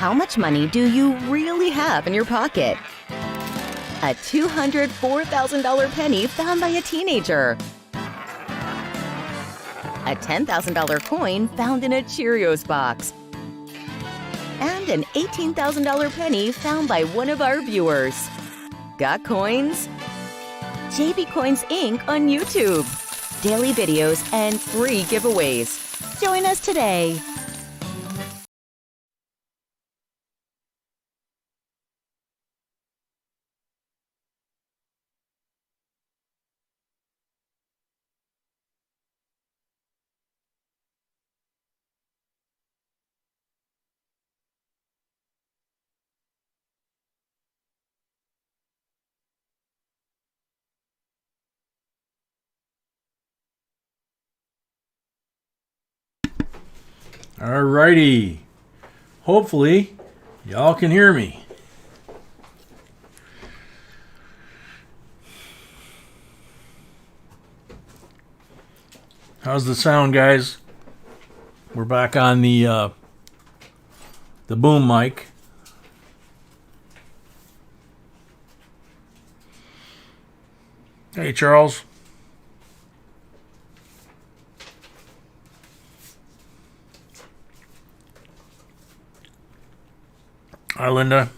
How much money do you really have in your pocket? A $204,000 penny found by a teenager. A $10,000 coin found in a Cheerios box. And an $18,000 penny found by one of our viewers. Got coins? JB Coins Inc. on YouTube. Daily videos and free giveaways. Join us today. Alrighty. Hopefully, y'all can hear me. How's the sound, guys? We're back on the boom mic. Hey, Charles. Hi, Linda.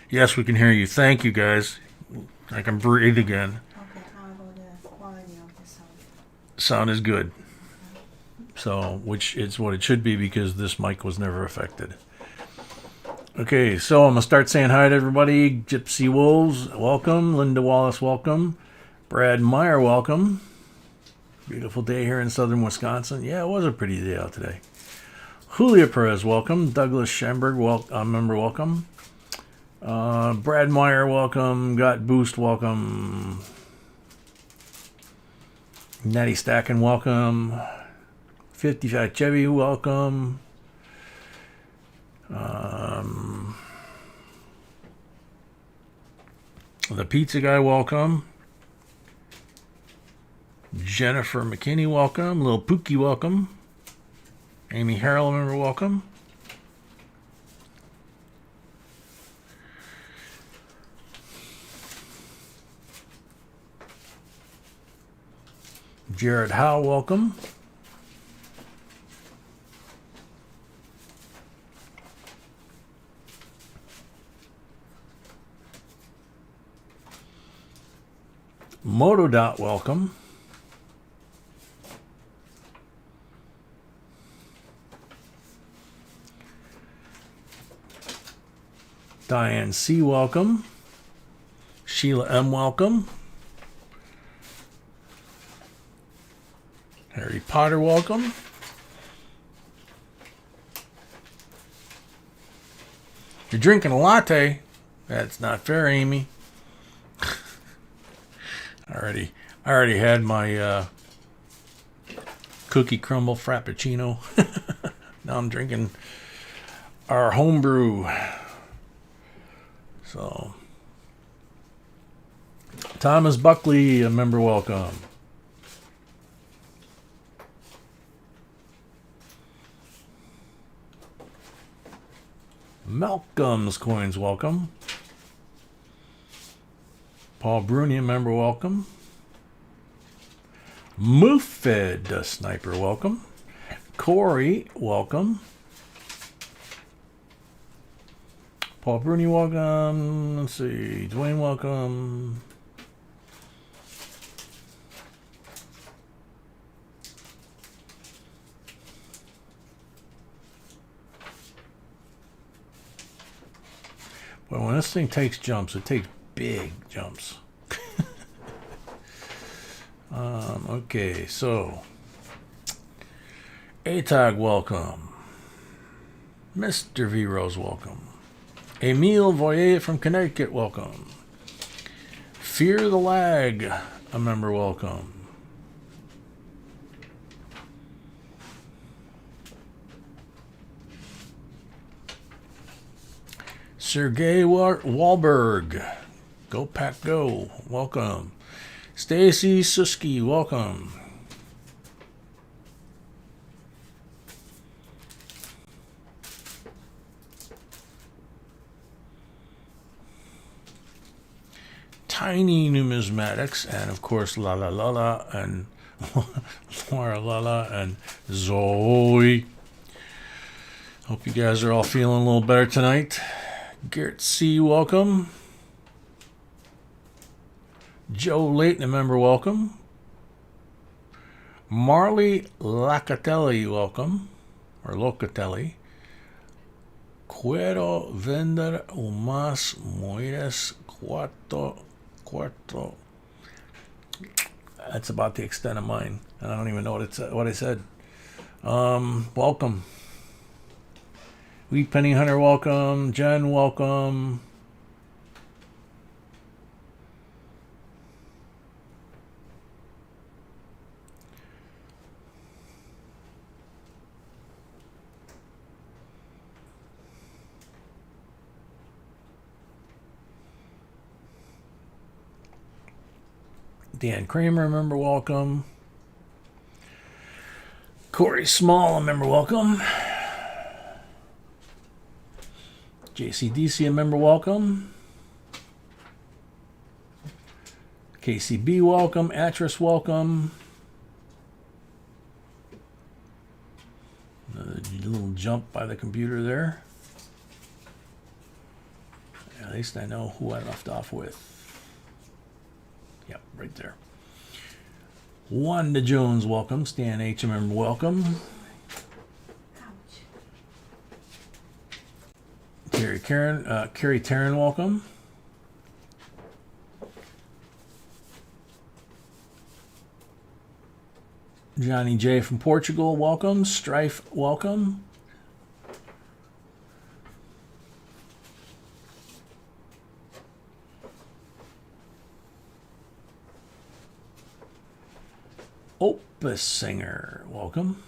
Yes, we can hear you. Thank you, guys. I can breathe again. Okay, how about the quality of the sound? Sound is good. So, which is what it should be because this mic was never affected. Okay, so I'm going to start saying hi to everybody. Gypsy Wolves, welcome. Linda Wallace, welcome. Brad Meyer, welcome. Beautiful day here in southern Wisconsin. Yeah, it was a pretty day out today. Julia Perez, welcome. Douglas Schamberg, member, welcome. Brad Meyer, welcome. Got Boost, welcome. Natty Stackin, welcome. 55 Chevy, welcome. The Pizza Guy, welcome. Jennifer McKinney, welcome. Little Pookie, welcome. Amy Harrell, member, welcome. Jared Howe, welcome. Motodot, welcome. Diane C, welcome. Sheila M, welcome. Harry Potter, welcome. You're drinking a latte. That's not fair, Amy. I already had my cookie crumble frappuccino. Now I'm drinking our homebrew. So, Thomas Buckley, a member, welcome. Malcolm's Coins, welcome. Paul Bruni, a member, welcome. Moofed Sniper, welcome. Corey, welcome. Paul Bruni, welcome. Let's see. Dwayne, welcome. But when this thing takes jumps, it takes big jumps. Okay, so ATOG, welcome. Mr. V Rose, welcome. Emile Voyer from Connecticut, welcome. Fear the Lag, a member, welcome. Sergey Wahlberg, Go Pack Go, welcome. Stacy Suski, welcome. Tiny Numismatics, and of course La La La La and Laura Lala and Zoe. Hope you guys are all feeling a little better tonight. Garrett C, welcome. Joe Layton, a member, welcome. Marley Locatelli, welcome. Or Locatelli. Quiero vender umas mujeres cuarto. That's about the extent of mine. I don't even know what I said. Welcome. Wheat Penny Hunter, welcome. Jen, welcome. Dan Kramer, member, welcome. Corey Small, a member, welcome. JCDC, a member, welcome. KCB, welcome. Atris, welcome. Another little jump by the computer there. At least I know who I left off with. Yep, right there. Wanda Jones, welcome. Stan H, a member, welcome. Ouch. Carrie Taryn, welcome. Johnny J from Portugal, welcome. Strife, welcome. Opus Singer, welcome.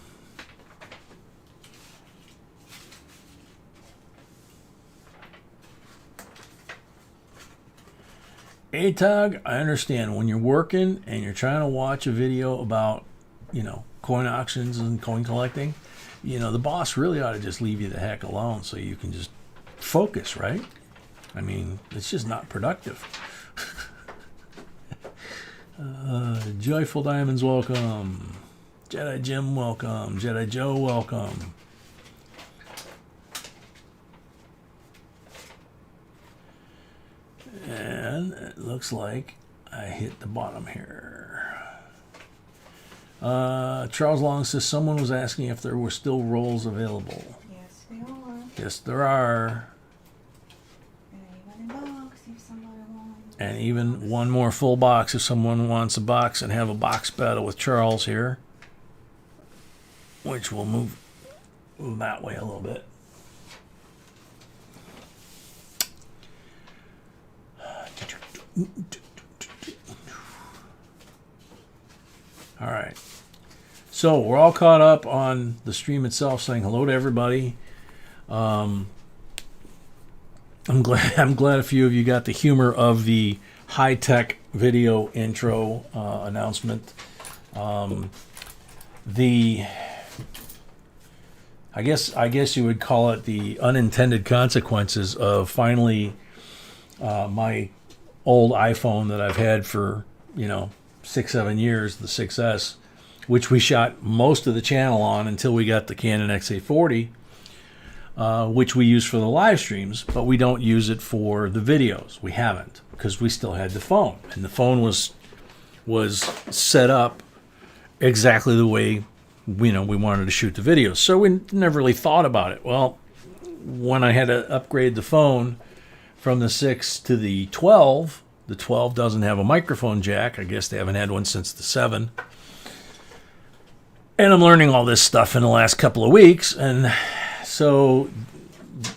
ATOG, I understand when you're working and you're trying to watch a video about, coin auctions and coin collecting, the boss really ought to just leave you the heck alone so you can just focus, right? I mean, it's just not productive. Joyful Diamonds, welcome. Jedi Jim, welcome. Jedi Joe, welcome. And it looks like I hit the bottom here. Charles Long says someone was asking if there were still rolls available. Yes, they are. Yes, there are. And even a box if somebody wants. And even one more full box if someone wants a box, and have a box battle with Charles here. Which will move that way a little bit. All right. So we're all caught up on the stream itself, saying hello to everybody. I'm glad a few of you got the humor of the high-tech video intro announcement. I guess you would call it the unintended consequences of finally my old iPhone that I've had for 6-7 years, the 6S, which we shot most of the channel on until we got the Canon XA40, which we use for the live streams, but we don't use it for the videos. We haven't, because we still had the phone, and the phone was set up exactly the way we wanted to shoot the videos. So we never really thought about it. Well, when I had to upgrade the phone from the 6 to the 12, the 12 doesn't have a microphone jack. I guess they haven't had one since the 7. And I'm learning all this stuff in the last couple of weeks. And so,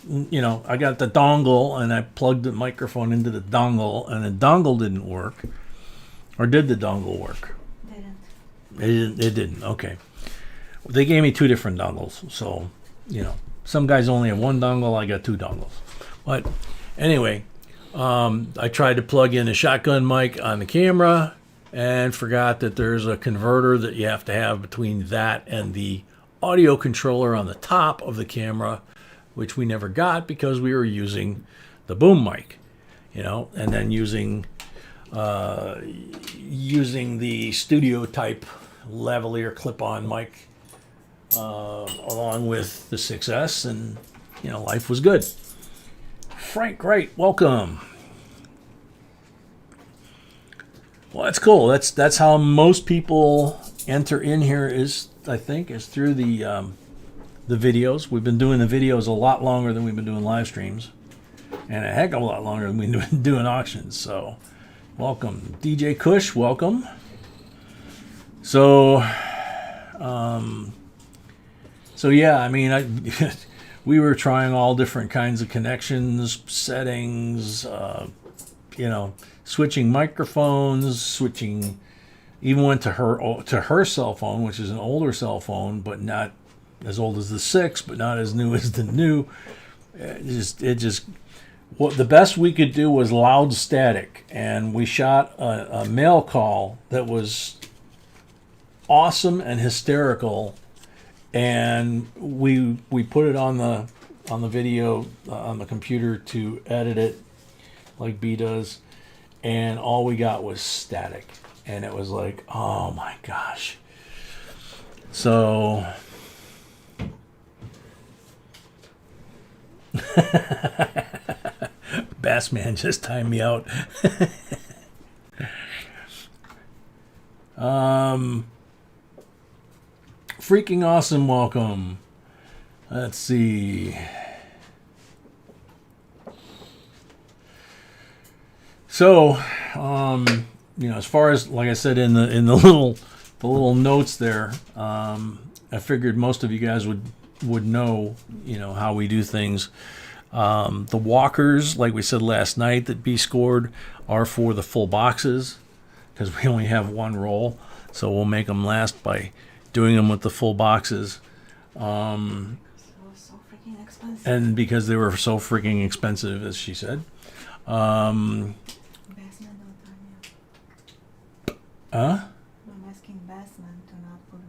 I got the dongle and I plugged the microphone into the dongle, and the dongle didn't work. Or did the dongle work? Didn't. It didn't. Okay. They gave me 2 different dongles. So, some guys only have one dongle. I got 2 dongles. But anyway, I tried to plug in a shotgun mic on the camera and forgot that there's a converter that you have to have between that and the audio controller on the top of the camera, which we never got because we were using the boom mic, and then using using the studio type lavalier clip-on mic along with the 6S, and life was good. Frank Wright, welcome. Well, that's cool. That's how most people enter in here, is through the videos. We've been doing the videos a lot longer than we've been doing live streams, and a heck of a lot longer than we've been doing auctions. So welcome. DJ Kush, welcome. So yeah, I mean, we were trying all different kinds of connections, settings, switching microphones, even went to her cell phone, which is an older cell phone, but not as old as the 6, but not as new as the new. What the best we could do was loud static, and we shot a mail call that was awesome and hysterical, and we put it on the video on the computer to edit it like B does, and all we got was static, and it was like, oh my gosh. So Bassman just timed me out. Freaking awesome, welcome. Let's see. So, as far as, like I said in the little notes there, I figured most of you guys would know, how we do things. The walkers, like we said last night, that B scored are for the full boxes, because we only have one roll, so we'll make them last by doing them with the full boxes. So freaking expensive. And because they were so freaking expensive, as she said. Bassman, don't time you. Huh? I'm asking Bassman to not put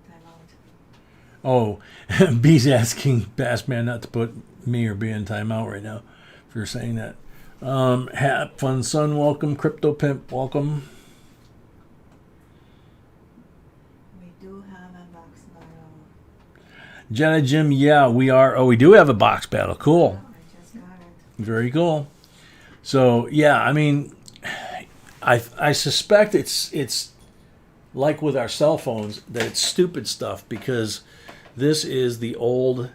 time out. Oh, B's asking Bassman not to put me or B in timeout right now, if you're saying that. Hat Fun Sun, welcome. Crypto Pimp, welcome. We do have a box battle. Jenna Jim, yeah, we are. Oh, we do have a box battle. Cool. I just got it. Very cool. So, yeah, I mean, I suspect it's like with our cell phones, that it's stupid stuff, because this is the old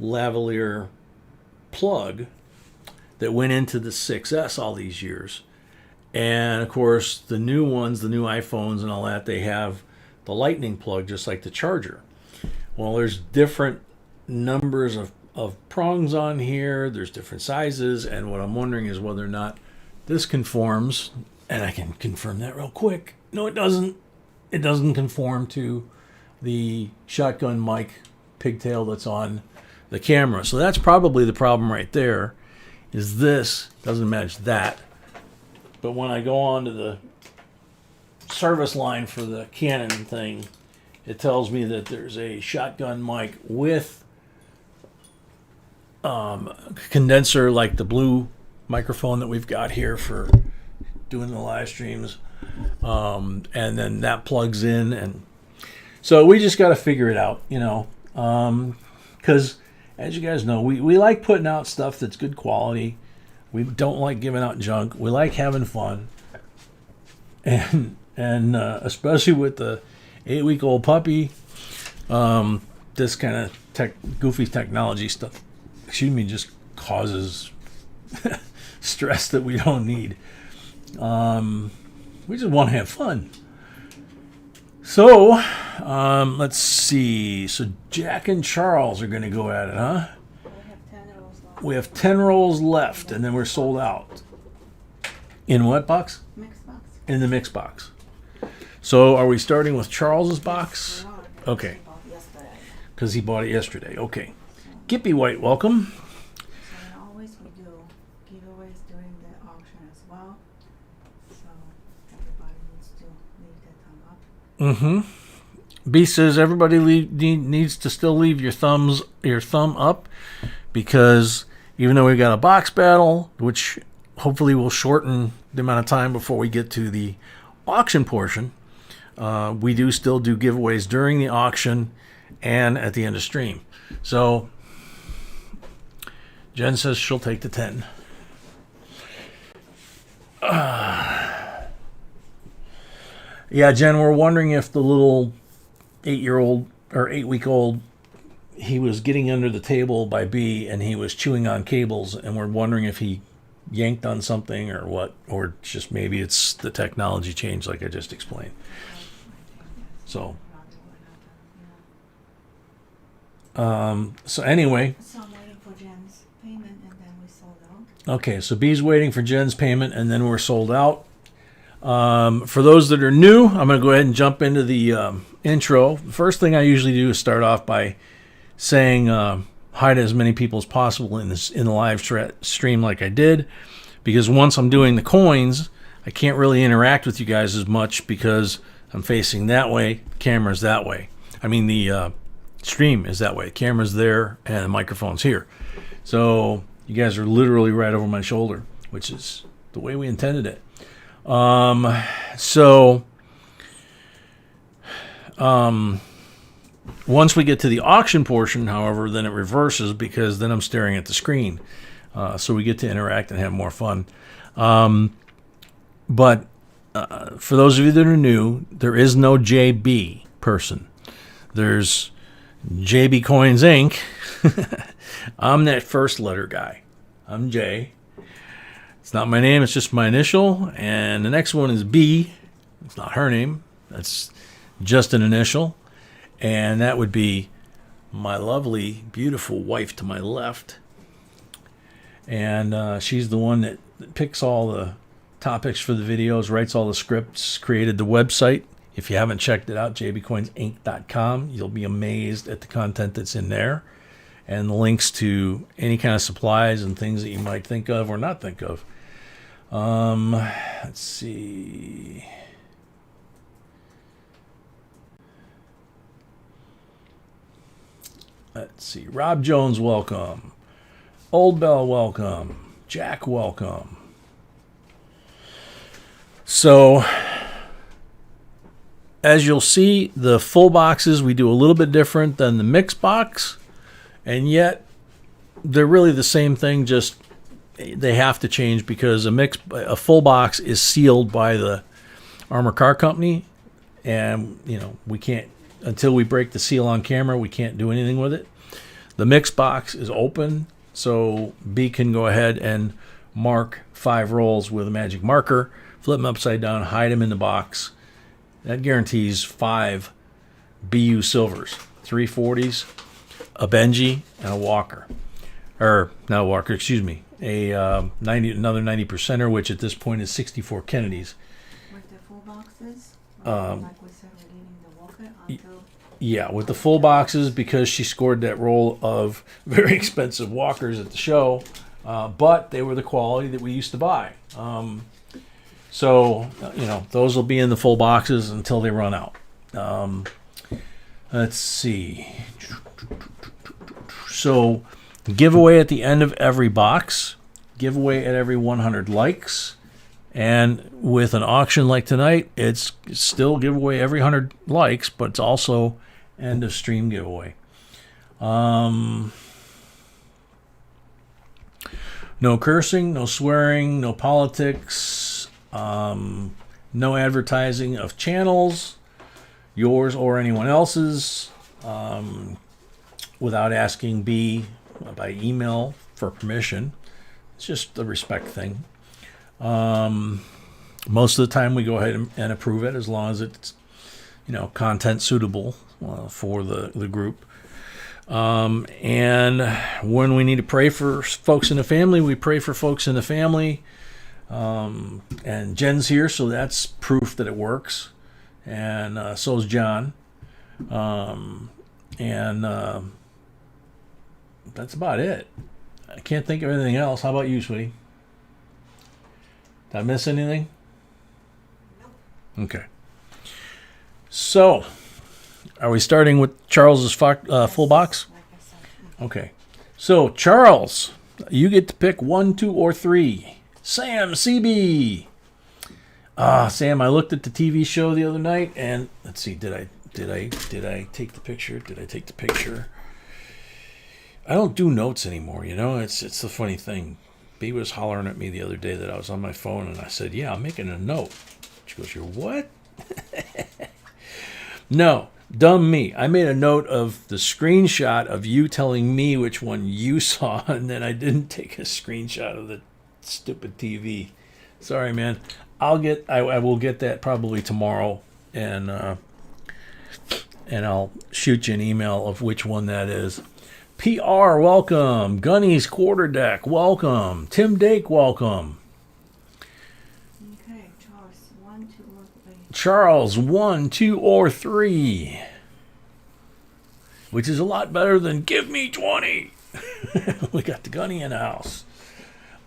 lavalier plug that went into the 6S all these years. And, of course, the new ones, the new iPhones and all that, they have the lightning plug, just like the charger. Well, there's different numbers of prongs on here. There's different sizes. And what I'm wondering is whether or not this conforms. And I can confirm that real quick. No, it doesn't. It doesn't conform to the shotgun mic pigtail that's on the camera. So that's probably the problem right there, is this doesn't match that. But when I go on to the service line for the Canon thing, it tells me that there's a shotgun mic with condenser, like the blue microphone that we've got here for doing the live streams, and then that plugs in, and so we just got to figure it out, because as you guys know, we like putting out stuff that's good quality. We don't like giving out junk. We like having fun, and especially with the 8-week-old puppy, this kind of goofy technology stuff, just causes stress that we don't need. We just want to have fun. So, let's see. So Jack and Charles are going to go at it, huh? We have 10 rolls left, and then we're sold out. In what box? Mixed box. In the mix box. So are we starting with Charles's box? Okay. Because he bought it yesterday. Okay. Gippy White, welcome. So always we do giveaways during the auction as well. So everybody needs to leave their thumb up. Mm-hmm. B says everybody needs to still leave your thumb up, because even though we got a box battle, which hopefully will shorten the amount of time before we get to the auction portion. We do still do giveaways during the auction and at the end of stream. So Jen says she'll take the 10. Yeah, Jen, we're wondering if the little 8-year-old or 8-week-old, he was getting under the table by B and he was chewing on cables, and we're wondering if he yanked on something or what, or just maybe it's the technology change like I just explained. So anyway. So I'm waiting for Jen's payment and then we sold out. Okay, so B's waiting for Jen's payment and then we're sold out. For those that are new, I'm going to go ahead and jump into the intro. The first thing I usually do is start off by saying hi to as many people as possible in the live stream like I did, because once I'm doing the coins, I can't really interact with you guys as much because I'm facing that way, the camera's that way. I mean, the stream is that way. Camera's there and the microphone's here. So you guys are literally right over my shoulder, which is the way we intended it. Once we get to the auction portion, however, then it reverses because then I'm staring at the screen. So we get to interact and have more fun. But for those of you that are new, there is no JB person. There's JBCOINSINC. I'm that first letter guy. I'm J. It's not my name, it's just my initial. And the next one is B. It's not her name. That's just an initial. And that would be my lovely, beautiful wife to my left. And she's the one that picks all the topics for the videos, writes all the scripts, created the website. If you haven't checked it out, JBCOINSINC.com, you'll be amazed at the content that's in there and the links to any kind of supplies and things that you might think of or not think of. Let's see. Rob Jones, welcome. Old Bell, welcome. Jack, welcome. So, as you'll see, the full boxes we do a little bit different than the mix box, and yet they're really the same thing, just they have to change because a full box is sealed by the Armor Car Company, and we can't, until we break the seal on camera, we can't do anything with it. The mix box is open, so B can go ahead and mark 5 rolls with a magic marker, flip them upside down, hide them in the box. That guarantees 5 BU silvers, 3 40s, a Benji, and a Walker. Or, not a Walker, excuse me. Another 90%er, which at this point is 64 Kennedys. With the full boxes? Like we said, we're leaving the Walker until... Yeah, with the full boxes, because she scored that roll of very expensive Walkers at the show, but they were the quality that we used to buy. So, those will be in the full boxes until they run out. Let's see. So, giveaway at the end of every box, giveaway at every 100 likes, and with an auction like tonight, it's still giveaway every 100 likes, but it's also end of stream giveaway. No cursing, no swearing, no politics, no advertising of channels, yours or anyone else's, without asking B by email for permission. It's just a respect thing. Most of the time we go ahead and approve it as long as it's content suitable for the group. And when we need to pray for folks in the family, we pray for folks in the family. And Jen's here, so that's proof that it works. And so is John. And that's about it. I can't think of anything else. How about you, sweetie? Did I miss anything? Okay. So, are we starting with Charles's full box? Like I said. Okay. So, Charles, you get to pick 1, 2, or 3. Sam CB. Sam, I looked at the TV show the other night, and let's see, did I take the picture? Did I take the picture? I don't do notes anymore, you know? It's the funny thing. B was hollering at me the other day that I was on my phone, and I said, yeah, I'm making a note. She goes, you're what? No, dumb me. I made a note of the screenshot of you telling me which one you saw, and then I didn't take a screenshot of the stupid TV. Sorry, man. I will get that probably tomorrow, and I'll shoot you an email of which one that is. PR, welcome. Gunny's Quarter Deck, welcome. Tim Dake, welcome. Okay, Charles, 1, 2, or 3. Charles, 1, 2, or 3. Which is a lot better than give me 20. We got the Gunny in the house.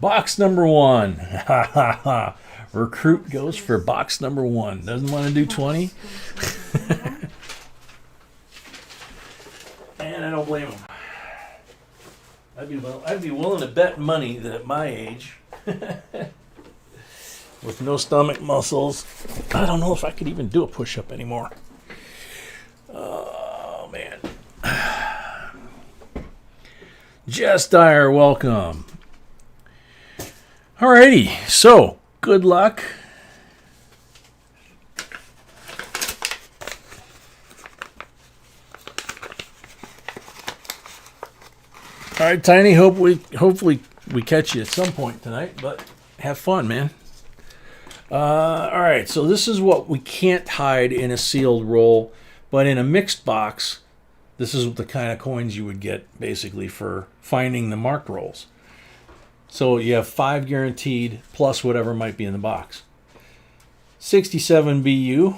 Box number 1. Ha ha ha. Recruit goes for box number 1. Doesn't want to do 20. And I don't blame him. I'd be willing to bet money that at my age, with no stomach muscles, I don't know if I could even do a push-up anymore. Oh, man. Jess Dyer, welcome. Alrighty, so good luck. All right, Tiny. Hopefully we catch you at some point tonight, but have fun, man. All right, so this is what we can't hide in a sealed roll, but in a mixed box, this is the kind of coins you would get basically for finding the marked rolls. So you have 5 guaranteed plus whatever might be in the box. 67 BU.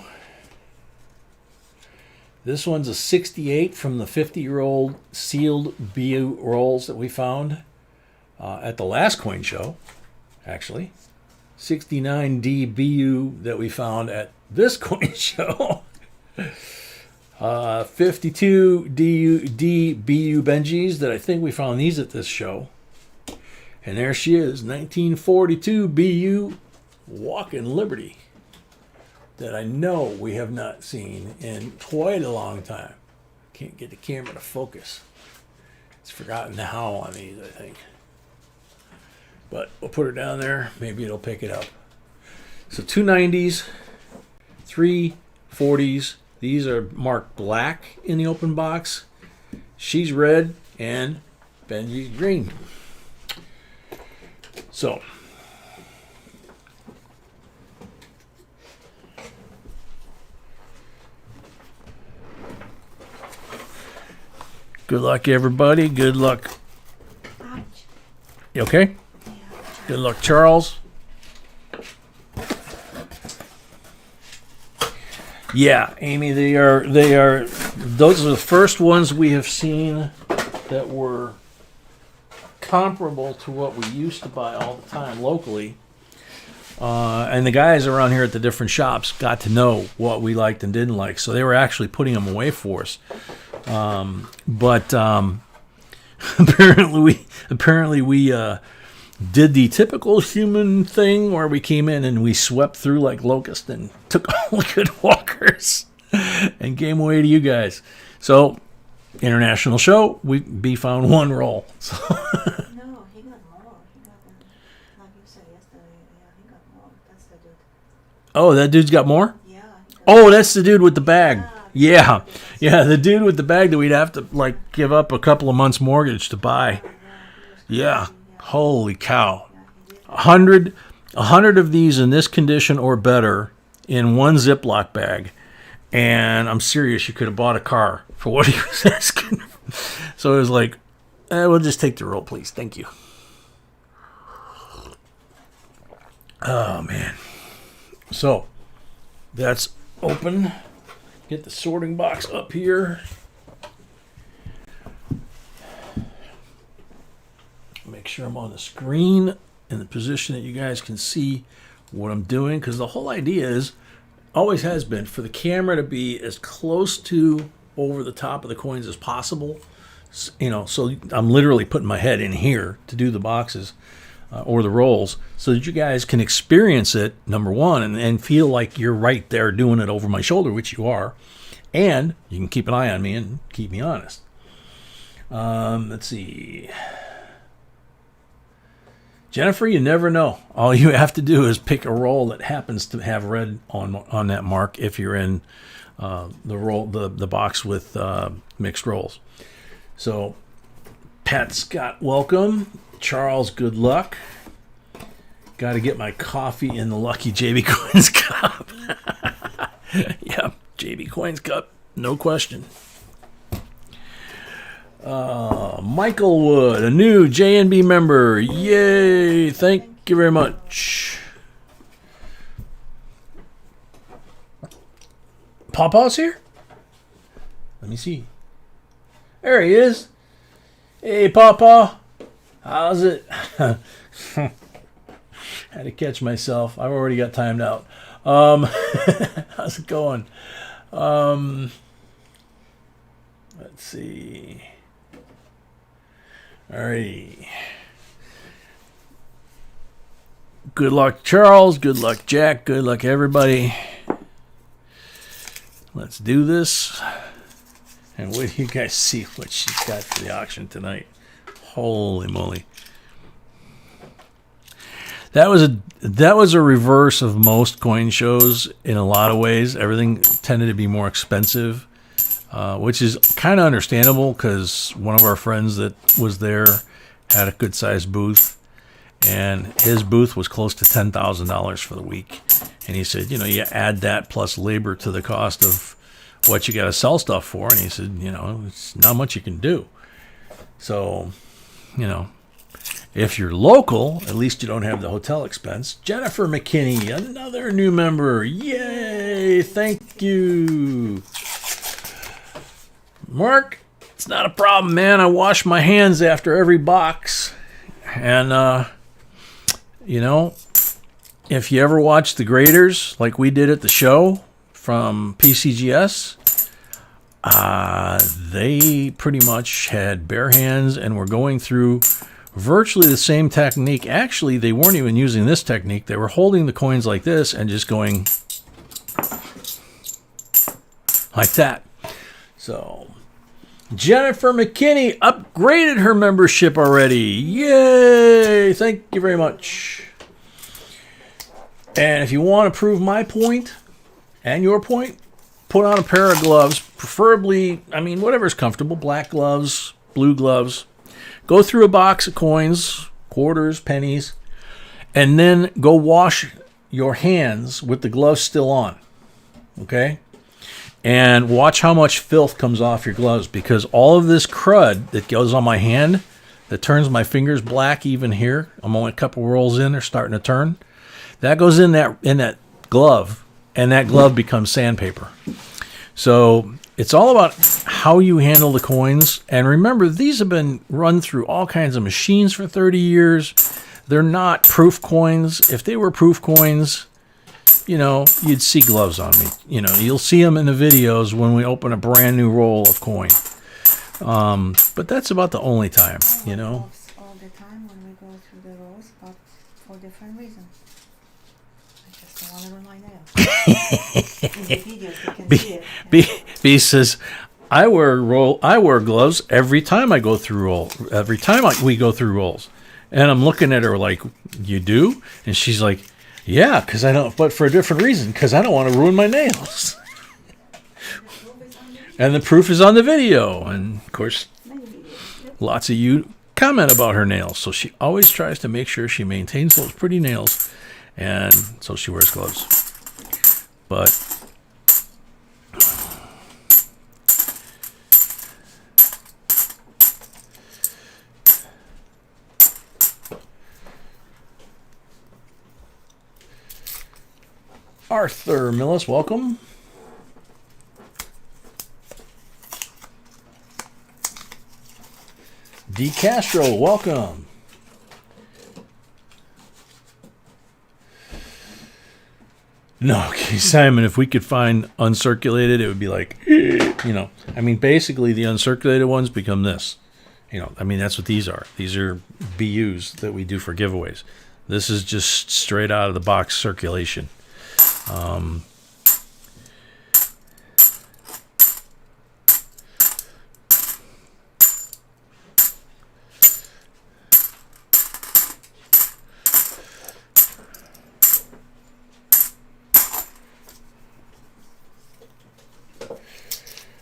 This one's a 68 from the 50-year-old sealed BU rolls that we found at the last coin show, actually. 69 DBU that we found at this coin show. 52 DBU Benjis that I think we found these at this show. And there she is, 1942 BU Walking Liberty, that I know we have not seen in quite a long time. Can't get the camera to focus. It's forgotten how on these, I think. But we'll put her down there. Maybe it'll pick it up. So 2 90s, 3 40s. These are marked black in the open box. She's red and Benji's green. So good luck, everybody. Good luck. Ouch. You okay? Yeah. Good luck, Charles. Yeah, Amy, they are those are the first ones we have seen that were comparable to what we used to buy all the time locally. And the guys around here at the different shops got to know what we liked and didn't like, so they were actually putting them away for us. But apparently we did the typical human thing where we came in and we swept through like locusts and took all the good walkers and gave away to you guys. So, international show, B found 1 roll. So No, he got more. He got, like you said yesterday, yeah, he got more. That's the dude. oh, that dude's got more? Yeah. He got Oh, that's the dude with the bag. Yeah, the dude with the bag that we'd have to like give up a couple of months' mortgage to buy. Yeah, holy cow. 100 of these in this condition or better in one Ziploc bag. And I'm serious, you could have bought a car for what he was asking. So it was like, we'll just take the roll, please. Thank you. Oh, man. So, that's open. Get the sorting box up here. Make sure I'm on the screen in the position that you guys can see what I'm doing, because the whole idea is, always has been, for the camera to be as close to over the top of the coins as possible. You know, so I'm literally putting my head in here to do the boxes. or the rolls, so that you guys can experience it, number one, and feel like you're right there doing it over my shoulder, which you are, and you can keep an eye on me and keep me honest. Let's see. Jennifer, you never know. All you have to do is pick a roll that happens to have red on that mark if you're in the box with mixed rolls. So, Pat Scott, welcome. Charles, good luck. Got to get my coffee in the lucky JB Coins cup. Yeah, JB Coins cup, no question. Michael Wood, a new JNB member. Yay! Thank you very much. Pawpaw's here? Let me see. There he is. Hey, Pawpaw. How's it? Had to catch myself. I've already got timed out. How's it going? Let's see. Alrighty. Good luck, Charles. Good luck, Jack. Good luck, everybody. Let's do this. And wait till you guys see what she's got for the auction tonight. Holy moly. That was a reverse of most coin shows in a lot of ways. Everything tended to be more expensive, which is kind of understandable because one of our friends that was there had a good-sized booth, and his booth was close to $10,000 for the week. And he said, you add that plus labor to the cost of what you got to sell stuff for, and he said, it's not much you can do. So, if you're local, at least you don't have the hotel expense. Jennifer McKinney, another new member. Yay! Thank you. Mark, it's not a problem, man. I wash my hands after every box. And, if you ever watch the graders like we did at the show from PCGS, they pretty much had bare hands and were going through virtually the same technique. Actually, they weren't even using this technique. They were holding the coins like this and just going like that. So, Jennifer McKinney upgraded her membership already. Yay! Thank you very much. And if you want to prove my point and your point, put on a pair of gloves, preferably, whatever's comfortable, black gloves, blue gloves. Go through a box of coins, quarters, pennies, and then go wash your hands with the gloves still on, okay? And watch how much filth comes off your gloves, because all of this crud that goes on my hand, that turns my fingers black even here, I'm only a couple rolls in, they're starting to turn, that goes in that glove, and that glove becomes sandpaper. So it's all about how you handle the coins. And remember, these have been run through all kinds of machines for 30 years. They're not proof coins. If they were proof coins, you'd see gloves on me. You'll see them in the videos when we open a brand new roll of coin. But that's about the only time, Gloves all the time when we go through the rolls, but for different reasons. I just don't want to ruin my nails. In the videos, you can see it. B says, I wear gloves every time I go through we go through rolls. And I'm looking at her like, you do? And she's like, yeah, but for a different reason, because I don't want to ruin my nails. And the proof is on the video. And of course, lots of you comment about her nails. So she always tries to make sure she maintains those pretty nails. And so she wears gloves. But Arthur Millis, welcome. D. Castro, welcome. No, okay, Simon, if we could find uncirculated, it would be like, basically the uncirculated ones become this. I mean, that's what these are. These are BUs that we do for giveaways. This is just straight out of the box circulation.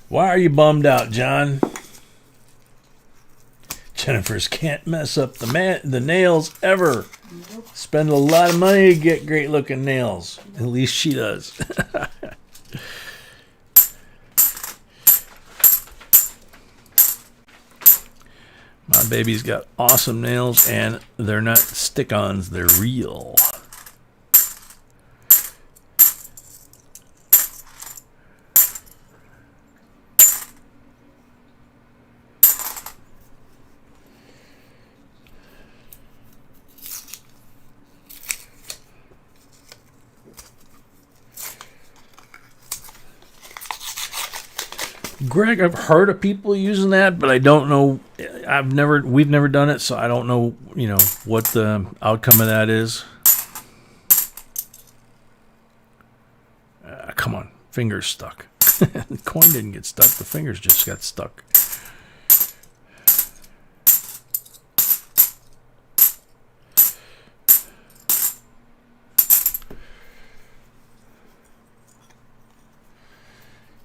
Why are you bummed out, John? Jennifer's can't mess up the nails ever. Spend a lot of money to get great looking nails. At least she does. My baby's got awesome nails, and they're not stick-ons, they're real. Greg, I've heard of people using that, but I don't know. We've never done it, so I don't know, what the outcome of that is. Come on, fingers stuck. The coin didn't get stuck. The fingers just got stuck.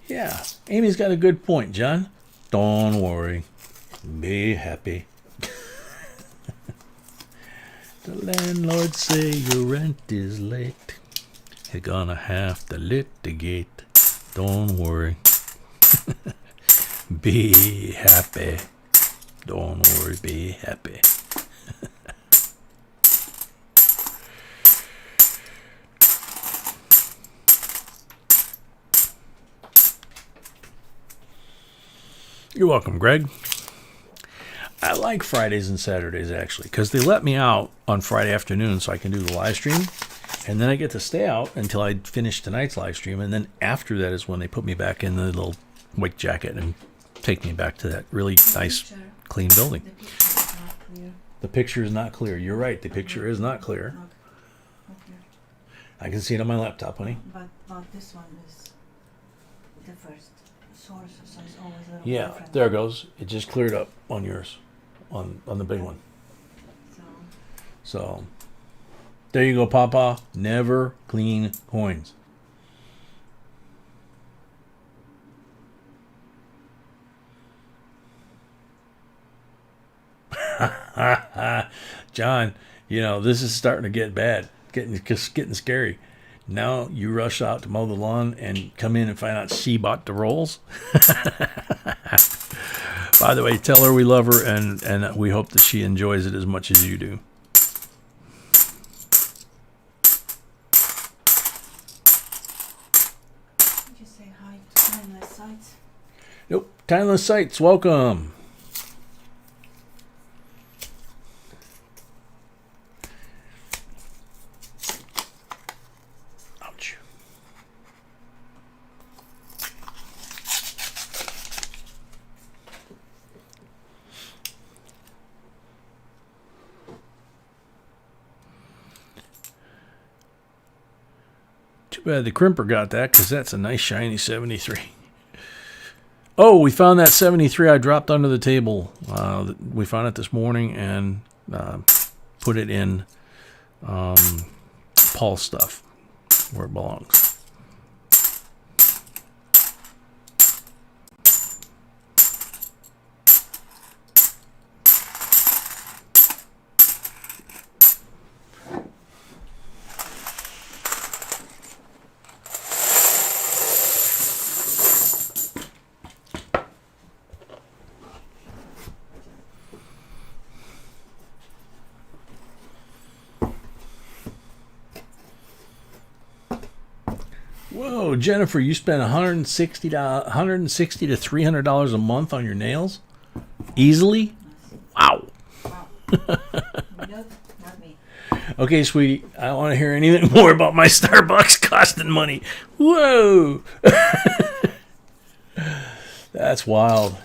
Yeah, Amy's got a good point, John. Don't worry. Be happy. The landlord say your rent is late. You're gonna have to litigate. Don't worry. Be happy. Don't worry, be happy. You're welcome, Greg. I like Fridays and Saturdays, actually, because they let me out on Friday afternoon so I can do the live stream. And then I get to stay out until I finish tonight's live stream. And then after that is when they put me back in the little white jacket and take me back to that really nice, clean building. The picture is not clear. You're right. The picture is not clear. I can see it on my laptop, honey. But this one is the first source, so it's always a little Yeah, different. there it goes. It just cleared up on yours, on the big one. So there you go, Papa. Never clean coins. John, this is starting to get bad, getting scary. Now you rush out to mow the lawn and come in and find out she bought the rolls. By the way, tell her we love her and we hope that she enjoys it as much as you do. Did you say hi to Timeless Sites? Nope. Timeless Sites, welcome. Too bad the crimper got that, because that's a nice shiny 73. Oh, we found that 73 I dropped under the table. We found it this morning and put it in Paul's stuff where it belongs. Whoa, Jennifer, you spend $160 to $300 a month on your nails? Easily? Wow. Nope, not me. Okay, sweetie, I don't want to hear anything more about my Starbucks costing money. Whoa. That's wild. That's wild.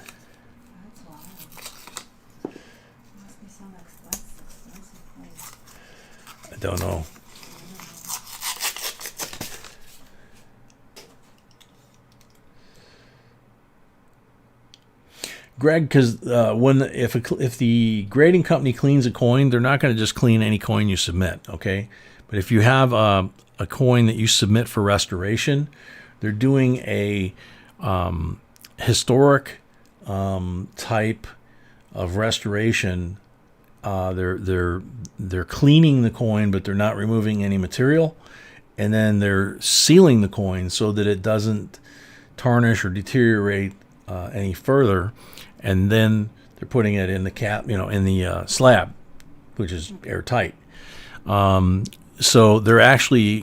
don't know. Greg, because if the grading company cleans a coin, they're not going to just clean any coin you submit, okay? But if you have a coin that you submit for restoration, they're doing a historic type of restoration. They're cleaning the coin, but they're not removing any material, and then they're sealing the coin so that it doesn't tarnish or deteriorate any further. And then they're putting it in the cap, in the slab, which is airtight. So they're actually,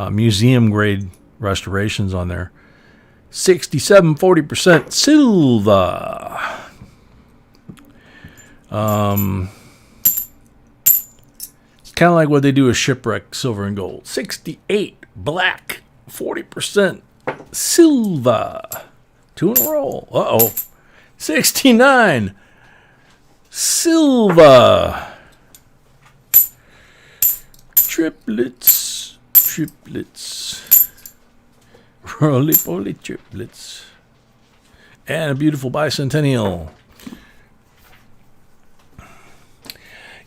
museum grade restorations on there. 67.40% silver. It's kind of like what they do with shipwreck silver and gold. 68 black, 40% silver. 2 in a row. Uh-oh. 69 silver. Triplets. Roly-poly triplets. And a beautiful bicentennial.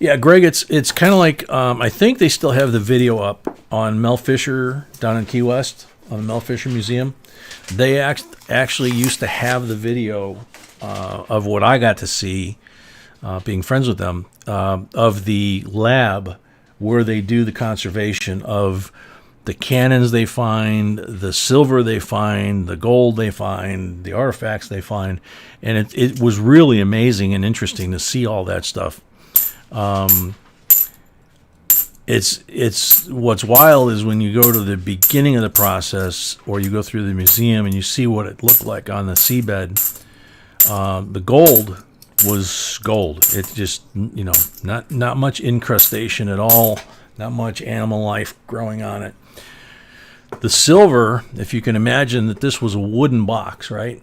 Yeah, Greg, it's kind of like, I think they still have the video up on Mel Fisher down in Key West, on the Mel Fisher Museum. They actually used to have the video of what I got to see, being friends with them, of the lab where they do the conservation of the cannons they find, the silver they find, the gold they find, the artifacts they find. And it was really amazing and interesting to see all that stuff. It's what's wild is when you go to the beginning of the process, or you go through the museum and you see what it looked like on the seabed. The gold was gold. It just, not much incrustation at all, not much animal life growing on it. The silver, if you can imagine that this was a wooden box, right?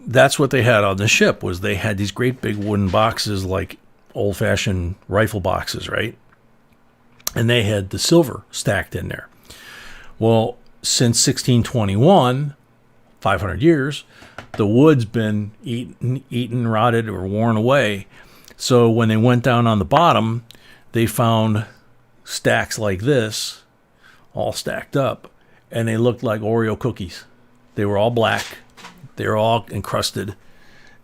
That's what they had on the ship, was they had these great big wooden boxes like old-fashioned rifle boxes, right? And they had the silver stacked in there. Well, since 1621, 500 years, the wood's been eaten, rotted, or worn away. So when they went down on the bottom, they found stacks like this, all stacked up, and they looked like Oreo cookies. They were all black. They were all encrusted.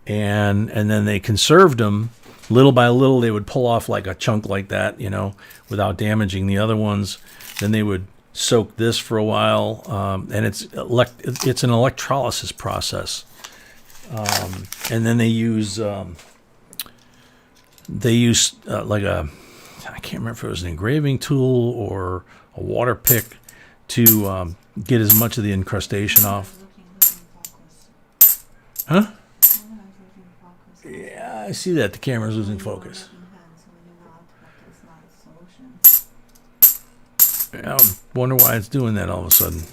And then they conserved them. Little by little, they would pull off like a chunk like that, without damaging the other ones. Then they would soak this for a while, and it's an electrolysis process. And then they use like I can't remember if it was an engraving tool or a water pick to get as much of the incrustation off. Huh? Yeah, I see that. The camera's losing focus. Yeah, I wonder why it's doing that all of a sudden.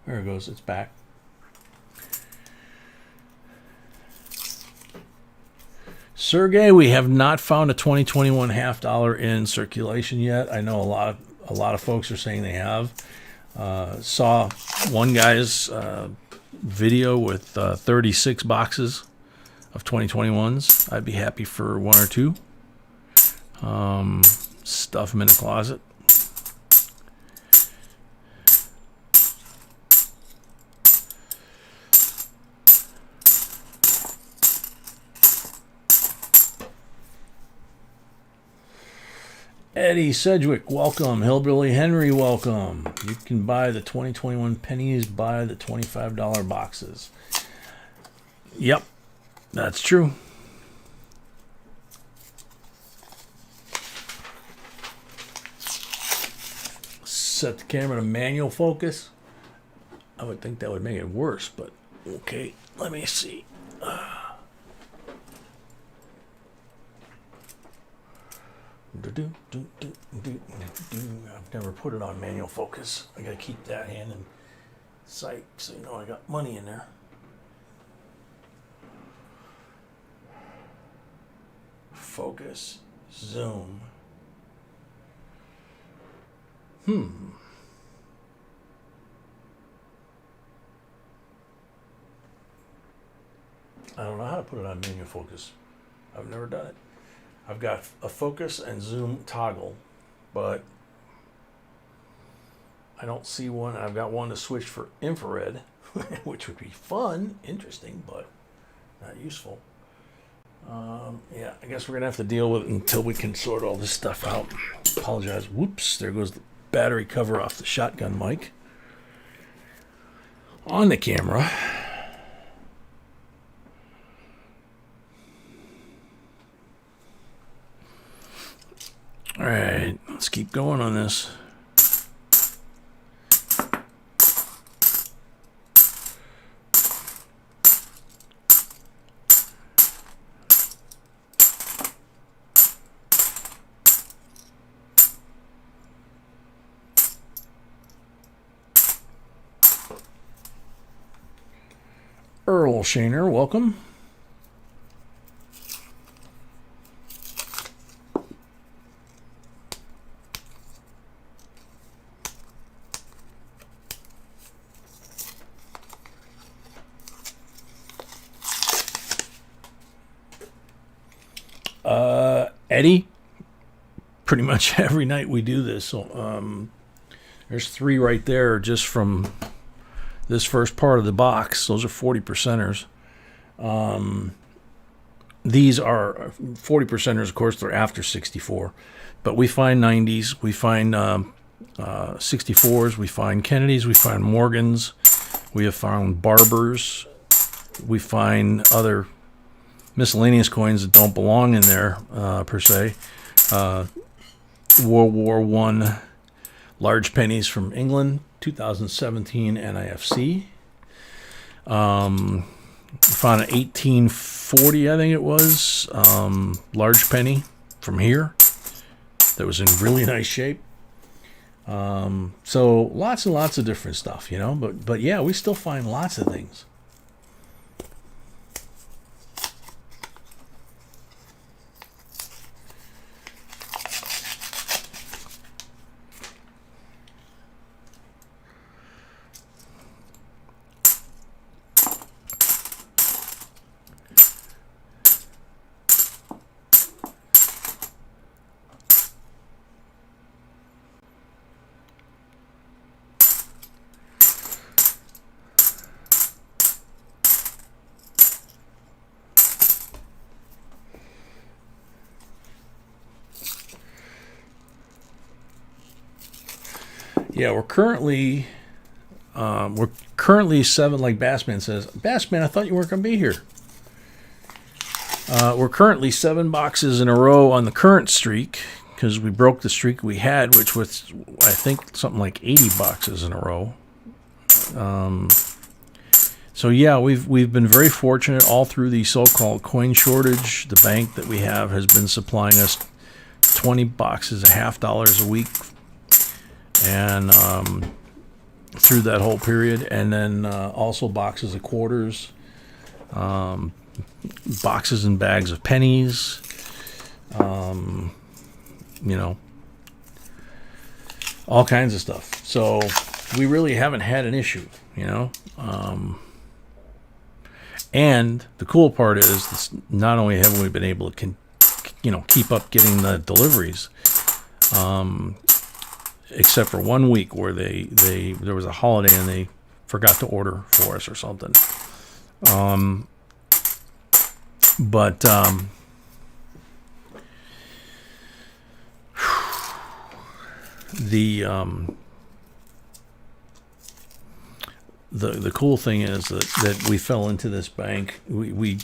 There it goes. It's back. Sergey, we have not found a 2021 $50 in circulation yet. I know a lot of folks are saying they have. Saw one guy's video with 36 boxes of 2021s. I'd be happy for 1 or 2. Stuff them in a closet. Eddie Sedgwick, welcome. Hillbilly Henry, welcome. You can buy the 2021 pennies, buy the $25 boxes. Yep, that's true. Set the camera to manual focus. I would think that would make it worse, but okay, let me see. I've never put it on manual focus. I gotta keep that hand in sight so I got money in there. focus, zoom. I don't know how to put it on manual focus. I've never done it. I've got a focus and zoom toggle, but I don't see one. I've got one to switch for infrared, which would be fun, interesting, but not useful. Yeah, I guess we're going to have to deal with it until we can sort all this stuff out. Apologize. Whoops, there goes the battery cover off the shotgun mic. On the camera. All right, let's keep going on this. Earl Shaner, welcome. Eddie, pretty much every night we do this. So, there's 3 right there just from this first part of the box. Those are 40 percenters. These are 40 percenters, of course, they're after 64. But we find 90s, we find 64s, we find Kennedys, we find Morgans, we have found Barbers, we find other miscellaneous coins that don't belong in there per se. World War I large pennies from England, 2017 NIFC. Found an 1840, I think it was, large penny from here that was in really nice shape. So lots and lots of different stuff, you know. But yeah, we still find lots of things. Yeah, we're currently 7, like Bassman says. Bassman, I thought you weren't going to be here. We're currently 7 boxes in a row on the current streak because we broke the streak we had, which was, I think, something like 80 boxes in a row. So yeah, we've been very fortunate all through the so-called coin shortage. The bank that we have has been supplying us 20 boxes at $50 a week. And through that whole period, and then also boxes of quarters, boxes and bags of pennies, you know, all kinds of stuff. So we really haven't had an issue, you know. And the cool part is this, not only have we been able to keep up getting the deliveries, except for 1 week where there was a holiday and they forgot to order for us or something. But the cool thing is that we fell into this bank. We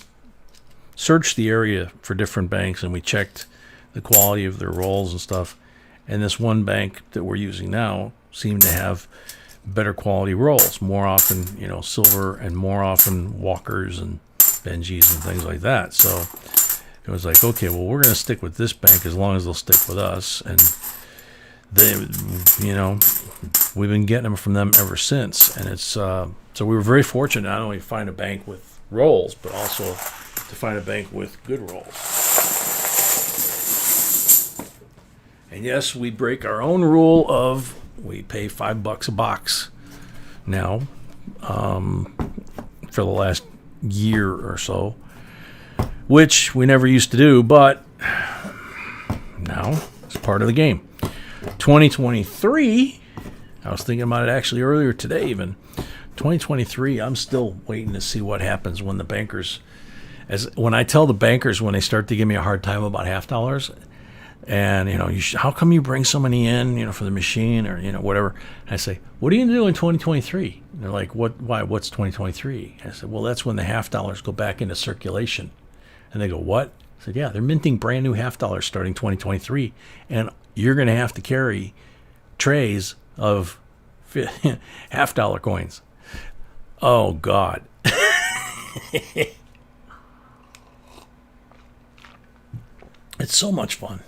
searched the area for different banks and we checked the quality of their rolls and stuff. And this one bank that we're using now seemed to have better quality rolls, more often, silver, and more often Walkers and Benjis and things like that. So it was like, okay, well, we're going to stick with this bank as long as they'll stick with us. And they, we've been getting them from them ever since. And it's so we were very fortunate not only to find a bank with rolls, but also to find a bank with good rolls. And yes, we break our own rule of we pay $5 a box now for the last year or so, which we never used to do, but now it's part of the game. 2023, I was thinking about it actually earlier today even. 2023, I'm still waiting to see what happens when the bankers, when I tell the bankers when they start to give me a hard time about half dollars, and how come you bring so many in, for the machine or whatever. I say, what are you gonna do in 2023? And they're like, why? What's 2023? I said, well, that's when the half dollars go back into circulation. And they go, what? I said, yeah, they're minting brand new half dollars starting 2023, and you're gonna have to carry trays of half dollar coins. Oh God. It's so much fun.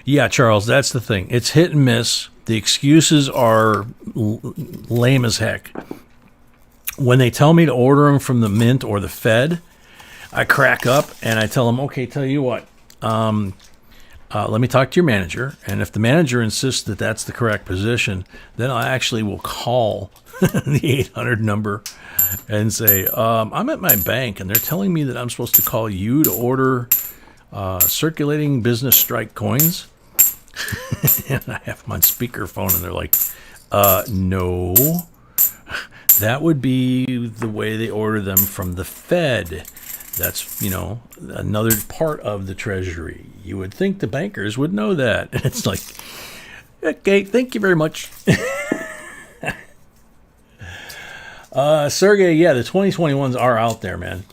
Yeah, Charles, that's the thing. It's hit and miss. The excuses are lame as heck. When they tell me to order them from the Mint or the Fed, I crack up and I tell them, okay, tell you what, let me talk to your manager. And if the manager insists that that's the correct position, then I actually will call the 800 number and say, I'm at my bank and they're telling me that I'm supposed to call you to order circulating business strike coins. And I have them on speakerphone and they're like, no, that would be the way they order them from the Fed. That's, another part of the Treasury. You would think the bankers would know that. And it's like, okay, thank you very much. Sergey, yeah, the 2021s are out there, man.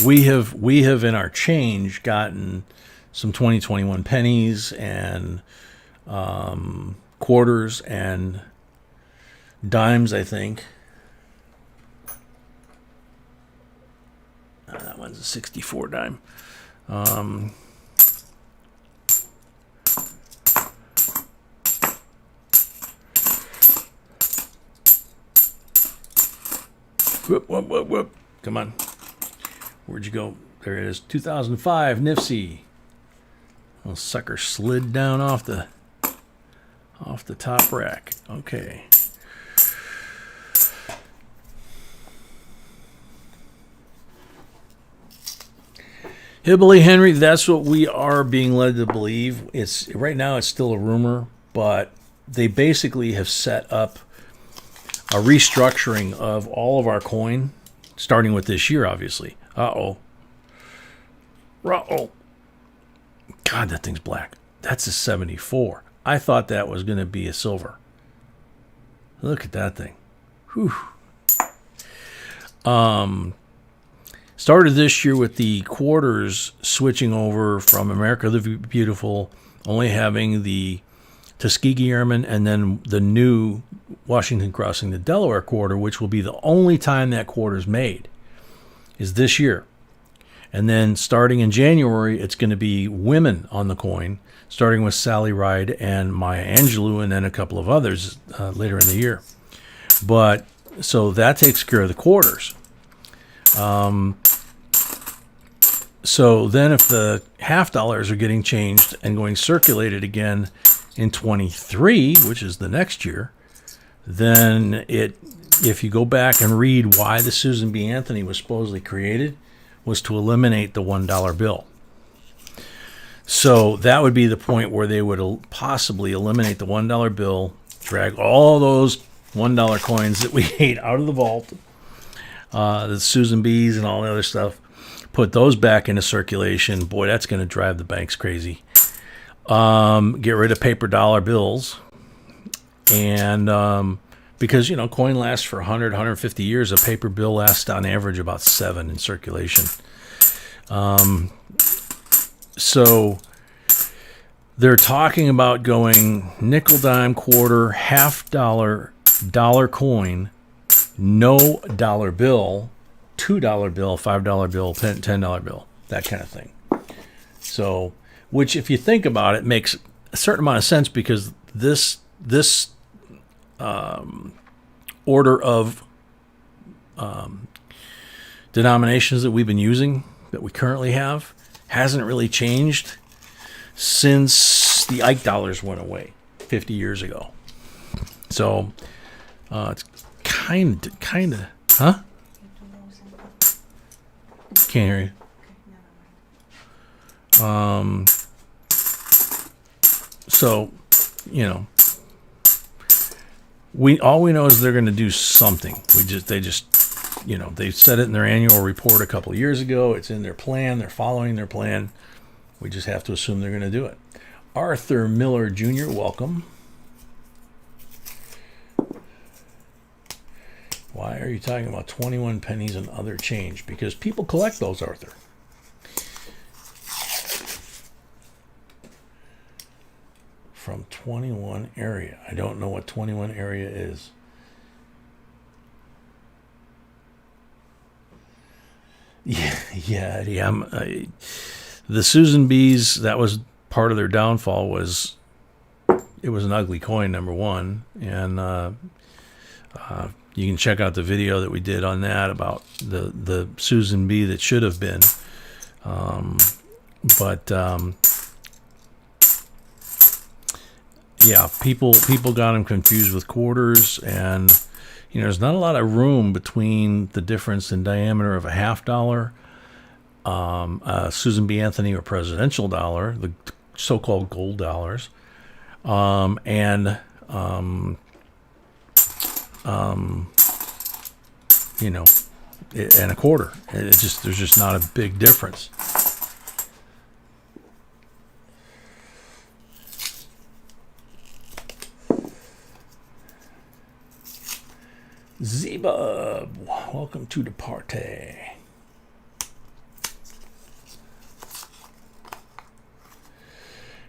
We have in our change gotten some 2021 pennies and quarters and dimes, I think. That one's a 64 dime. Whoop. Come on. Where'd you go? There it is. 2005 Nifty. Little sucker slid down off the top rack. Okay. Hillbilly Henry, that's what we are being led to believe. It's right now it's still a rumor, but they basically have set up a restructuring of all of our coin, starting with this year, obviously. Uh-oh. God, that thing's black. That's a 74. I thought that was going to be a silver. Look at that thing. Whew. Started this year with the quarters switching over from America the Beautiful, only having the Tuskegee Airmen, and then the new Washington Crossing the Delaware quarter, which will be the only time that quarter's made, is this year. And then starting in January, it's going to be women on the coin, starting with Sally Ride and Maya Angelou, and then a couple of others later in the year. But so that takes care of the quarters. So then if the half dollars are getting changed and going circulated again in 23, which is the next year, then if you go back and read why the Susan B. Anthony was supposedly created, was to eliminate the $1 bill. So that would be the point where they would possibly eliminate the $1 bill, drag all those $1 coins that we ate out of the vault, the Susan B's and all the other stuff, put those back into circulation. Boy, that's going to drive the banks crazy. Get rid of paper dollar bills. And because, coin lasts for 100, 150 years. A paper bill lasts on average about 7 in circulation. So they're talking about going nickel, dime, quarter, half dollar, dollar coin, no dollar bill, $2 bill, $5 bill, $10 bill, that kind of thing. So, which if you think about it, makes a certain amount of sense, because this order of denominations that we've been using, that we currently have, hasn't really changed since the Ike dollars went away 50 years ago. So it's kind of, huh? Can't hear you. So, you know, all we know is they're going to do something. They said it in their annual report a couple of years ago. It's in their plan. They're following their plan. We just have to assume they're going to do it. Arthur Miller Jr., welcome. Why are you talking about 21 pennies and other change? Because people collect those, Arthur. From 21 area. I don't know what 21 area is. Yeah. The Susan B's, that was part of their downfall. It was an ugly coin, number one, and you can check out the video that we did on that about the Susan B that should have been, yeah, people got them confused with quarters, and there's not a lot of room between the difference in diameter of a $half, Susan B. Anthony or presidential dollar, the so-called gold dollars, and a quarter. There's just not a big difference. Zebub, welcome to the party.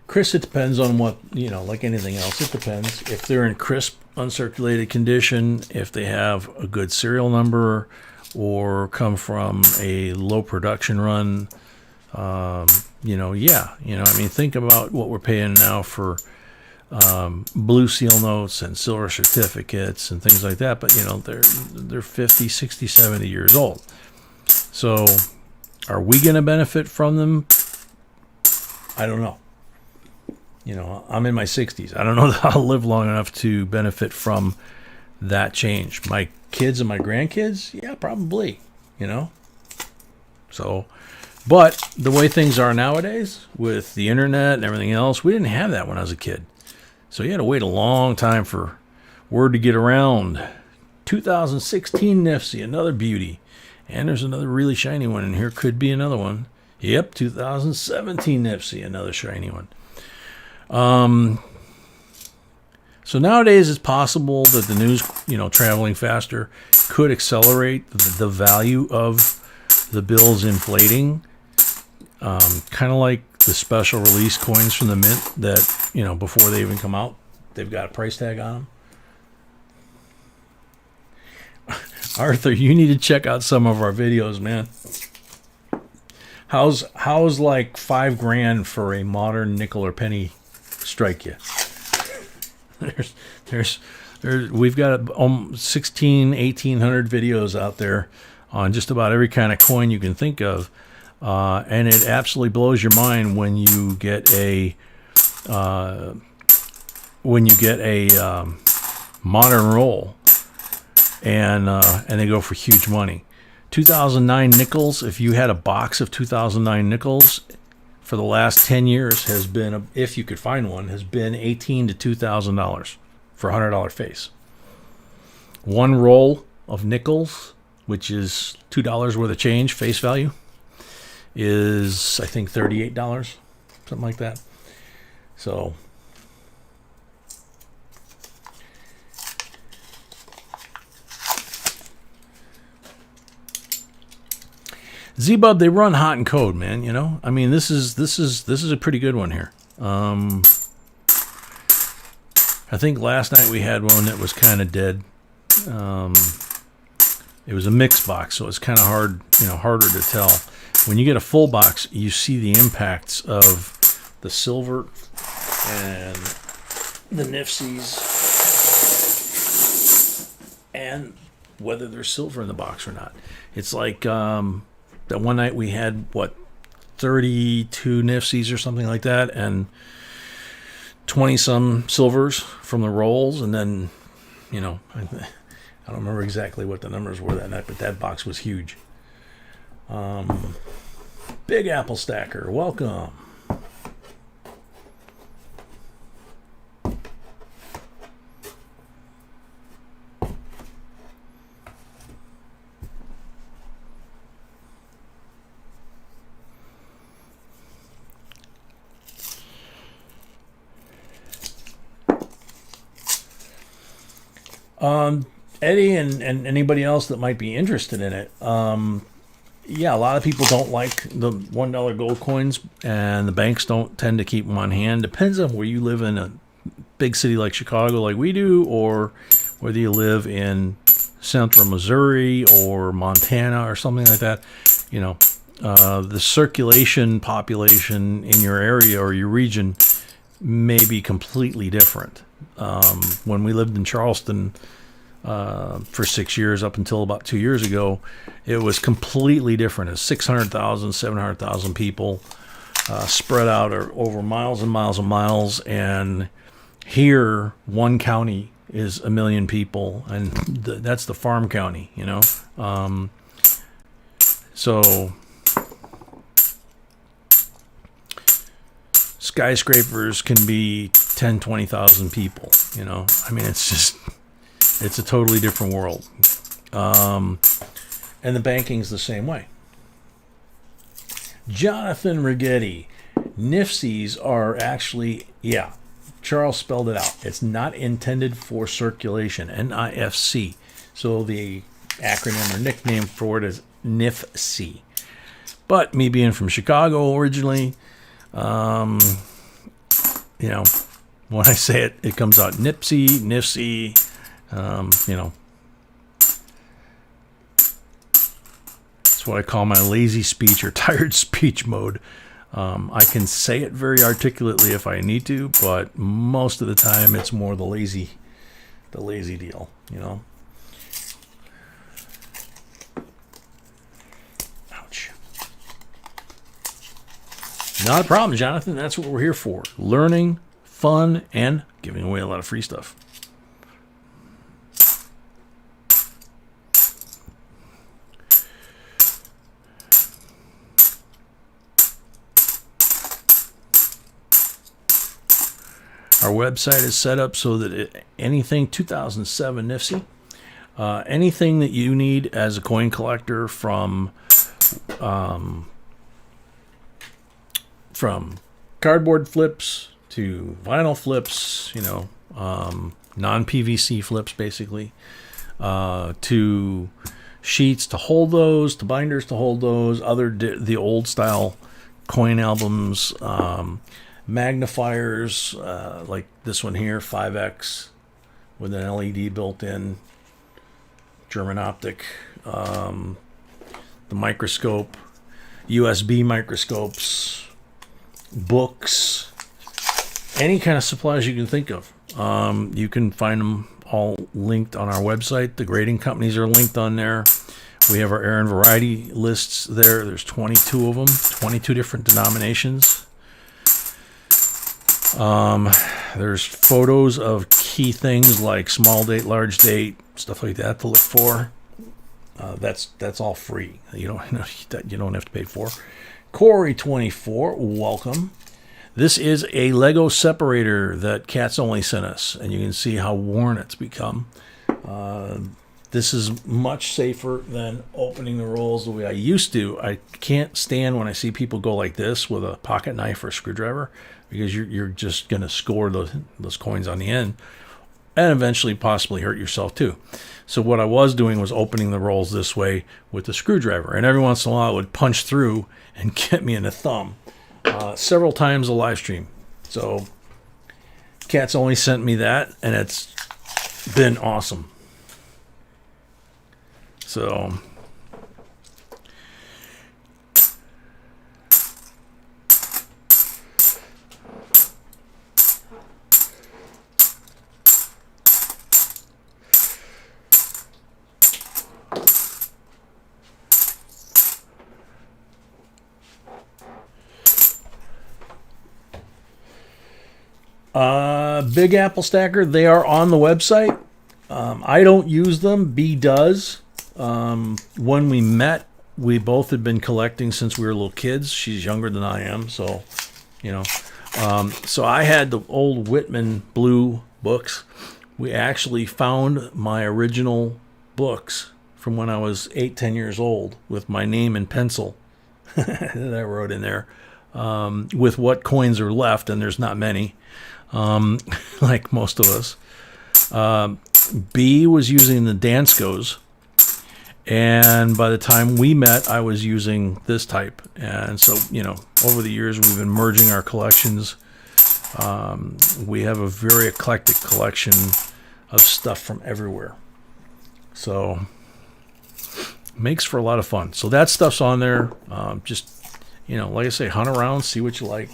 Chris, it depends on what, like anything else, it depends. If they're in crisp, uncirculated condition, if they have a good serial number or come from a low production run, think about what we're paying now for blue seal notes and silver certificates and things like that, but they're 50, 60, 70 years old. So are we going to benefit from them? I don't know. I'm in my 60s. I don't know that I'll live long enough to benefit from that change. My kids and my grandkids, yeah, probably, So, but the way things are nowadays with the internet and everything else, we didn't have that when I was a kid. So you had to wait a long time for word to get around. 2016 Nifty, another beauty. And there's another really shiny one in here. Could be another one. Yep, 2017 Nifty, another shiny one. So nowadays it's possible that the news, traveling faster, could accelerate the value of the bills inflating. Kind of like the special release coins from the mint that, before they even come out, they've got a price tag on them. Arthur, you need to check out some of our videos, man. How's like $5,000 for a modern nickel or penny strike you? We've got 1,1800 videos out there on just about every kind of coin you can think of, and it absolutely blows your mind when you get a modern roll, and they go for huge money. 2009 nickels. If you had a box of 2009 nickels, for the last 10 years has been, if you could find one, has been $1,800 to $2,000 for a $100 face. One roll of nickels, which is $2 worth of change, face value, is, I think, $38, something like that. So, Z-Bub, they run hot and cold, man. I mean, this is a pretty good one here. I think last night we had one that was kind of dead. It was a mixed box, so it's kind of harder to tell. When you get a full box, you see the impacts of the silver and the Nifties and whether there's silver in the box or not. It's like that one night we had, 32 NIFCs or something like that, and 20-some silvers from the rolls, and then, I don't remember exactly what the numbers were that night, but that box was huge. Big Apple Stacker, welcome. Eddie and anybody else that might be interested in it, yeah, a lot of people don't like the $1 gold coins, and the banks don't tend to keep them on hand. Depends on where you live in a big city like Chicago, like we do, or whether you live in central Missouri or Montana or something like that. The circulation population in your area or your region may be completely different. When we lived in Charleston for 6 years, up until about 2 years ago, it was completely different. It's 600,000, 700,000 people spread out over miles and miles and miles. And here, one county is 1 million people, and that's the farm county, So skyscrapers can be 10, 20,000 people, it's a totally different world. And the banking's the same way. Jonathan Rigetti, NIFCs are actually, Charles spelled it out. It's not intended for circulation, NIFC. So the acronym or nickname for it is NIFC. But me being from Chicago originally, when I say it, it comes out NIPSI, NIFC, That's what I call my lazy speech or tired speech mode. I can say it very articulately if I need to, but most of the time it's more the lazy deal, Ouch. Not a problem, Jonathan. That's what we're here for. Learning, fun, and giving away a lot of free stuff. Our website is set up so that anything 2007 NIFC, anything that you need as a coin collector from cardboard flips to vinyl flips, non-PVC flips basically, to sheets to hold those, to binders to hold those, the old style coin albums, magnifiers like this one here, 5X with an LED built in, German optic, the microscope, USB microscopes, books, any kind of supplies you can think of. You can find them all linked on our website. The grading companies are linked on there. We have our Aaron variety lists there. There's 22 of them, 22 different denominations. There's photos of key things like small date, large date, stuff like that to look for. That's all free. You don't have to pay for. Corey 24, welcome. This is a Lego separator that Cats Only sent us, and you can see how worn it's become. This is much safer than opening the rolls the way I used to. I can't stand when I see people go like this with a pocket knife or a screwdriver, because you're just going to score those coins on the end and eventually possibly hurt yourself too. So what I was doing was opening the rolls this way with the screwdriver, and every once in a while it would punch through and get me in the thumb. Several times a live stream. So Cats Only sent me that, and it's been awesome. So Big Apple Stacker, they are on the website. I don't use them. B does. When we met, we both had been collecting since we were little kids. She's younger than I am, so, you know. So I had the old Whitman blue books. We actually found my original books from when I was 10 years old with my name in pencil that I wrote in there, with what coins are left, and there's not many, like most of us. B was using the Danskos, and by the time we met, I was using this type. And so, you know, over the years, we've been merging our collections. We have a very eclectic collection of stuff from everywhere. So, makes for a lot of fun. So that stuff's on there. Just, you know, like I say, hunt around, see what you like.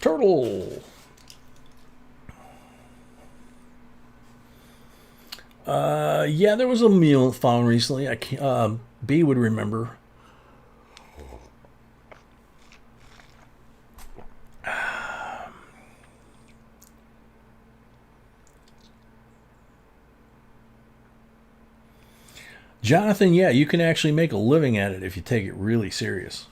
Turtle. Yeah, there was a meal found recently. B would remember. Jonathan, yeah, you can actually make a living at it if you take it really serious.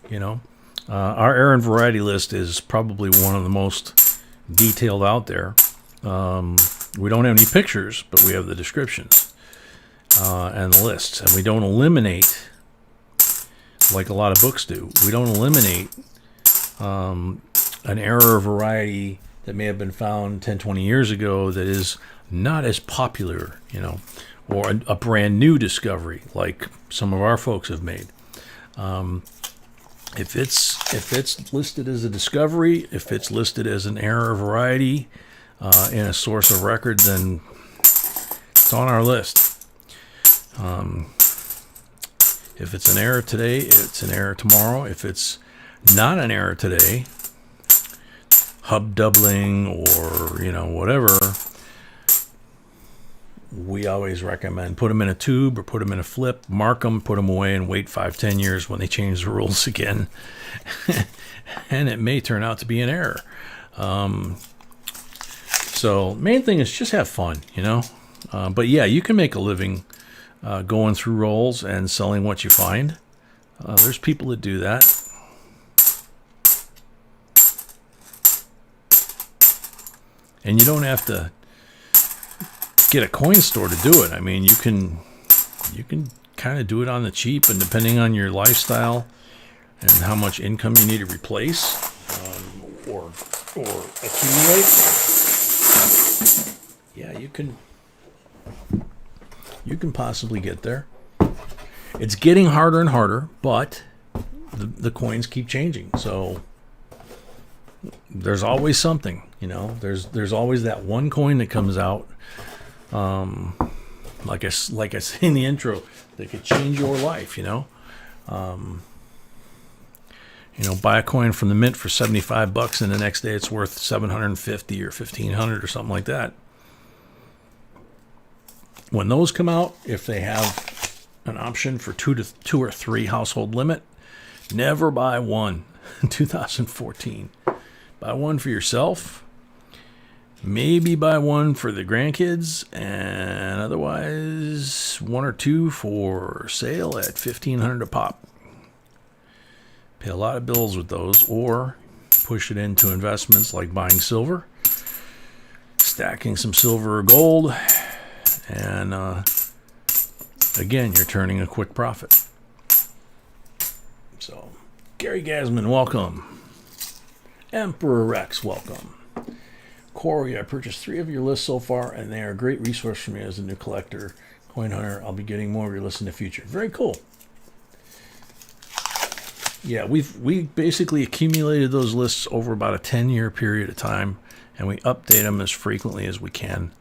You know, our errand variety list is probably one of the most detailed out there. We don't have any pictures, but we have the descriptions and the lists. And we don't eliminate, like a lot of books do, we don't eliminate an error variety that may have been found 10, 20 years ago that is not as popular, you know, or a brand new discovery like some of our folks have made. If it's listed as a discovery, if it's listed as an error variety in a source of record, then it's on our list. If it's an error today, it's an error tomorrow. If it's not an error today, hub doubling or, you know, whatever, we always recommend put them in a tube or put them in a flip, mark them, put them away, and wait 5-10 years when they change the rules again. And it may turn out to be an error. So main thing is just have fun, you know. But yeah, you can make a living going through rolls and selling what you find. There's people that do that. And you don't have to get a coin store to do it. I mean, you can kind of do it on the cheap, and depending on your lifestyle and how much income you need to replace or accumulate, yeah, you can possibly get there. It's getting harder and harder, but the coins keep changing, so there's always something, you know. There's always that one coin that comes out. Like I say in the intro, that could change your life, you know. Buy a coin from the mint for $75, and the next day it's worth $750 or $1,500 or something like that. When those come out, if they have an option for two or three household limit, never buy one in 2014. Buy one for yourself. Maybe buy one for the grandkids, and otherwise one or two for sale at $1,500 a pop. Pay a lot of bills with those, or push it into investments like buying silver, stacking some silver or gold, and again, you're turning a quick profit. So, Gary Gasman, welcome. Emperor Rex, welcome. Corey, I purchased 3 of your lists so far, and they are a great resource for me as a new collector, coin hunter. I'll be getting more of your lists in the future. Very cool. Yeah, we basically accumulated those lists over about a 10-year period of time, and we update them as frequently as we can.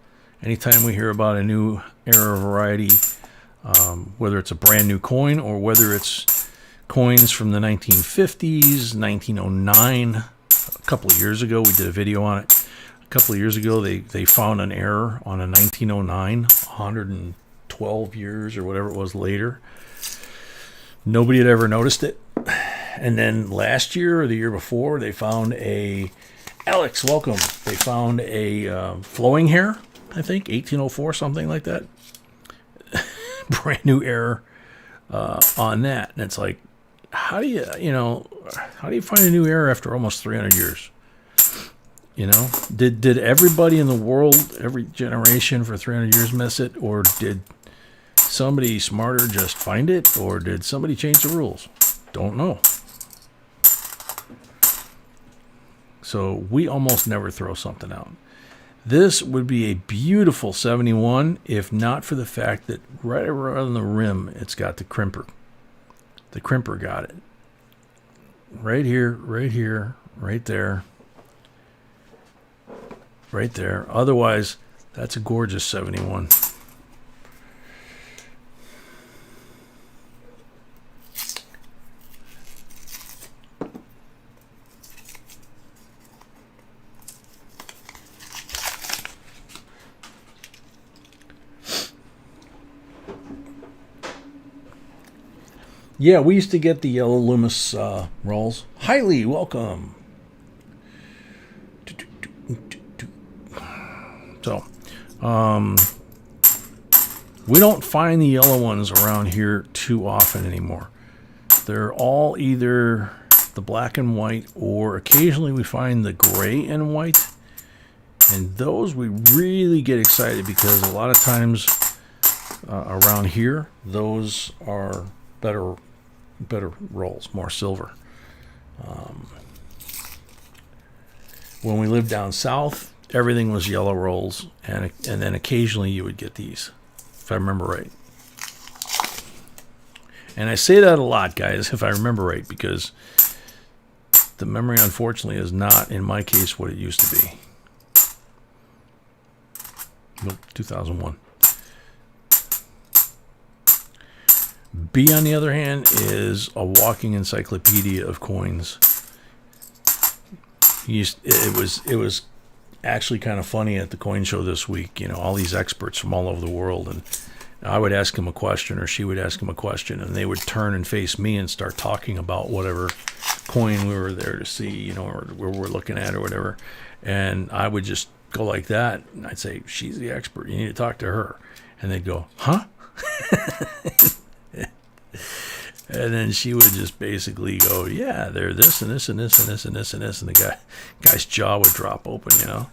Anytime we hear about a new error variety, whether it's a brand new coin or whether it's coins from the 1950s, 1909, a couple of years ago, we did a video on it. A couple of years ago, they found an error on a 1909, 112 years or whatever it was later. Nobody had ever noticed it. And then last year or the year before, they found a Alex, welcome. They found a flowing hair, I think, 1804, something like that. Brand new error on that. And it's like, how do you find a new error after almost 300 years? You know, did everybody in the world, every generation for 300 years miss it? Or did somebody smarter just find it? Or did somebody change the rules? Don't know. So we almost never throw something out. This would be a beautiful 71 if not for the fact that right around the rim it's got the crimper. The crimper got it. Right here, right there. Right there. Otherwise, that's a gorgeous 71. Yeah, we used to get the yellow Loomis rolls. Highly welcome. So, we don't find the yellow ones around here too often anymore. They're all either the black and white, or occasionally we find the gray and white. And those we really get excited because a lot of times around here, those are better rolls, more silver. When we lived down south, everything was yellow rolls, and then occasionally you would get these, if I remember right. And I say that a lot, guys, if I remember right, because the memory, unfortunately, is not, in my case, what it used to be. Nope, 2001. B, on the other hand, is a walking encyclopedia of coins. It was actually kind of funny at the coin show this week. You know, all these experts from all over the world, and I would ask him a question, or she would ask him a question, and they would turn and face me and start talking about whatever coin we were there to see, you know, or where we're looking at or whatever. And I would just go like that, and I'd say, "She's the expert. You need to talk to her." And they'd go, "Huh?" And then she would just basically go, "Yeah, they're this and this and this and this and this and this," and the guy's jaw would drop open. You know,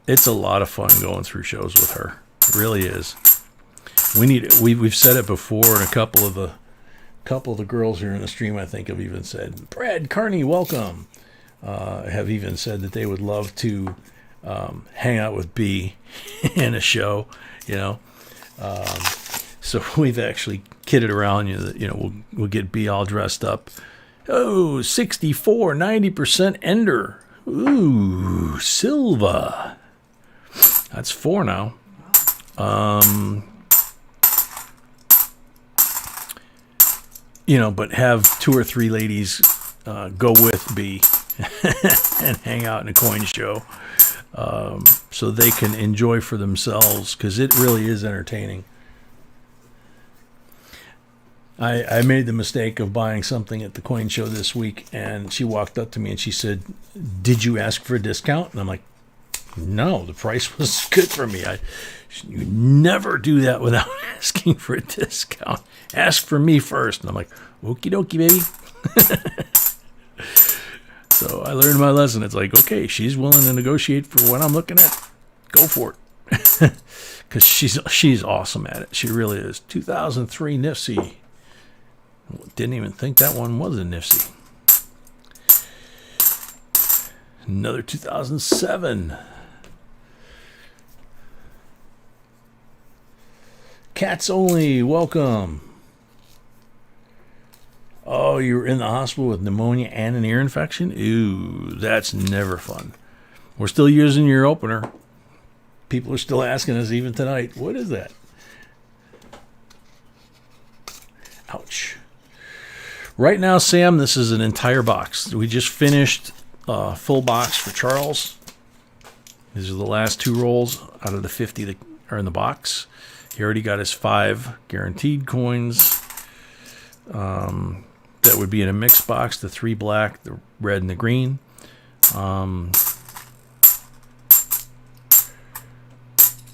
it's a lot of fun going through shows with her. It really is. We've said it before, and a couple of the girls here in the stream, I think, have even said, "Brad Carney, welcome." Have even said that they would love to hang out with B in a show. You know. So we've actually kidded around, you know, we'll get B all dressed up. Oh, 64, 90% Ender. Ooh, Silva. That's 4 now. You know, but have 2 or 3 ladies go with B and hang out in a coin show so they can enjoy for themselves, because it really is entertaining. I made the mistake of buying something at the coin show this week, and she walked up to me and she said, "Did you ask for a discount?" And I'm like, "No, the price was good for me. You never do that without asking for a discount. Ask for me first." And I'm like, "Okie dokie, baby." So I learned my lesson. It's like, okay, she's willing to negotiate for what I'm looking at. Go for it. Because she's awesome at it. She really is. 2003 Nifty. Didn't even think that one was a Nifty. Another 2007. Cats Only, welcome. Oh, you were in the hospital with pneumonia and an ear infection? Ooh, that's never fun. We're still using your opener. People are still asking us even tonight, what is that? Ouch. Right now, Sam, this is an entire box. We just finished a full box for Charles. These are the last 2 rolls out of the 50 that are in the box. He already got his 5 guaranteed coins. That would be in a mixed box, the 3 black, the red, and the green.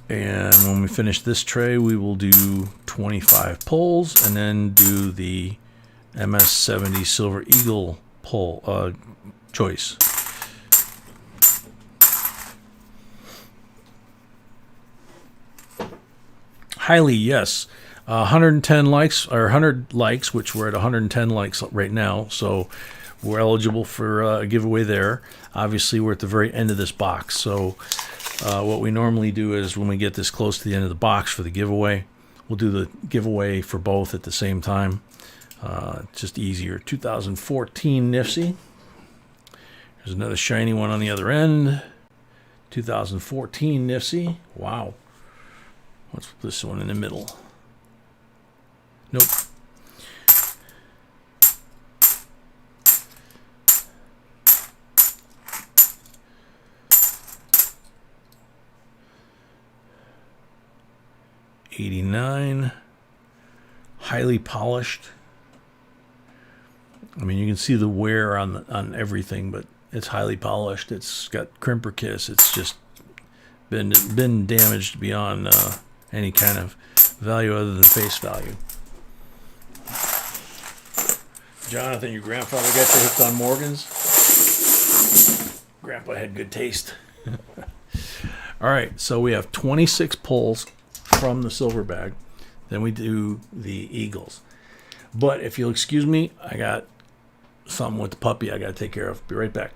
And when we finish this tray, we will do 25 pulls and then do the MS70 Silver Eagle pull choice. Highly, yes. 110 likes, or 100 likes, which we're at 110 likes right now, so we're eligible for a giveaway there. Obviously, we're at the very end of this box, so what we normally do is when we get this close to the end of the box for the giveaway, we'll do the giveaway for both at the same time. Just easier. 2014 Nifty. There's another shiny one on the other end. 2014 Nifty. Wow. Let's put this one in the middle. Nope. '89. Highly polished. I mean, you can see the wear on everything, but it's highly polished. It's got crimper kiss. It's just been damaged beyond any kind of value other than face value. Jonathan, your grandfather got you hooked on Morgans? Grandpa had good taste. All right, so we have 26 pulls from the silver bag. Then we do the Eagles. But if you'll excuse me, I got something with the puppy I got to take care of. Be right back.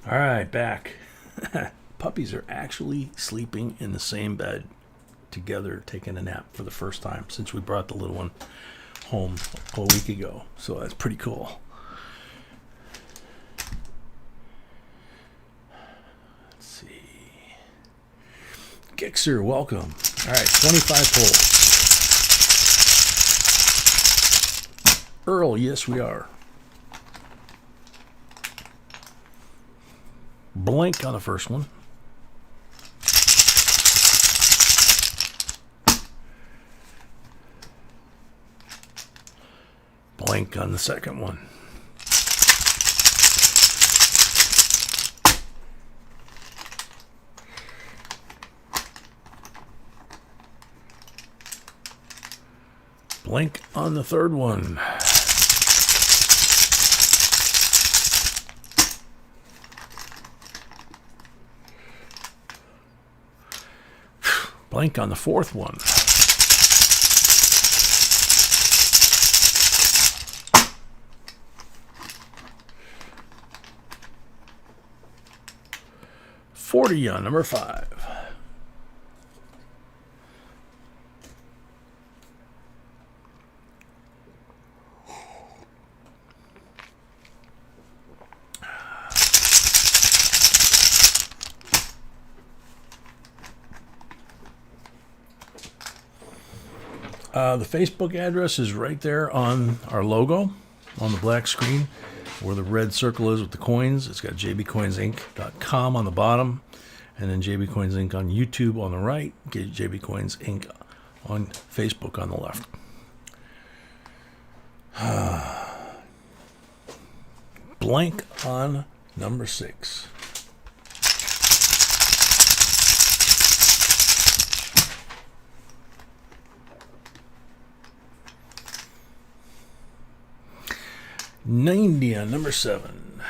All right, back. Puppies are actually sleeping in the same bed together, taking a nap for the first time since we brought the little one home a week ago. So that's pretty cool. Let's see. Gixer, welcome. All right, 25 pulls. Earl, yes, we are. Blank on the first one. Blank on the second one. Blank on the third one. Blank on the fourth one. $40 on number 5. The Facebook address is right there on our logo on the black screen where the red circle is with the coins. It's got JBCOINSINC.com on the bottom, and then JBCOINSINC on YouTube on the right, JBCOINSINC on Facebook on the left. Blank on number 6. $90 on number 7.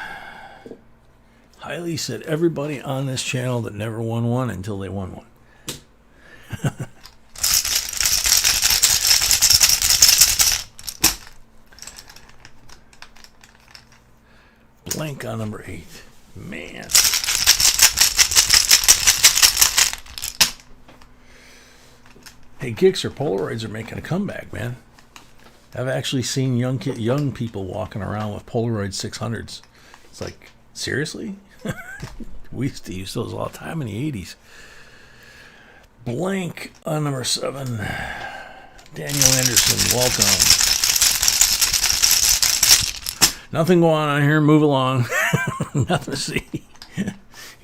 Hiley said everybody on this channel that never won one until they won one. Blank on number 8. Man. Hey, Gixxer Polaroids are making a comeback, man. I've actually seen young people walking around with Polaroid 600s. It's like, seriously? We used to use those all the time in the 80s. Blank on number 7. Daniel Anderson, welcome. Nothing going on here. Move along. Nothing to see.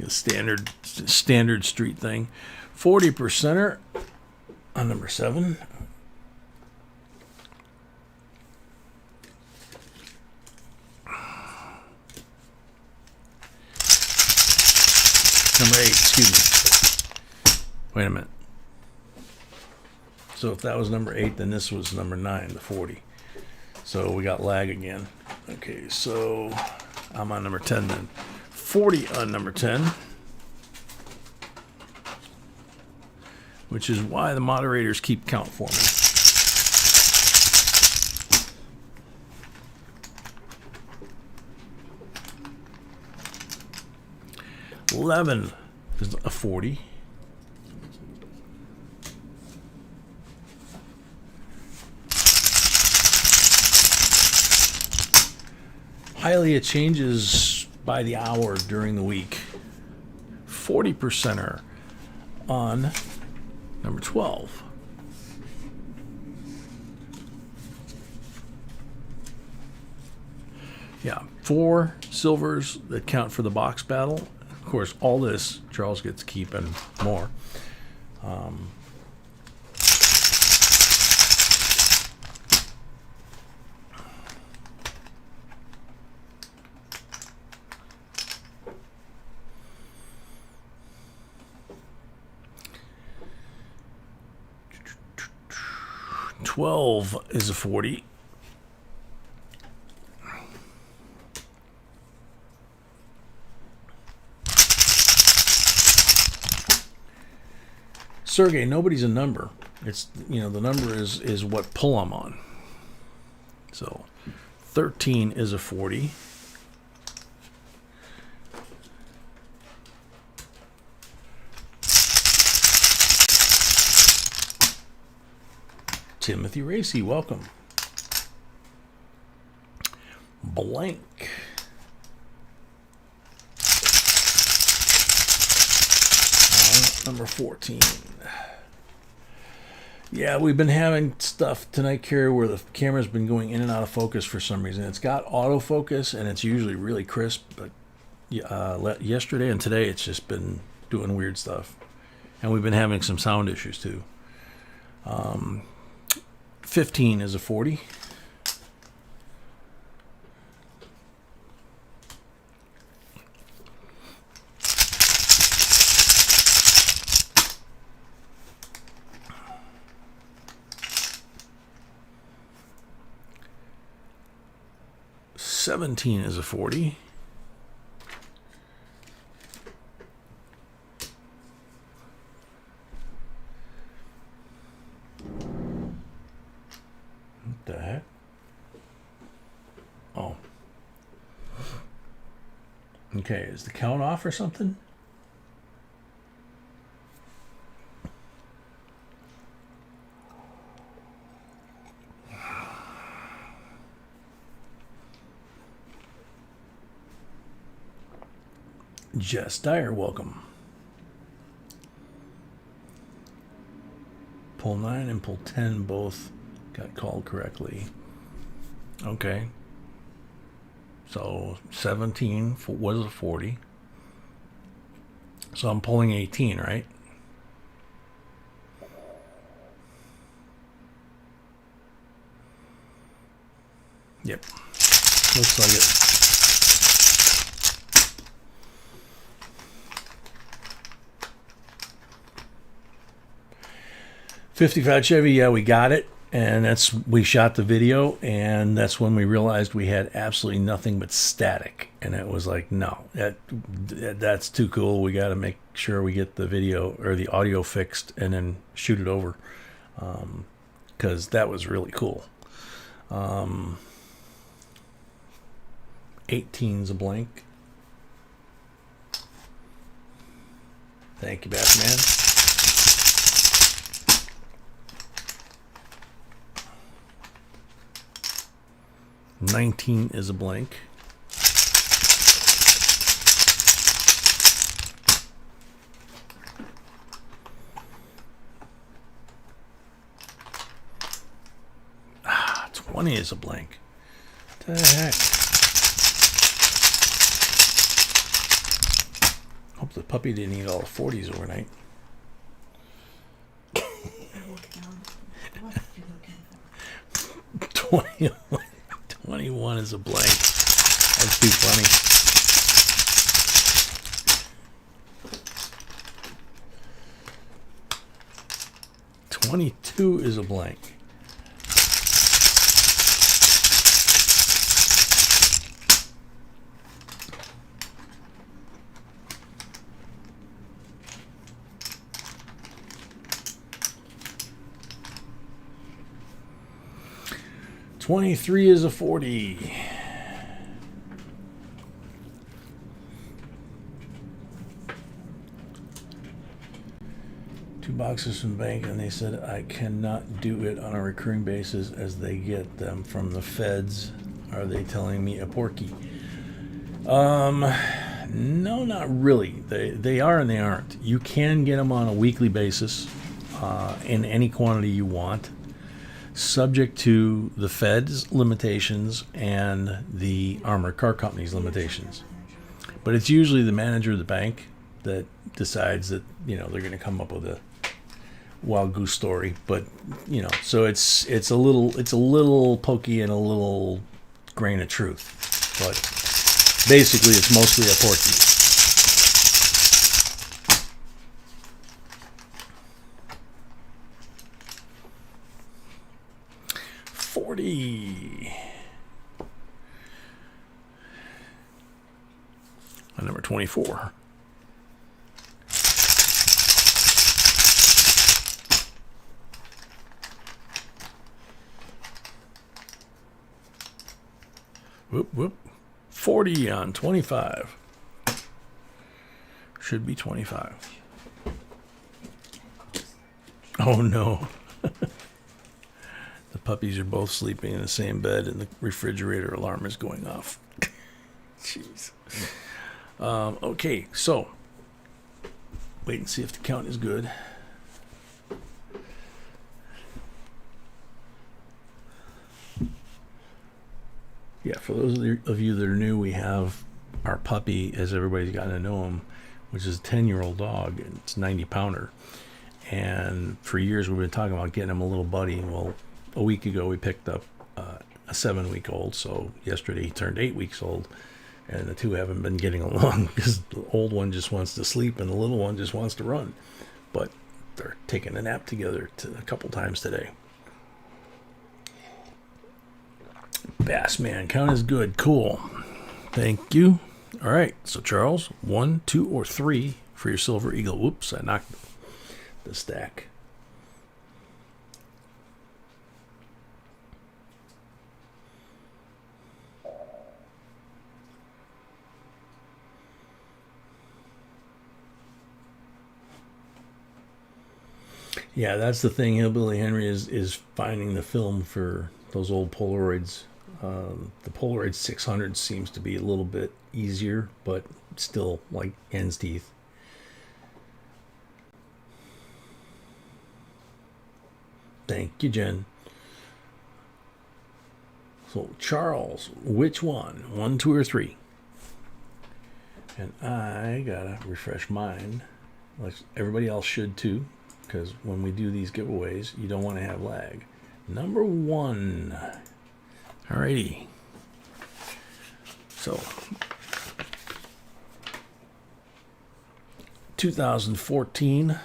Standard street thing. 40%er on number 7. Number 8, excuse me. Wait a minute. So if that was number 8, then this was number 9, the 40. So we got lag again. Okay, so I'm on number 10 then. 40 on number 10. Which is why the moderators keep count for me. $11 is a 40. Highly, it changes by the hour during the week. 40%er on number 12. Yeah, 4 silvers that count for the box battle. Of course, all this Charles gets to keep and more. $12 is a 40. Sergey, nobody's a number. It's, you know, the number is what pull I'm on. So 13 is a 40. Timothy Racy, welcome. Blank. Number 14. Yeah, we've been having stuff tonight, Carrie, where the camera's been going in and out of focus for some reason. It's got autofocus, and it's usually really crisp, but yesterday and today it's just been doing weird stuff. And we've been having some sound issues, too. 15 is a 40. $17 is a 40. the heck? Oh. Okay, is the count off or something? Jess Dyer, welcome. Pull 9 and pull 10 both got called correctly. Okay. So 17 was a 40. So I'm pulling 18, right? Yep. Looks like it. '55 Chevy, yeah, we got it. And we shot the video, and that's when we realized we had absolutely nothing but static. And it was like, no, that's too cool. We got to make sure we get the video or the audio fixed and then shoot it over, because that was really cool. 18's a blank. Thank you, Batman. '19 is a blank. Ah, 20 is a blank. What the heck? Hope the puppy didn't eat all the 40s overnight. 21 is a blank. That's too funny. '22 is a blank. '23 is a 40. Two boxes from bank, and they said I cannot do it on a recurring basis as they get them from the feds. Are they telling me a porky? No, not really. They are and they aren't. You can get them on a weekly basis in any quantity you want, subject to the Fed's limitations and the armored car company's limitations. But it's usually the manager of the bank that decides that, they're going to come up with a wild goose story. But, so it's a little pokey and a little grain of truth. But basically it's mostly a porky. And number 24. Whoop. 40 on 25. Should be 25. Oh no. The puppies are both sleeping in the same bed and the refrigerator alarm is going off. Jeez. Okay, so wait and see if the count is good. Yeah, for those of you that are new, we have our puppy, as everybody's gotten to know him, which is a 10-year-old dog. And it's a 90-pounder. And for years we've been talking about getting him a little buddy. Well, a week ago we picked up a 7-week-old. So yesterday he turned 8 weeks old. And the two haven't been getting along because the old one just wants to sleep and the little one just wants to run. But they're taking a nap together a couple times today. Bass Man, count is good. Cool. Thank you. All right. So Charles, 1, 2, or 3 for your Silver Eagle. Whoops, I knocked the stack. Yeah, that's the thing. Hillbilly Henry is finding the film for those old Polaroids. The Polaroid 600 seems to be a little bit easier, but still like hen's teeth. Thank you, Jen. So, Charles, which one? 1, 2, or 3? And I gotta refresh mine. Like everybody else should too, because when we do these giveaways, you don't want to have lag. Number 1. Alrighty. So, 2014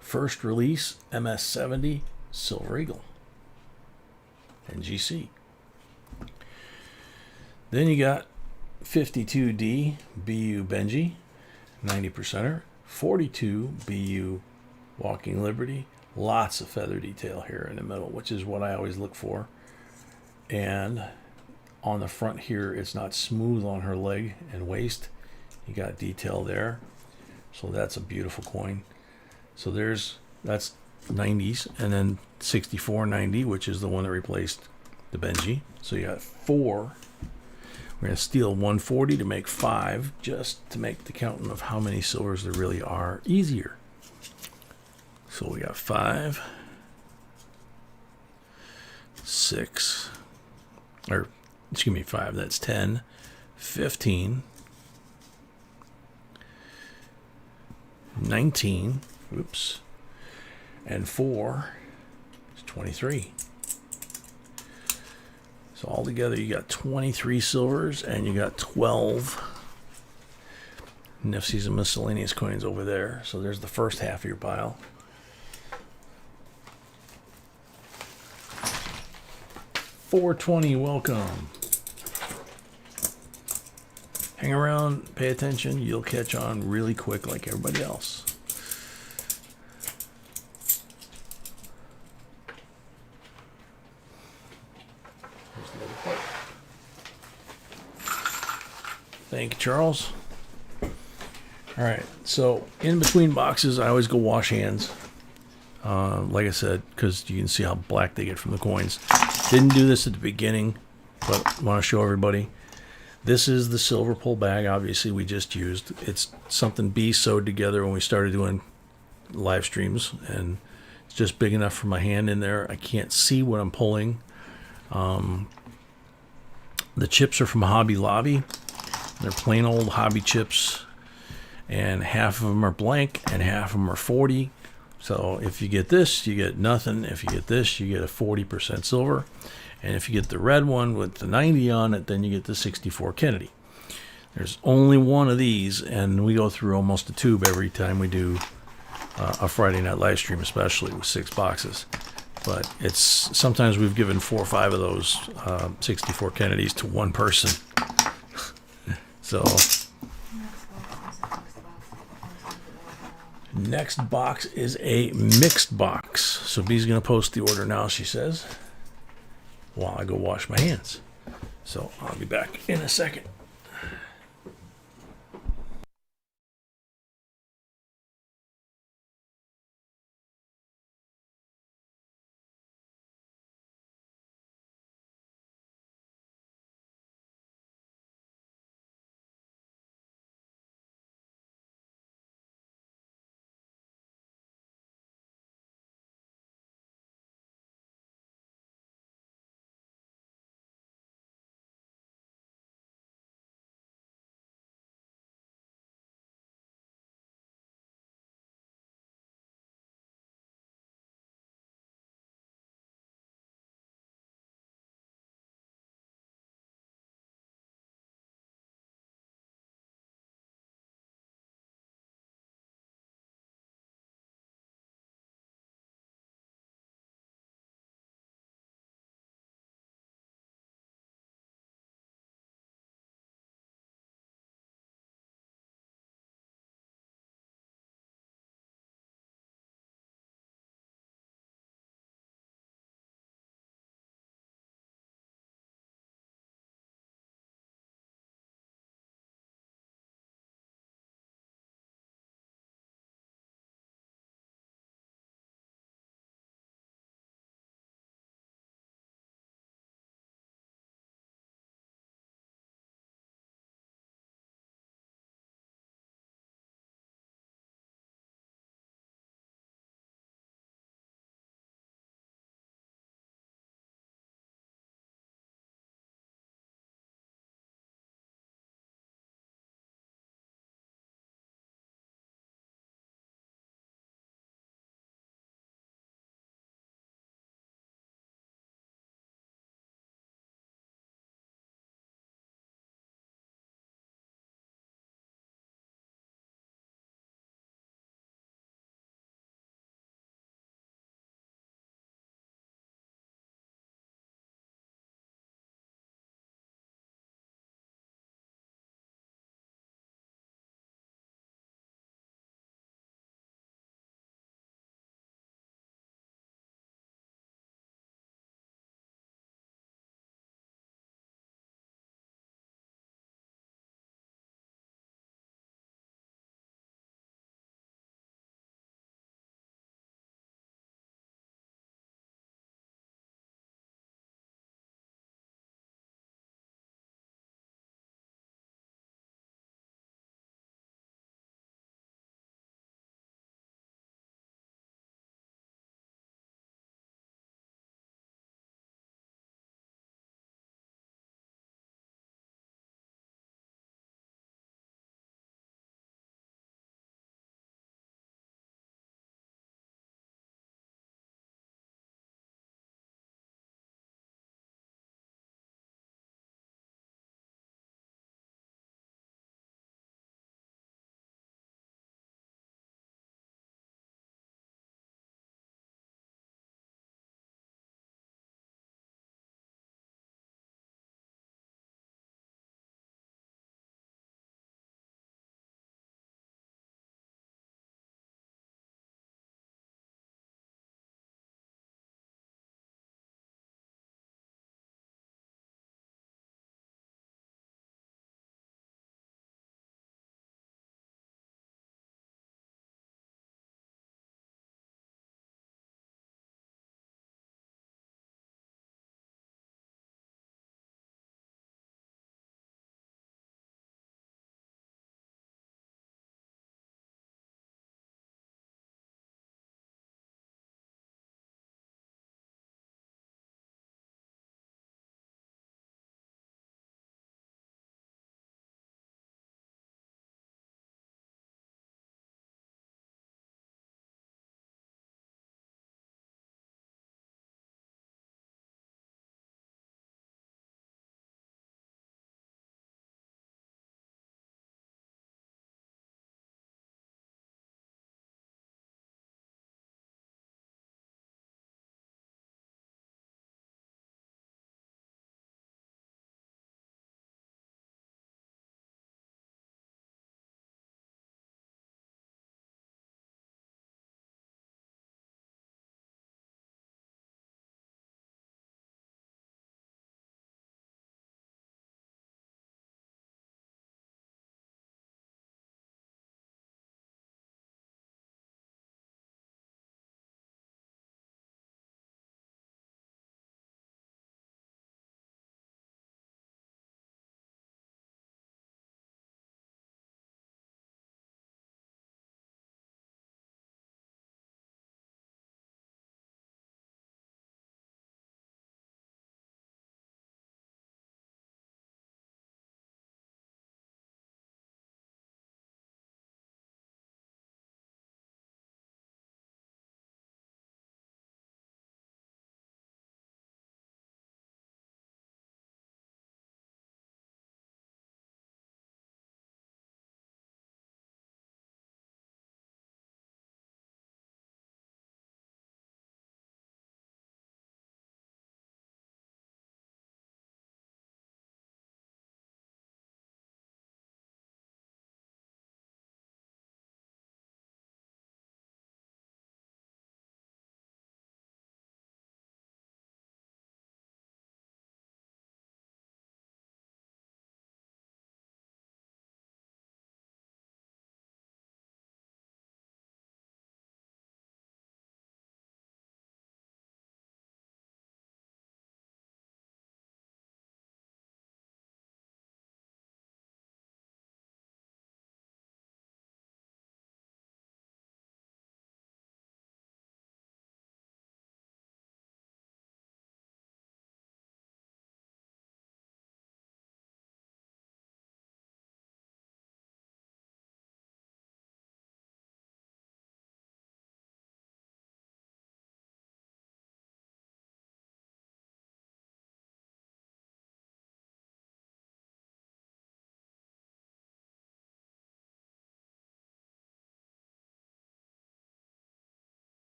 first release MS-70 Silver Eagle NGC. Then you got 52D BU Benji 90%er, 42 BU Walking Liberty. Lots of feather detail here in the middle, which is what I always look for. And on the front here, it's not smooth on her leg and waist. You got detail there. So that's a beautiful coin. So that's 90s, and then 6490, which is the one that replaced the Benji. So you got 4. We're going to steal 140 to make 5, just to make the counting of how many silvers there really are easier. So we got 5, 6, or excuse me, 5, that's 10, 15, 19, oops, and 4 is 23. So altogether you got 23 silvers and you got 12 nifsies and miscellaneous coins over there. So there's the first half of your pile. $420, welcome. Hang around, pay attention, you'll catch on really quick like everybody else. Thank you, Charles. All right, so in between boxes, I always go wash hands. Like I said, because you can see how black they get from the coins. Didn't do this at the beginning, but I want to show everybody. This is the silver pull bag, obviously, we just used. It's something B sewed together when we started doing live streams, and it's just big enough for my hand in there. I can't see what I'm pulling. The chips are from Hobby Lobby. They're plain old hobby chips, and half of them are blank and half of them are 40. So if you get this, you get nothing. If you get this, you get a 40% silver. And if you get the red one with the 90 on it, then you get the 64 Kennedy. There's only one of these, and we go through almost a tube every time we do a Friday night live stream, especially with 6 boxes. But it's sometimes we've given 4 or 5 of those 64 Kennedys to one person. So next box is a mixed box. So B's going to post the order now, she says, while I go wash my hands. So I'll be back in a second.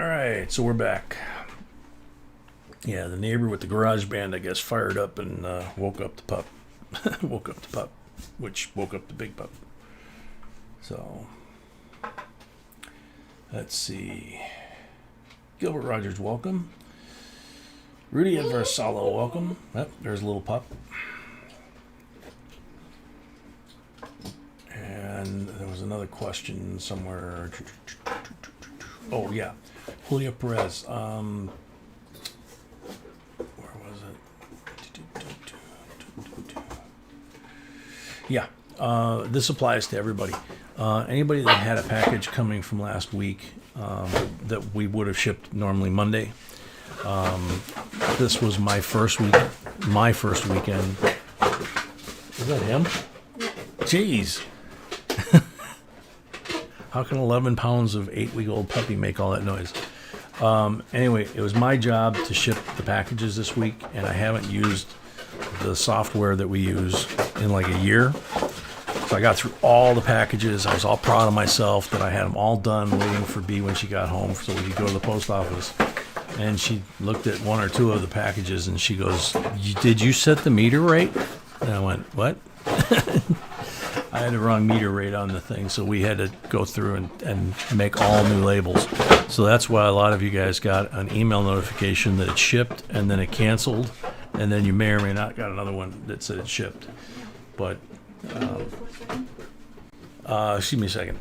All right, so we're back. Yeah, the neighbor with the garage band, I guess, fired up and woke up the pup. Woke up the pup, which woke up the big pup. So, let's see. Gilbert Rogers, welcome. Rudy Eversalo, welcome. Yep, there's a little pup. And there was another question somewhere. Oh, yeah. Julio Perez. Where was it? Yeah. This applies to everybody. Anybody that had a package coming from last week that we would have shipped normally Monday. This was my first weekend. Is that him? Jeez. How can 11 pounds of 8-week-old puppy make all that noise? Anyway, it was my job to ship the packages this week, and I haven't used the software that we use in like a year. So I got through all the packages. I was all proud of myself that I had them all done, waiting for B when she got home so we could go to the post office. And she looked at one or two of the packages, and she goes, "Did you set the meter rate?" And I went, "What?" I had the wrong meter rate on the thing, so we had to go through and make all new labels. So that's why a lot of you guys got an email notification that it shipped, and then it canceled, and then you may or may not got another one that said it shipped. But, excuse me a second.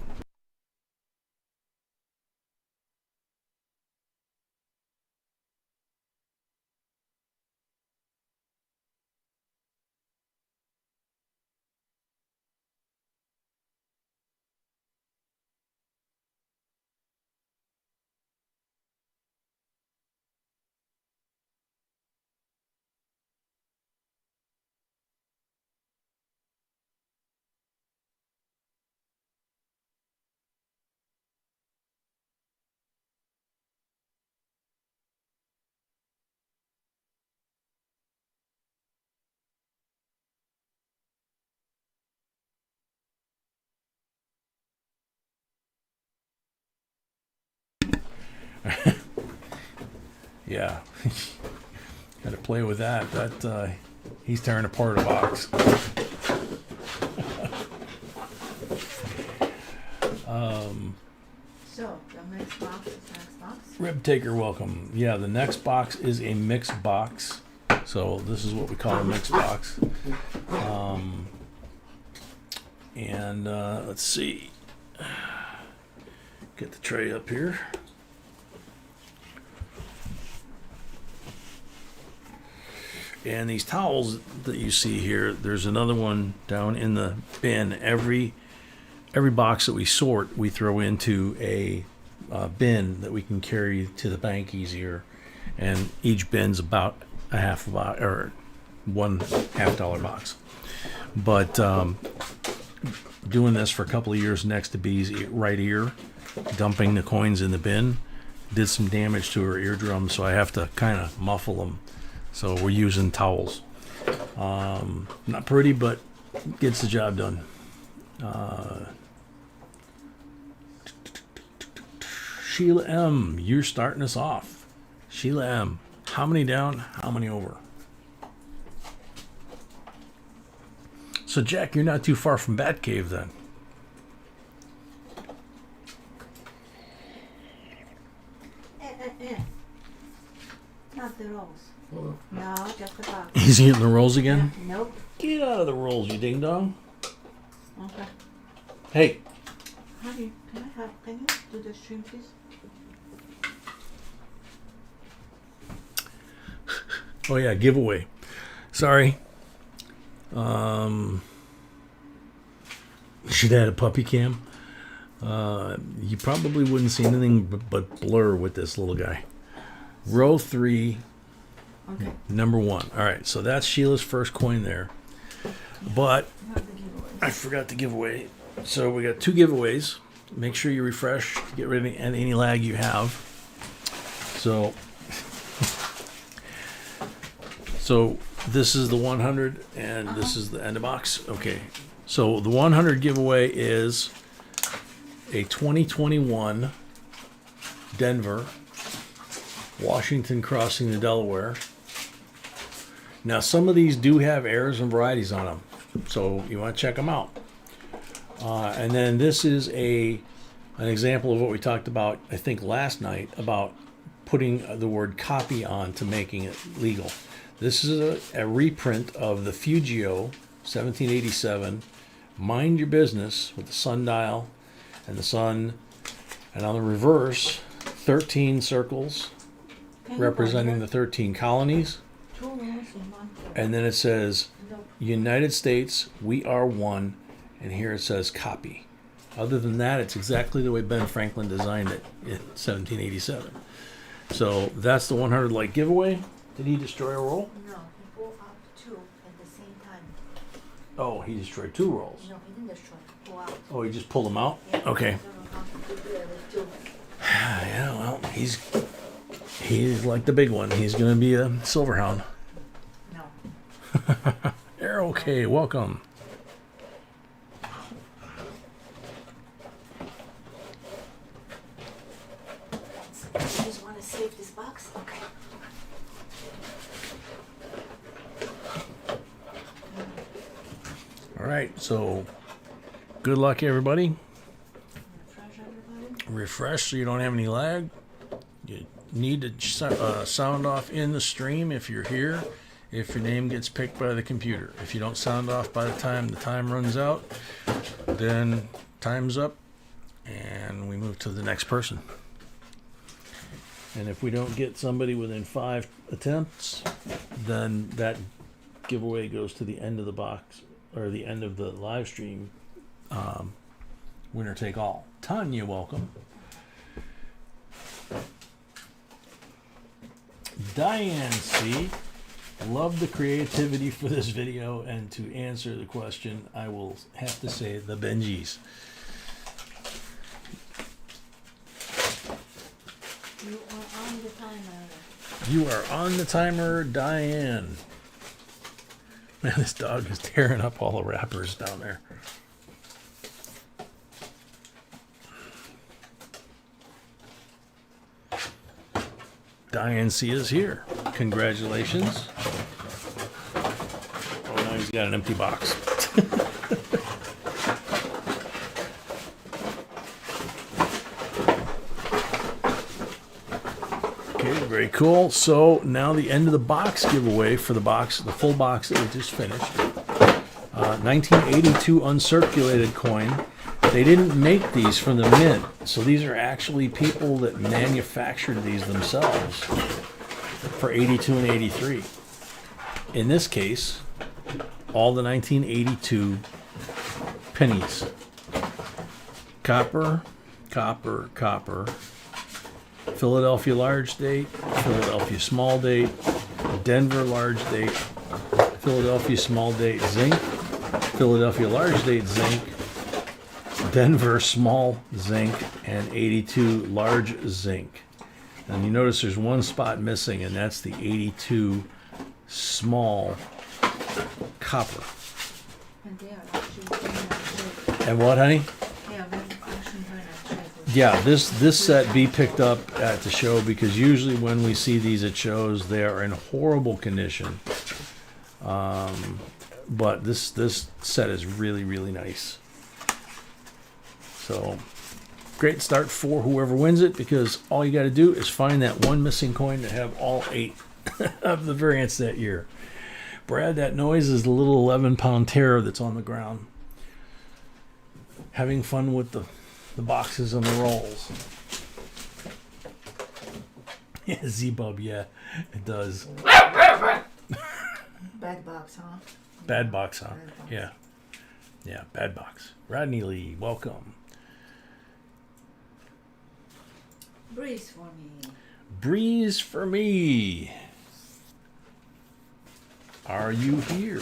Yeah, got to play with that. He's tearing apart a box. So, the next box is next box. Rib Taker, welcome. Yeah, the next box is a mixed box. So this is what we call a mixed box. Let's see. Get the tray up here. And these towels that you see here, there's another one down in the bin. Every box that we sort, we throw into a bin that we can carry to the bank easier. And each bin's about a half a box, or $1.50 box. But doing this for a couple of years next to B's right ear, dumping the coins in the bin, did some damage to her eardrum, so I have to kind of muffle them. So we're using towels. Not pretty, but gets the job done. Sheila M., you're starting us off. Sheila M., how many down, how many over? So Jack, you're not too far from Batcave then. Not the rolls. No, just the box. He's eating the rolls again? Nope. Get out of the rolls, you ding dong. Okay. Hey. Honey, can you do the stream, please? Oh yeah, giveaway. Sorry. Should add a puppy cam. You probably wouldn't see anything but blur with this little guy. Row 3. Okay. Number 1. All right, so that's Sheila's first coin there. But I forgot to give away. So we got 2 giveaways. Make sure you refresh to get rid of any lag you have. So this is the 100 and this is the end of box. Okay. So the 100 giveaway is a 2021 Denver Washington crossing the Delaware. Now, some of these do have errors and varieties on them, so you want to check them out. And then this is an example of what we talked about, I think, last night, about putting the word copy on to making it legal. This is a reprint of the Fugio 1787, Mind Your Business, with the sundial and the sun, and on the reverse, 13 circles representing the 13 colonies. And then it says, United States, we are one, and here it says copy. Other than that, it's exactly the way Ben Franklin designed it in 1787. So that's the 100 light giveaway. Did he destroy a roll? No, he pulled out 2 at the same time. Oh, he destroyed 2 rolls. No, he didn't destroy. Pull out. Oh, he just pulled them out? Yeah, Okay. I don't know how to do it with 2. Yeah, well, he's like the big one. He's going to be a Silverhound. No. You're okay. Welcome. You just want to save this box? Okay. All right, so good luck, everybody. Refresh everybody. Refresh so you don't have any lag. You need to sound off in the stream if you're here, if your name gets picked by the computer. If you don't sound off by the time runs out, then time's up and we move to the next person. And if we don't get somebody within 5 attempts, then that giveaway goes to the end of the box, or the end of the live stream. Winner take all. Tanya, welcome. Diane C. Love the creativity for this video, and to answer the question, I will have to say the Benjis. You are on the timer. You are on the timer, Diane. Man, this dog is tearing up all the wrappers down there. Diane C is here. Congratulations. Oh, now he's got an empty box. Okay, very cool. So now the end of the box giveaway for the full box that we just finished. 1982 uncirculated coin. They didn't make these from the mint, so these are actually people that manufactured these themselves for 82 and 83. In this case, all the 1982 pennies. Copper, copper, copper. Philadelphia large date, Philadelphia small date, Denver large date, Philadelphia small date zinc, Philadelphia large date zinc, Denver small zinc, and 82 large zinc. And you notice there's one spot missing, and that's the 82 small copper. And they are actually very nice. And what, honey? They are actually very nice. Yeah, this set B picked up at the show because usually when we see these at shows, they are in horrible condition. But this set is really, really nice. So, great start for whoever wins it, because all you got to do is find that one missing coin to have all 8 of the variants that year. Brad, that noise is the little 11-pound terror that's on the ground. Having fun with the boxes and the rolls. Yeah, Z-Bub, yeah, it does. Bad box, huh? Bad box, huh? Bad box. Yeah. Yeah, bad box. Rodney Lee, welcome. Breeze for me. Breeze for me. Are you here?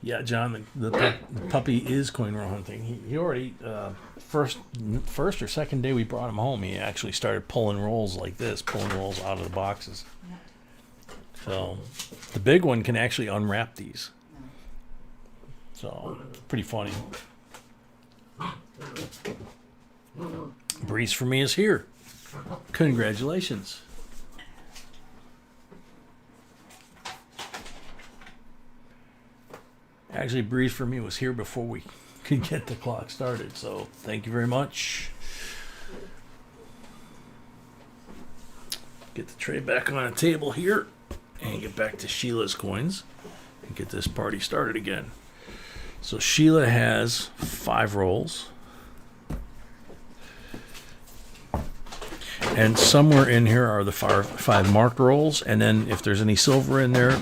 Yeah, John, the puppy is coin roll hunting. He already, first or second day we brought him home, he actually started pulling rolls like this, pulling rolls out of the boxes. Yeah. So the big one can actually unwrap these. So pretty funny. Breeze for me is here. Congratulations. Actually, Breeze for me was here before we could get the clock started, so thank you very much. Get the tray back on the table here and get back to Sheila's coins and get this party started again. So Sheila has 5 rolls. And somewhere in here are the 5 marked rolls, and then if there's any silver in there,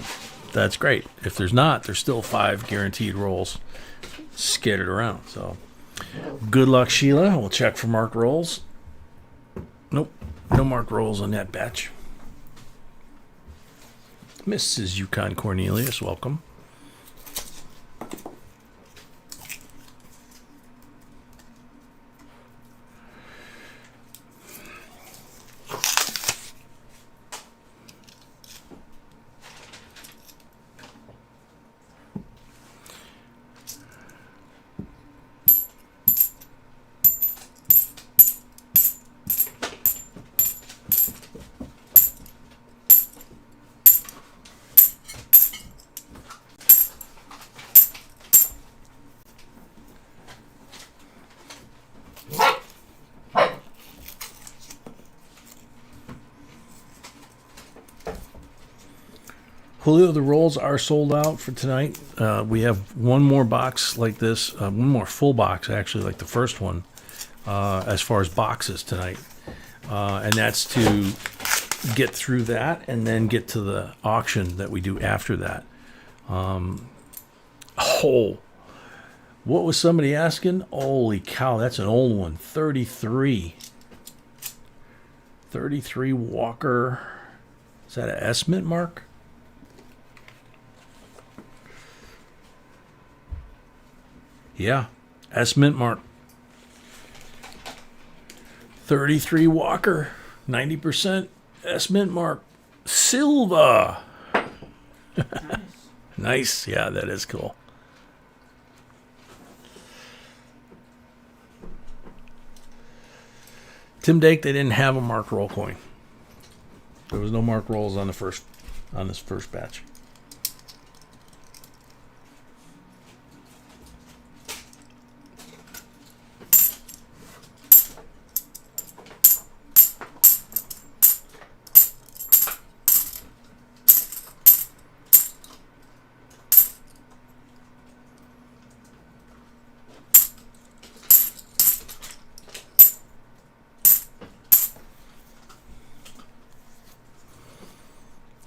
that's great. If there's not, there's still 5 guaranteed rolls scattered around. So good luck, Sheila. We'll check for marked rolls. Nope, no marked rolls on that batch. Mrs. Yukon Cornelius, welcome. Julio, the rolls are sold out for tonight. We have one more box like this, one more full box actually, like the first one, as far as boxes tonight. And that's to get through that and then get to the auction that we do after that. Oh, what was somebody asking? Holy cow, that's an old one. 33. 33 Walker. Is that an S mint mark? Yeah, S mint mark. 33 Walker, 90% S mint mark. Silva. Nice. Nice. Yeah, that is cool. Tim Dake, they didn't have a marked roll coin. There was no marked rolls on this first batch.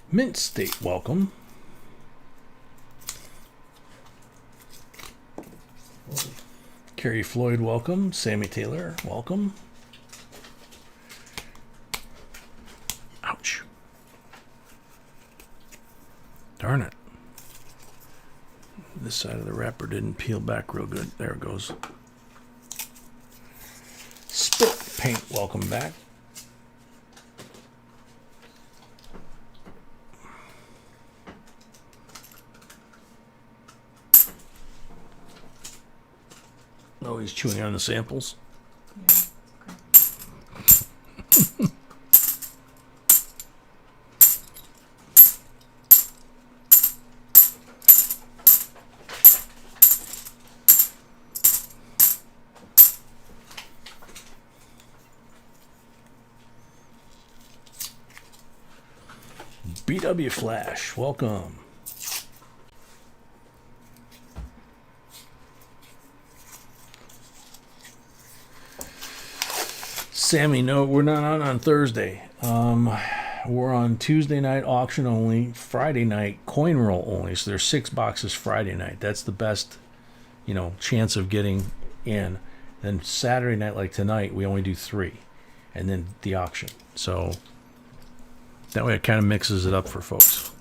Mint State, welcome. Kerry Floyd, welcome. Sammy Taylor, welcome. Ouch. Darn it. This side of the wrapper didn't peel back real good. There it goes. Spit Paint, welcome back. Oh, he's chewing on the samples. Yeah. Okay. BW Flash, welcome. Sammy, no, we're not on Thursday. We're on Tuesday night auction only, Friday night coin roll only. So there's 6 boxes Friday night. That's the best, chance of getting in. Then Saturday night, like tonight, we only do 3, and then the auction. So that way it kind of mixes it up for folks.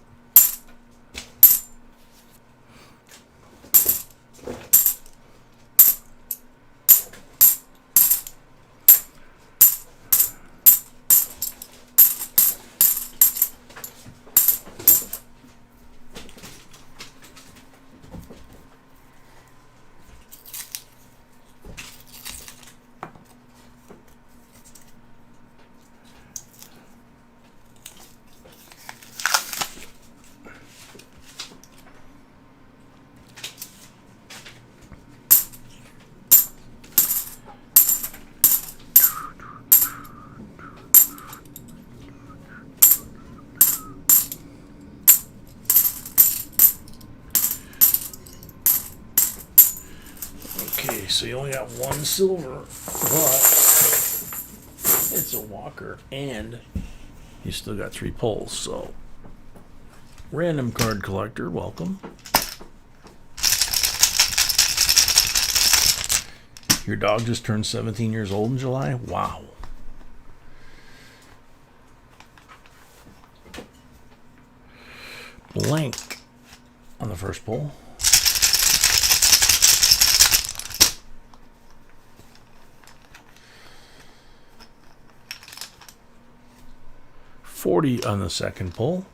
so you only got one silver, but it's a walker, and you still got 3 pulls. So, random card collector, welcome. Your dog just turned 17 years old in July? Wow. Blank on the first pull. $40 on the second pull.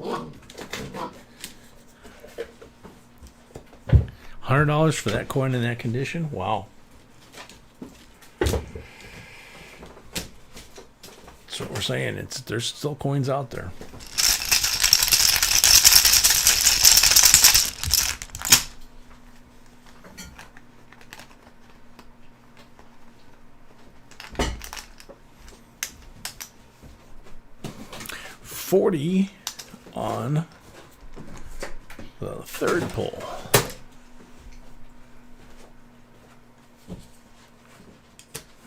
$100 for that coin in that condition? Wow. That's what we're saying. There's still coins out there. $40 on the third pull.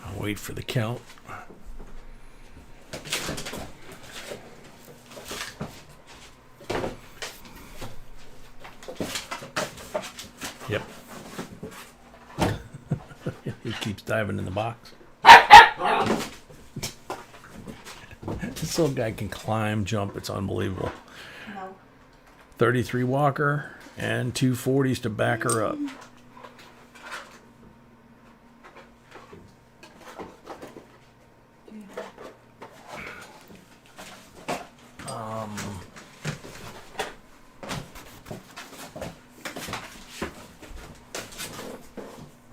I'll wait for the count. Yep. He keeps diving in the box. This little guy can climb, jump. It's unbelievable. No. 33 walker and 2 40s to back her up.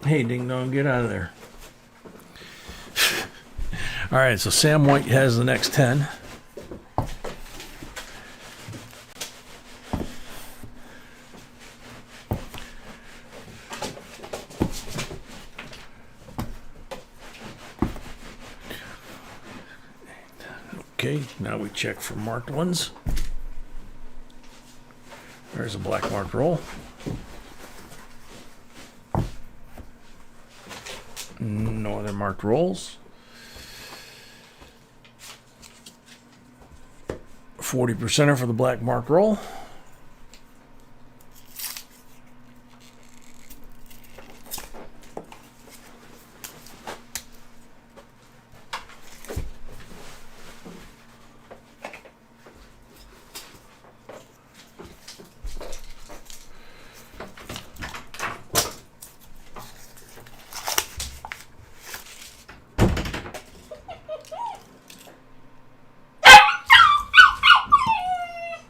Hey, ding dong, get out of there. All right, so Sam White has the next 10. Okay, now we check for marked ones. There's a black marked roll. No other marked rolls. 40%er for the black marked roll.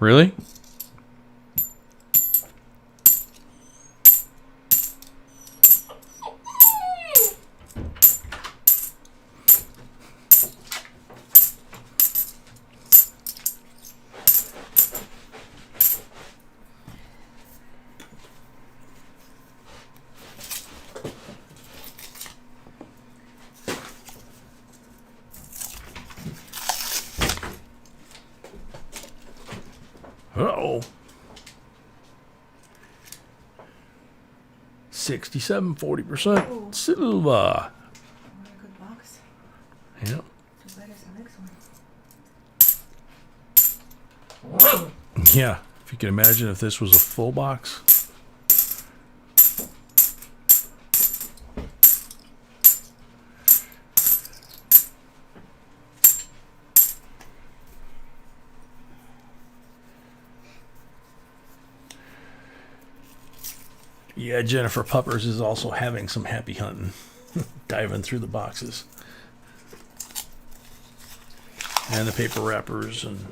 Really? Uh-oh. 67, 40%. Silver. What a good box. Yep. Too bad it's the next one. Yeah. If you can imagine if this was a full box. Yeah, Jennifer Puppers is also having some happy hunting, diving through the boxes. And the paper wrappers and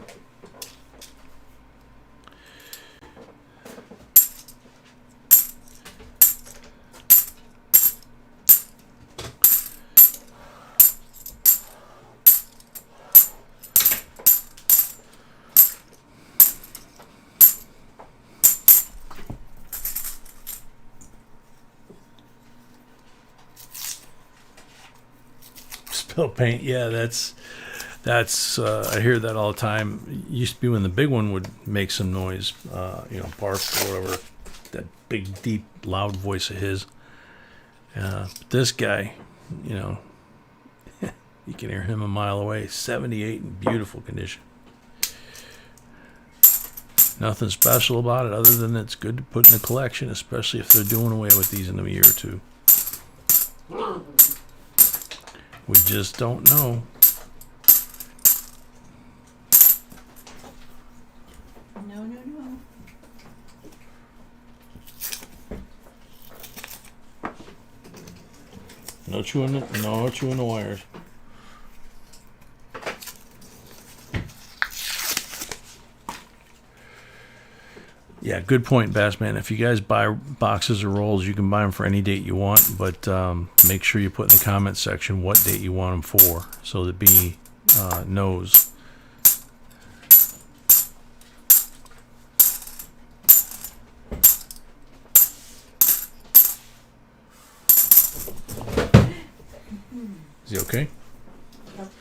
spill paint. Yeah, that's I hear that all the time. It used to be when the big one would make some noise, bark or whatever. that big, deep, loud voice of his. This guy, you know, you can hear him a mile away. 78 in beautiful condition. Nothing special about it other than it's good to put in a collection, especially if they're doing away with these in a year or two. We just don't know. No. No chewing the wires. Yeah, good point, Bassman. If you guys buy boxes or rolls, you can buy them for any date you want, but make sure you put in the comments section what date you want them for, so that B knows. Is he okay? Yep.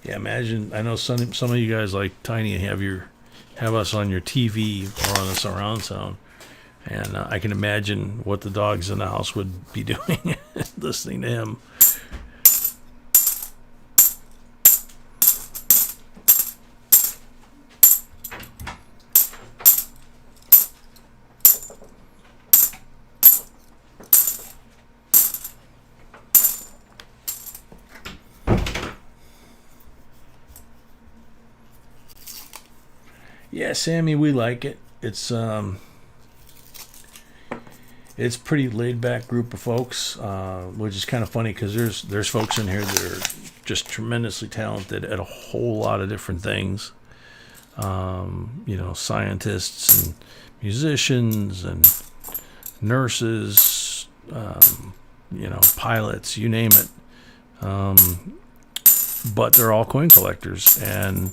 Yeah, imagine. I know some of you guys like Tiny have us on your TV or on the surround sound, and I can imagine what the dogs in the house would be doing listening to him. Yeah, Sammy, we like it. It's pretty laid back group of folks, which is kind of funny because there's folks in here that are just tremendously talented at a whole lot of different things. You know, scientists and musicians and nurses, you know, pilots, you name it. But they're all coin collectors, and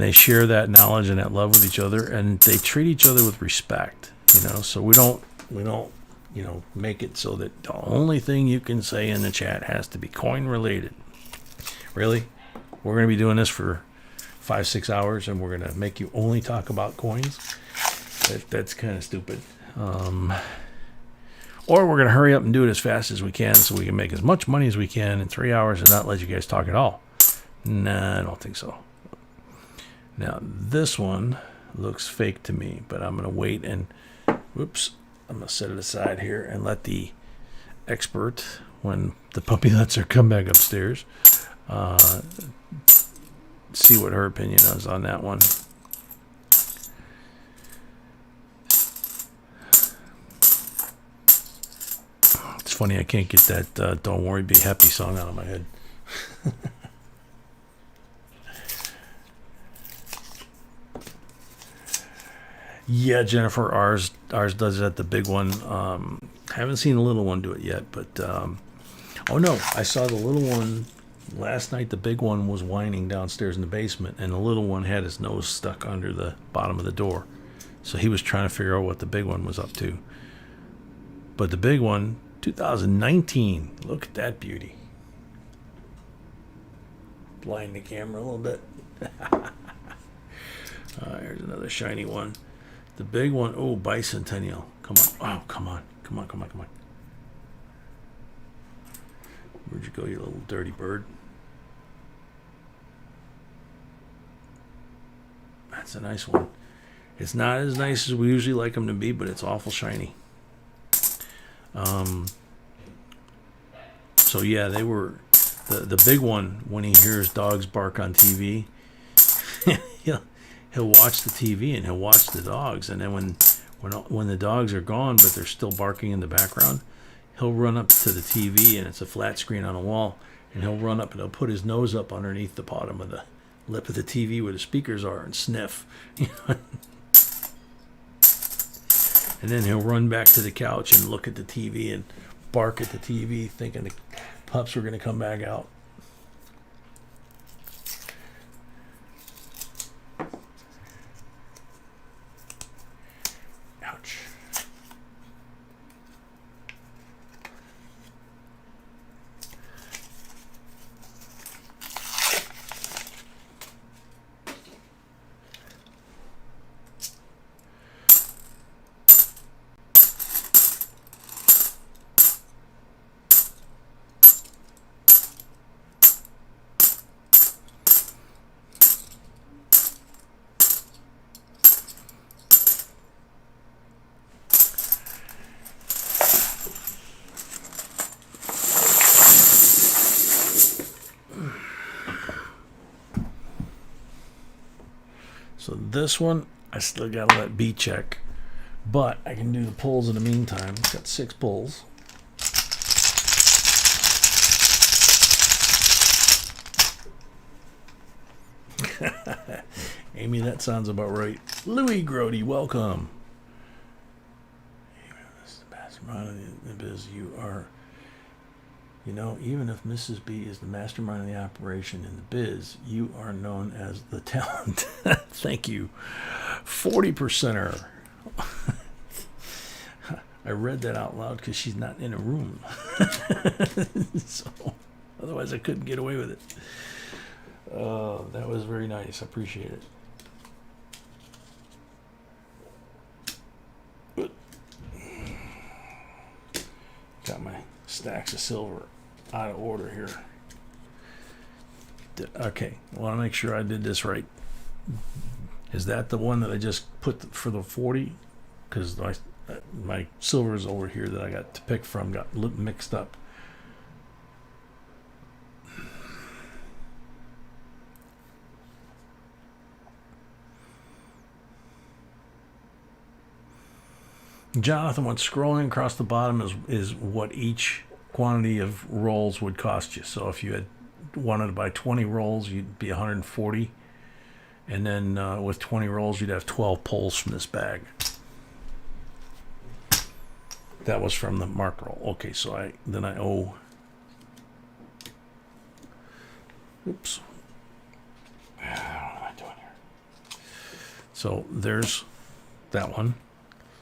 they share that knowledge and that love with each other, and they treat each other with respect, you know. So we don't, you know, make it so that the only thing you can say in the chat has to be coin related. Really? We're going to be doing this for 5-6 hours, and we're going to make you only talk about coins? That's kind of stupid. Or we're going to hurry up and do it as fast as we can so we can make as much money as we can in 3 hours and not let you guys talk at all. Nah, I don't think so. Now, this one looks fake to me, but I'm going to wait and, whoops, I'm going to set it aside here and let the expert, when the puppy lets her come back upstairs, see what her opinion is on that one. It's funny, I can't get that Don't Worry, Be Happy song out of my head. Yeah, Jennifer, ours does it, the big one. Haven't seen the little one do it yet, but oh no, I saw the little one last night. The big one was whining downstairs in the basement, and the little one had his nose stuck under the bottom of the door, so he was trying to figure out what the big one was up to. But the big one, 2019, look at that beauty. Blind the camera a little bit. Here's another shiny one. The big one, oh, bicentennial. Come on. Oh, come on. Come on. Where'd you go, you little dirty bird? That's a nice one. It's not as nice as we usually like them to be, but it's awful shiny. So yeah, they were the big one. When he hears dogs bark on TV, he'll watch the TV and he'll watch the dogs, and then when the dogs are gone but they're still barking in the background, he'll run up to the TV, and it's a flat screen on a wall, and he'll run up and he'll put his nose up underneath the bottom of the lip of the TV where the speakers are and sniff. And then he'll run back to the couch and look at the TV and bark at the TV, thinking the pups were going to come back out. Ouch. So this one, I still got to let B check. But I can do the pulls in the meantime. Got 6 pulls. Amy, that sounds about right. Louis Grody, welcome. This is the mastermind of the biz. You are, you know, even if Mrs. B is the mastermind of the operation in the biz, you are known as the talent. Thank you. 40%er. I read that out loud because she's not in a room. So, otherwise I couldn't get away with it. That was very nice. I appreciate it. Got my stacks of silver out of order here. Okay, I want to make sure I did this right. Is that the one that I just put for the 40? Because my silvers over here that I got to pick from got mixed up. Jonathan, what's scrolling across the bottom is what each quantity of rolls would cost you. So if you had wanted to buy 20 rolls, you'd be 140. And then with 20 rolls, you'd have 12 pulls from this bag. That was from the mark roll. Okay, so I owe. Oops. What am I doing here? So there's that one.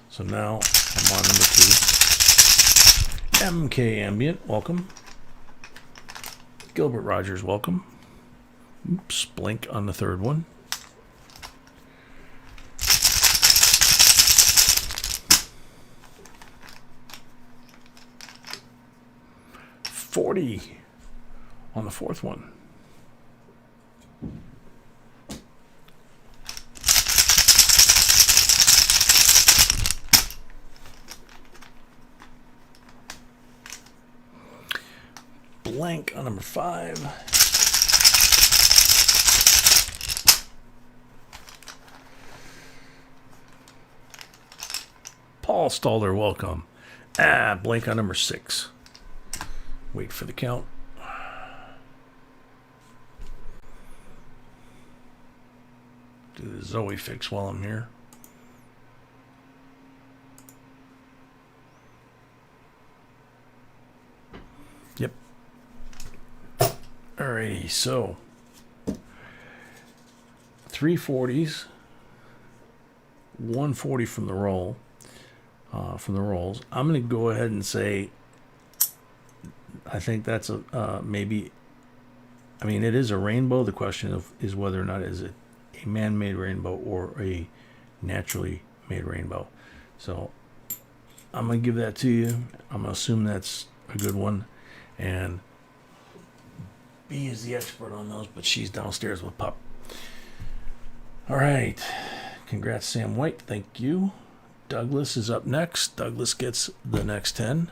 So now I'm on number 2. MK Ambient, welcome. Gilbert Rogers, welcome. Oops, blink on the 3rd one. $40 on the 4th one. Blank on number 5. Paul Stalder, welcome. Blank on number 6. Wait for the count. Do the Zoe fix while I'm here. Yep. Alrighty, so 3 40s, 140 from the roll, from the rolls. I'm going to go ahead and say, I think that's a maybe. I mean, it is a rainbow. The question is whether or not is it a man-made rainbow or a naturally made rainbow. So I'm gonna give that to you. I'm gonna assume that's a good one, and B is the expert on those, but she's downstairs with Pup. All right, congrats, Sam White. Thank you. Douglas is up next. Douglas gets the next 10.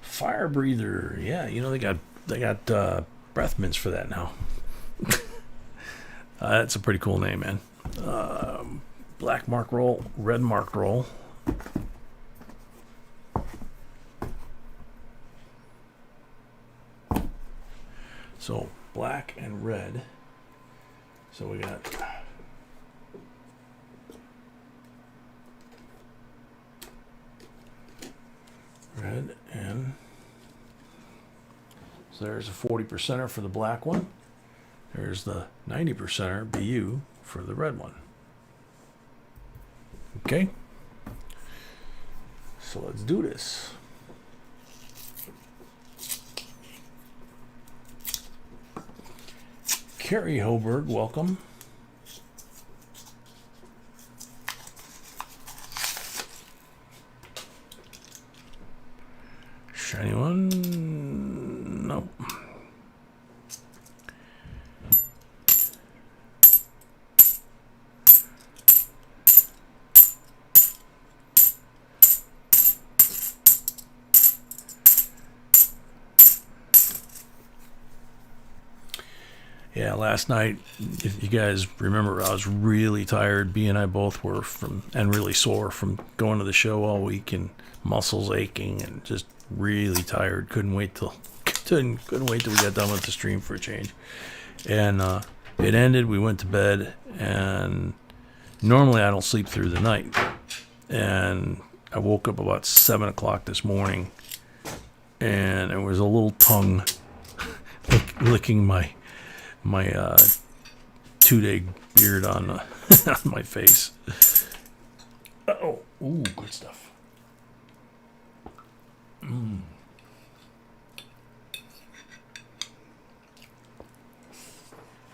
Fire breather, yeah, you know they got breath mints for that now. That's a pretty cool name, man. Black mark roll, red mark roll. So black and red. So we got red and so there's a 40%er for the black one. There's the 90%er BU for the red one. Okay. So let's do this. Carrie Hoberg, welcome. Shiny one. Nope. Yeah, last night, if you guys remember, I was really tired. B and I both were and really sore from going to the show all week and muscles aching and just really tired. Couldn't wait till we got done with the stream for a change. And it ended. We went to bed, and normally I don't sleep through the night. And I woke up about 7 o'clock this morning, and there was a little tongue licking my 2-day beard on on my face. Oh, ooh, good stuff. You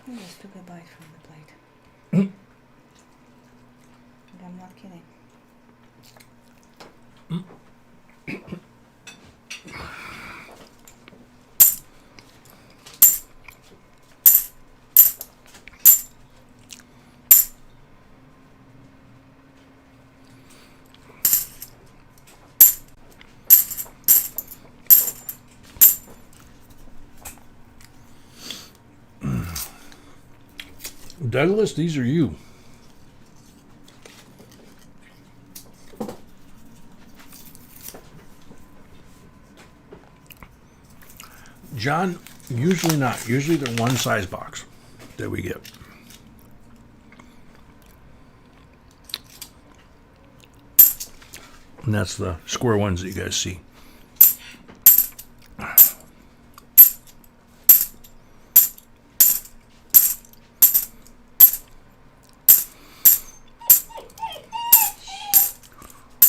just took a bite from the plate. I'm not kidding. Douglas, these are you. John, usually not. Usually they're one size box that we get. And that's the square ones that you guys see.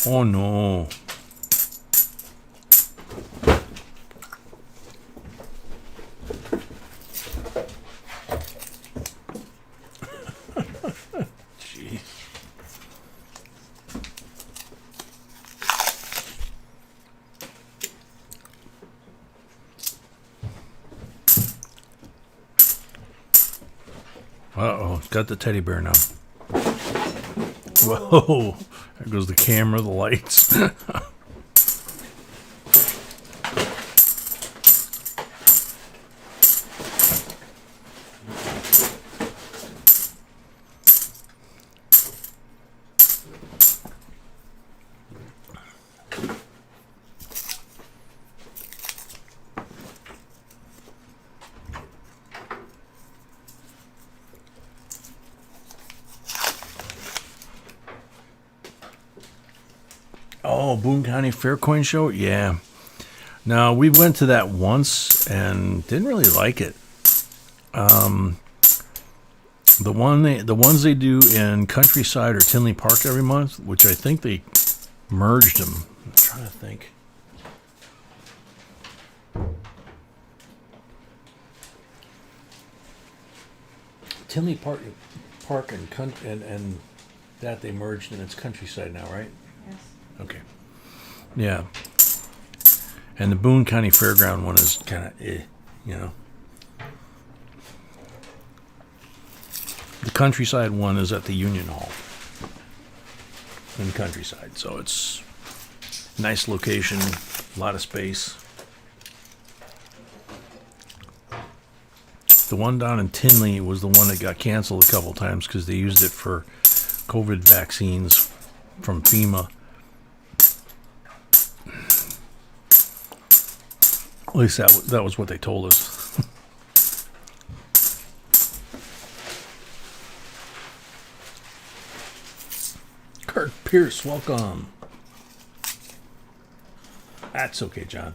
Oh no. Jeez. Uh-oh, it's got the teddy bear now. Whoa. There goes the camera, the lights. Oh, Boone County Fair Coin Show? Yeah. No, we went to that once and didn't really like it. The ones they do in Countryside or Tinley Park every month, which I think they merged them. I'm trying to think. Tinley Park and that they merged and it's Countryside now, right? Yes. Okay. Yeah. And the Boone County Fairground one is kind of you know. The Countryside one is at the Union Hall in Countryside, so it's nice location, a lot of space. The one down in Tinley was the one that got canceled a couple times because they used it for COVID vaccines from FEMA. At least that was what they told us. Kurt Pierce, welcome. That's okay, John.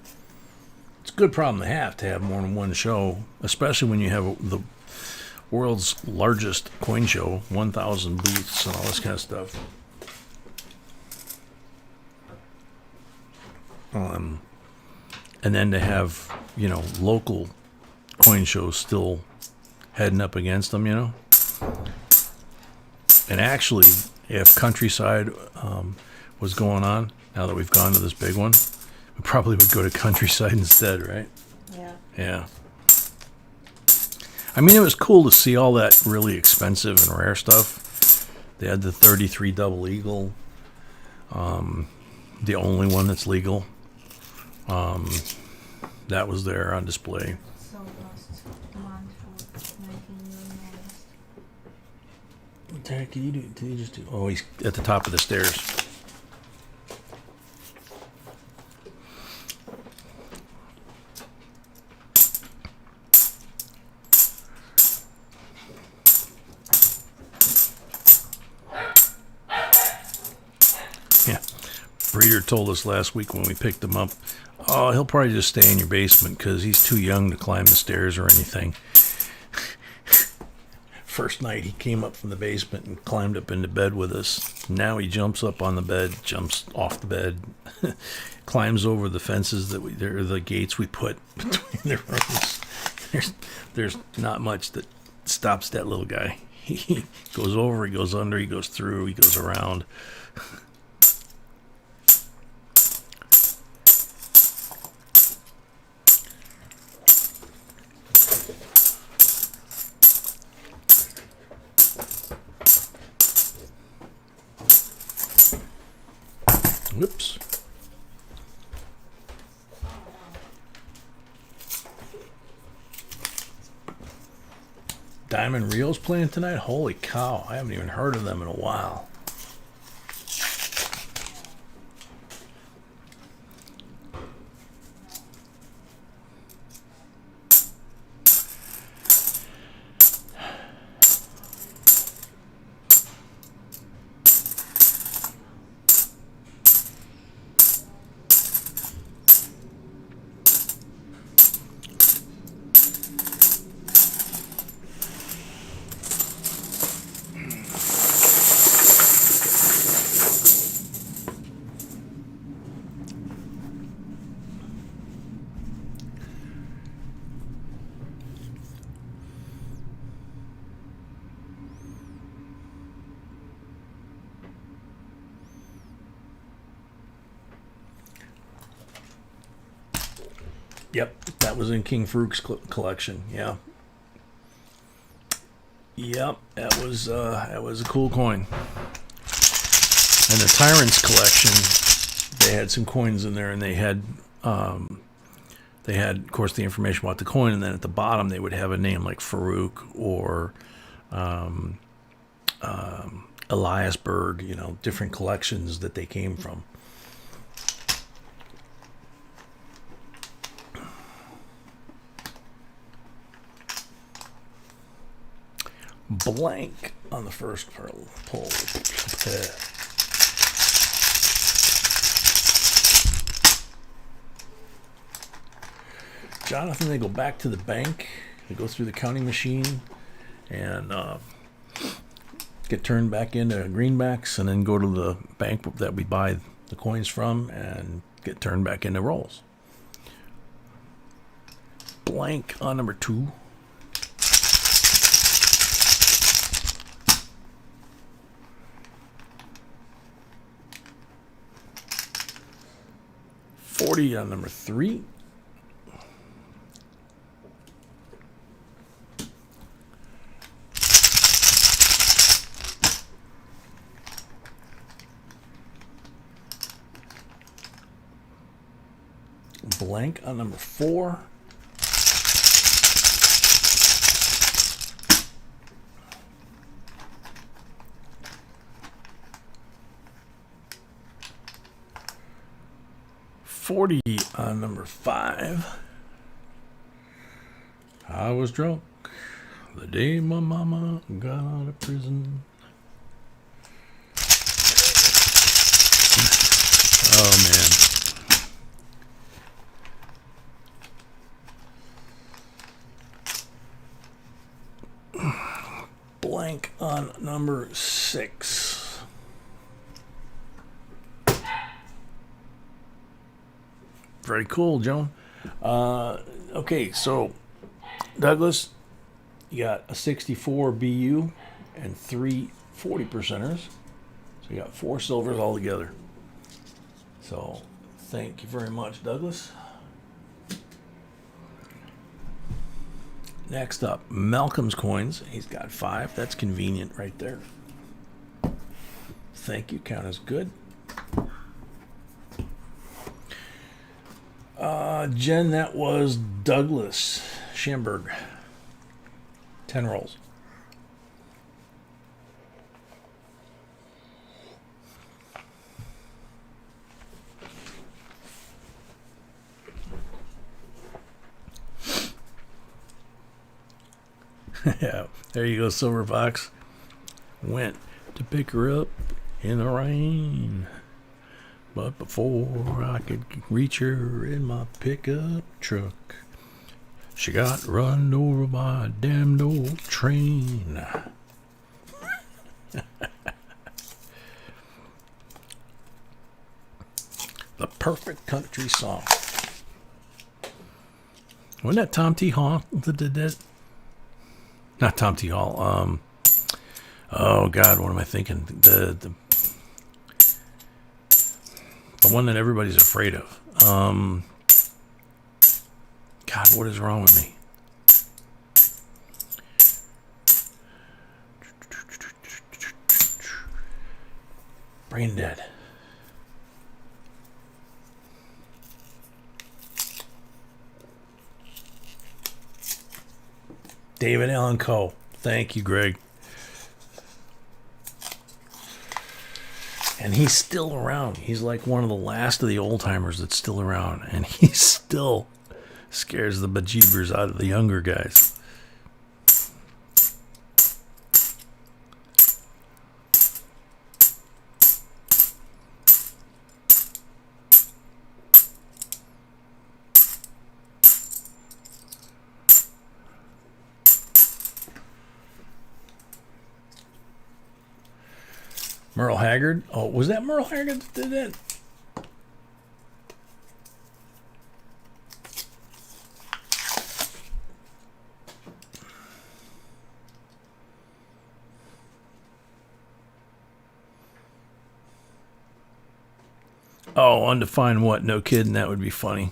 It's a good problem to have more than one show, especially when you have the world's largest coin show, 1,000 booths and all this kind of stuff. And then to have, local coin shows still heading up against them, And actually, if Countryside was going on, now that we've gone to this big one, we probably would go to Countryside instead, right? Yeah. Yeah. I mean, it was cool to see all that really expensive and rare stuff. They had the 33 Double Eagle, the only one that's legal. That was there on display. So last month for 19 the heck did you do? Did he just do? Oh, he's at the top of the stairs. Yeah. Breeder told us last week when we picked him up, oh, he'll probably just stay in your basement because he's too young to climb the stairs or anything. First night he came up from the basement and climbed up into bed with us. Now he jumps up on the bed, jumps off the bed, climbs over the fences that they're the gates we put between the rooms. There's not much that stops that little guy. He goes over, he goes under, he goes through, he goes around. Whoops. Diamond Reels playing tonight? Holy cow, I haven't even heard of them in a while. Yep, that was in King Farouk's collection. Yeah. Yep, that was a cool coin. And the Tyrant's collection, they had some coins in there, and they had, of course, the information about the coin, and then at the bottom they would have a name like Farouk or Eliasberg, you know, different collections that they came from. Blank on the first pull. Jonathan, they go back to the bank. They go through the counting machine and get turned back into greenbacks, and then go to the bank that we buy the coins from and get turned back into rolls. Blank on number 2. On number 3. Blank on number 4. $40 on number 5. I was drunk the day my mama got out of prison. Oh man. Blank on number 6. Very cool, Joan. Okay, so Douglas, you got a 64 BU and 3 40%ers. So you got 4 silvers altogether. So thank you very much, Douglas. Next up, Malcolm's coins. He's got 5. That's convenient right there. Thank you. Count as good. Jen, that was Douglas Schamberg. 10 rolls. Yeah, there you go, Silver Fox. Went to pick her up in the rain, but before I could reach her in my pickup truck, she got run over by a damned old train. The perfect country song. Wasn't that Tom T. Hall that did that? Not Tom T. Hall. Oh God, what am I thinking? The one that everybody's afraid of. God, what is wrong with me? Brain dead. David Allan Coe. Thank you, Greg. And he's still around. He's like one of the last of the old timers that's still around. And he still scares the bejeebers out of the younger guys. Merle Haggard. Oh, was that Merle Haggard that did that? Oh, undefined what? No kidding, that would be funny.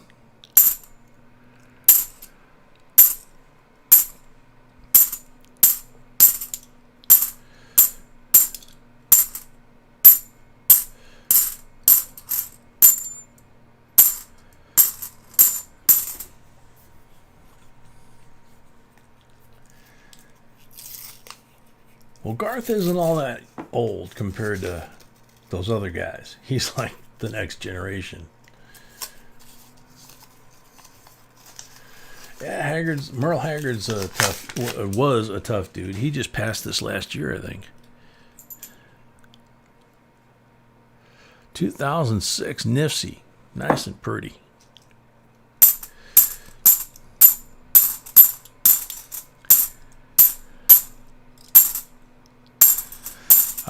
Well, Garth isn't all that old compared to those other guys. He's like the next generation. Yeah, Merle Haggard's was a tough dude. He just passed this last year, I think. 2006 Nifsy, nice and pretty.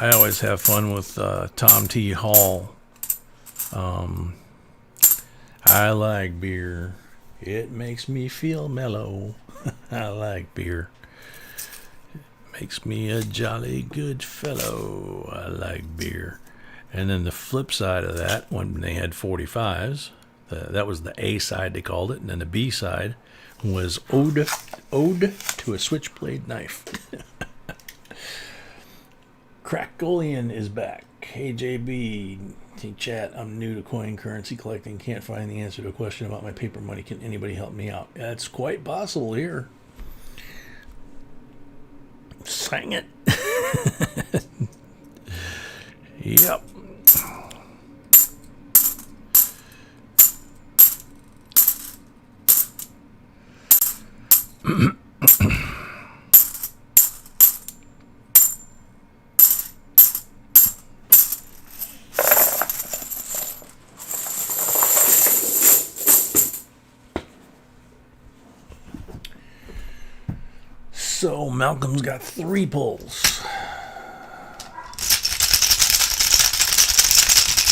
I always have fun with Tom T. Hall. I like beer. It makes me feel mellow. I like beer. It makes me a jolly good fellow. I like beer. And then the flip side of that, when they had 45s, that was the A side they called it, and then the B side was Ode to a Switchblade Knife. Crackgolian is back. Hey JB, hey chat, I'm new to coin currency collecting. Can't find the answer to a question about my paper money. Can anybody help me out? That's quite possible here. Sang it. Yep. So Malcolm's got 3 pulls.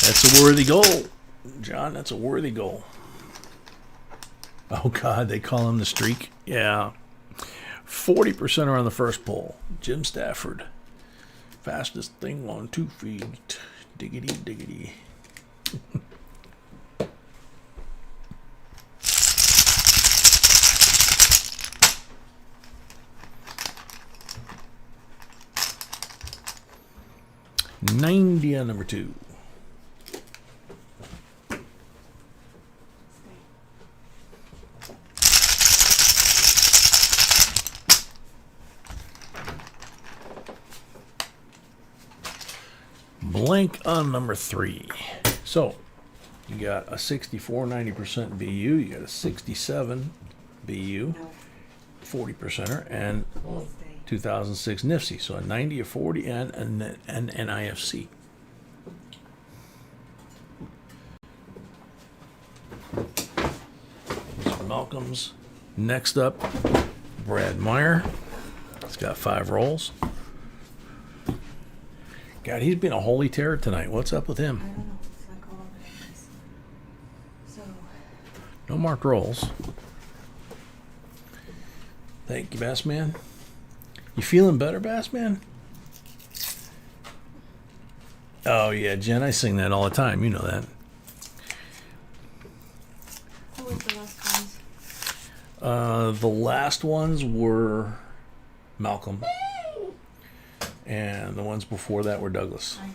That's a worthy goal, John. That's a worthy goal. Oh God, they call him the streak. Yeah, 40% are on the first pull. Jim Stafford, fastest thing on 2 feet. Diggity diggity. $90 on number 2. Blank on number 3. So you got a 64 90% BU. You got a 67 BU. 40%er, and Stay. 2006 NIFC. So a 90, a 40, and an NIFC. These are Malcolm's. Next up, Brad Meyer. He's got 5 rolls. God, he's been a holy terror tonight. What's up with him? I don't know. It's like all over the place. So, No marked rolls. Thank you, Bassman. You feeling better, Bassman? Oh, yeah, Jen, I sing that all the time. You know that. who was the last ones? The last ones were Malcolm. And the ones before that were Douglas. I,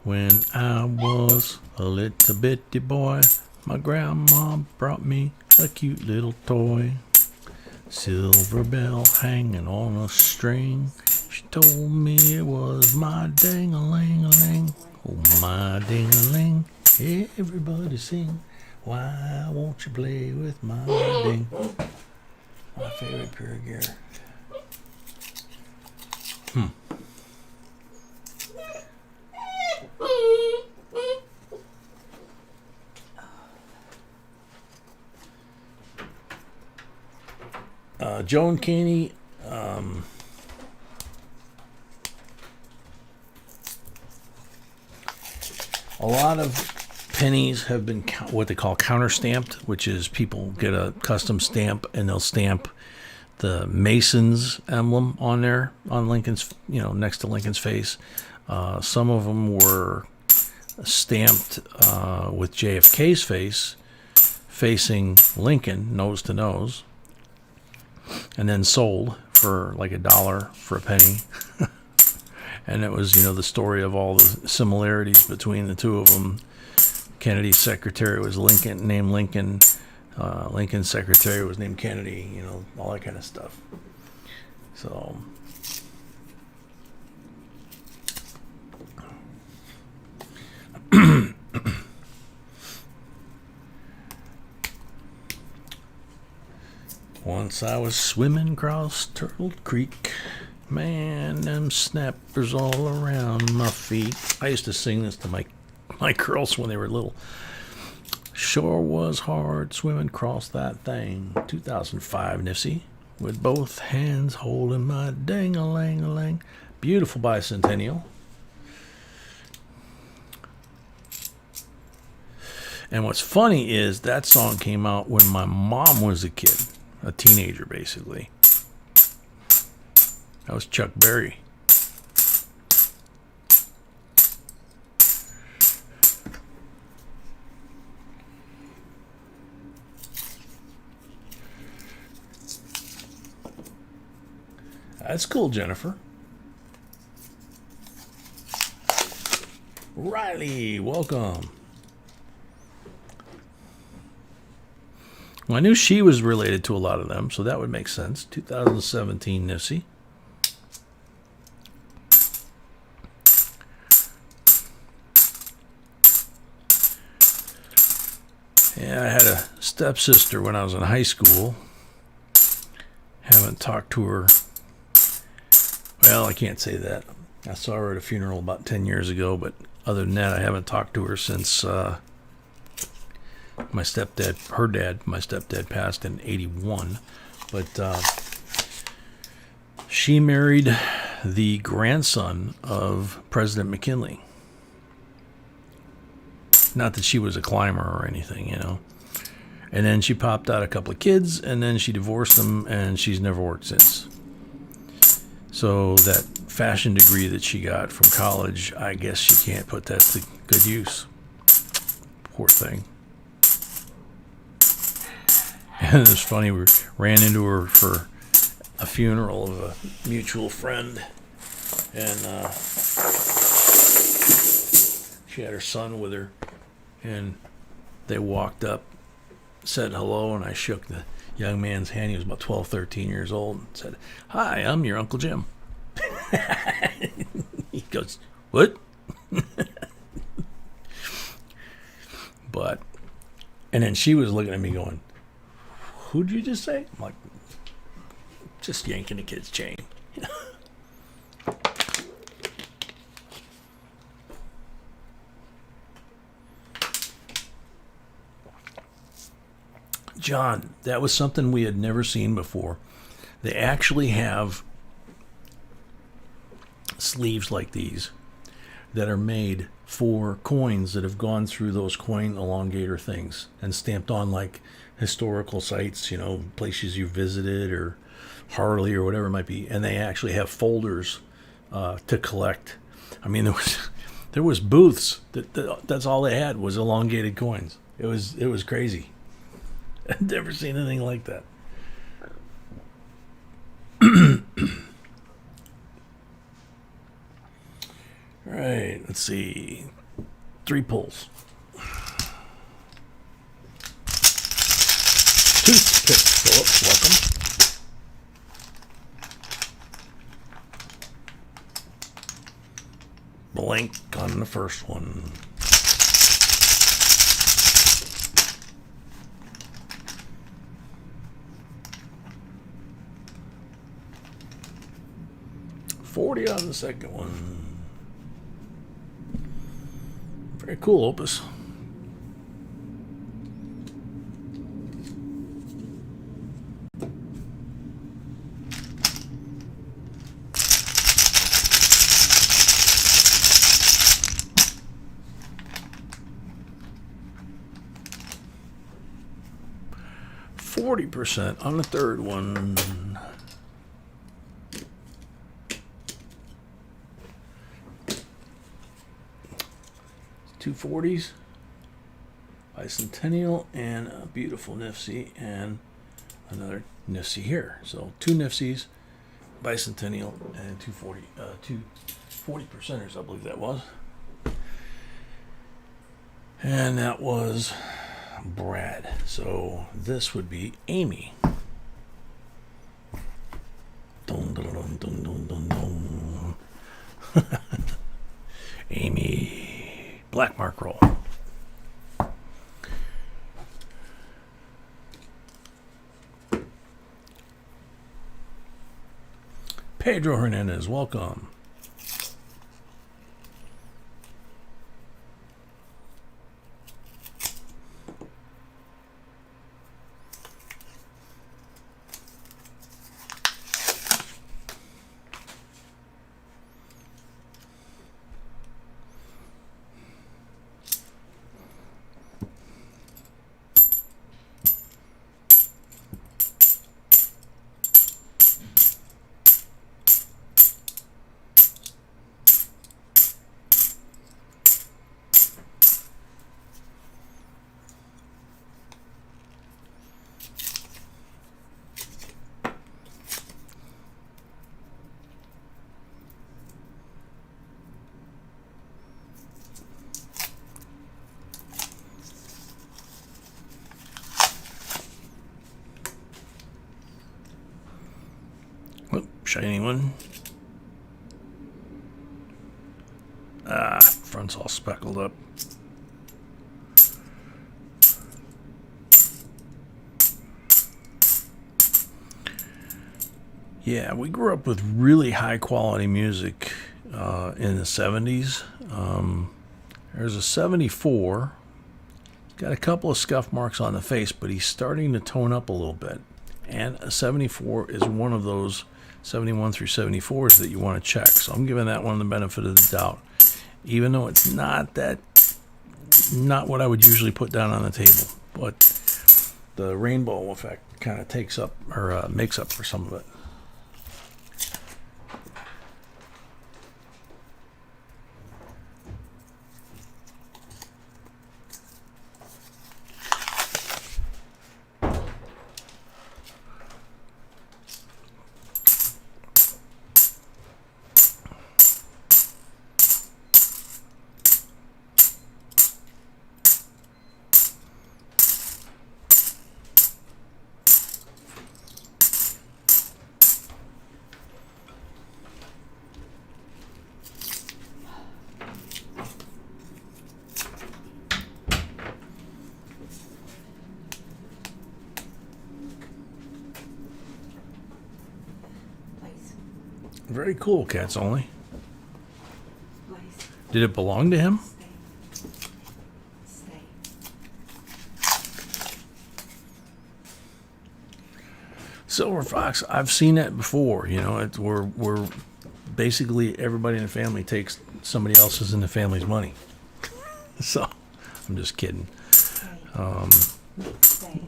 When I was a little bitty boy, my grandma brought me a cute little toy. Silver bell hanging on a string. She told me it was my ding-a-ling-a-ling. Oh, my ding-a-ling, everybody sing. Why won't you play with my ding? My favorite pure gear. Joan Caney, a lot of pennies have been what they call counter stamped, which is people get a custom stamp and they'll stamp the Mason's emblem on there, on Lincoln's, next to Lincoln's face. Some of them were stamped with JFK's face facing Lincoln, nose to nose, and then sold for like $1 for a penny. And it was, the story of all the similarities between the two of them. Kennedy's secretary was Lincoln, named Lincoln. Lincoln's secretary was named Kennedy, all that kind of stuff. So, once I was swimming across Turtle Creek. Man, them snappers all around my feet. I used to sing this to my girls when they were little. Sure was hard swimming across that thing. 2005 NIFC. With both hands holding my ding-a-ling-a-ling. Beautiful bicentennial. And what's funny is that song came out when my mom was a kid. A teenager, basically. That was Chuck Berry. That's cool, Jennifer. Riley, welcome. Well, I knew she was related to a lot of them, so that would make sense. 2017 NIFC. Yeah, I had a stepsister when I was in high school. Haven't talked to her. Well, I can't say that. I saw her at a funeral about 10 years ago, but other than that, I haven't talked to her since my stepdad passed in 81. But she married the grandson of President McKinley. Not that she was a climber or anything, And then she popped out a couple of kids, and then she divorced them, and she's never worked since. So that fashion degree that she got from college, I guess she can't put that to good use. Poor thing. And it's funny, we ran into her for a funeral of a mutual friend, and she had her son with her, and they walked up, said hello, and I shook the young man's hand. He was about 12, 13 years old, and said, "Hi, I'm your Uncle Jim." He goes, "What?" But, and then she was looking at me going, "Who'd you just say?" I'm like, "Just yanking the kid's chain." John, that was something we had never seen before. They actually have sleeves like these that are made for coins that have gone through those coin elongator things and stamped on like historical sites, places you visited or Harley or whatever it might be. And they actually have folders to collect. I mean, there was booths that's all they had was elongated coins. It was crazy. I've never seen anything like that. All right, let's see. 3 pulls. Toothpick Phillips, welcome. Blank on the first one. $40 on the second one. Very cool, Opus. %40 on the third one. 240s, Bicentennial, and a beautiful Nifty, and another Nifty here. So 2 Nifties, Bicentennial, and 240, 40%ers, I believe that was. And that was Brad. So this would be Amy. Dun, dun, dun, dun, dun, dun, dun. Amy. Black mark roll. Pedro Hernandez, welcome. Shiny one. Front's all speckled up. Yeah, we grew up with really high quality music in the 70s. There's a 74. Got a couple of scuff marks on the face, but he's starting to tone up a little bit. And a 74 is one of those 71 through 74s that you want to check. So I'm giving that one the benefit of the doubt, even though it's not what I would usually put down on the table. But the rainbow effect kind of takes up or makes up for some of it. Very cool, cats only. Place. Did it belong to him? Stay. Silver fox, I've seen that before. You know, we're basically everybody in the family takes somebody else's in the family's money. So, I'm just kidding. Stay. Stay.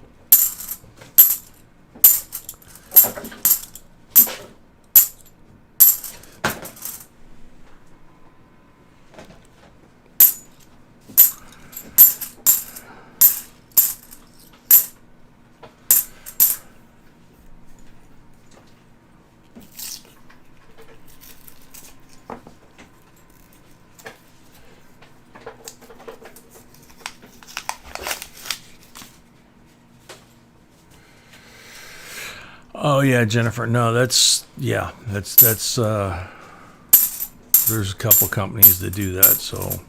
Oh yeah, Jennifer. No, that's there's a couple companies that do that, so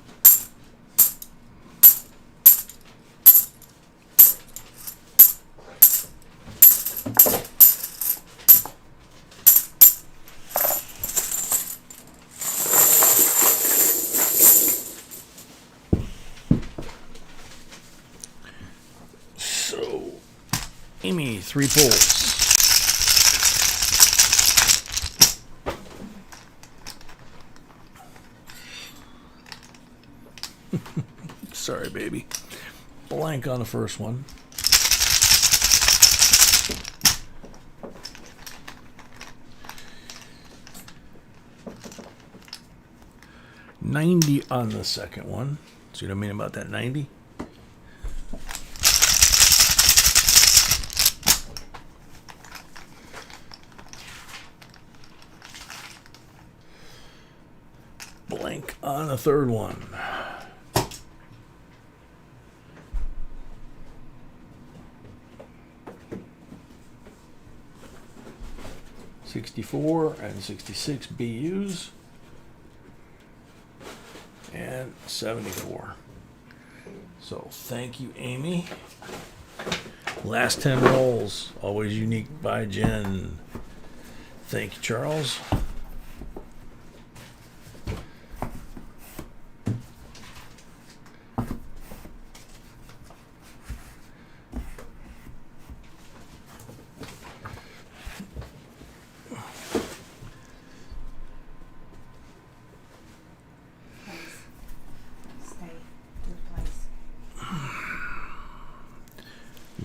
Amy, 3 pulls. Sorry, baby. Blank on the first one. $90 on the second one. See what I mean about that 90? Blank on the third one. $64 and 66 BUs and 74. So thank you, Amy. Last 10 rolls, always unique by Jen. Thank you, Charles.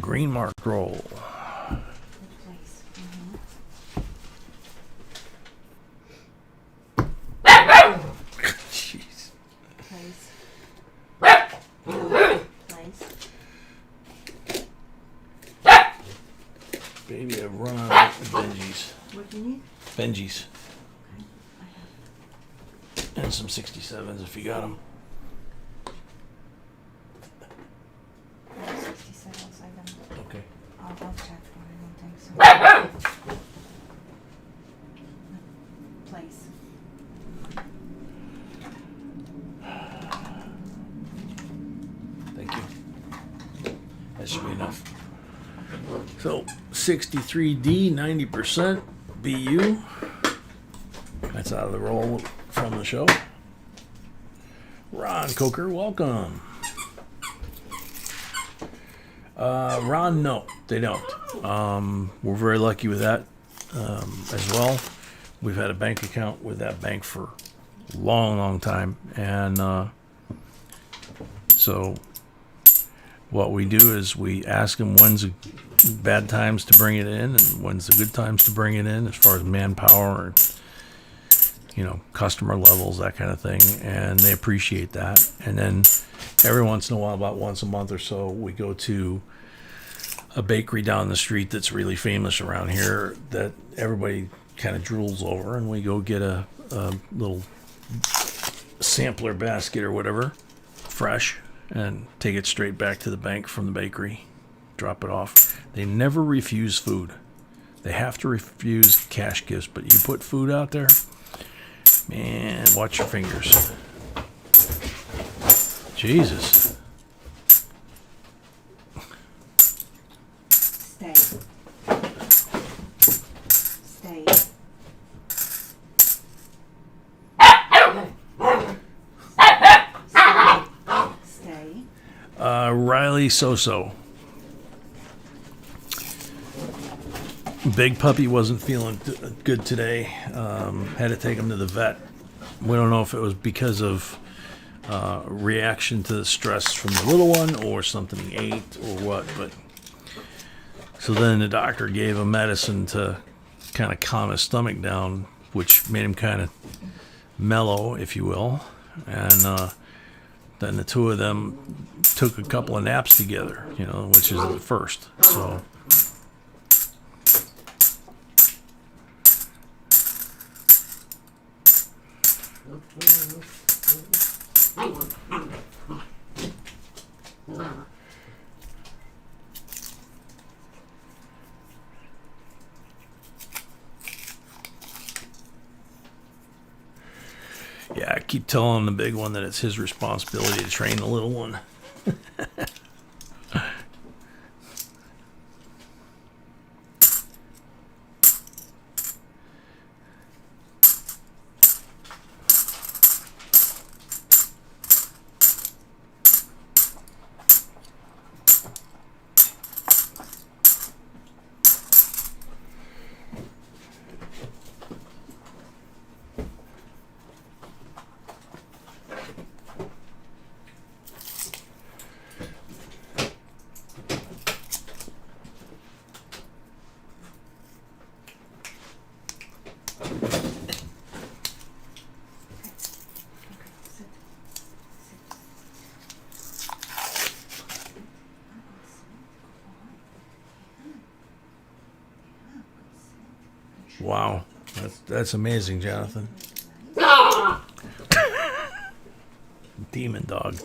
Green mark roll. Good place. Jeez. Place. Place. Baby, I've run out of Benjis. What do you need? Benjis. Okay. I have. And some 67s if you got them. 67, I don't. Okay. I'll check, but I don't think so. Place. Thank you. That should be enough. So 63D, 90% BU. That's out of the roll from the show. Ron Coker, welcome. Ron, no, they don't. We're very lucky with that as well. We've had a bank account with that bank for a long, long time. And so what we do is we ask them when's the bad times to bring it in and when's the good times to bring it in as far as manpower and, you know, customer levels, that kind of thing. And they appreciate that. And then every once in a while, about once a month or so, we go to a bakery down the street that's really famous around here that everybody kind of drools over, and we go get a little sampler basket or whatever, fresh, and take it straight back to the bank from the bakery, drop it off. They never refuse food. They have to refuse cash gifts, but you put food out there, man, watch your fingers. Jesus. Stay. Stay. really so-so. Big puppy wasn't feeling good today. Had to take him to the vet. We don't know if it was because of reaction to the stress from the little one or something he ate or what, but so then the doctor gave him medicine to kind of calm his stomach down, which made him kind of mellow, if you will, and then the two of them took a couple of naps together, which is the first. So yeah, I keep telling the big one that it's his responsibility to train the little one. Wow, that's amazing, Jonathan. Demon dog.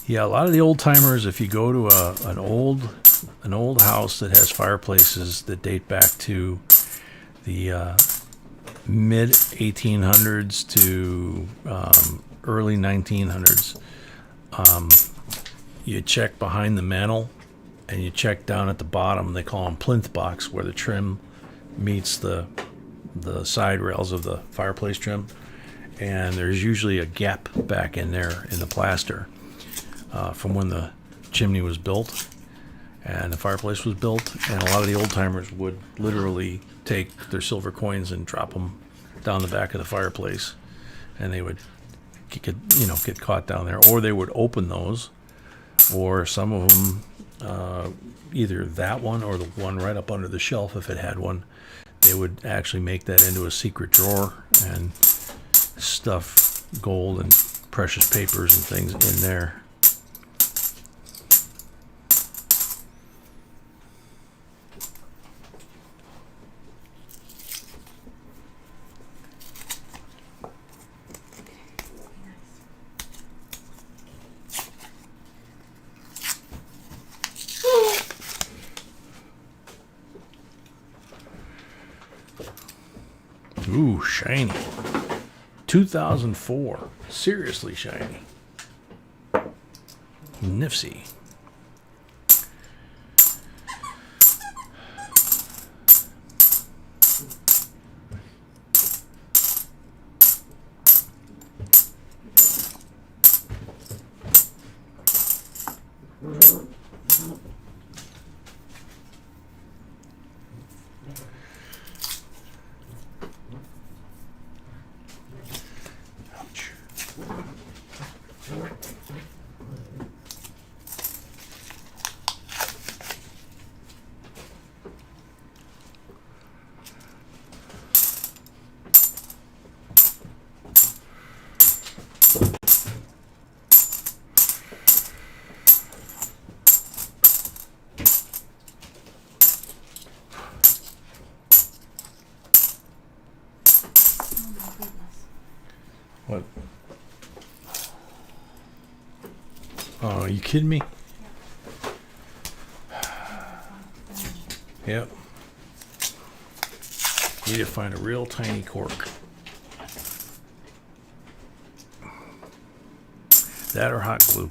Yeah, a lot of the old timers, if you go to an old house that has fireplaces that date back to the mid 1800s to early 1900s, you check behind the mantle and you check down at the bottom. They call them plinth box, where the trim meets the side rails of the fireplace trim, and there's usually a gap back in there in the plaster from when the chimney was built and the fireplace was built. And a lot of the old timers would literally take their silver coins and drop them down the back of the fireplace, and they would get caught down there, or they would open those, or some of them, either that one or the one right up under the shelf, if it had one, they would actually make that into a secret drawer and stuff gold and precious papers and things in there. Ooh, shiny. 2004. Seriously shiny. Nifty. What? Oh, are you kidding me? Yep. Need to find a real tiny cork. That or hot glue.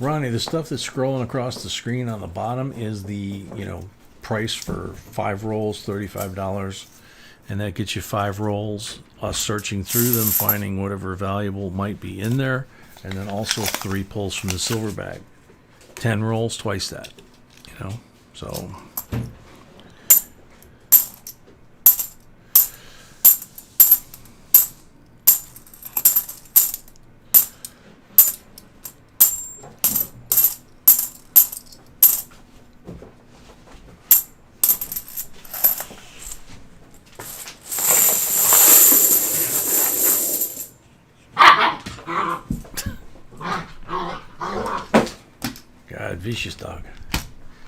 Ronnie, the stuff that's scrolling across the screen on the bottom is the, price for 5 rolls, $35. And that gets you 5 rolls, us searching through them, finding whatever valuable might be in there, and then also 3 pulls from the silver bag. 10 rolls, twice that, so. God, vicious dog.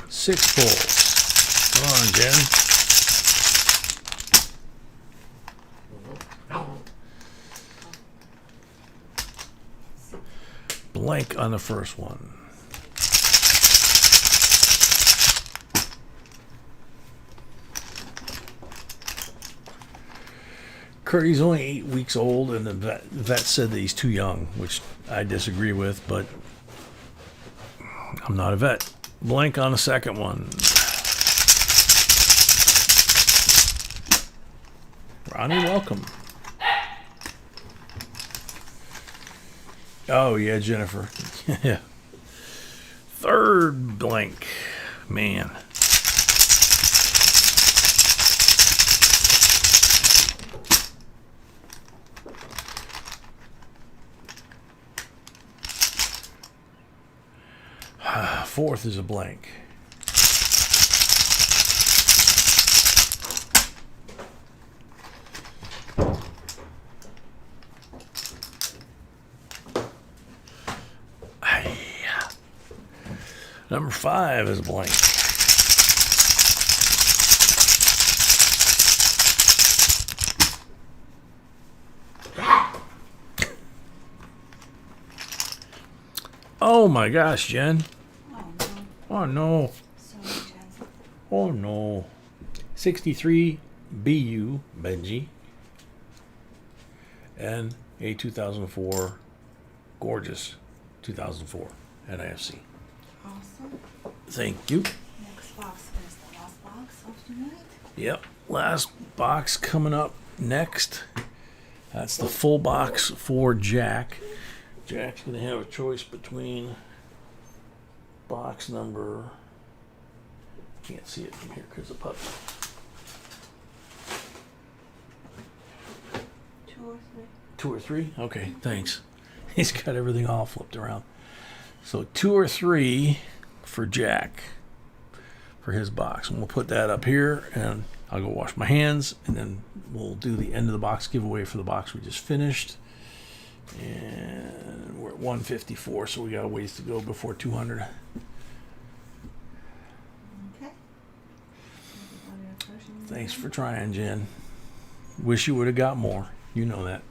6 pulls. Come on, Jen. Blank on the first one. Curdy's only 8 weeks old, and the vet said that he's too young, which I disagree with, but I'm not a vet. Blank on the second one. Ronnie, welcome. Oh, yeah, Jennifer. Yeah. Third blank. Man. Fourth is a blank. Number 5 is a blank. Oh my gosh, Jen. Oh no. Oh no. 63 BU Benji. And a 2004 gorgeous 2004 NIFC. Awesome. Thank you. Next box is the last box of tonight. Yep. Last box coming up next. That's the full box for Jack. Jack's going to have a choice between box number, can't see it from here because of the puppy. 2 or 3. 2 or 3? Okay, thanks. He's got everything all flipped around. So 2 or 3 for Jack for his box. And we'll put that up here, and I'll go wash my hands, and then we'll do the end of the box giveaway for the box we just finished. And we're at 154, so we got a ways to go before 200. Okay. Thanks for trying, Jen. Wish you would have got more. You know that.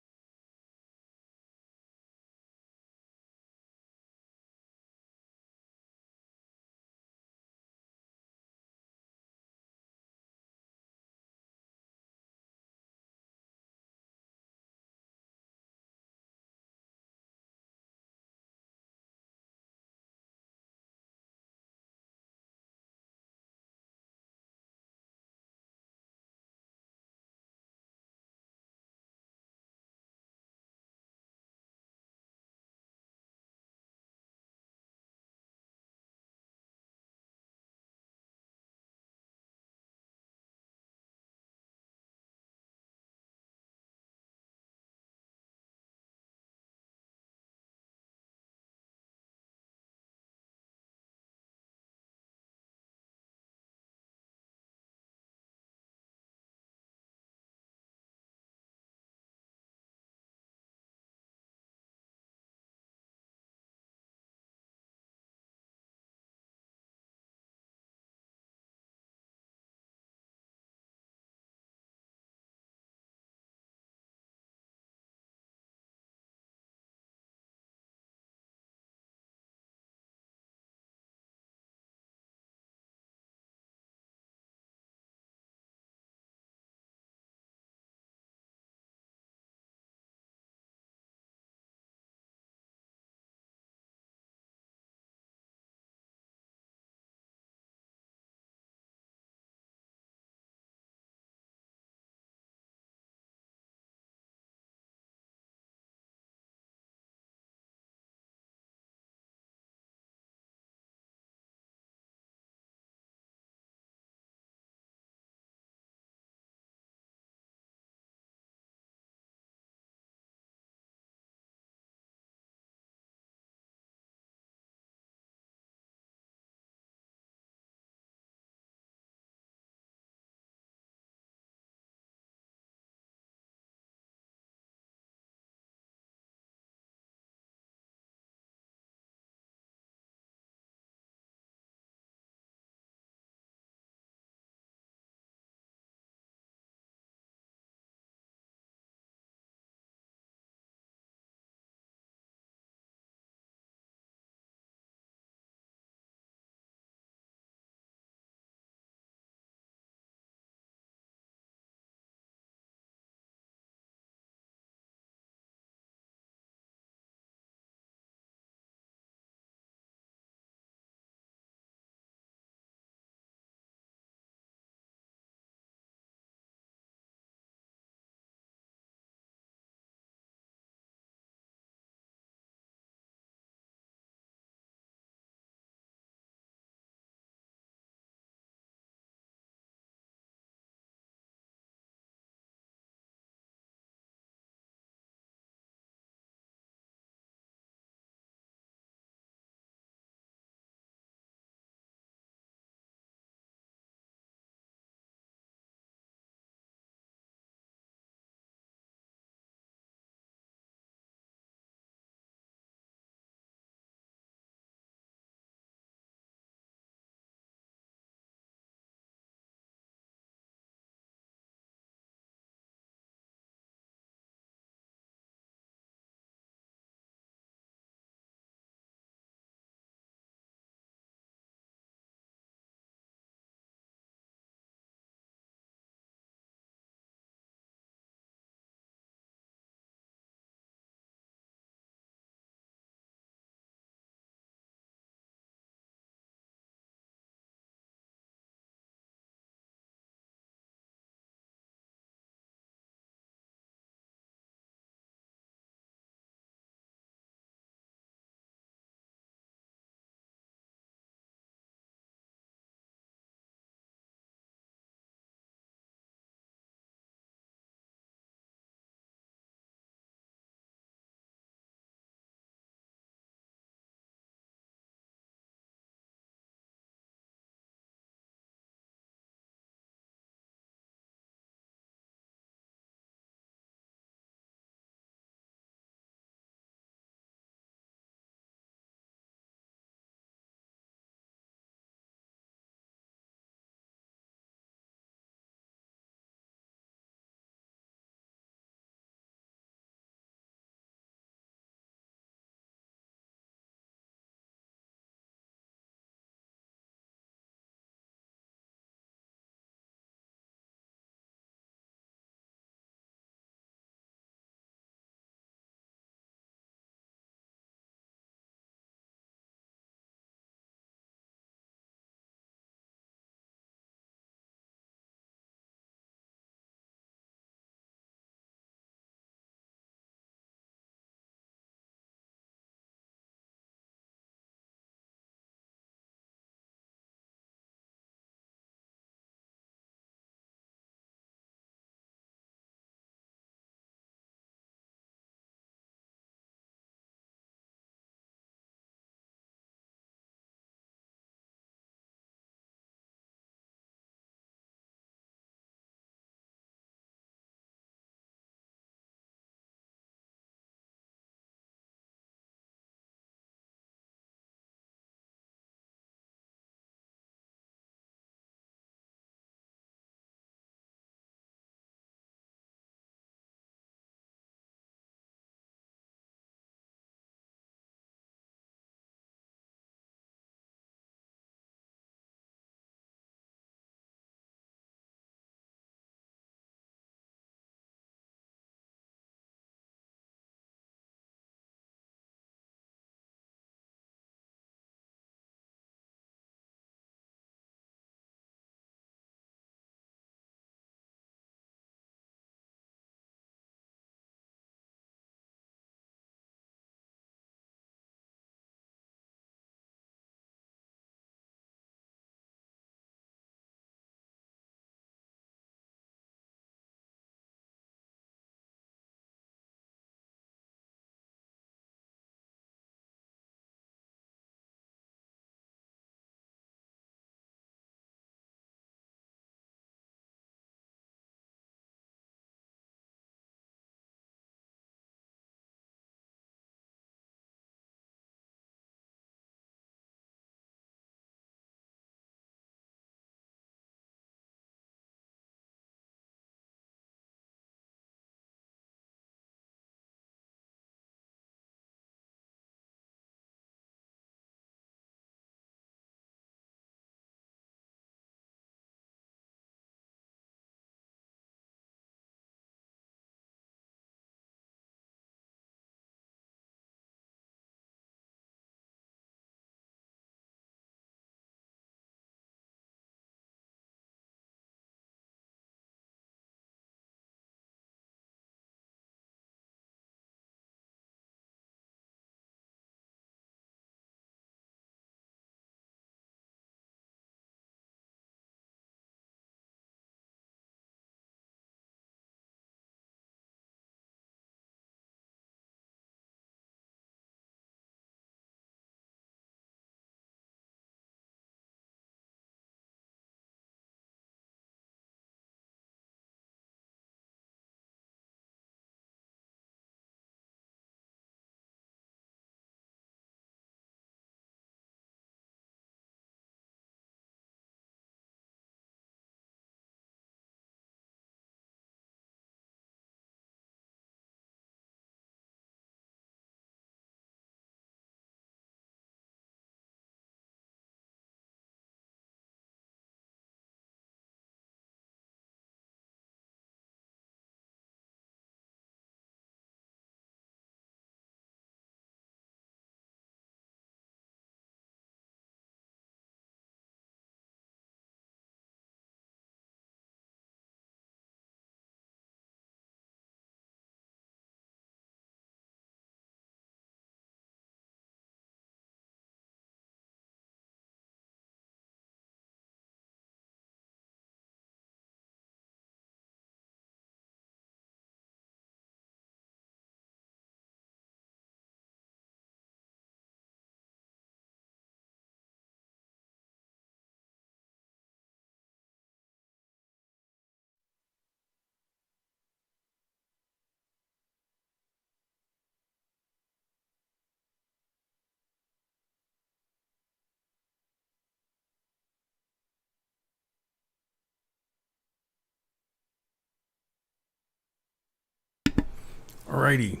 Alrighty.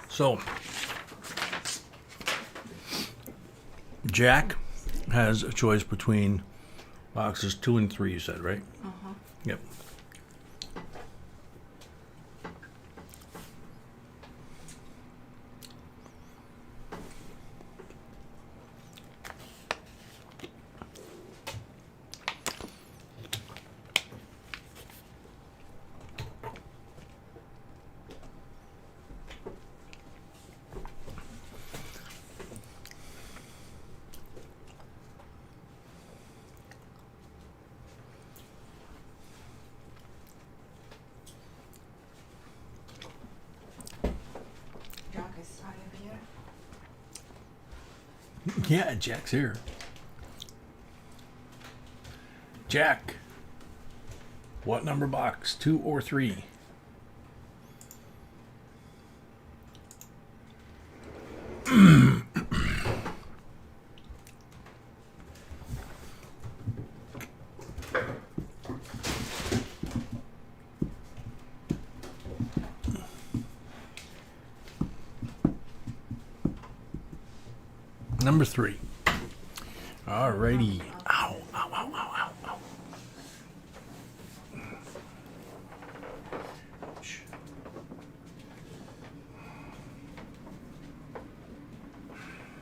So, Jack has a choice between boxes 2 and 3, you said, right? Uh-huh. Yep. Jack is out of here. Yeah, Jack's here. Jack. What number box? 2 or 3? Number 3. Alrighty. Ow, ow, ow, ow, ow, ow. Shh.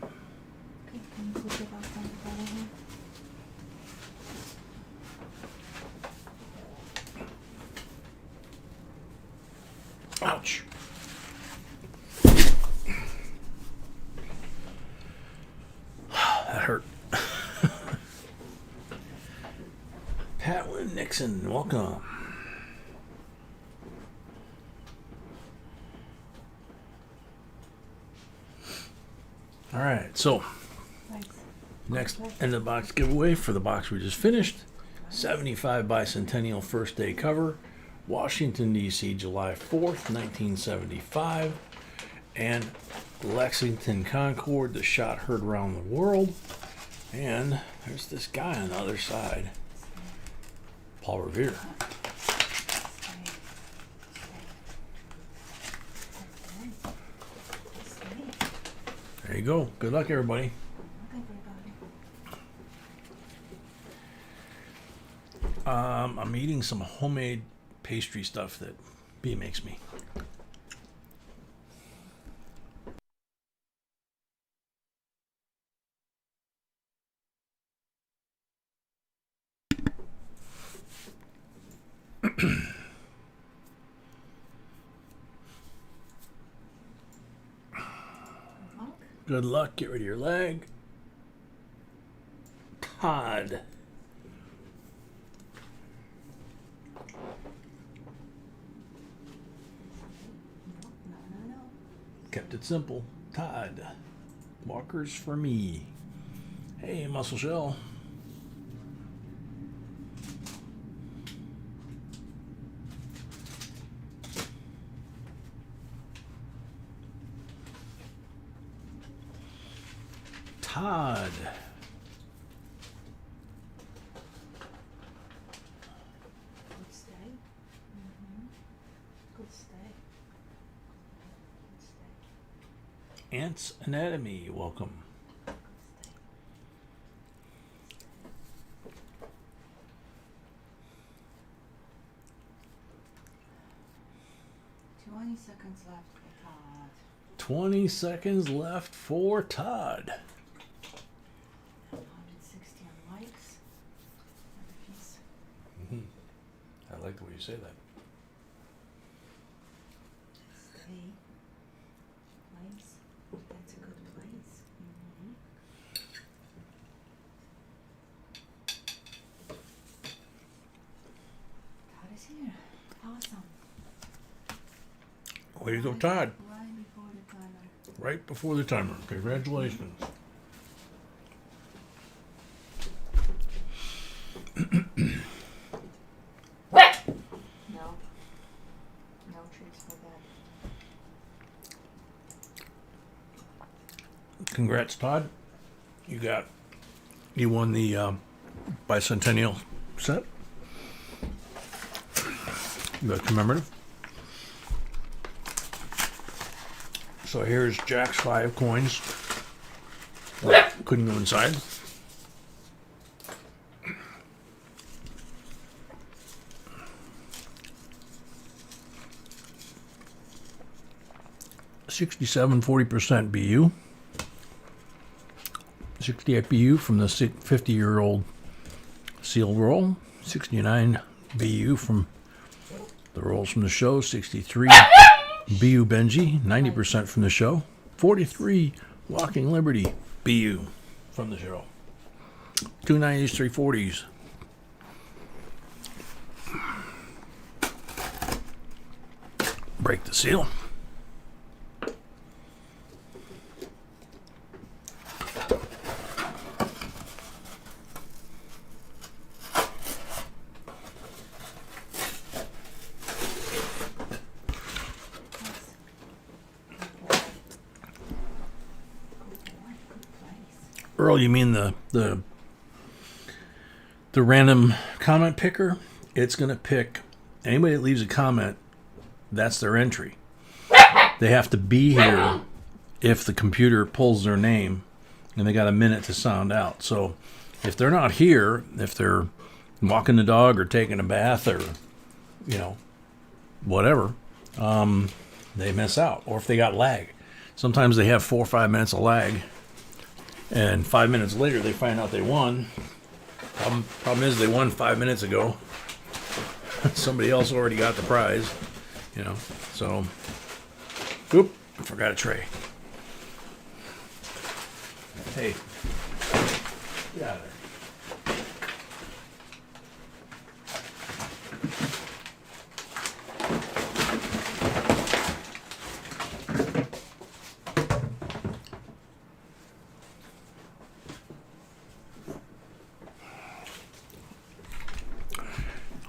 Okay, can you put it back on the bottom here? Ouch. That hurt. Patlin Nixon, welcome. All right, so Thanks. next end of the box giveaway for the box we just finished. 75 bicentennial first day cover, Washington, D.C., July 4th, 1975. And Lexington Concord, the shot heard around the world. And there's this guy on the other side, Paul Revere. There you go. Good luck, everybody. I'm eating some homemade pastry stuff that B makes me. Good luck. Get rid of your leg. Todd. No. Kept it simple. Todd. Walkers for me. Hey, Muscle Shell. Todd. Good stay. Good stay. Good stay. Ants Anatomy, welcome. Good stay. 20 seconds left for Todd. 20 seconds left for Todd. 160 on likes. Another piece. I like the way you say that. 3 likes. That's a good place. Todd is here. Awesome. Way to go, Todd. Right before the timer. Right before the timer. Congratulations. No. No tricks for that. Congrats, Todd. You won the bicentennial set. The commemorative. So here's Jack's 5 coins. Couldn't go inside. $67 40% BU. 68 BU from the 50-year-old seal roll. 69 BU from the rolls from the show. 63 BU Benji, 90% from the show. 43 Walking Liberty BU from the show. 290s, 340s. Break the seal. Earl, you mean the random comment picker? It's going to pick anybody that leaves a comment. That's their entry. They have to be here if the computer pulls their name, and they got a minute to sound out. So if they're not here, if they're walking the dog or taking a bath or, whatever, they miss out. Or if they got lag. Sometimes they have 4 or 5 minutes of lag, and 5 minutes later they find out they won. Problem is they won 5 minutes ago. Somebody else already got the prize, So, oop, forgot a tray. Hey, get out of there.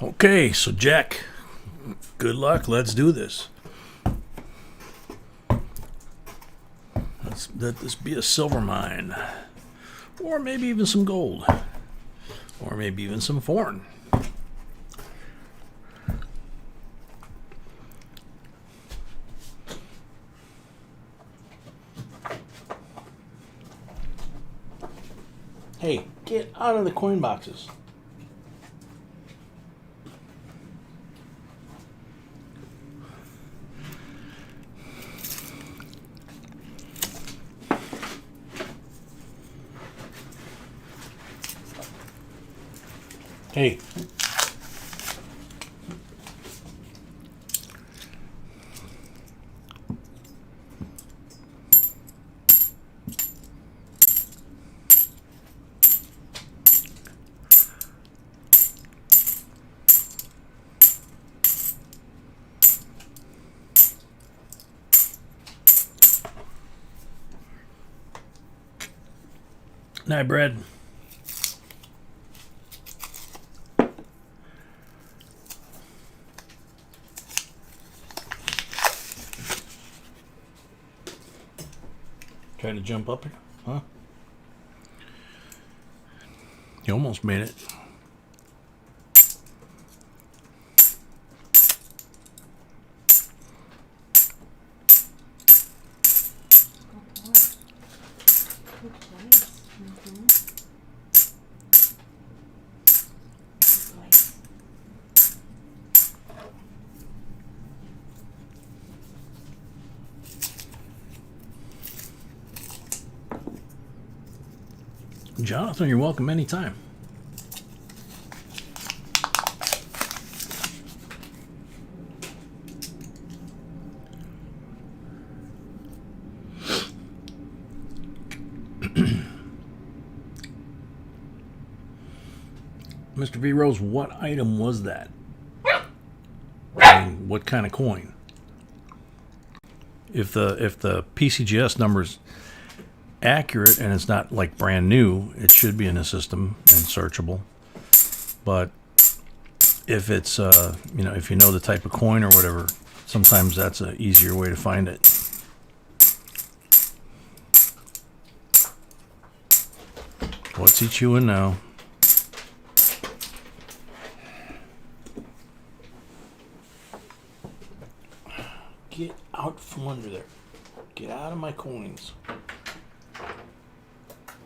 Okay, so Jack, good luck. Let's do this. Let this be a silver mine. Or maybe even some gold. Or maybe even some foreign. Hey, get out of the coin boxes. Hey. Night, Brad. Trying to jump up here? Huh? You almost made it. Jonathan, you're welcome anytime. Mr. V. Rose, what item was that? I mean, what kind of coin? If the PCGS number's accurate and it's not like brand new, it should be in the system and searchable. But if it's if you know the type of coin or whatever, sometimes that's an easier way to find it. What's he chewing now? Get out from under there. Get out of my coins.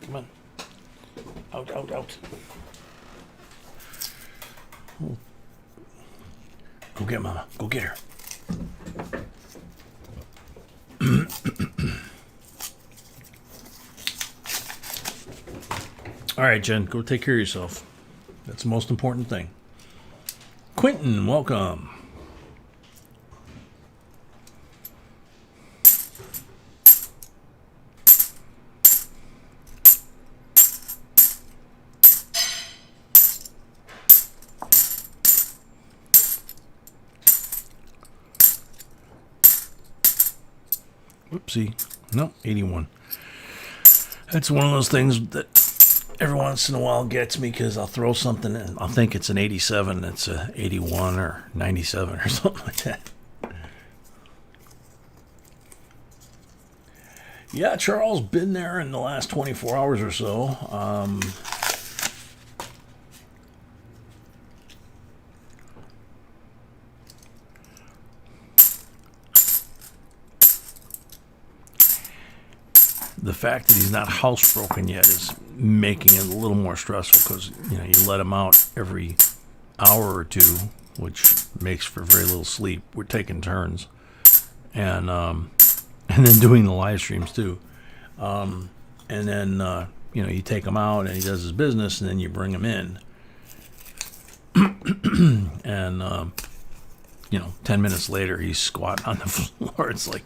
Come on. Out, out, out. Oh. Go get Mama. Go get her. All right, Jen, go take care of yourself. That's the most important thing. Quentin, welcome. Whoopsie. No, 81. That's one of those things that every once in a while gets me because I'll throw something in. I'll think it's an 87. It's a 81 or 97 or something like that. Yeah, Charles, been there in the last 24 hours or so. The fact that he's not housebroken yet is making it a little more stressful because, you know, you let him out every hour or two, which makes for very little sleep. We're taking turns. And then doing the live streams too. And then, you know, you take him out and he does his business and then you bring him in. And, you know, 10 minutes later, he's squatting on the floor. It's like,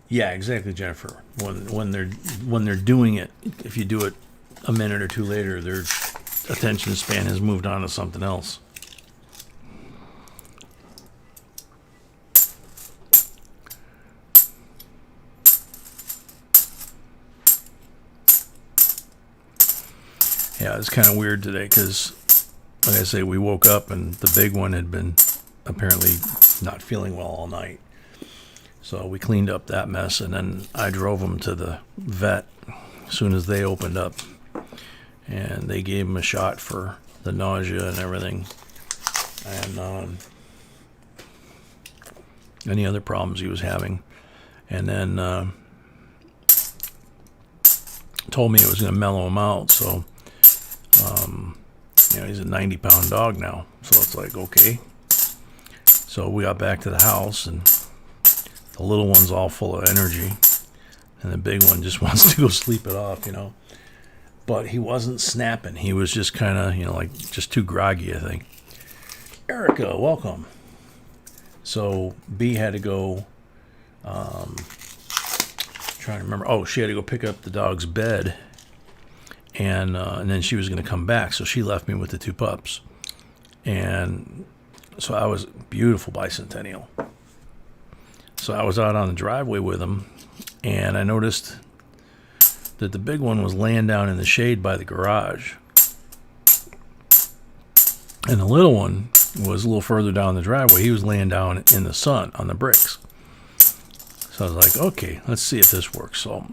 yeah, exactly, Jennifer. When they're doing it, if you do it a minute or two later, their attention span has moved on to something else. Yeah, it's kind of weird today because, like I say, we woke up and the big one had been apparently not feeling well all night. So we cleaned up that mess, and then I drove him to the vet as soon as they opened up. And they gave him a shot for the nausea and everything. And any other problems he was having. And then told me it was going to mellow him out. So, you know, he's a 90-pound dog now. So it's like, okay. So we got back to the house, and the little one's all full of energy, and the big one just wants to go sleep it off, you know. But he wasn't snapping. He was just kind of, you know, like just too groggy, I think. Erica, welcome. So B had to go, trying to remember. Oh, she had to go pick up the dog's bed, and then she was going to come back. So she left me with the two pups. And so I was, beautiful bicentennial. So I was out on the driveway with him, and I noticed that the big one was laying down in the shade by the garage. And the little one was a little further down the driveway. He was laying down in the sun on the bricks. So I was like, okay, let's see if this works. So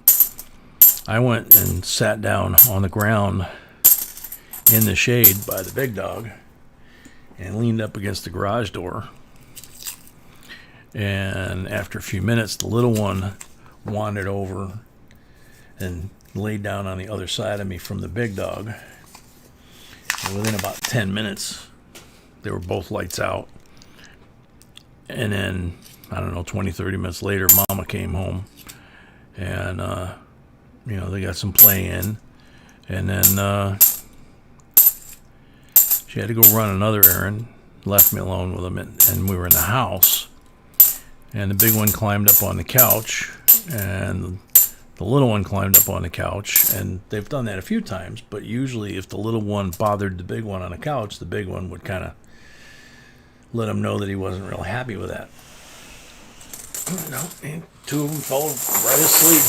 I went and sat down on the ground in the shade by the big dog and leaned up against the garage door. And after a few minutes, the little one wandered over and laid down on the other side of me from the big dog. And within about 10 minutes, they were both lights out. And then, I don't know, 20, 30 minutes later, Mama came home. And, you know, they got some play in. And then she had to go run another errand, left me alone with them, and we were in the house. And the big one climbed up on the couch, and the little one climbed up on the couch, and they've done that a few times, but usually if the little one bothered the big one on the couch, the big one would kind of let him know that he wasn't real happy with that. No, and two of them fell right asleep.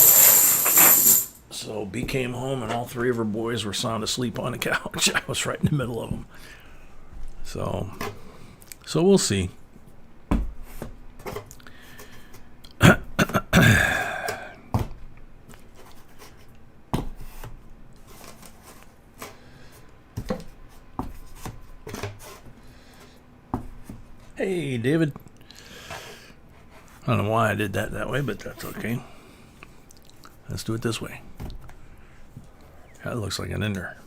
So B came home and all three of her boys were sound asleep on the couch. I was right in the middle of them. So we'll see. Hey, David. I don't know why I did that way, but that's okay. Let's do it this way. That looks like an ender.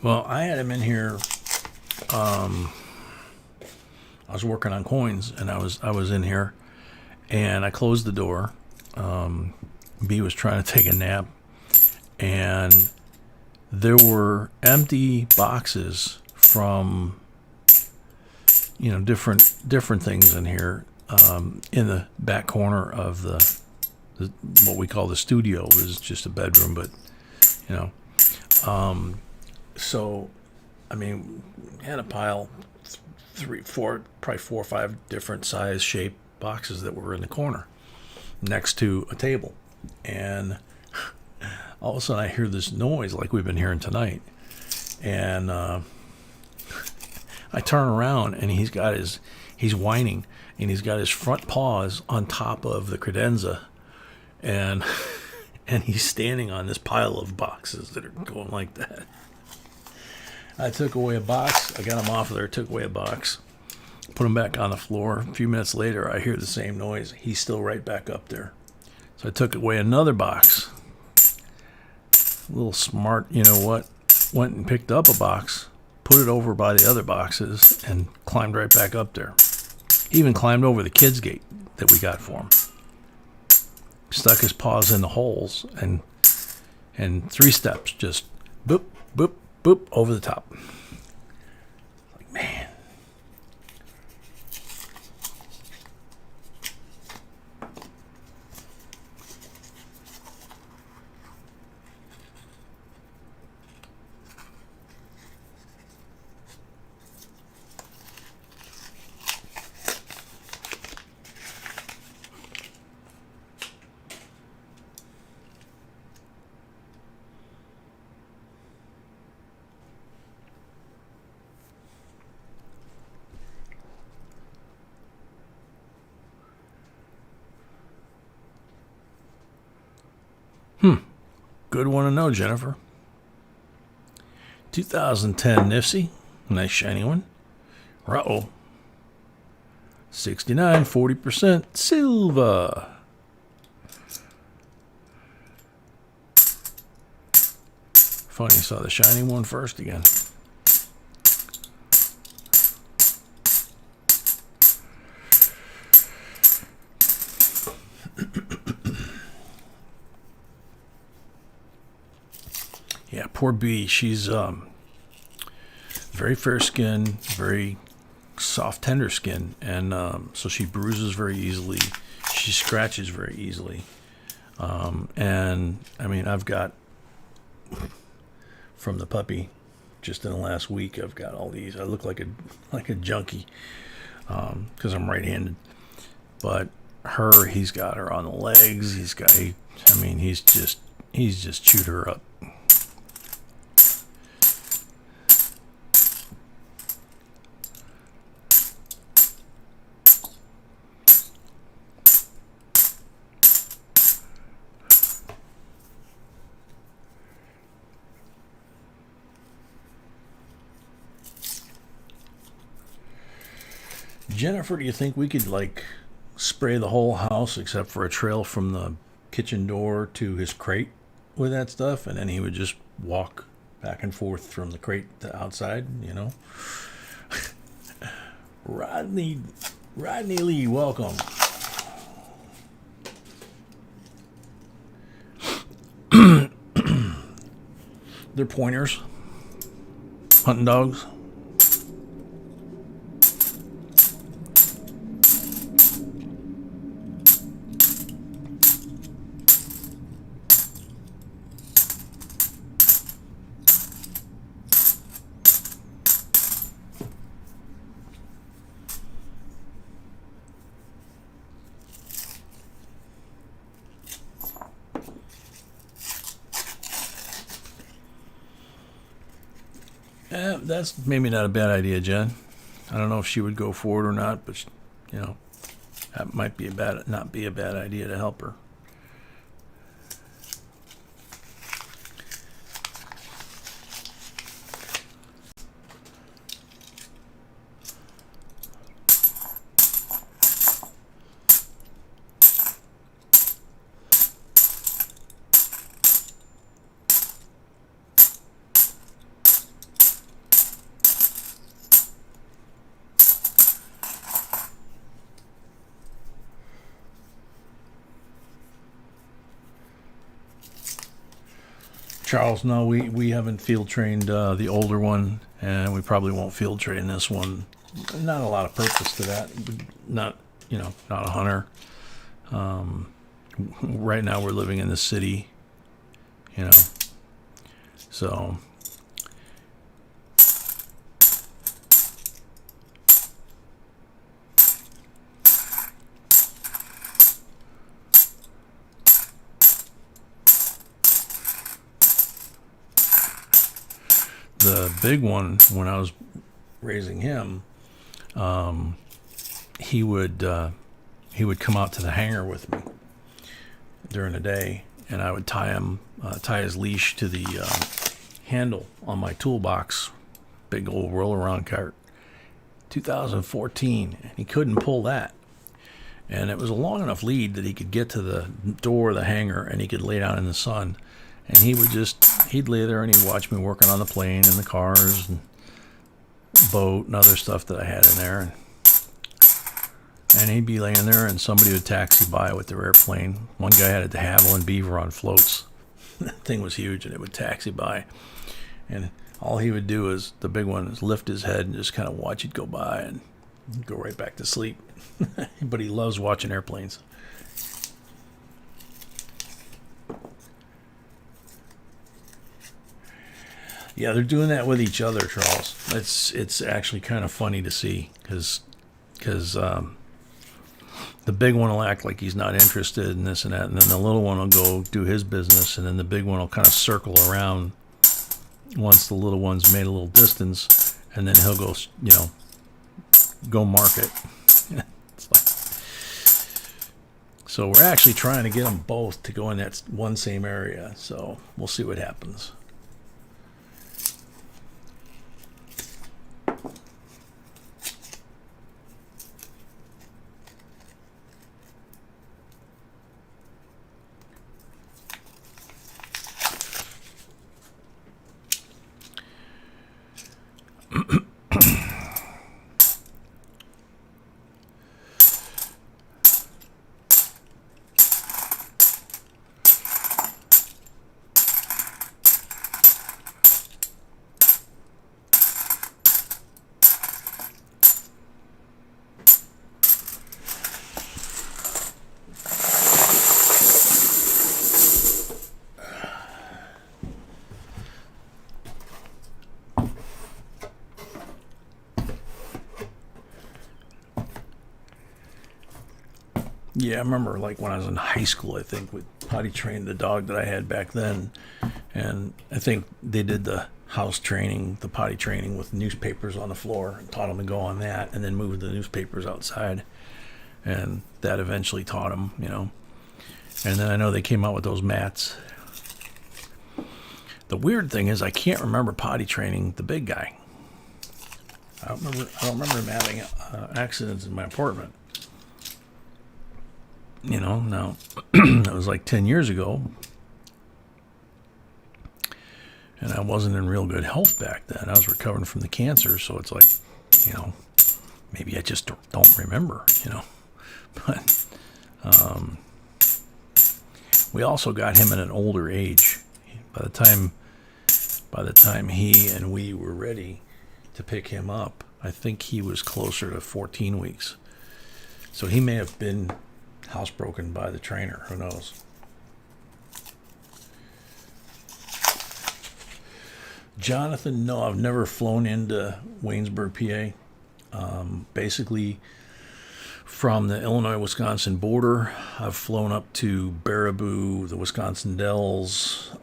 Well, I had him in here. I was working on coins, and I was in here, and I closed the door. B was trying to take a nap, and there were empty boxes from different things in here, in the back corner of the what we call the studio. It was just a bedroom, but so, I mean, had a pile, 3, 4, probably 4 or 5 different size, shape boxes that were in the corner next to a table. And all of a sudden I hear this noise like we've been hearing tonight. And I turn around and he's whining, and he's got his front paws on top of the credenza. And he's standing on this pile of boxes that are going like that. I took away a box. I got him off of there, took away a box, put him back on the floor. A few minutes later, I hear the same noise. He's still right back up there. So I took away another box. A little smart, went and picked up a box, put it over by the other boxes, and climbed right back up there. Even climbed over the kids' gate that we got for him. Stuck his paws in the holes, and 3 steps, just boop, boop, boop, over the top. Like, man. Good one to know, Jennifer. 2010 Nifty. Nice shiny one. Uh-oh. 69, 40% silver. Funny, you saw the shiny one first again. Yeah, poor B. She's very fair skin, very soft, tender skin, and so she bruises very easily. She scratches very easily, and I mean, I've got from the puppy, just in the last week, I've got all these. I look like a junkie because I'm right-handed, but he's got her on the legs. He's just chewed her up. Jennifer, do you think we could spray the whole house except for a trail from the kitchen door to his crate with that stuff, and then he would just walk back and forth from the crate to outside, Rodney Lee, welcome. They're pointers, hunting dogs. that's maybe not a bad idea, Jen. I don't know if she would go for it or not, but you know, that might be not be a bad idea to help her. Charles, no, we haven't field trained the older one, and we probably won't field train this one. Not a lot of purpose to that. Not, you know, not a hunter. Right now we're living in the city, you know, so. The big one, when I was raising him, he would come out to the hangar with me during the day, and I would tie his leash to the handle on my toolbox, big old roll-around cart. 2014, and he couldn't pull that. And it was a long enough lead that he could get to the door of the hangar, and he could lay down in the sun. And he'd lay there and he'd watch me working on the plane and the cars and boat and other stuff that I had in there. And he'd be laying there and somebody would taxi by with their airplane. One guy had a de Havilland Beaver on floats. That thing was huge, and it would taxi by. And all he would do is, the big one, is lift his head and just kind of watch it go by and go right back to sleep. But he loves watching airplanes. Yeah, they're doing that with each other, Charles. It's actually kind of funny to see, because the big one will act like he's not interested in this and that, and then the little one will go do his business, and then the big one will kind of circle around once the little one's made a little distance, and then he'll go, you know, go mark it. So we're actually trying to get them both to go in that one same area, so we'll see what happens. Yeah, I remember, like, when I was in high school, I think, we potty trained the dog that I had back then. And I think they did the house training, the potty training with newspapers on the floor, and taught him to go on that, and then moved the newspapers outside. And that eventually taught him, you know. And then I know they came out with those mats. The weird thing is, I can't remember potty training the big guy. I don't remember him having accidents in my apartment. You know, now, that was like 10 years ago. And I wasn't in real good health back then. I was recovering from the cancer, so it's like, you know, maybe I just don't remember, you know. But we also got him at an older age. By the time he and we were ready to pick him up, I think he was closer to 14 weeks. So he may have been housebroken by the trainer. Who knows? Jonathan, no, I've never flown into Waynesburg, PA. Basically, from the Illinois-Wisconsin border, I've flown up to Baraboo, the Wisconsin Dells,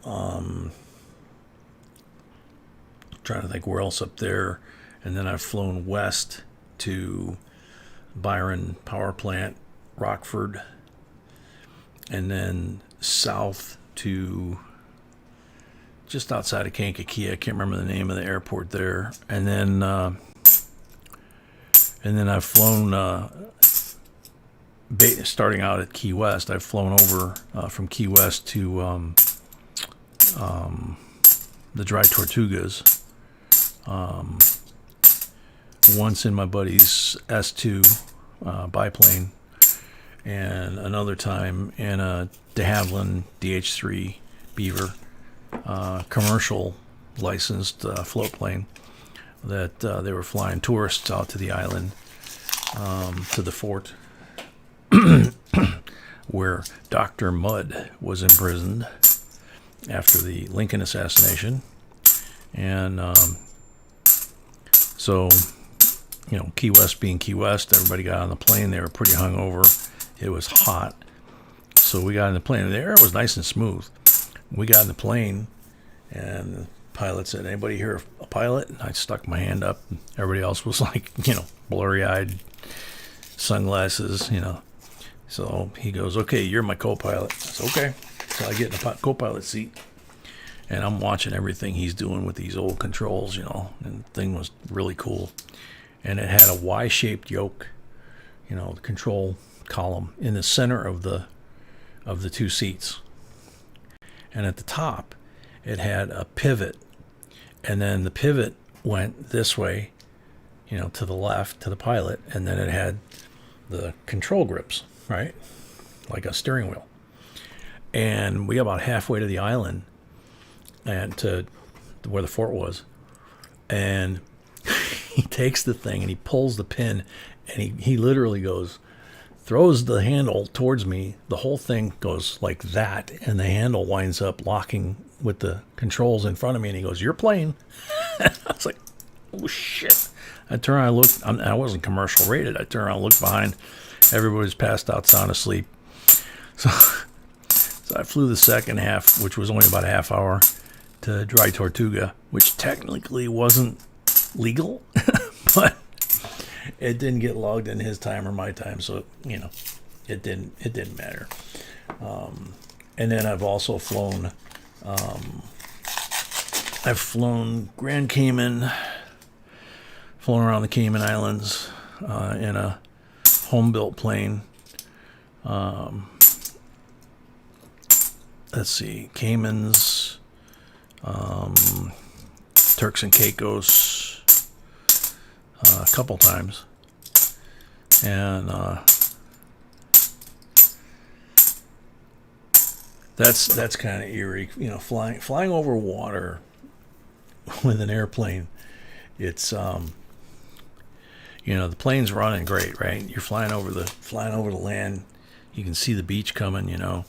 trying to think where else up there. And then I've flown west to Byron Power Plant, Rockford, and then south to just outside of Kankakee. I can't remember the name of the airport there. And then I've flown starting out at Key West. I've flown over from Key West to the Dry Tortugas. Once in my buddy's S2 biplane, and another time in a de Havilland DH3 Beaver commercial licensed float plane that they were flying tourists out to the island, to the fort where Dr. Mudd was imprisoned after the Lincoln assassination. And so, you know, Key West being Key West, everybody got on the plane. They were pretty hungover. It was hot. So we got in the plane. The air was nice and smooth. We got in the plane, and the pilot said, "Anybody here a pilot?" And I stuck my hand up. Everybody else was like, you know, blurry-eyed, sunglasses, you know. So he goes, "Okay, you're my co-pilot." I said, "Okay." So I get in the co-pilot seat, and I'm watching everything he's doing with these old controls, you know, and the thing was really cool. And it had a Y-shaped yoke, you know, the control column in the center of the two seats. And at the top, it had a pivot, and then the pivot went this way, you know, to the left, to the pilot, and then it had the control grips, right, like a steering wheel. And we got about halfway to the island, and to where the fort was, and he takes the thing and he pulls the pin, and he literally throws the handle towards me. The whole thing goes like that, and the handle winds up locking with the controls in front of me, and he goes, "You're playing." I was like, "Oh shit." I turn around, I looked. I wasn't commercial rated. I turn around, looked behind. Everybody's passed out, sound asleep. So I flew the second half, which was only about a half hour, to Dry Tortuga, which technically wasn't legal, but it didn't get logged in his time or my time, so you know, it didn't matter. And then I've also flown. I've flown Grand Cayman, flown around the Cayman Islands in a home-built plane. Let's see, Caymans, Turks and Caicos, a couple times, and that's kind of eerie, you know, flying over water with an airplane. It's you know, the plane's running great, right? You're flying over the land. You can see the beach coming, you know,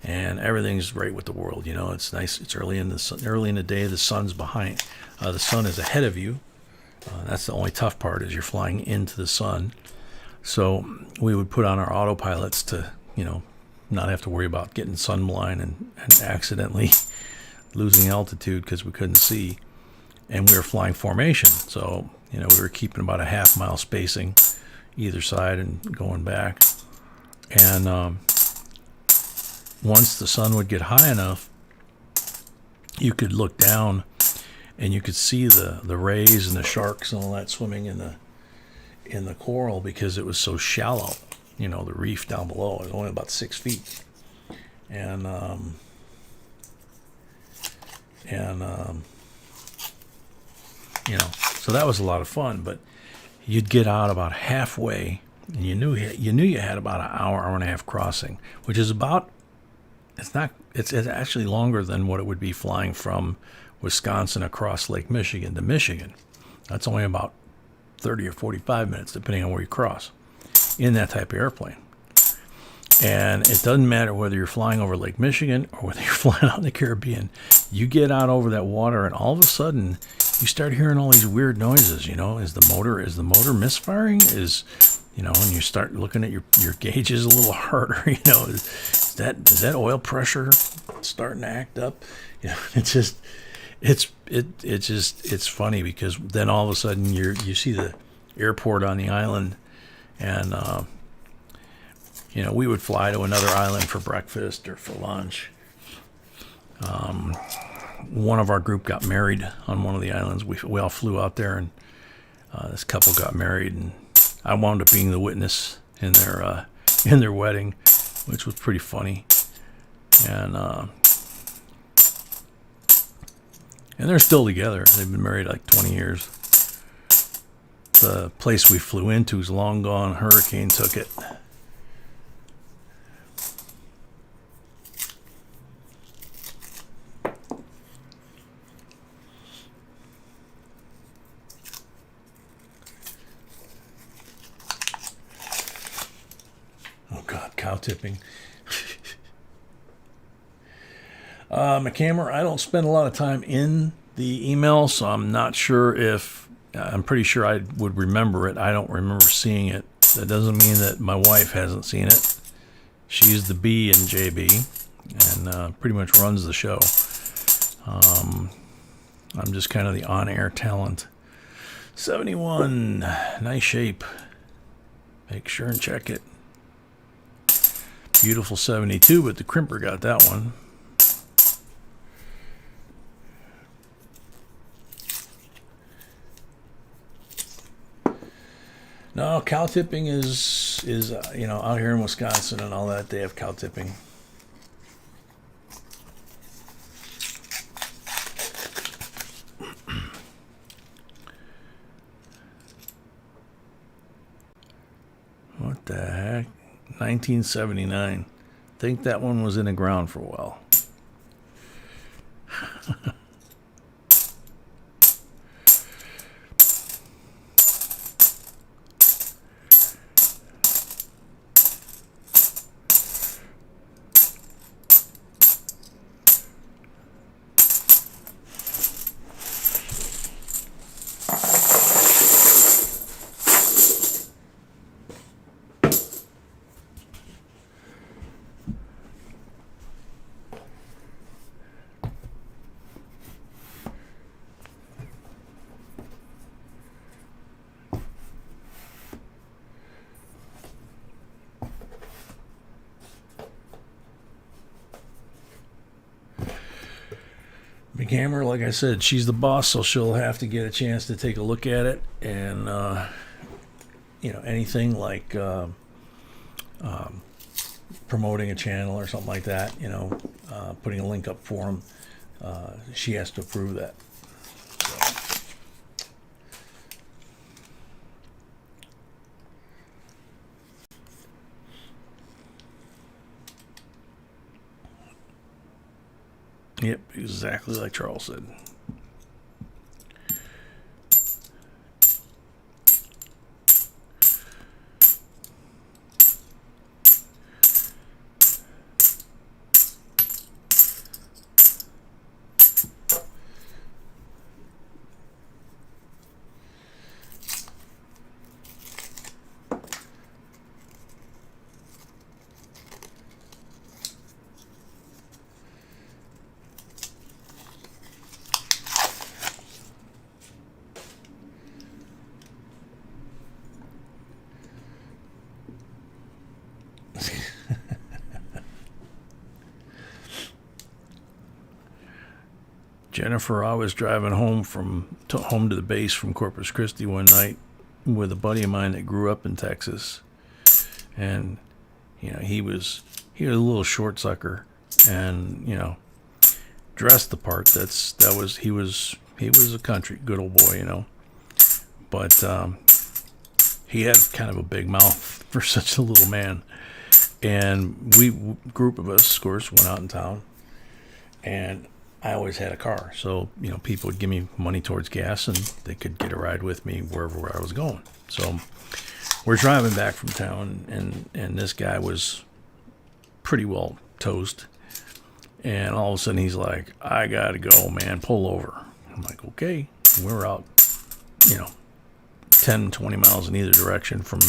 and everything's great with the world. You know, it's nice. It's early in the day. The sun's behind. The sun is ahead of you. That's the only tough part, is you're flying into the sun. So we would put on our autopilots to, you know, not have to worry about getting sunblind and accidentally losing altitude because we couldn't see. And we were flying formation, so you know, we were keeping about a half-mile spacing either side and going back. And once the sun would get high enough, you could look down and you could see the rays and the sharks and all that swimming in the coral, because it was so shallow. You know, the reef down below is only about 6 feet, and you know, so that was a lot of fun. But you'd get out about halfway, and you knew you had about an hour and a half crossing, which is about, it's actually longer than what it would be flying from Wisconsin across Lake Michigan to Michigan. That's only about 30 or 45 minutes, depending on where you cross, in that type of airplane. And it doesn't matter whether you're flying over Lake Michigan or whether you're flying out in the Caribbean. You get out over that water, and all of a sudden you start hearing all these weird noises. You know, is the motor misfiring? You know, and you start looking at your gauges a little harder. You know, is that oil pressure starting to act up? You know, it's it's funny because then all of a sudden you see the airport on the island, and we would fly to another island for breakfast or for lunch. One of our group got married on one of the islands. We all flew out there, and this couple got married, and I wound up being the witness in their wedding, which was pretty funny. And they're still together. They've been married like 20 years. The place we flew into is long gone. Hurricane took it. Oh God, cow tipping. McCammer, I don't spend a lot of time in the email, so I'm not sure if, I'm pretty sure I would remember it. I don't remember seeing it. That doesn't mean that my wife hasn't seen it. She's the B in JB and pretty much runs the show. I'm just kind of the on-air talent. 71, nice shape. Make sure and check it. Beautiful 72, but the crimper got that one. No, cow tipping is out here in Wisconsin and all that. They have cow tipping. What the heck? 1979. Think that one was in the ground for a while. McHammer, like I said, she's the boss, so she'll have to get a chance to take a look at it. And, anything like promoting a channel or something like that, putting a link up for them, she has to approve that. Yep, exactly like Charles said. Jennifer, I was driving home to the base from Corpus Christi one night with a buddy of mine that grew up in Texas, and he was a little short sucker, and dressed the part. He was a country good old boy, but he had kind of a big mouth for such a little man, and group of us, of course, went out in town, and I always had a car, so people would give me money towards gas, and they could get a ride with me wherever I was going. So we're driving back from town, and this guy was pretty well toast, and all of a sudden he's like, "I gotta go, man, pull over." I'm like, "Okay." And we're out, 10, 20 miles in either direction from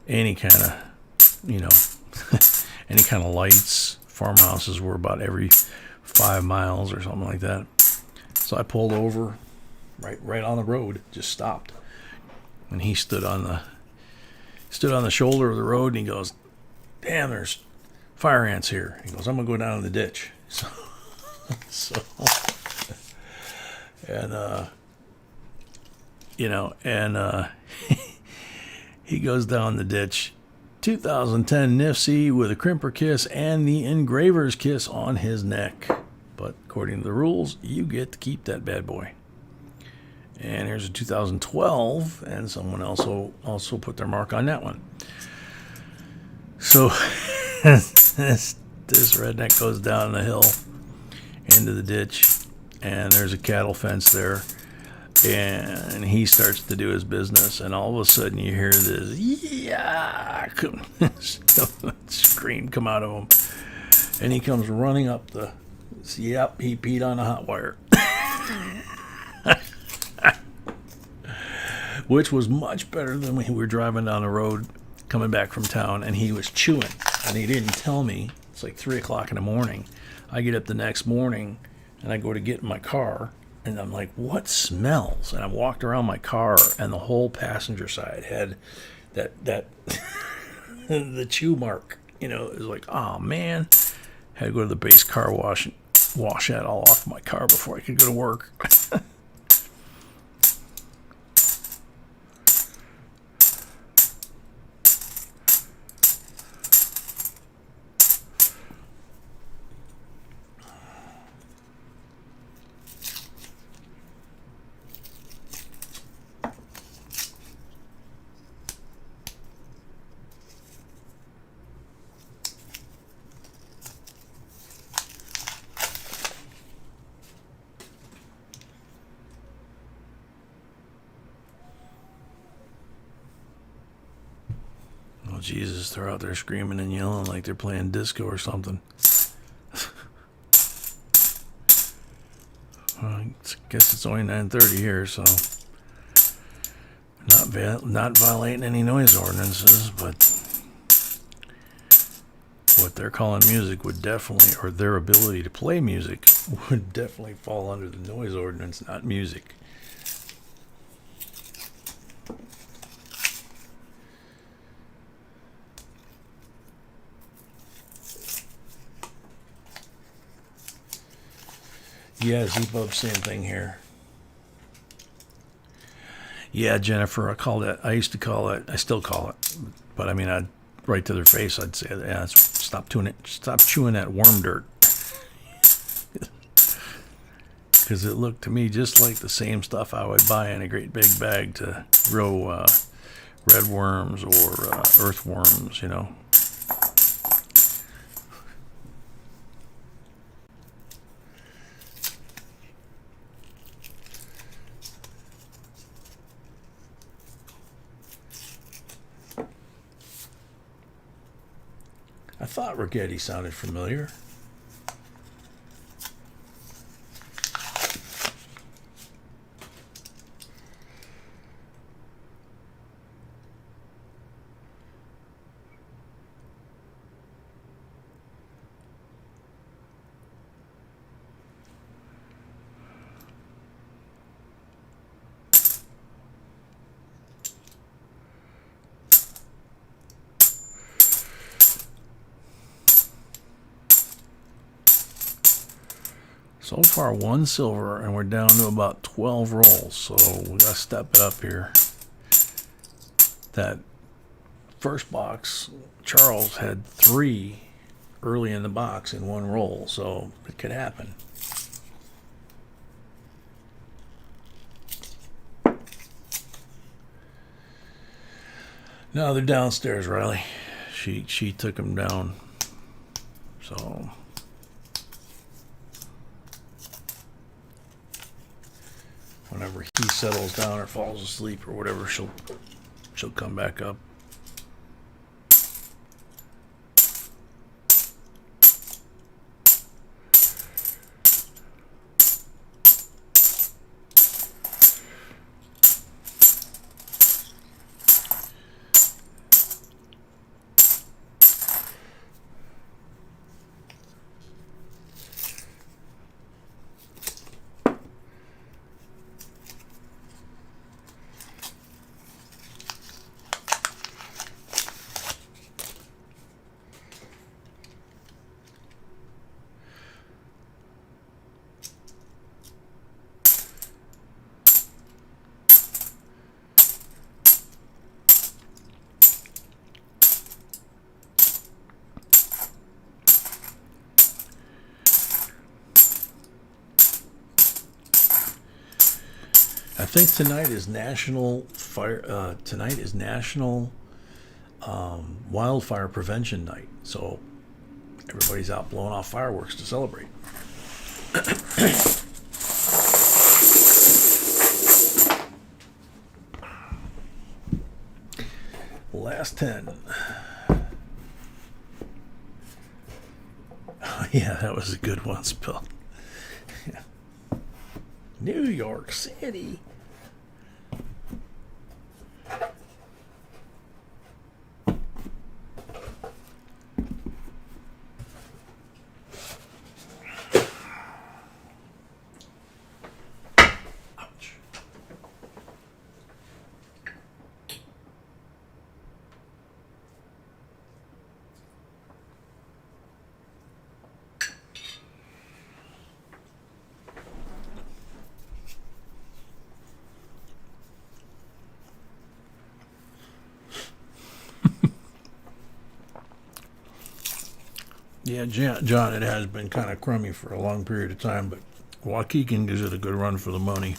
any kind of, any kind of lights. Farmhouses were about every 5 miles or something like that. So I pulled over right on the road, just stopped. And he stood on the shoulder of the road, and he goes, "Damn, there's fire ants here." He goes, "I'm gonna go down in the ditch." So and he goes down the ditch. 2010 Nifty with a crimper kiss and the engraver's kiss on his neck. But according to the rules, you get to keep that bad boy. And here's a 2012, and someone also put their mark on that one. So this redneck goes down the hill into the ditch, and there's a cattle fence there, and he starts to do his business, and all of a sudden you hear this scream come out of him, and he comes running up he peed on a hot wire. Which was much better than when we were driving down the road coming back from town, and he was chewing, and he didn't tell me. It's like 3 o'clock in the morning. I get up the next morning, and I go to get in my car, and I'm like, what smells? And I walked around my car, and the whole passenger side had that the chew mark. It was like, oh man. Had to go to the base car wash and wash that all off my car before I could go to work. Oh, Jesus, they're out there screaming and yelling like they're playing disco or something. I guess it's only 9:30 here, so not violating any noise ordinances, but what they're calling music would definitely, or their ability to play music would definitely fall under the noise ordinance, not music. Yeah, Z-Bub, same thing here. Yeah, Jennifer, I used to call it, I still call it, but I mean, right to their face, I'd say, yeah, stop chewing that worm dirt. Because it looked to me just like the same stuff I would buy in a great big bag to grow red worms or earthworms, I thought Rigetti sounded familiar. So far, 1 silver, and we're down to about 12 rolls, so we gotta step it up here. That first box, Charles had 3 early in the box in 1 roll, so it could happen. No, they're downstairs, Riley. She took them down, so... Whenever he settles down or falls asleep or whatever, she'll come back up. I think tonight is National Wildfire Prevention Night. So everybody's out blowing off fireworks to celebrate. Last 10. Oh, yeah, that was a good one, Spill. Yeah. New York City. Ouch. Yeah, John, it has been kind of crummy for a long period of time, but Waukegan gives it a good run for the money.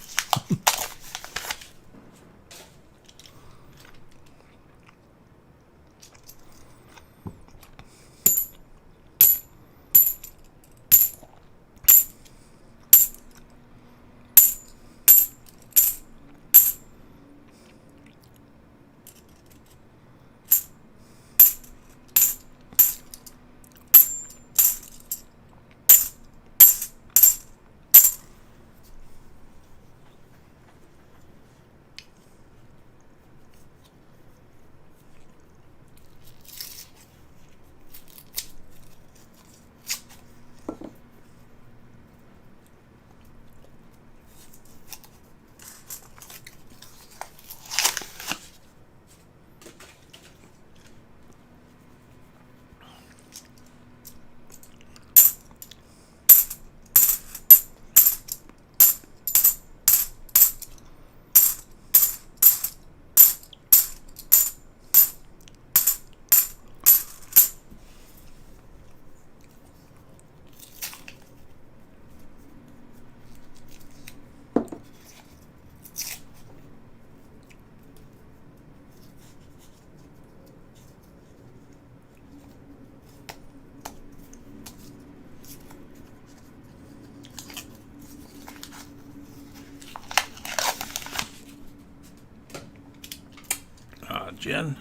Jen,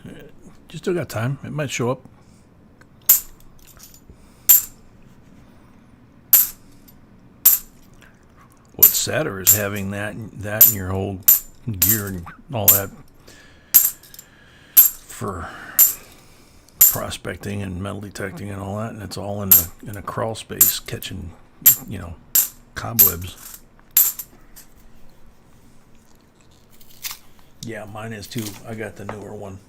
you still got time. It might show up. What's sadder is having that in your whole gear and all that for prospecting and metal detecting and all that, and it's all in a crawl space catching, cobwebs. Yeah, mine is too. I got the newer one.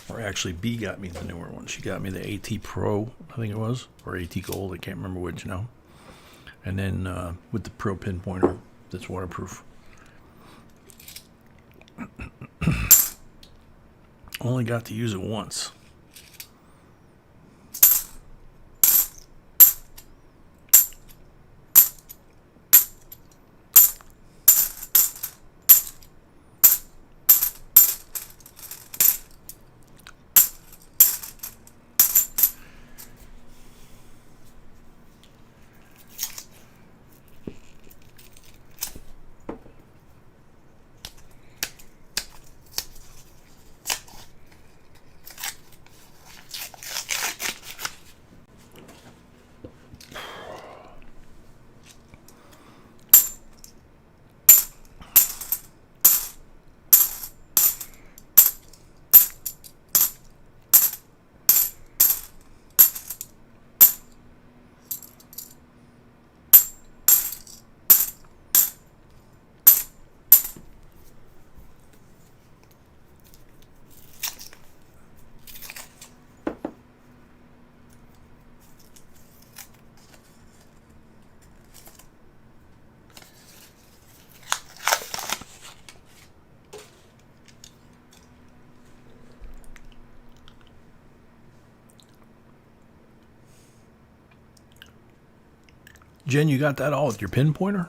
Or actually, B got me the newer one. She got me the AT Pro, I think it was, or AT Gold. I can't remember which now. And then with the Pro pinpointer, that's waterproof. Only got to use it once. Jen, you got that all with your pinpointer?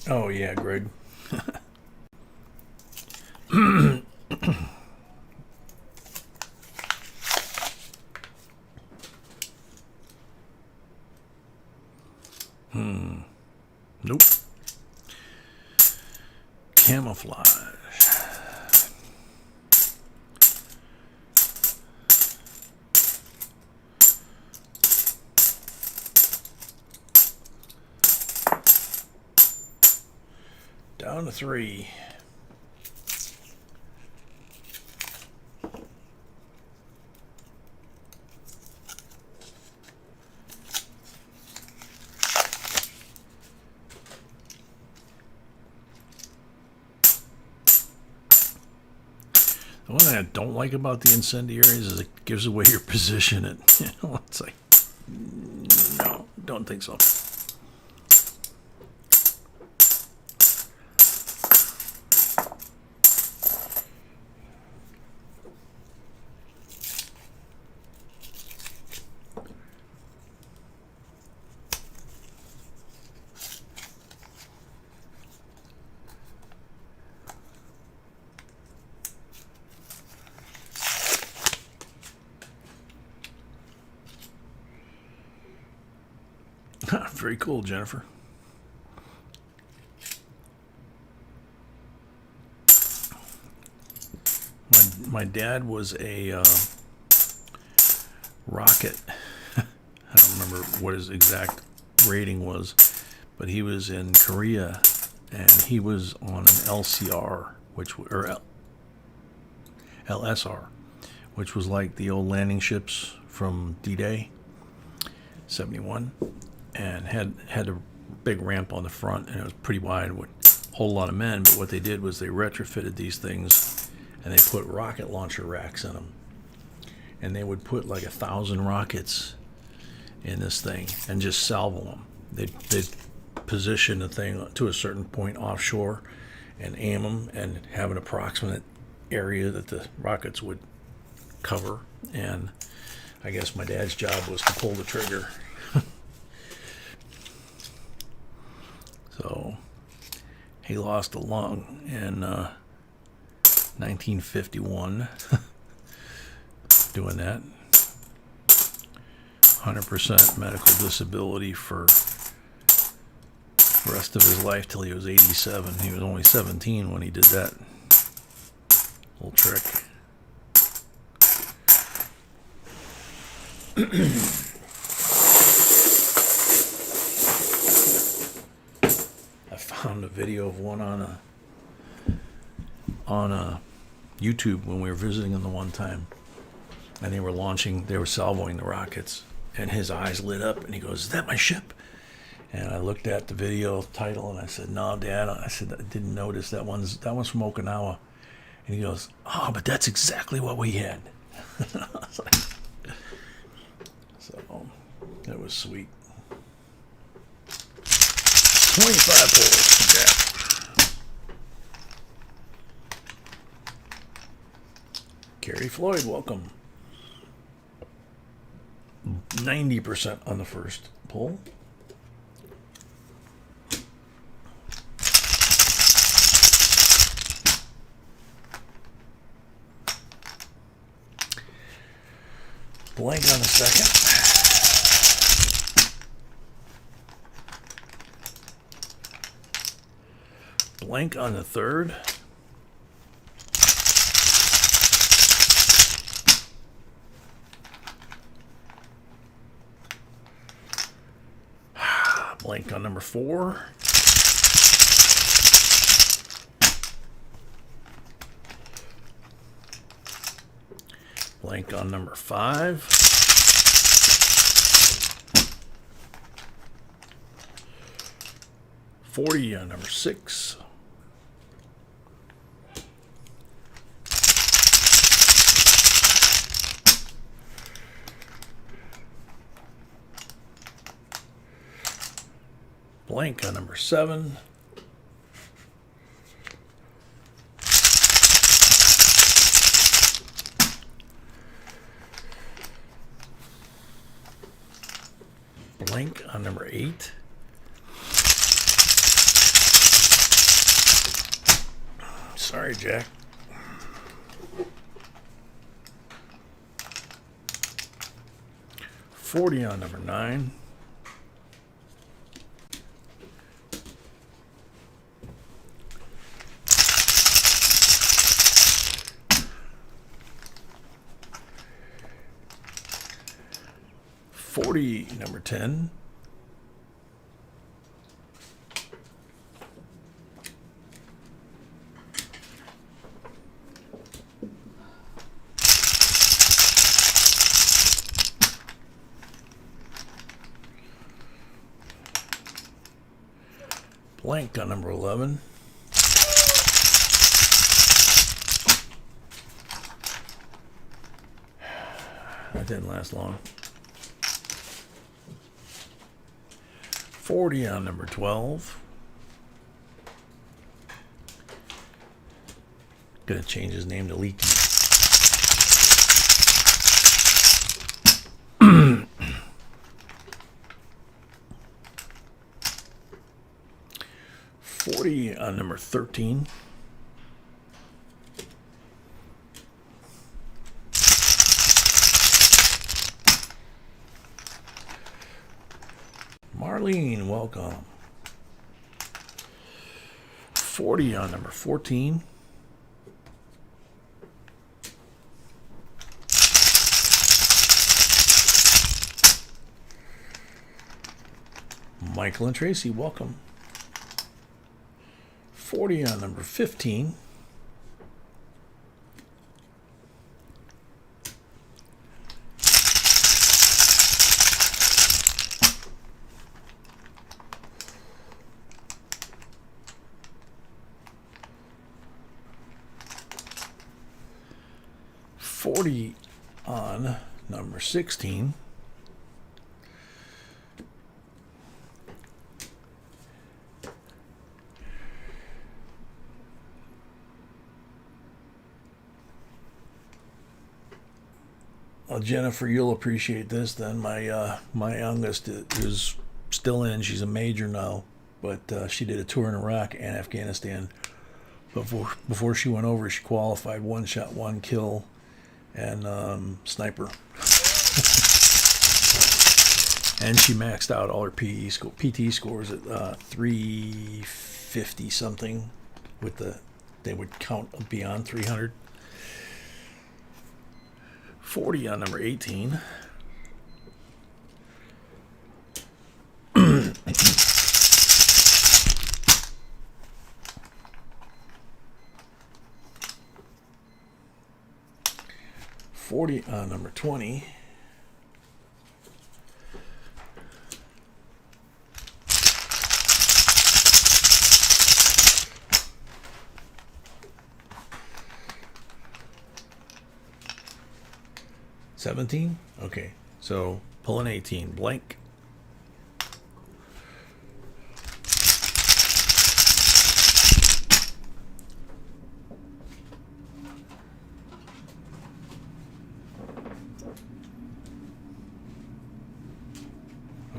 Oh, yeah, Greg. Nope. Camouflage. Down to 3. The one thing I don't like about the incendiaries is it gives away your position. It's like, no, don't think so. Very cool, Jennifer. My dad was a rocket. I don't remember what his exact rating was, but he was in Korea, and he was on an LCR, LSR, which was like the old landing ships from D-Day, 71. And had a big ramp on the front, and it was pretty wide, would hold a lot of men. But what they did was they retrofitted these things, and they put rocket launcher racks in them, and they would put like 1,000 rockets in this thing and just salvo them. They'd position the thing to a certain point offshore and aim them and have an approximate area that the rockets would cover. And I guess my dad's job was to pull the trigger. So he lost a lung in 1951 doing that. 100% medical disability for the rest of his life till he was 87. He was only 17 when he did that little trick. Found a video of one on a YouTube when we were visiting them the one time, and they were salvoing the rockets, and his eyes lit up, and he goes, "Is that my ship?" And I looked at the video title, and I said, "No, Dad," I said, "I didn't notice that one's from Okinawa." And he goes, "Oh, but that's exactly what we had." I was like, so that was sweet. 25 pulls. Yeah. Carrie Floyd, welcome. 90% on the first pull. Blank on the second. Blank on the third. Blank on number 4. Blank on number 5. $40 on number 6. Blank on number 7. Blank on number 8. Sorry, Jack. $40 on number 9. $40 number 10. Blank on number 11. That didn't last long. 40 on number 12. Gonna change his name to Leaky. $40 on number 13. Marlene, welcome. 40 on number 14. Michael and Tracy, welcome. 40 on number 15. $40 on number 16. Well, Jennifer, you'll appreciate this then. My youngest is still in. She's a major now, but she did a tour in Iraq and Afghanistan. Before she went over, she qualified 1 shot, 1 kill, and sniper. And she maxed out all her PT scores at 350 something. They would count beyond 300. 40 on number 18. $40 on number 20. $17? Okay, so pull an 18. Blank.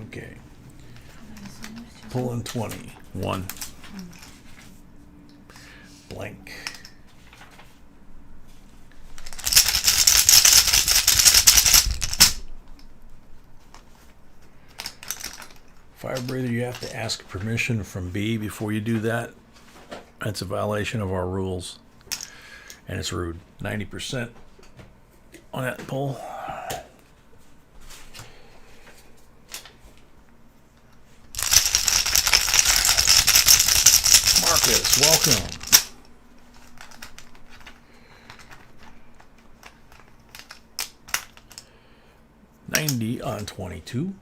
Okay. Pulling 20. 1. Blank. Fire breather, you have to ask permission from B before you do that. That's a violation of our rules. And it's rude. 90% on that pull. Marcus, welcome. $90 on 22.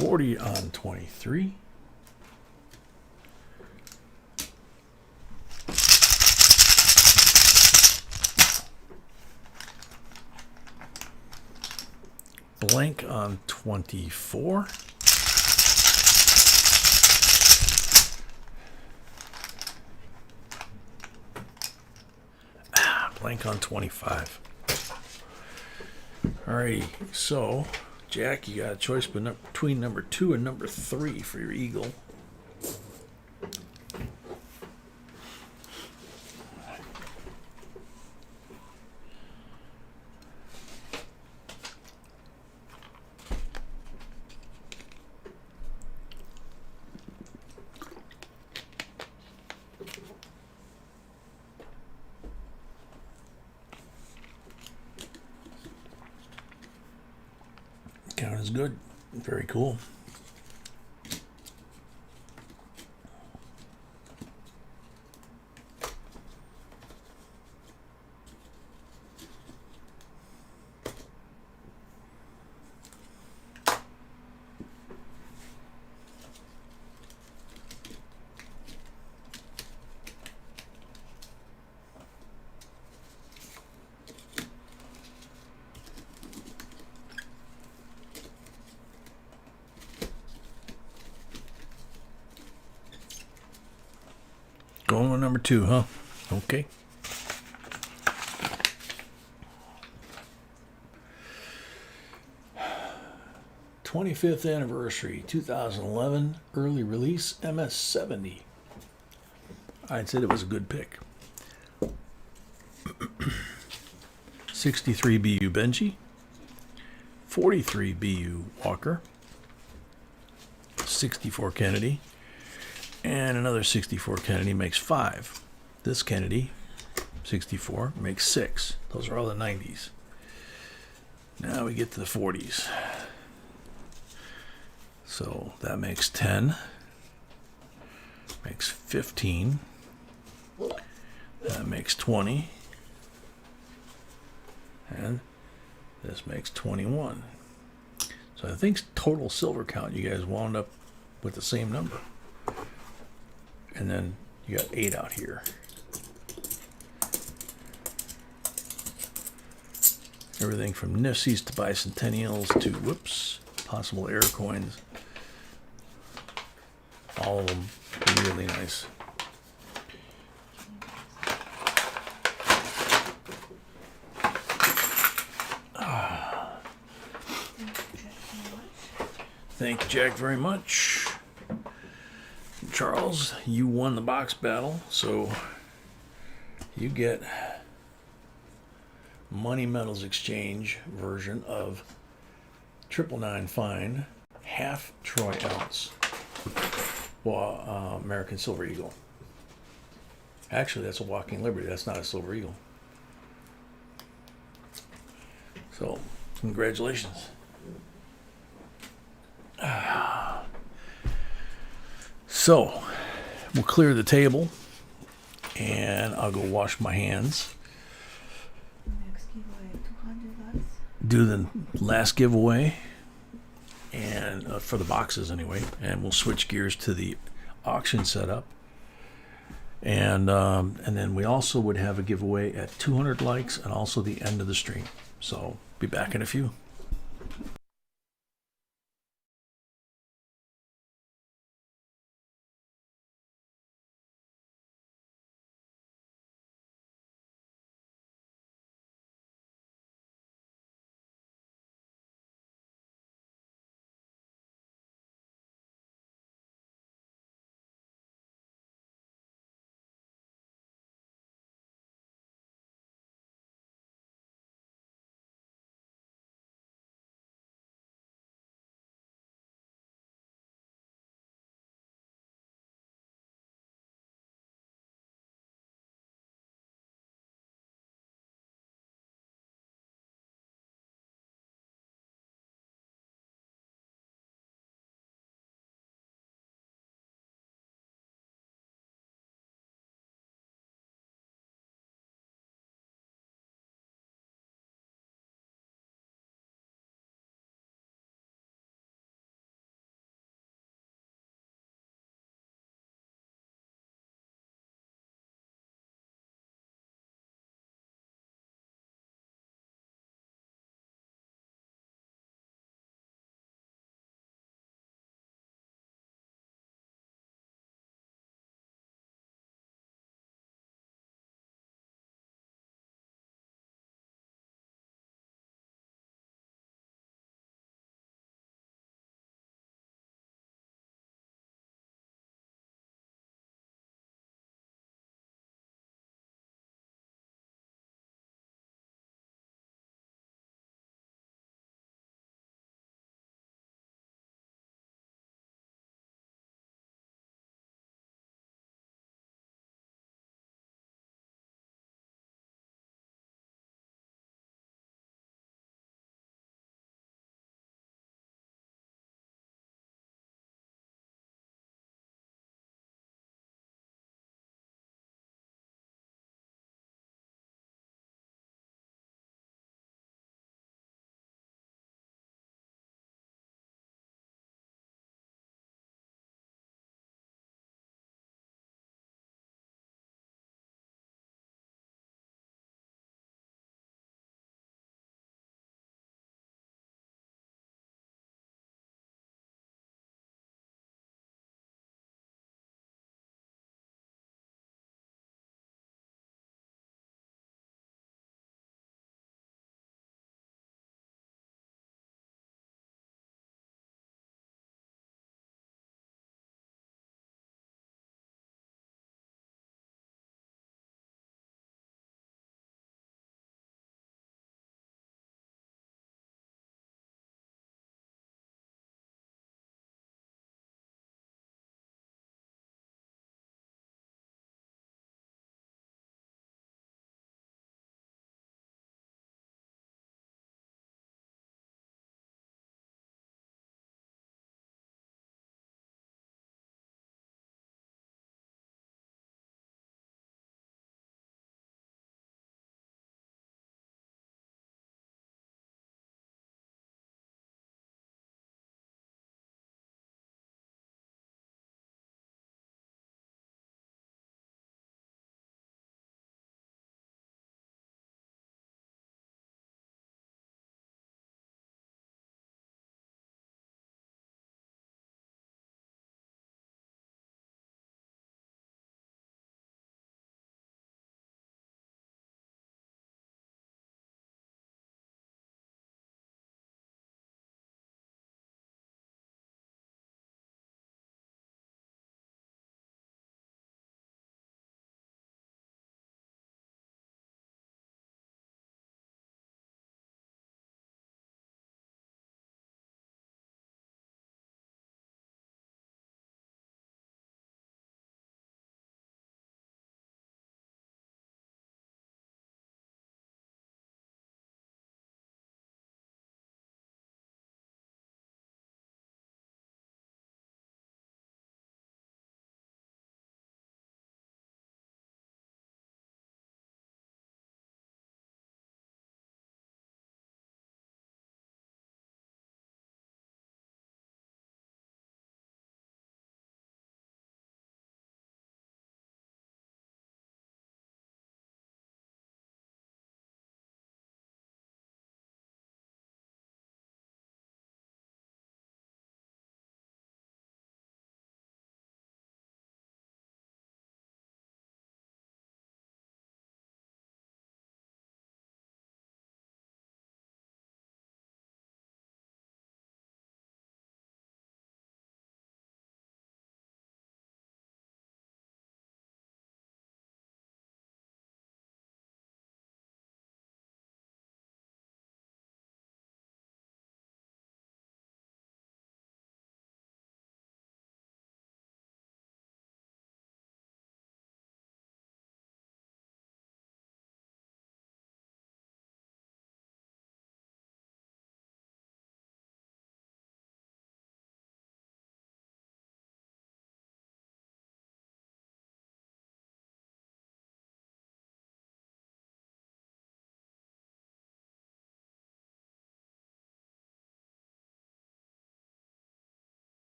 $40 on 23. Blank on 24. Blank on 25. Alrighty, so Jack, you got a choice between number 2 and number 3 for your eagle. Count is good. Very cool. Going with number 2, huh? Okay. '25th anniversary, 2011, early release, MS-70. I'd said it was a good pick. 63 BU Benji, 43 BU Walker, 64 Kennedy, and another 64 Kennedy makes 5. This Kennedy, 64, makes 6. Those are all the 90s. Now we get to the 40s. So that makes 10. Makes 15. That makes 20. And this makes 21. So I think total silver count, you guys wound up with the same number. And then you got 8 out here. Everything from Nifsies to bicentennials to, whoops, possible air coins. All of them really nice. Thank you, Jack, very much. Charles, you won the box battle, so you get Money Metals Exchange version of 999 Fine, half troy ounce, American Silver Eagle. Actually, that's a Walking Liberty. That's not a Silver Eagle. So, congratulations. So, we'll clear the table, and I'll go wash my hands. Next giveaway, $200. Do the last giveaway, and for the boxes anyway, and we'll switch gears to the auction setup. And then we also would have a giveaway at 200 likes and also the end of the stream. So, be back in a few.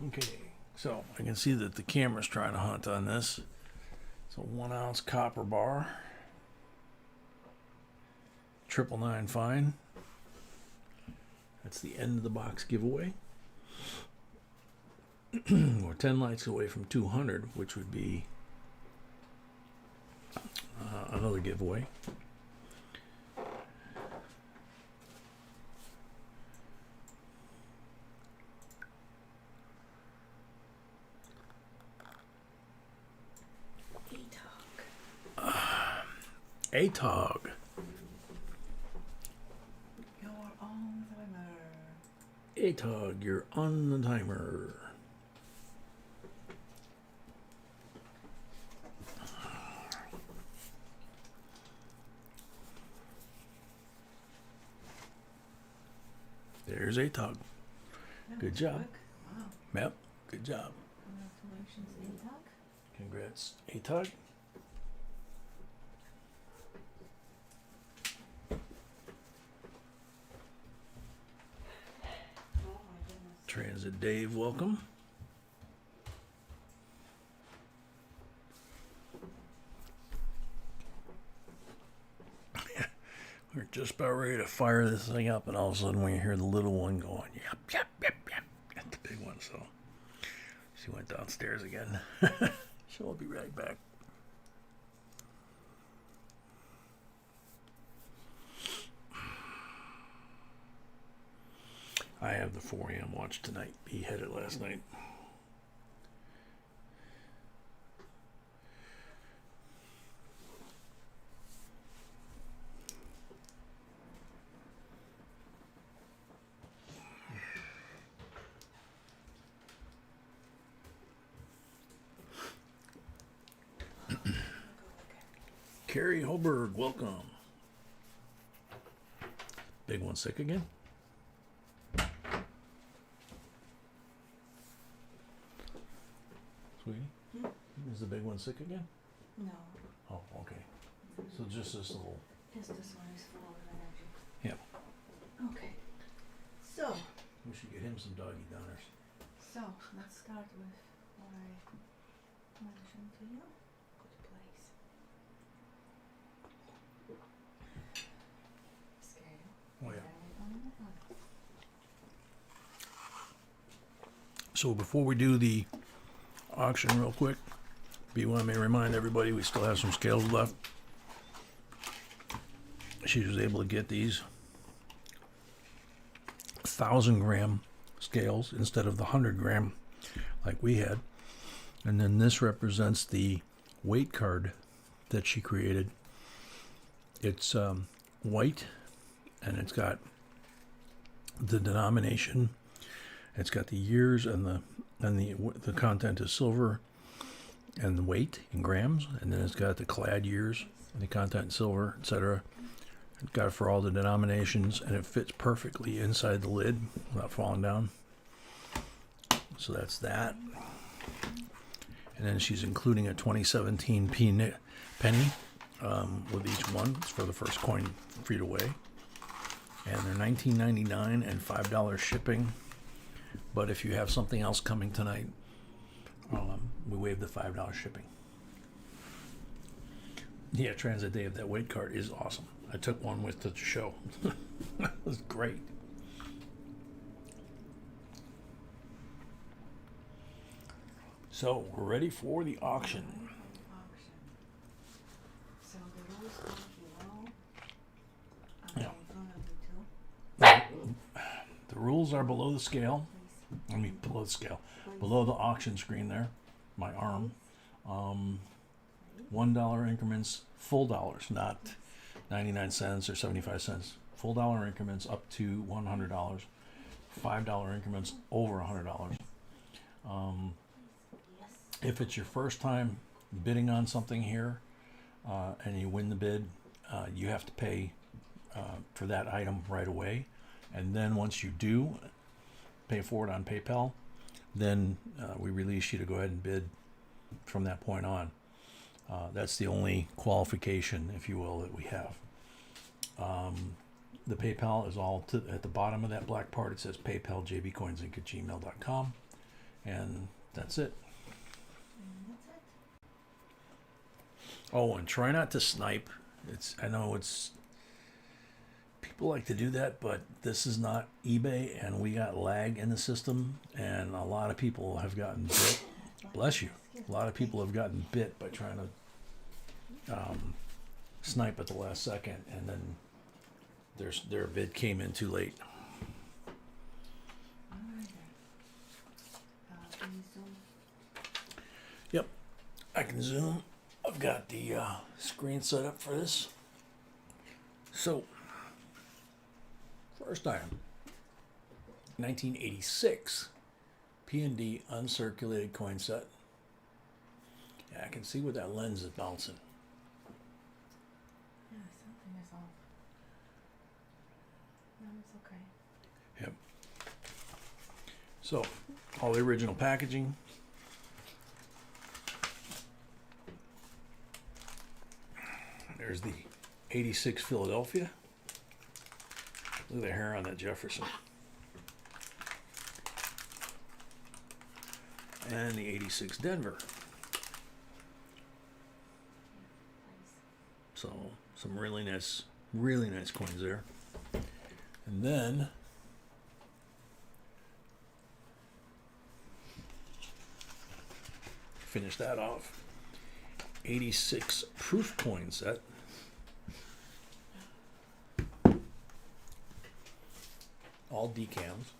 Okay, so I can see that the camera's trying to hunt on this. It's a 1 ounce copper bar. 999 fine. That's the end of the box giveaway. We're 10 lights away from 200, which would be another giveaway. ATOG. You're on the timer. ATOG, you're on the timer. There's ATOG. That Good was job. quick. Wow. Yep, good job. Congratulations, ATOG. Congrats, ATOG. Oh my goodness. Transit Dave, welcome. We're just about ready to fire this thing up, and all of a sudden we hear the little one going, yep, yep, yep, yep. That's the big one, so she went downstairs again. So I'll be right back. I have the 4 a.m. watch tonight. He had it last night. Carrie Holberg, welcome. Big one sick again? Sweetie? Is the big one sick again? No, Oh, okay. So just this little... just this one is full of energy. Yep. Okay. So, We should get him some doggy downers. let's start with what I mentioned to you. Good place. Scale. Oh, yeah. Very on. So before we do the auction real quick, B1 may remind everybody we still have some scales left. She was able to get these 1,000-gram scales instead of the 100-gram like we had. And then this represents the weight card that she created. It's white, and it's got the denomination. It's got the years, and the content is silver, and the weight in grams, and then it's got the clad years, and the content in silver, etc. It's got it for all the denominations, and it fits perfectly inside the lid without falling down. So that's that. And then she's including a 2017 penny with each one. It's for the first coin free to weigh. And they're $19.99 and $5 shipping. But if you have something else coming tonight, we waive the $5 shipping. Yeah, Transit Day of that weight card is awesome. I took one with to the show. It was great. So we're ready for the auction. So the rules are below. Yeah. In front of you too. The rules are below the scale. Please. I mean, below the scale. Below the auction screen there, my arm. $1 increments, full dollars, not 99 cents or 75 cents. Full dollar increments up to $100. $5 increments over $100. If it's your first time bidding on something here and you win the bid, you have to pay for that item right away. And then once you do pay for it on PayPal, then we release you to go ahead and bid from that point on. That's the only qualification, if you will, that we have. The PayPal is all at the bottom of that black part. It says PayPal JBCOINSINC@gmail.com. And that's it. And that's it. Oh, and try not to snipe. I know people like to do that, but this is not eBay, and we got lag in the system, and a lot of people have gotten bit. Bless you. A lot of people have gotten bit by trying to snipe at the last second, and then their bid came in too late. Alright then. Can you zoom? Yep, I can zoom. I've got the screen set up for this. So, first item, 1986 P&D uncirculated coin set. Yeah, I can see where that lens is bouncing. Yeah, something is off. No, it's okay. Yep. So, all the original packaging. There's the 86 Philadelphia. Look at the hair on that Jefferson. And the 86 Denver. So some really nice coins there. And then finish that off. 86 proof coin set. All decams.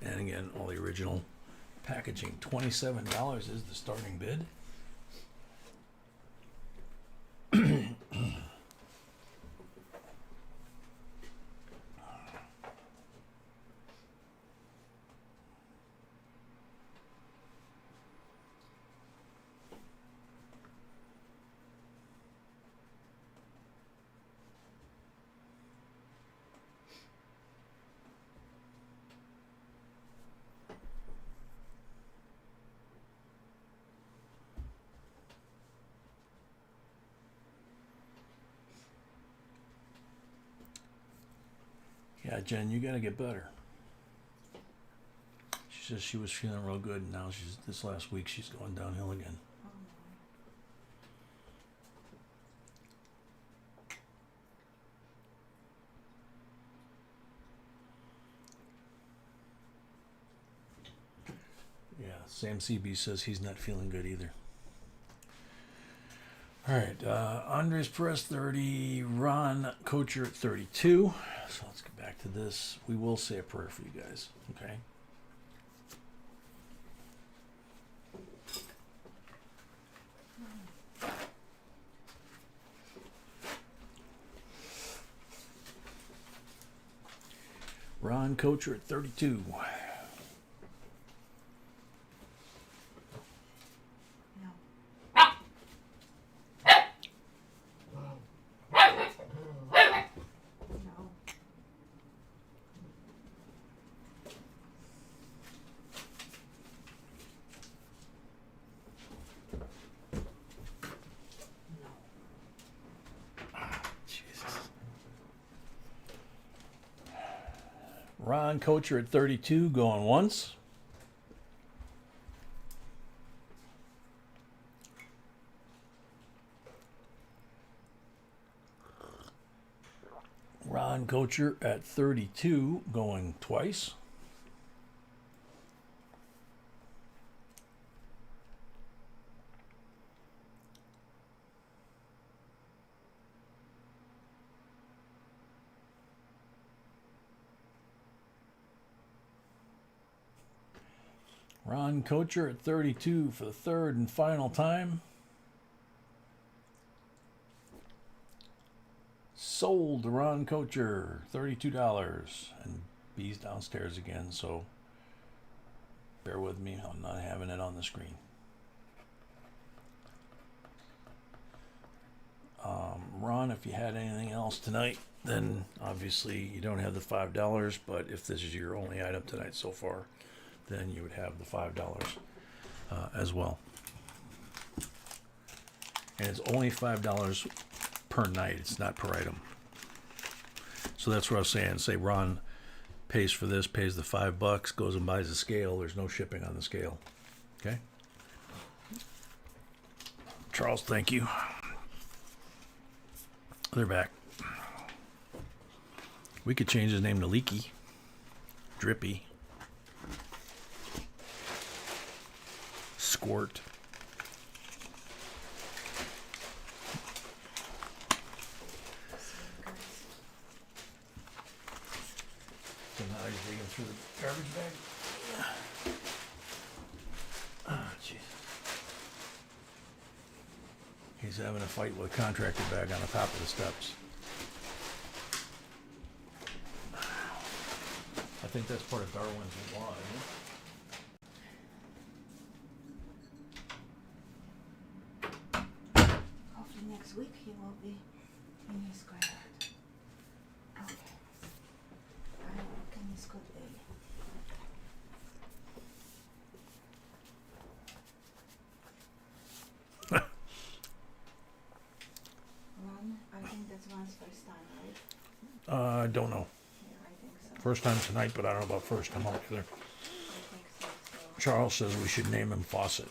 And again, all the original packaging. $27 is the starting bid. Yeah, Jen, you gotta get better. She says she was feeling real good, and now this last week she's going downhill again. Oh, Yeah, Sam CB says he's not feeling good either. All right, Andres Perez 30, Ron Kocher at 32. So let's get back to this. We will say a prayer for you guys, okay? Ron Kocher at 32. no. No. Jesus. Ron Kocher at 32, going once. Ron Kocher at 32, going twice. Ron Kocher at 32 for the third and final time. Sold to Ron Kocher, $32. And B's downstairs again, so bear with me. I'm not having it on the screen. Ron, if you had anything else tonight, then obviously you don't have the $5, but if this is your only item tonight so far, then you would have the $5 as well. And it's only $5 per night. It's not per item. So that's what I was saying. Say Ron pays for this, pays the $5, goes and buys a scale. There's no shipping on the scale. Okay? Charles, thank you. They're back. We could change his name to Leaky. Drippy. Squirt. So now he's digging through the garbage bag. Oh, jeez. He's having a fight with a contractor bag on the top of the steps. I think that's part of Darwin's law, isn't it? Hopefully next week he will be in his grad. Okay. I hope in his good day. Ron, I think that's Ron's first time, right? I don't know. Yeah, I think so. First time tonight, but I don't know about first time out either. I think so. So, Charles says we should name him Fawcett.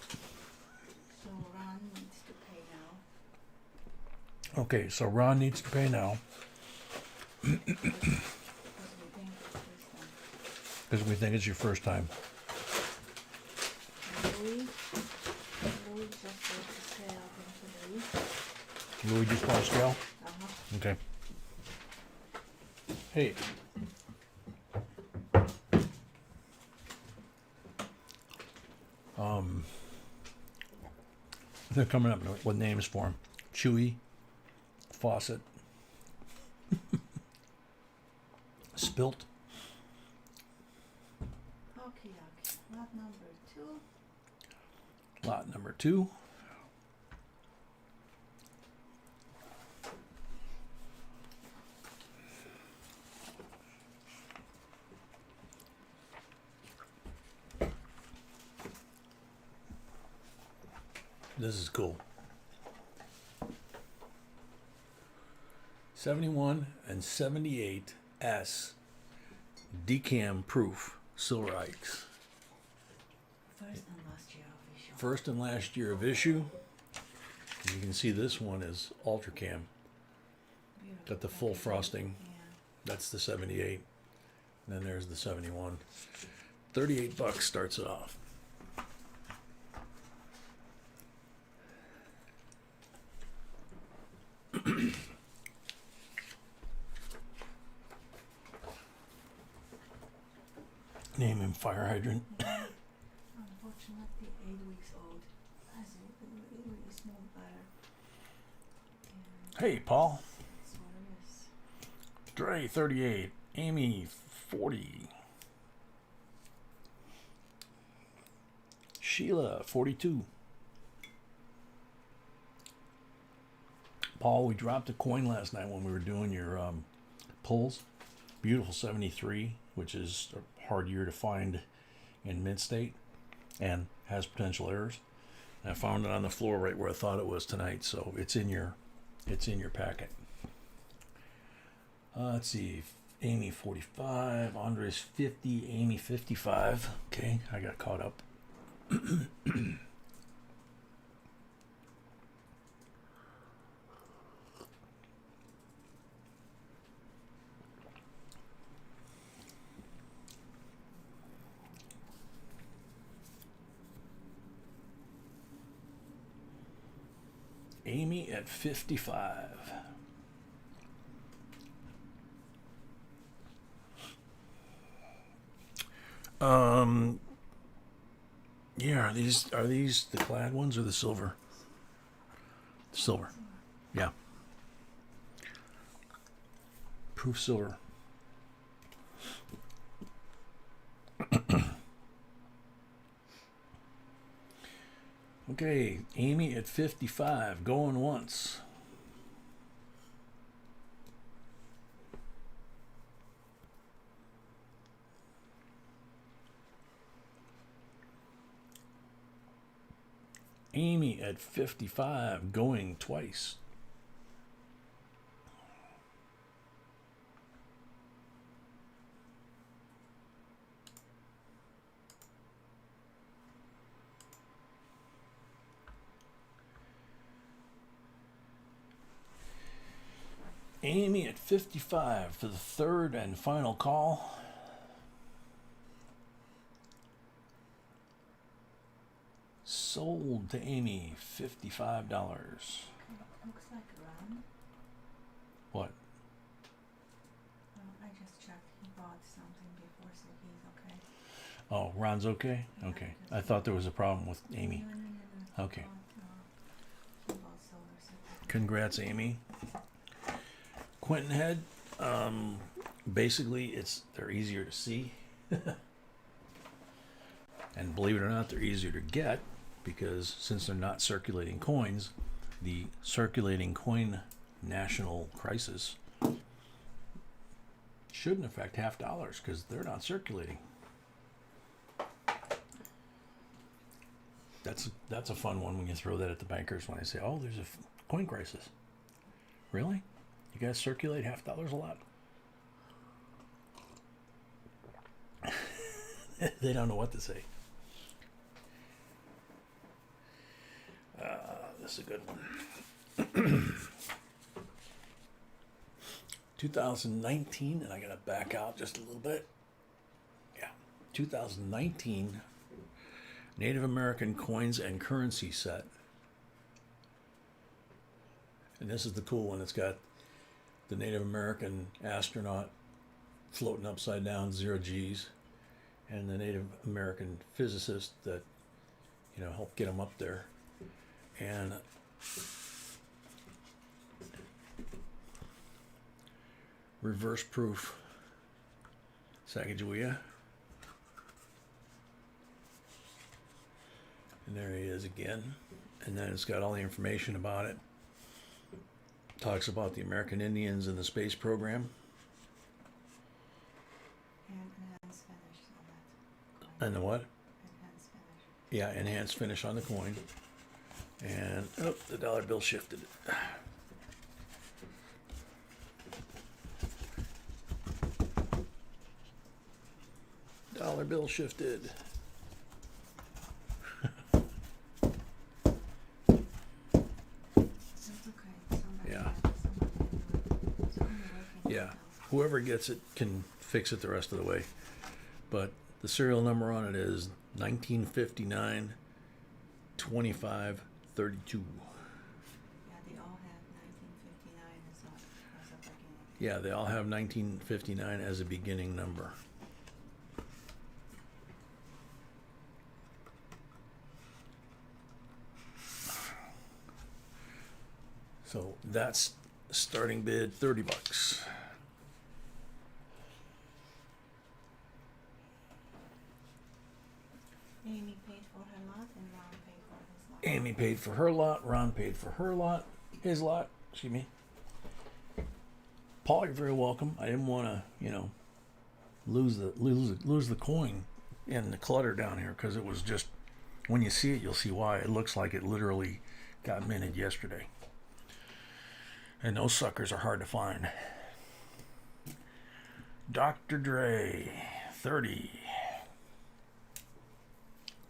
so Ron needs to pay now. Okay, so Ron needs to pay now Because we think it's his because we think it's your first time. first time. And Louis just bought the scale, I think, today. Louis just bought a scale? Uh-huh. Okay. Hey. They're coming up with names for him. Chewy, Fawcett, Spilt. Okay, lot number 2. Lot number 2. This is cool. 71 and 78 S decam proof silver Ikes. First and last year of issue. First and last year of issue. You can see this one is Ultracam. Beautiful Got the full packaging. frosting. Yeah. That's the 78. And then there's the 71. $38 starts it off. Name him Fire Hydrant. Unfortunately, 8 weeks old. Has a really small bladder. And Hey, Paul. that's what it is. Dre, 38. Amy, 40. Sheila, 42. Paul, we dropped a coin last night when we were doing your pulls. Beautiful 73, which is a hard year to find in mid-state and has potential errors. And I found it on the floor right where I thought it was tonight, so it's in your packet. Let's see, Amy 45, Andres 50, Amy 55. Okay, I got caught up. Amy at 55. Yeah, are these the clad ones or the silver? Silver. Yeah. Proof silver. Okay, Amy at 55, going once. Amy at 55 going twice. Amy at 55 for the third and final call. Sold to Amy, $55. Looks like Ron. What? I just checked. He bought something before, so he's okay. Oh, Ron's okay? Yeah, Okay. because- I thought there was a problem with Amy. No. Okay. He bought solar certificate. Congrats, Amy. Quentin Head, basically they're easier to see. And believe it or not, they're easier to get because since they're not circulating coins, the circulating coin national crisis shouldn't affect $50 because they're not circulating. That's a fun one when you throw that at the bankers when they say, oh, there's a coin crisis. Really? You guys circulate $50 a lot? They don't know what to say. This is a good one. 2019, and I gotta back out just a little bit. Yeah, 2019 Native American coins and currency set. And this is the cool one. It's got the Native American astronaut floating upside down, 0 G's, and the Native American physicist that, helped get him up there. And reverse proof Sacagawea. And there he is again. And then it's got all the information about it. Talks about the American Indians and the space program. And enhanced finish on that coin. And the what? Enhanced finish. Yeah, enhanced finish on the coin. And the dollar bill shifted. Dollar bill shifted. It's okay. Yeah. Somebody can do it. It's only working Yeah. now. Whoever gets it can fix it the rest of the way. But the serial number on it is 1959 25 32. Yeah, they all have 1959 as a beginning. Yeah, they all have 1959 as a beginning number. So that's starting bid $30. Amy paid for her lot and Ron paid for his lot. Amy paid for her lot. Ron paid for her lot. His lot. Excuse me. Paul, you're very welcome. I didn't want to, lose the coin in the clutter down here because it was just, when you see it, you'll see why. It looks like it literally got minted yesterday. And those suckers are hard to find. Dr. Dre, 30.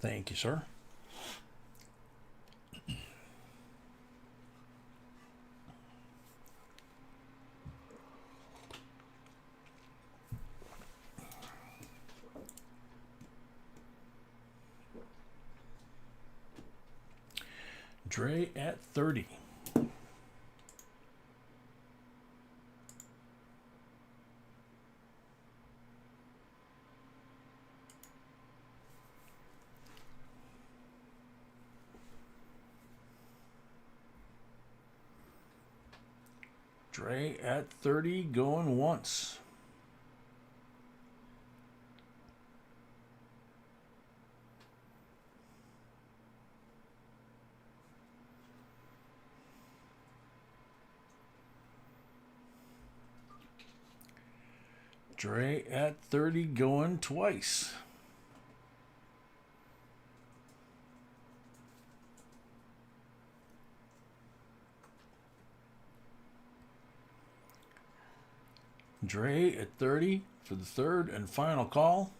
Thank you, sir. Dre at 30. Dre at 30 going once. Dre at 30 going twice. Dre at 30 for the third and final call.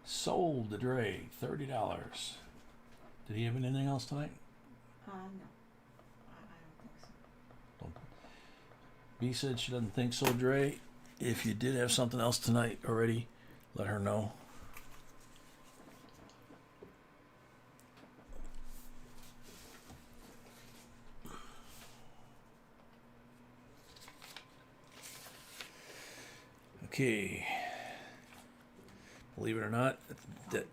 Sold to Dre, $30. Did he have anything else tonight? No. I don't think so. Don't. B said she doesn't think so, Dre. If you did have something else tonight already, let her know. Okay. Believe it or not, that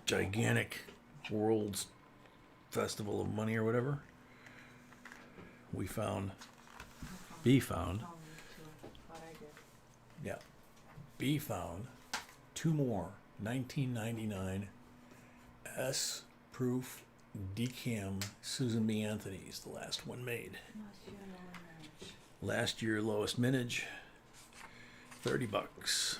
gigantic World's Festival of Money or whatever, we found, B found, yeah, B found 2 more 1999 S proof decam Susan B. Anthony's, the last one made. Last year lowest mintage, $30.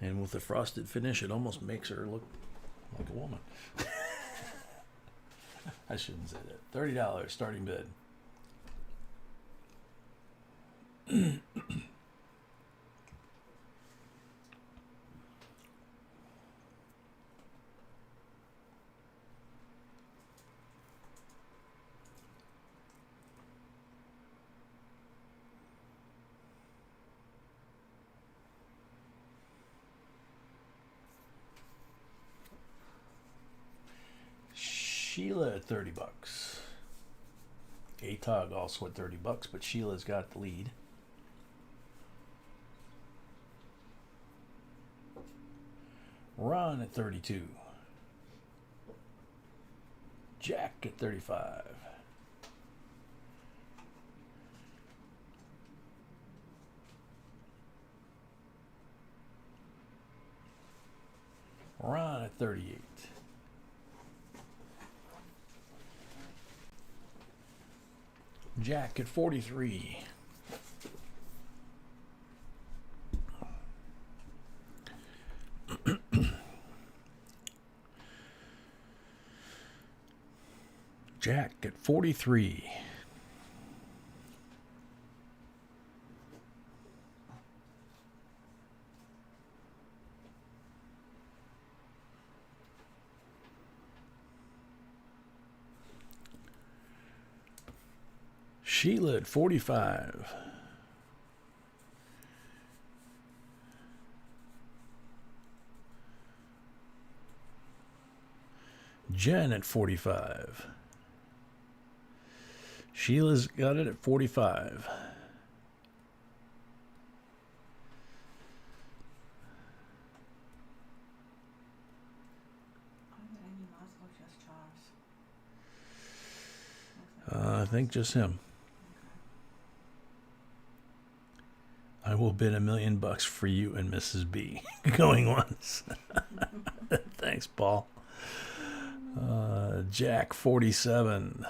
And with the frosted finish, it almost makes her look like a woman. I shouldn't say that. $30 starting bid. Sheila at $30. ATOG also at $30, but Sheila's got the lead. Ron at 32. Jack at 35. Ron at 38. Jack at 43. Jack at 43. Sheila at 45. Jen at 45. Sheila's got it at 45. I think just him. I will bid $1 million for you and Mrs. B. Going once. Thanks, Paul. Jack 47.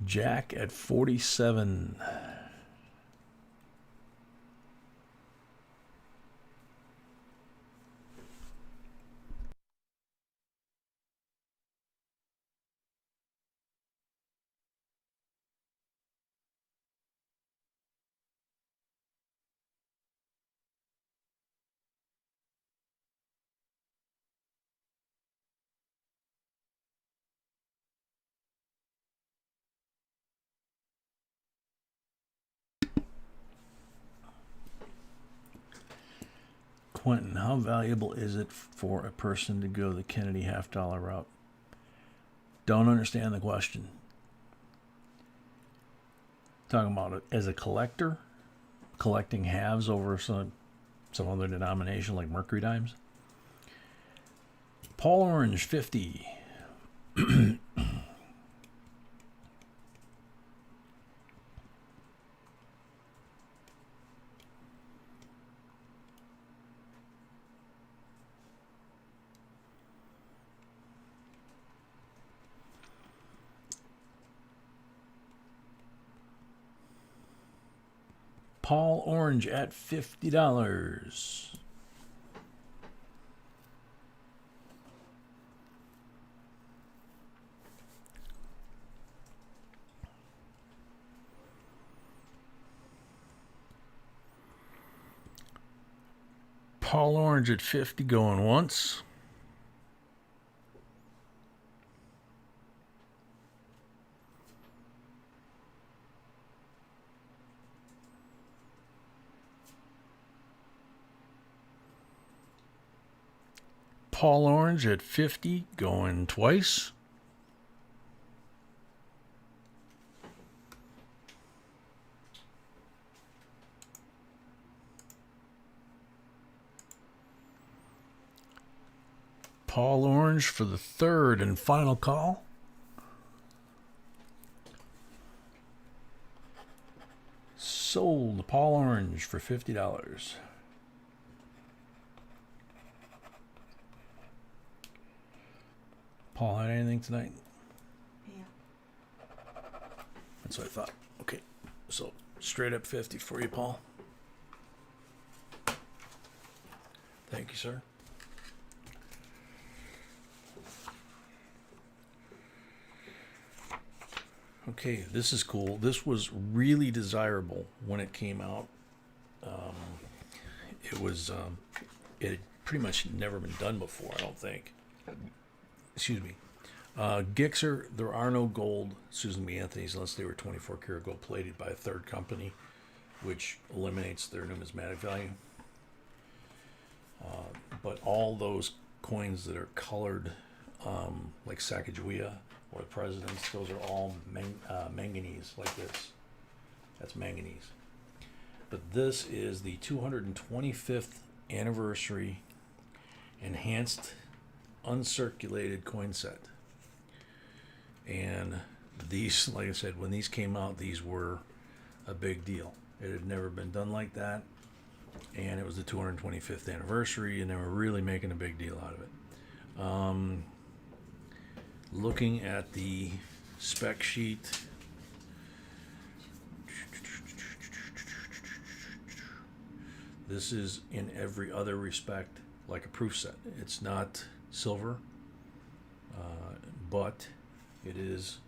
Jack at 47. Quentin, how valuable is it for a person to go the Kennedy $50 route? Don't understand the question. Talking about it as a collector, collecting halves over some other denomination like Mercury dimes. Paul Orange 50. Paul Orange at $50. Paul Orange at 50 going once. Paul Orange at 50 going twice. Paul Orange for the third and final call. Sold Paul Orange for $50. Paul had anything tonight? Yeah. That's what I thought. Okay, so straight up 50 for you, Paul. Thank you, sir. Okay, this is cool. This was really desirable when it came out. It had pretty much never been done before, I don't think. Excuse me. Gixxer, there are no gold Susan B. Anthony's unless they were 24 karat gold plated by a third company, which eliminates their numismatic value. But all those coins that are colored, like Sacagawea or the presidents, those are all manganese like this. That's manganese. But this is the 225th anniversary enhanced uncirculated coin set. And these, like I said, when these came out, these were a big deal. It had never been done like that. And it was the 225th anniversary, and they were really making a big deal out of it. Looking at the spec sheet, this is in every other respect like a proof set. It's not silver, but it is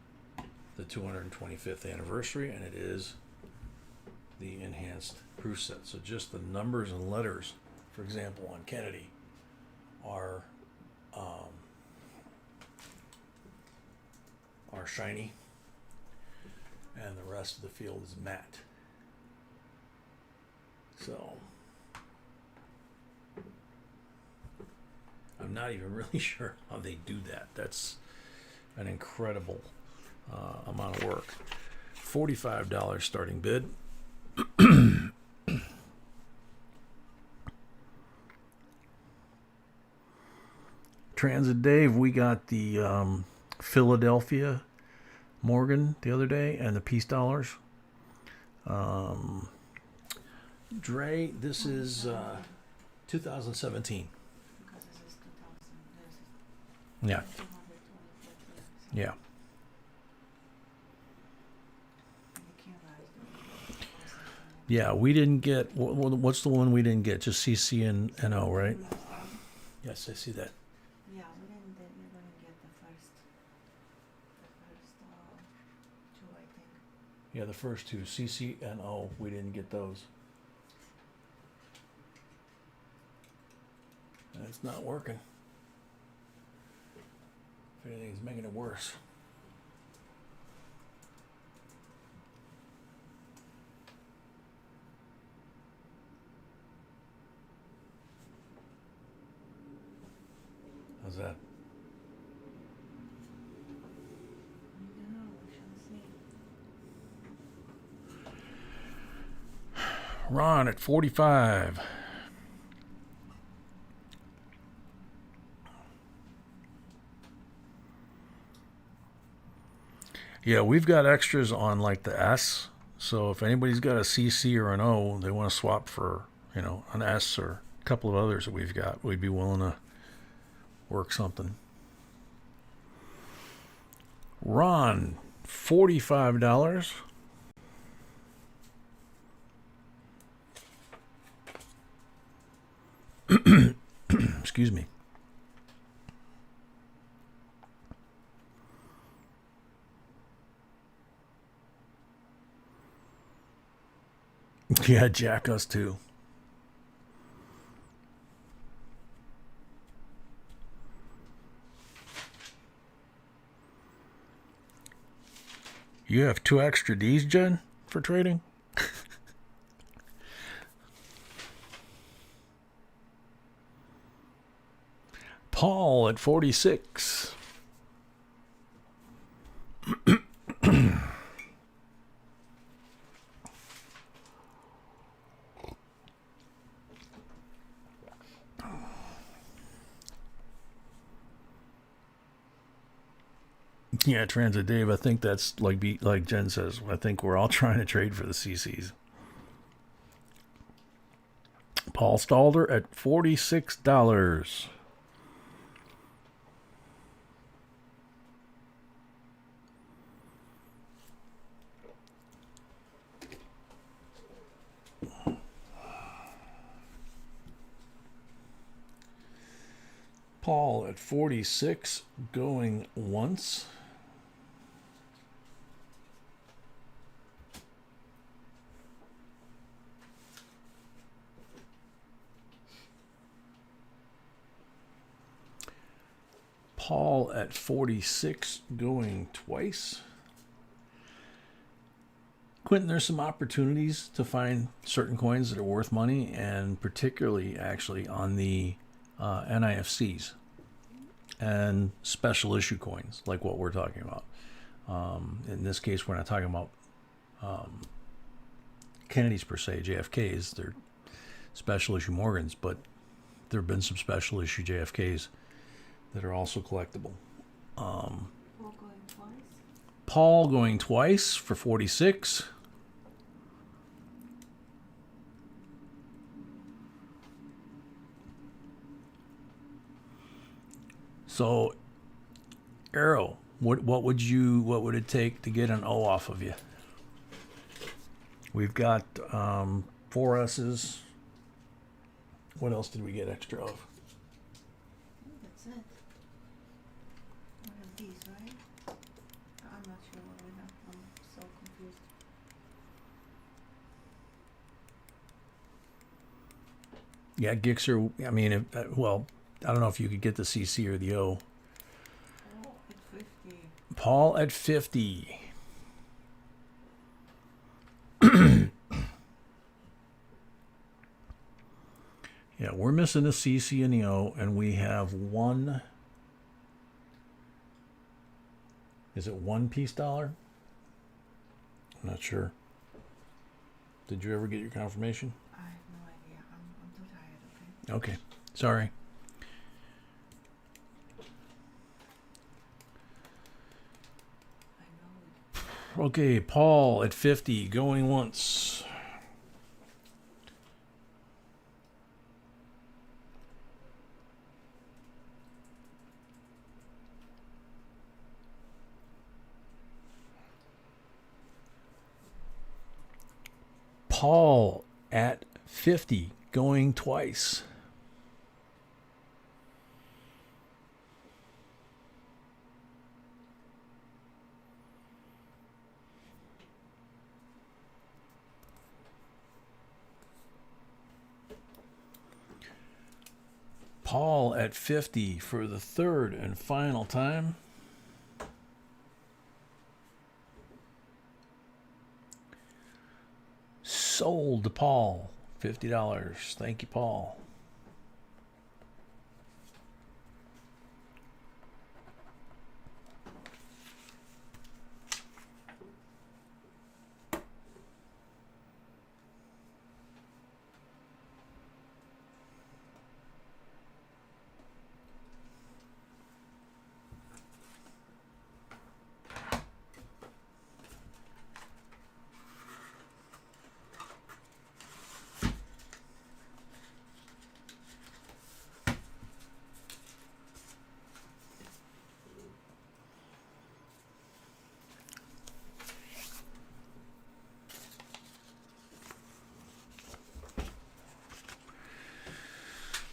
the 225th anniversary, and it is the enhanced proof set. So just the numbers and letters, for example, on Kennedy are shiny, and the rest of the field is matte. So I'm not even really sure how they do that. That's an incredible amount of work. $45 starting bid. Transit Dave, we got the Philadelphia Morgan the other day and the peace dollars. Dre, this is 2017. Because this is 2000. Yeah. Yeah. Yeah, we didn't get, what's the one we didn't get? Just CC and NO, right? Yes, I see that. Yeah, we didn't get the first two, I think. Yeah, the first two, CC and O, we didn't get those. And it's not working. If anything, it's making it worse. How's that? I don't know, we shall see. Ron at 45. Yeah, we've got extras on like the S. So if anybody's got a CC or an O, they want to swap for, an S or a couple of others that we've got, we'd be willing to work something. Ron, $45. Excuse me. Yeah, jack us too. You have 2 extra Ds, Jen, for trading? Paul at 46. Yeah, Transit Dave, I think that's like Jen says, I think we're all trying to trade for the CCs. Paul Stalder at $46. Paul at 46 going once. Paul at 46 going twice. Quentin, there's some opportunities to find certain coins that are worth money, and particularly actually on the NIFCs and special issue coins like what we're talking about. In this case, we're not talking about Kennedys per se, JFKs. They're special issue Morgans, but there have been some special issue JFKs that are also collectible. Paul going twice for 46. So, Arrow, what would it take to get an O off of you? We've got 4 S's. What else did we get extra of? That's it. What are these, right? I'm not sure what we have. I'm so confused. Yeah, Gixxer, I mean, well, I don't know if you could get the CC or the O. Oh, at 50. Paul at 50. Yeah, we're missing a CC and the O, and we have one. Is it one piece dollar? I'm not sure. Did you ever get your confirmation? I have no idea. I'm too tired, okay? Okay, sorry. I know it. Okay, Paul at 50, going once. Paul at 50, going twice. Paul at 50 for the third and final time. Sold to Paul, $50. Thank you, Paul.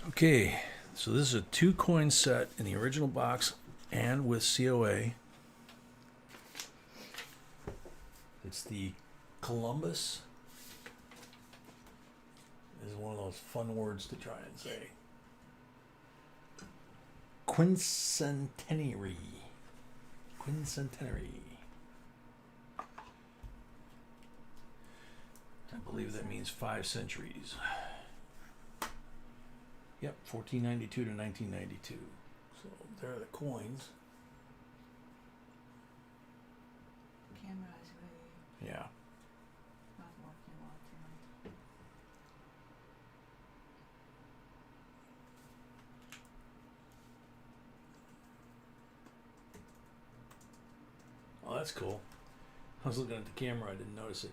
Okay, So this is a 2-coin set in the original box and with COA. It's the Columbus. This is one of those fun words to try and say. Quincentenary. Quincentenary. I believe that means 5 centuries. Yep, 1492 to 1992. So there are the coins. Camera is really Yeah. not working well tonight. Oh, that's cool. I was looking at the camera, I didn't notice it.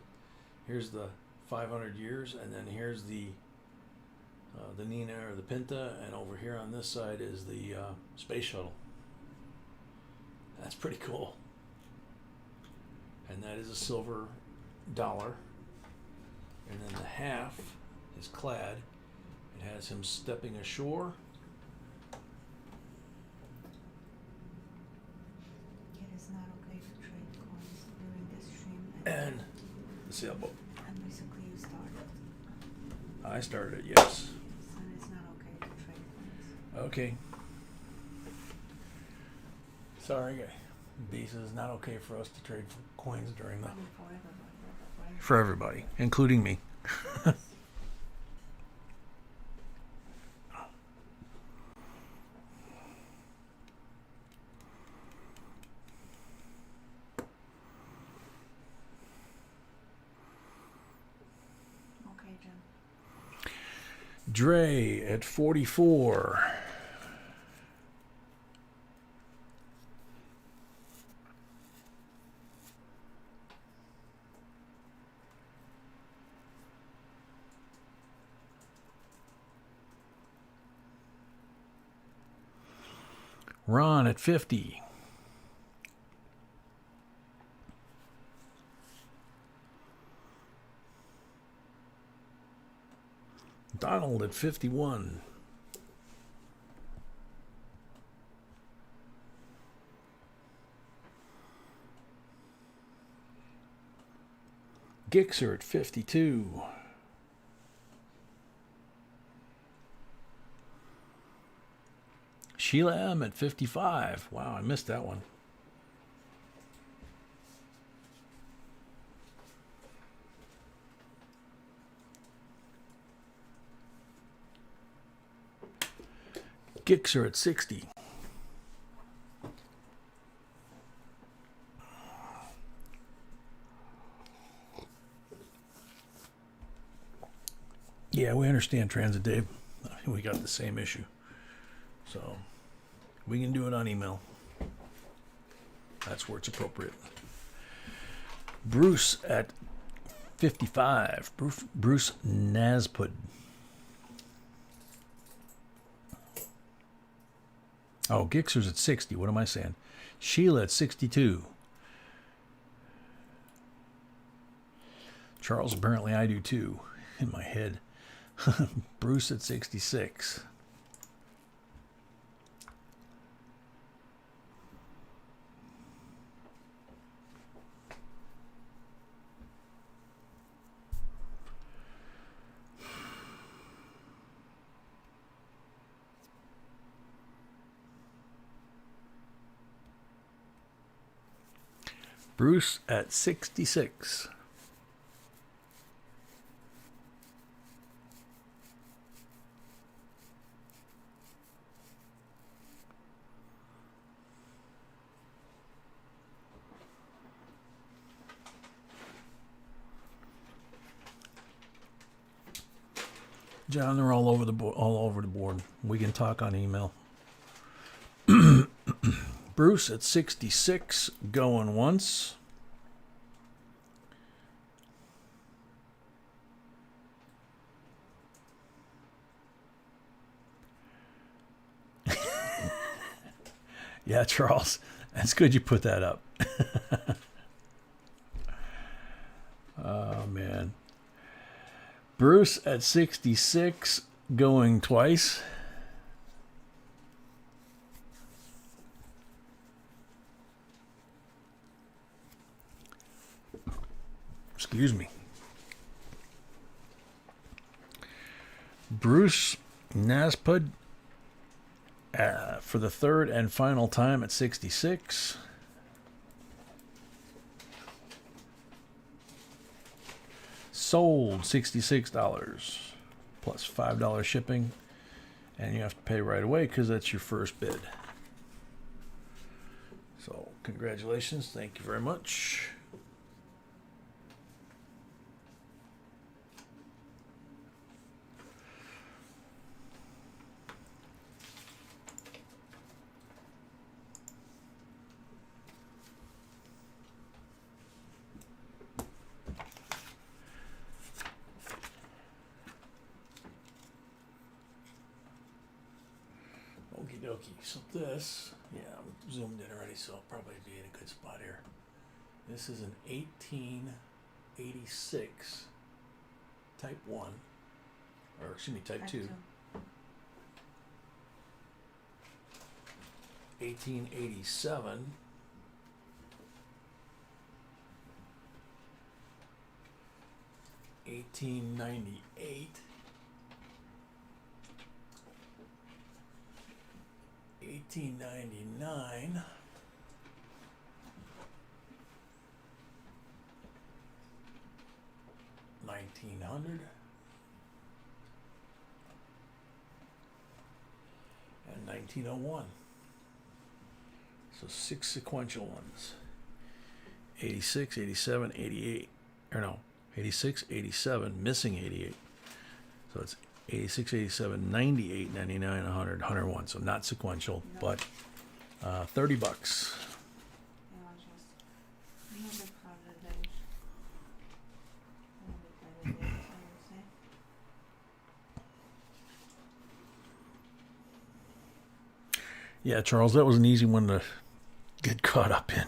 Here's the 500 years, and then here's the Nina or the Pinta, and over here on this side is the space shuttle. That's pretty cool. And that is a silver dollar. And then the half is clad. It has him stepping ashore. It is not okay to trade coins during this stream. And the sailboat. And basically you started. I started, yes. And it's not okay to trade coins. Okay. Sorry, B says it's not okay for us to trade for coins during the... I mean, for everybody, right? For everybody, including me. Okay, Jim. Dre at 44. Ron at 50. Donald at 51. Gixer at 52. Sheila M at 55. Wow, I missed that one. Gixer at 60. Yeah, we understand Transit Dave. We got the same issue. So we can do it on email. That's where it's appropriate. Bruce at 55. Bruce Naspud. Oh, Gixer's at 60. What am I saying? Sheila at 62. Charles, apparently I do too, in my head. Bruce at 66. Bruce at 66. John, they're all over the board. We can talk on email. Bruce at 66, going once. Yeah, Charles, that's good you put that up. Oh, man. Bruce at 66, going twice. Excuse me. Bruce Naspud for the third and final time at 66. Sold $66 plus $5 shipping, and you have to pay right away because that's your first bid. So congratulations, thank you very much. Okie dokie. So this, yeah, I'm zoomed in already, so I'll probably be in a good spot here. This is an 1886 Type 1, or excuse me, Type 2. 1887. $1898. 1899, 1900, and 1901. So 6 sequential ones. 86, 87, 88, or no, 86, 87, missing 88. So it's 86, 87, 98, 99, 100, 101. So not sequential, No. but $30. Yeah, just another colour there. Another colour there, I would say. Yeah, Charles, that was an easy one to get caught up in.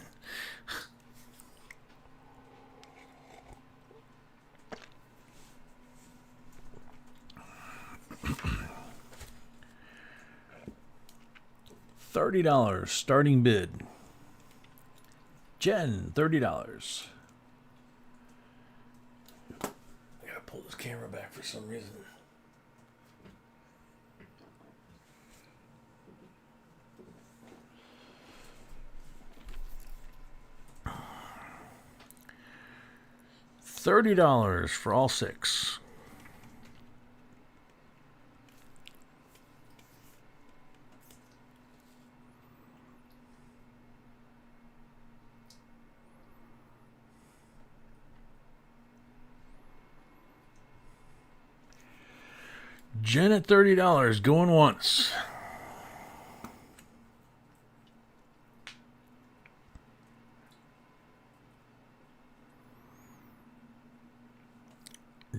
$30 starting bid. Jen, $30. I gotta pull this camera back for some reason. $30 for all 6. Jen at $30, going once.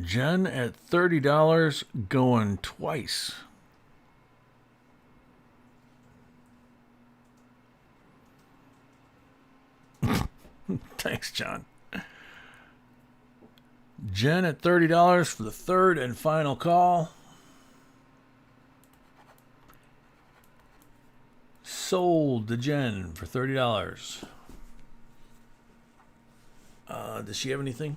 Jen at $30, going twice. Thanks, John. Jen at $30 for the third and final call. Sold to Jen for $30. Does she have anything?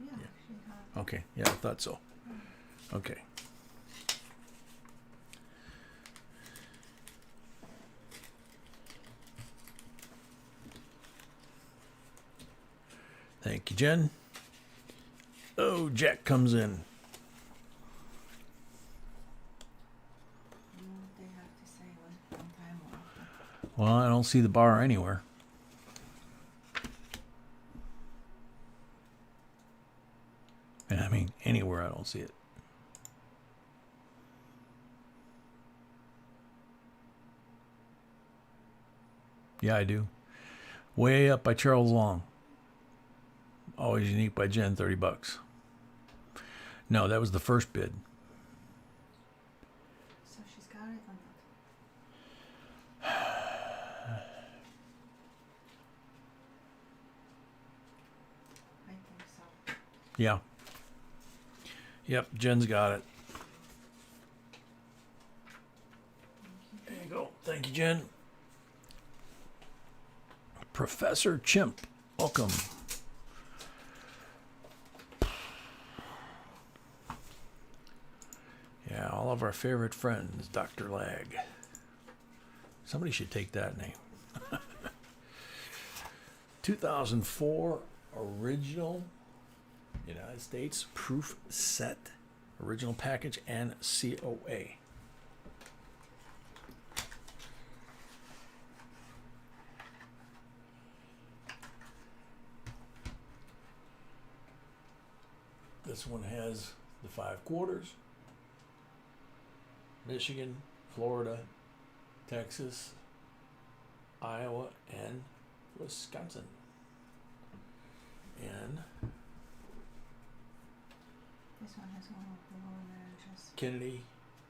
Yeah, she had. Okay, yeah, I thought so. Okay. Thank you, Jen. Oh, Jack comes in. They have to say one time or after. Well, I don't see the bar anywhere. And I mean, anywhere I don't see it. Yeah, I do. Way Up by Charles Long. Always Unique by Jen, $30. No, that was the first bid. So she's got it or not? I think so. Yeah. Yep, Jen's got it. There you go. Thank you, Jen. Professor Chimp Welcome. Yeah, all of our favorite friends, Dr. Lag. Somebody should take that name. 2004 original United States proof set, original package, and COA. This one has the 5 quarters. Michigan, Florida, Texas, Iowa, and Wisconsin. And This one has one of the lower marriages. Kennedy,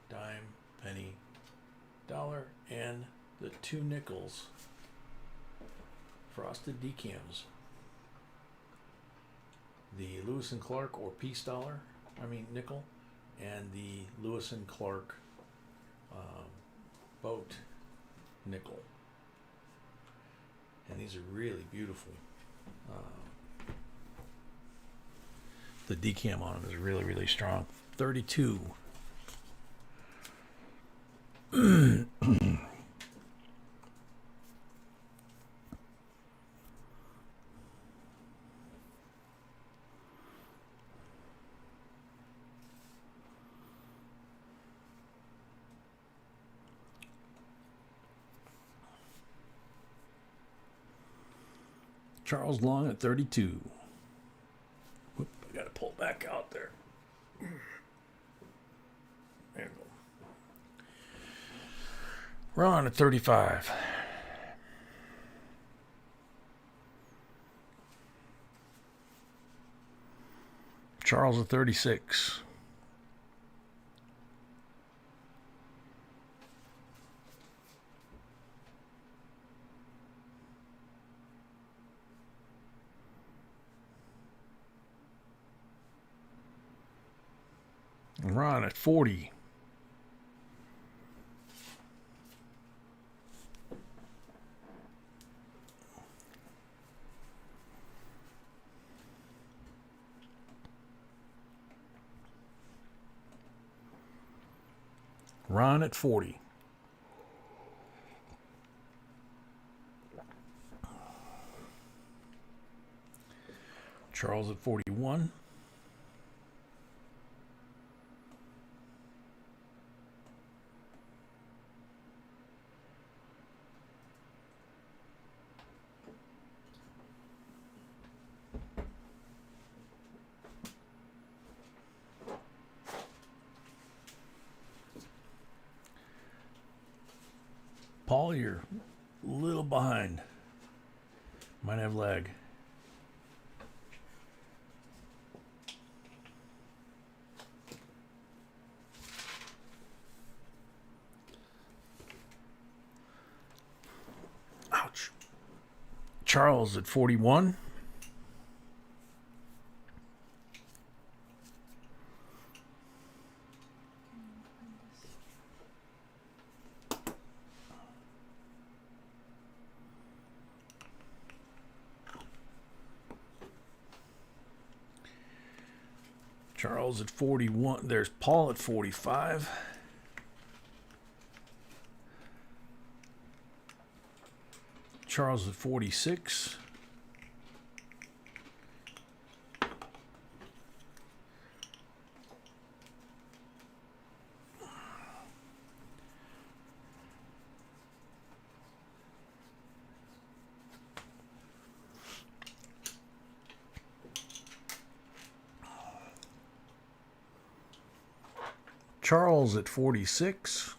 dime, penny, dollar, and the 2 nickels. Frosted decams. The Lewis and Clark or Peace dollar, nickel, and the Lewis and Clark boat nickel. And these are really beautiful. The decam on them is really, really strong. 32. Charles Long at 32. Whoop, I gotta pull it back out there. There you go. Ron at 35. Charles at 36. Ron at 40. Ron at 40. Charles at 41. Paul, you're a little behind. Might have lag. Ouch. Charles at 41. Charles at 41. There's Paul at 45. Charles at 46. Charles at 46.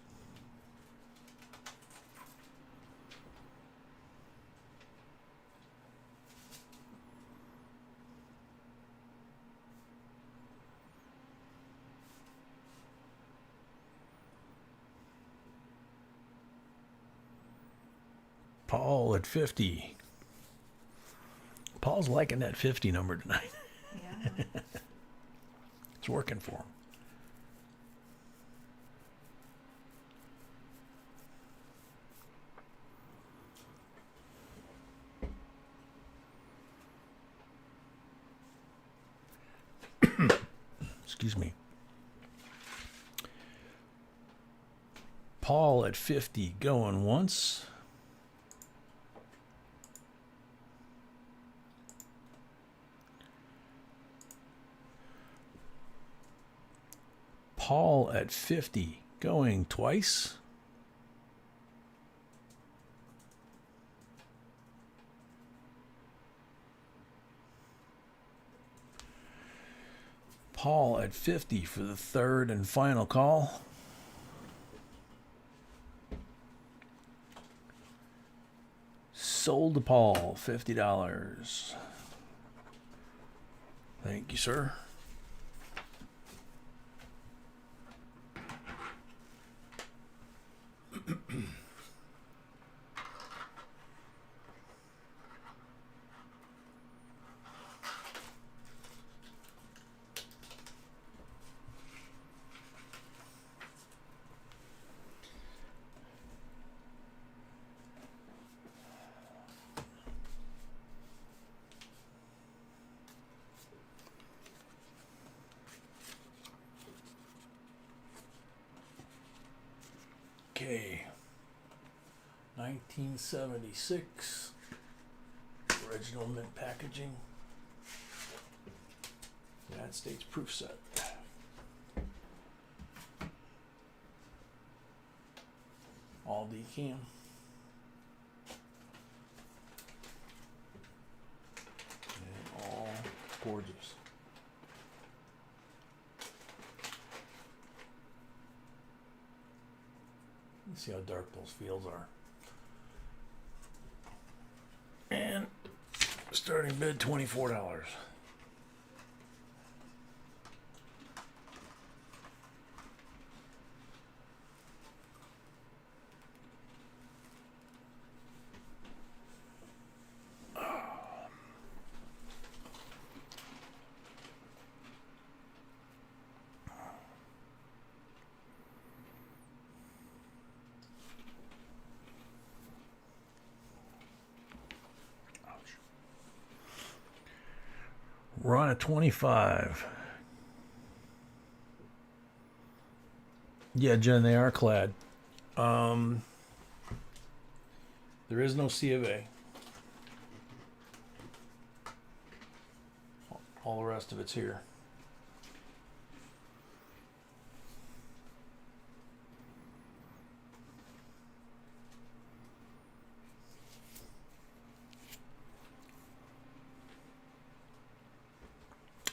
Paul at 50. Paul's liking that 50 number tonight. Yeah. It's working for him. Excuse me. Paul at 50 going once. Paul at 50 going twice. Paul at 50 for the third and final call. Sold to Paul, $50. Thank you, sir. Okay, 1976, original mint packaging, United States proof set. All decam. And all gorgeous. See how dark those fields are. And starting bid $24. We're on a 25. Yeah, Jen, they are clad. There is no C of A. All the rest of it's here.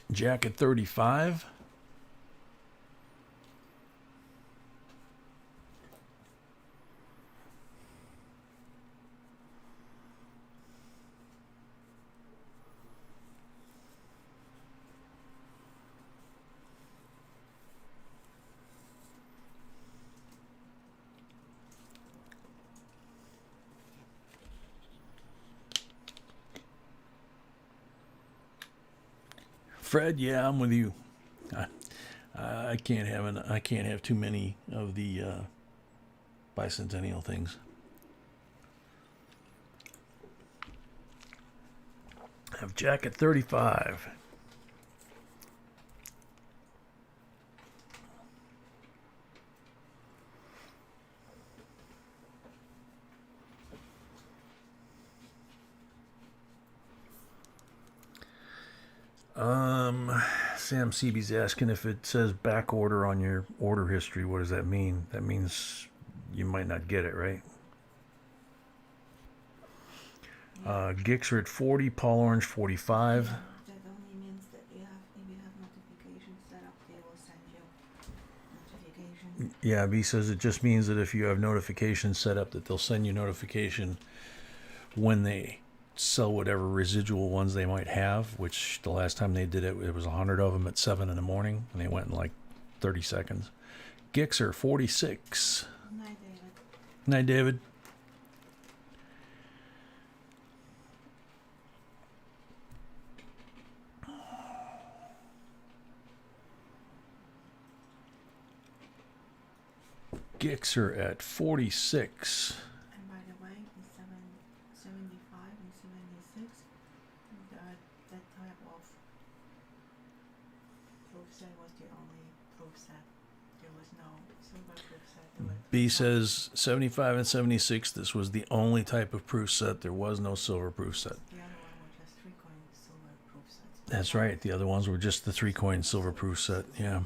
Jacket 35. Fred, yeah, I'm with you. I can't have too many of the bicentennial things. I have jacket 35. Sam Seaby's asking if it says back order on your order history. What does that mean? That means you might not get it, right? Gicks are at 40, Paul Orange 45. That only means that if you have notifications set up, they will send you notification. Yeah, B says it just means that if you have notifications set up, that they'll send you notification when they sell whatever residual ones they might have, which the last time they did it, it was 100 of them at 7 in the morning, and they went in like 30 seconds. Gixer 46. Night, David. Night, David. Gixer at 46. And by the way, in 75 and 76, that type of proof set was the only B says 75 and 76. This was the only type of proof set. There was no silver proof set. The other one was just 3-coin silver proof sets. That's right. The other ones were just the 3-coin silver proof set. Yeah. No,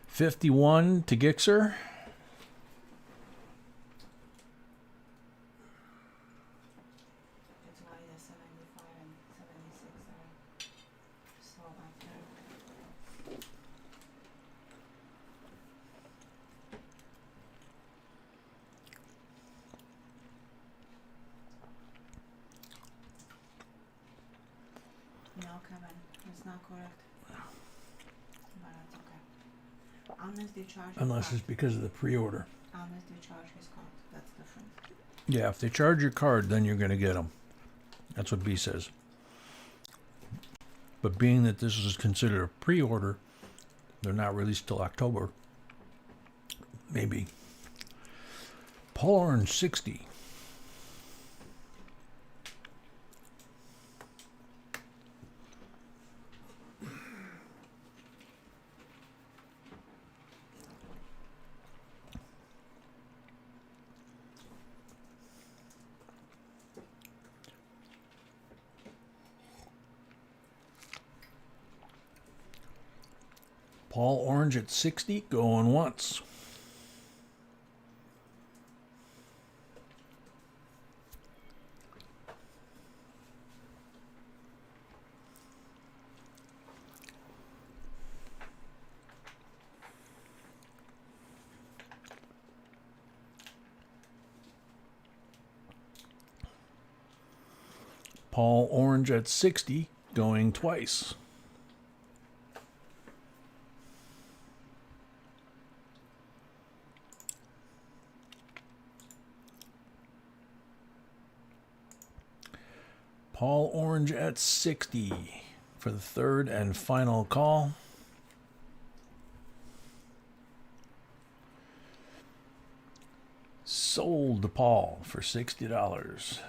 51 to Gixxer. That's why the 75 and 76 are so up there. No, Kevin, it's not correct. But that's okay. Unless they charge Unless his it's because of the pre-order. card. Unless they charge his card. That's different. Yeah, if they charge your card, then you're going to get them. That's what B says. But being that this is considered a pre-order, they're not released till October. Maybe. Paul Orange 60. Paul Orange at 60, going once. Paul Orange at 60, going twice. Paul Orange at 60 for the third and final call. Sold to Paul for $60.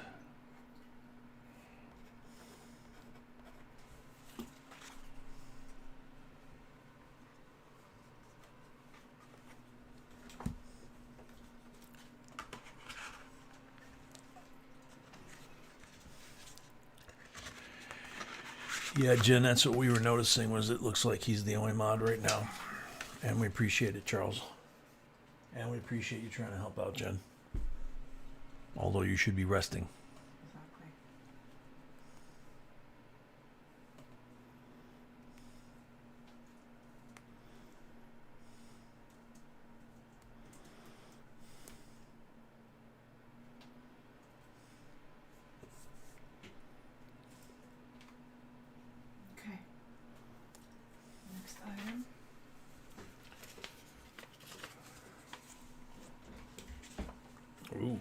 Yeah, Jen, that's what we were noticing was it looks like he's the only mod right now. And we appreciate it, Charles. And we appreciate you trying to help out, Jen. Although you should be resting. Exactly. Okay. Next item. Ooh.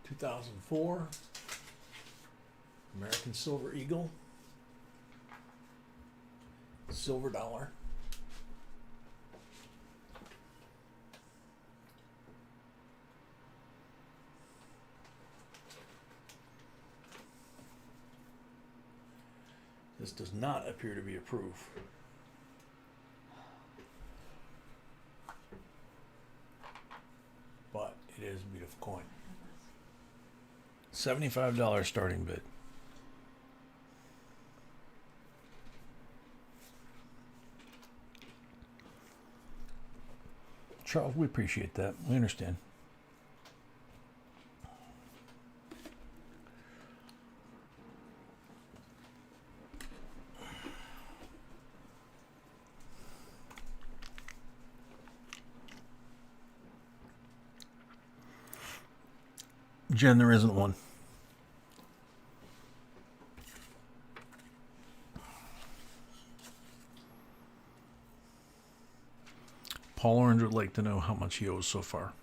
2004 American Silver Eagle. Silver dollar. This does not appear to be a proof. But it is a beautiful coin. $75 starting bid. Charles, we appreciate that. We understand. Jen, there isn't one. Paul Orange would like to know how much he owes so far.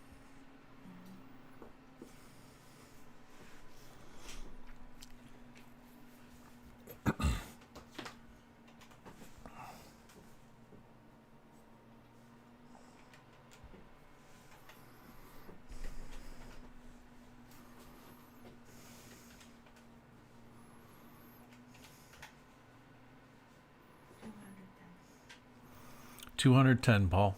$210, Paul.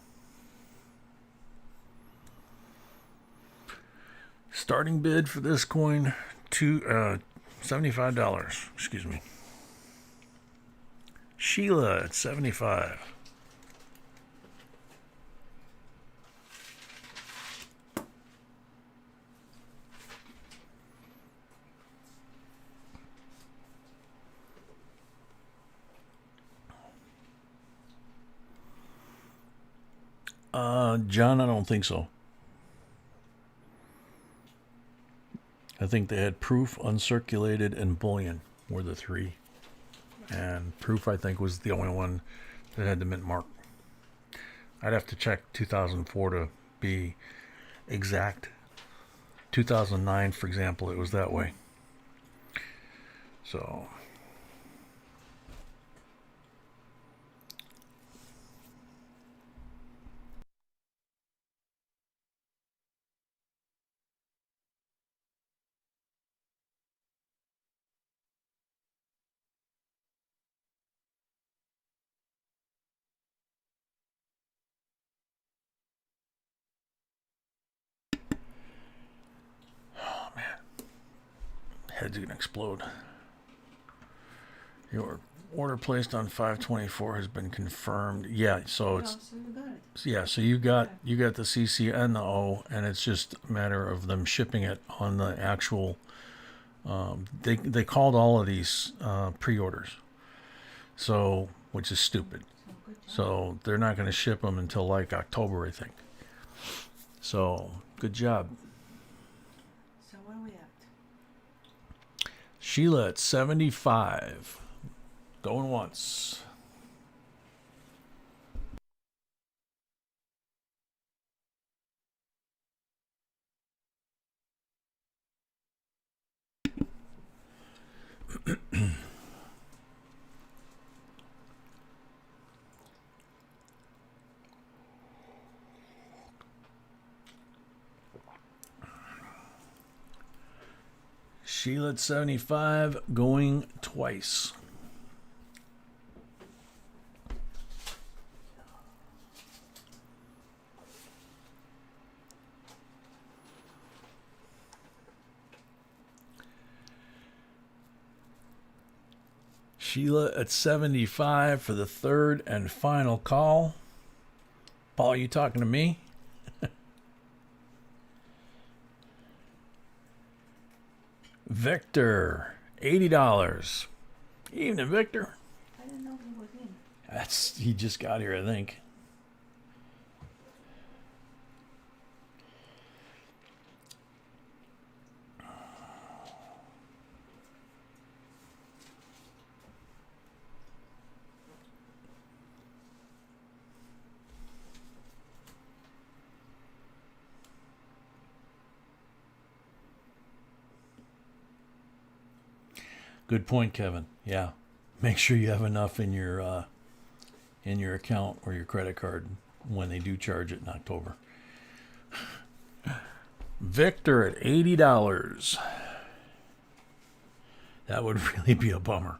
Starting bid for this coin, $75. Excuse me. Sheila at 75. John, I don't think so. I think they had proof, uncirculated, and bullion were the three. And proof, I think, was the only one that had the mint mark. I'd have to check 2004 to be exact. 2009, for example, it was that way. So... head's gonna explode. Your order placed on 5/24 has been confirmed. Yeah, so it's So you got it. yeah. So you got the CC and the O, and it's just a matter of them shipping it on the actual. They called all of these pre-orders, so which is stupid. So good job. So they're not going to ship them until like October, I think. So good job. So where are we at? Sheila at 75. Going once. Sheila at 75, going twice. Sheila at 75 for the third and final call. Paul, you talking to me? Victor, $80. Evening, Victor. I didn't know he was in. He just got here, I think. Good point, Kevin. Yeah, make sure you have enough in your account or your credit card when they do charge it in October. Victor at $80. That would really be a bummer.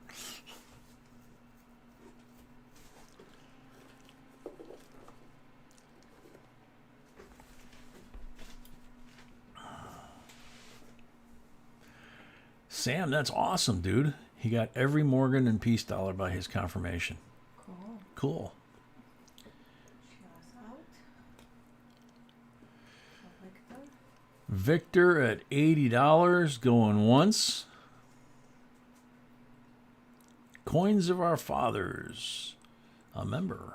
Sam, that's awesome, dude. He got every Morgan and Peace dollar by his confirmation. Cool. Cool. Sheila's out. So Victor Victor. at $80, going once. Coins of Our Fathers, a member.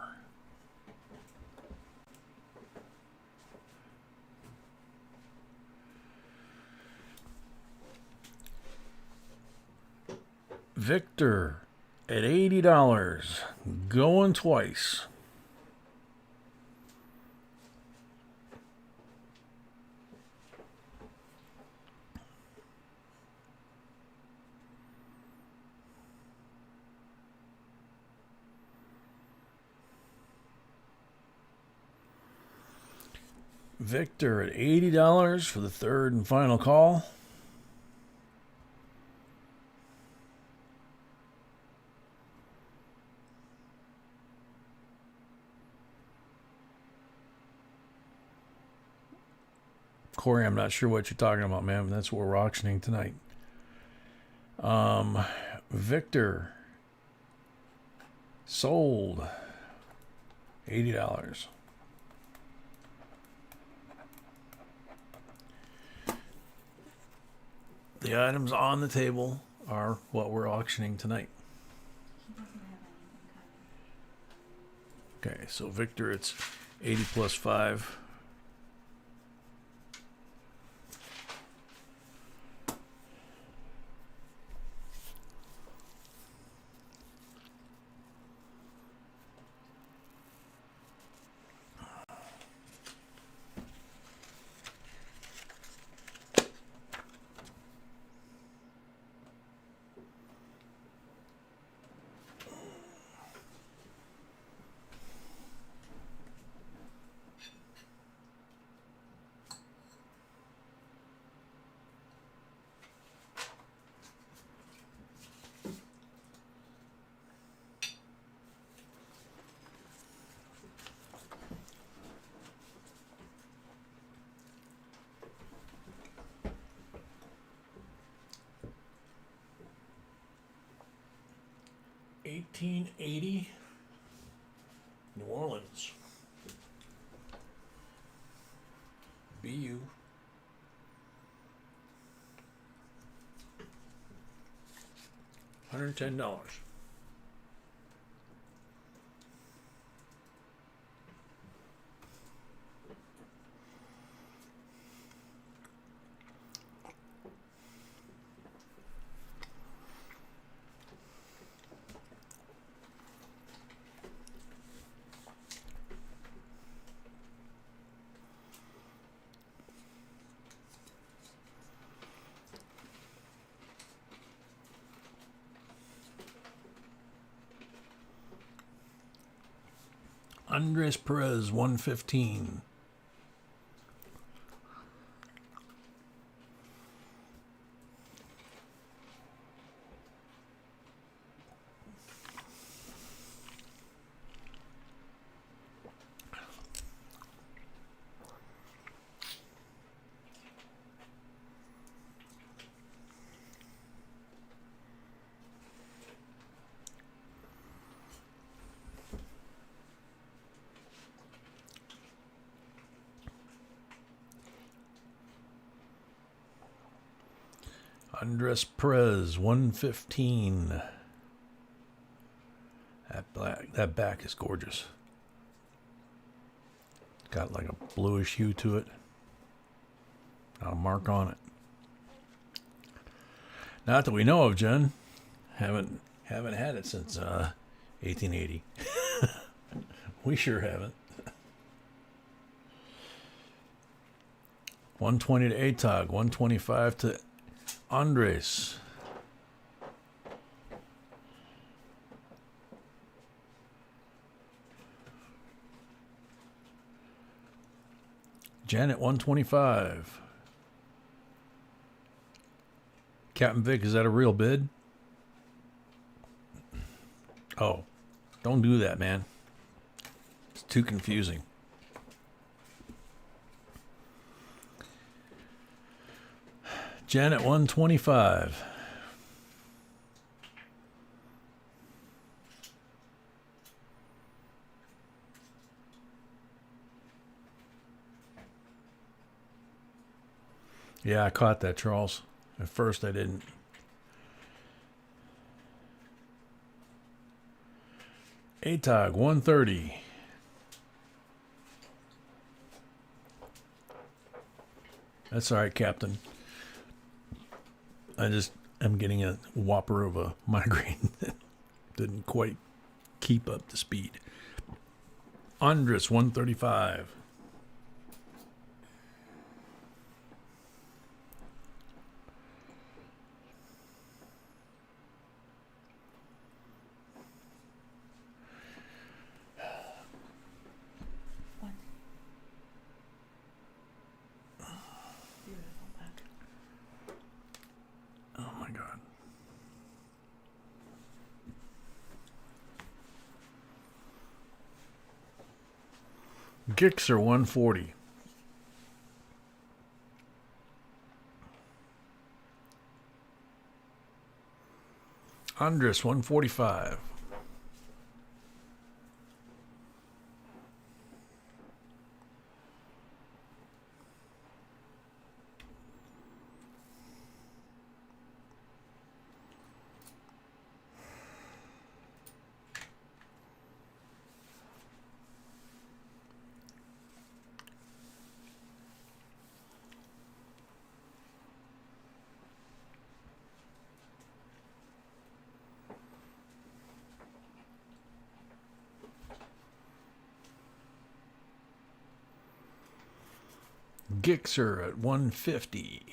Victor at $80, going twice. Victor at $80 for the third and final call. Corey, I'm not sure what you're talking about, man. That's what we're auctioning tonight. Victor sold $80. The items on the table are what we're auctioning tonight. He doesn't have any incoming. Okay, so Victor, it's 80 plus 5. $18.80 New Orleans. BU. $110. Andres Perez, 115. Andres Perez, 115. That back is gorgeous. Got like a bluish hue to it. Got a mark on it. Not that we know of, Jen. Haven't had it since 1880. We sure haven't. 120 to ATOG, 125 to Andres. Janet, 125. Captain Vic, is that a real bid? Oh, don't do that, man. It's too confusing. Janet, 125. Yeah, I caught that, Charles. At first I didn't. ATOG, 130. That's all right, Captain. I'm getting a whopper of a migraine that didn't quite keep up the speed. Andres, 135. What? Beautiful back. Oh my God. Gixxer, 140. Andres 145. Gixxer at 150.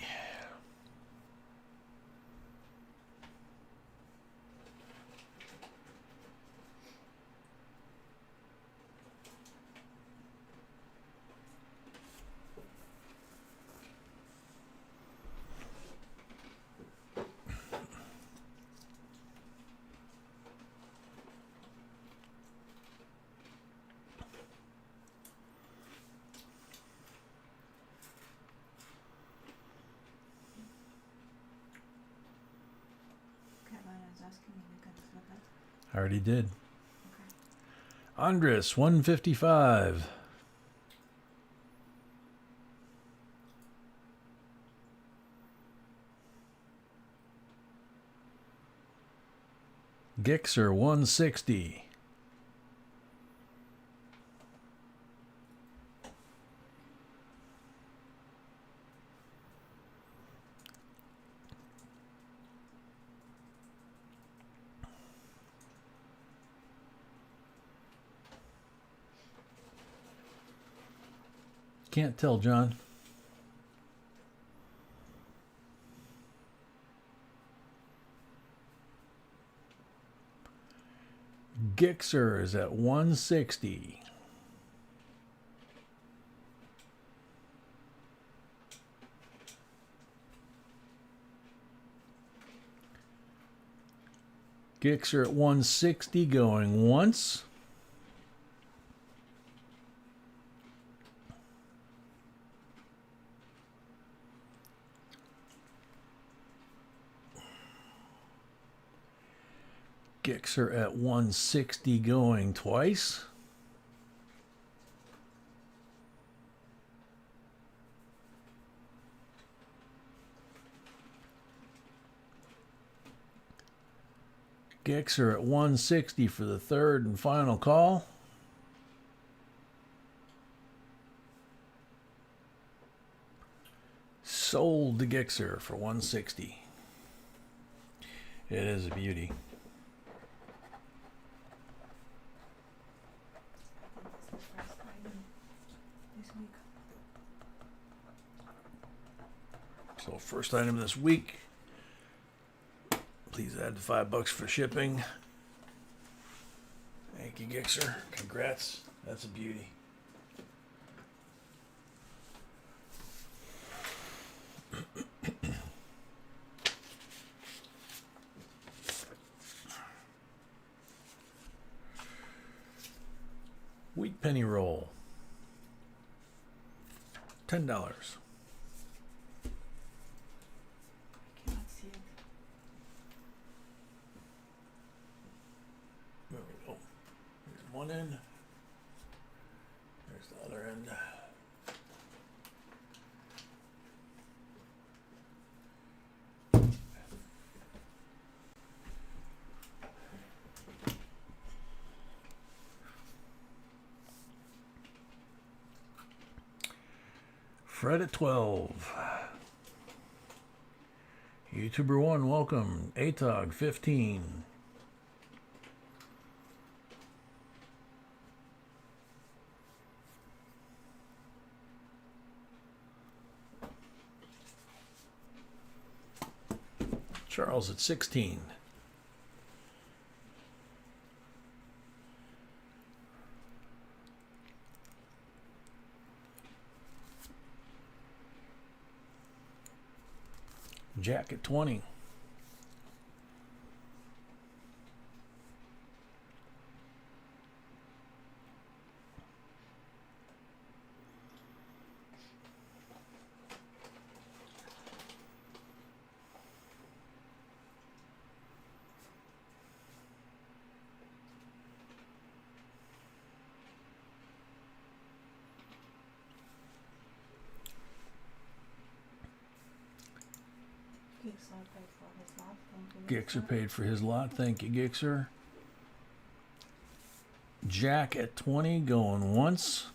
Carolina is asking me we can flip it. I already did. Okay. Andres 155. Gixxer 160. Can't tell, John. Gixxer is at 160. Gixxer at 160 going once. Gixxer at 160 going twice. Gixxer at 160 for the third and final call. Sold the Gixxer for 160. It is a beauty. That's the first item this week. So first item this week. Please add $5 for shipping. Thank you, Gixxer. Congrats. That's a beauty. Wheat penny roll. $10. I cannot see it. There we go. There's one end. There's the other end. Fred at 12. YouTuber 1, welcome. ATOG 15. Charles at 16. Jack at 20. paid for his lot. Thank you. Gixer paid for his lot. Thank you, Gixer. Jack at 20 going once.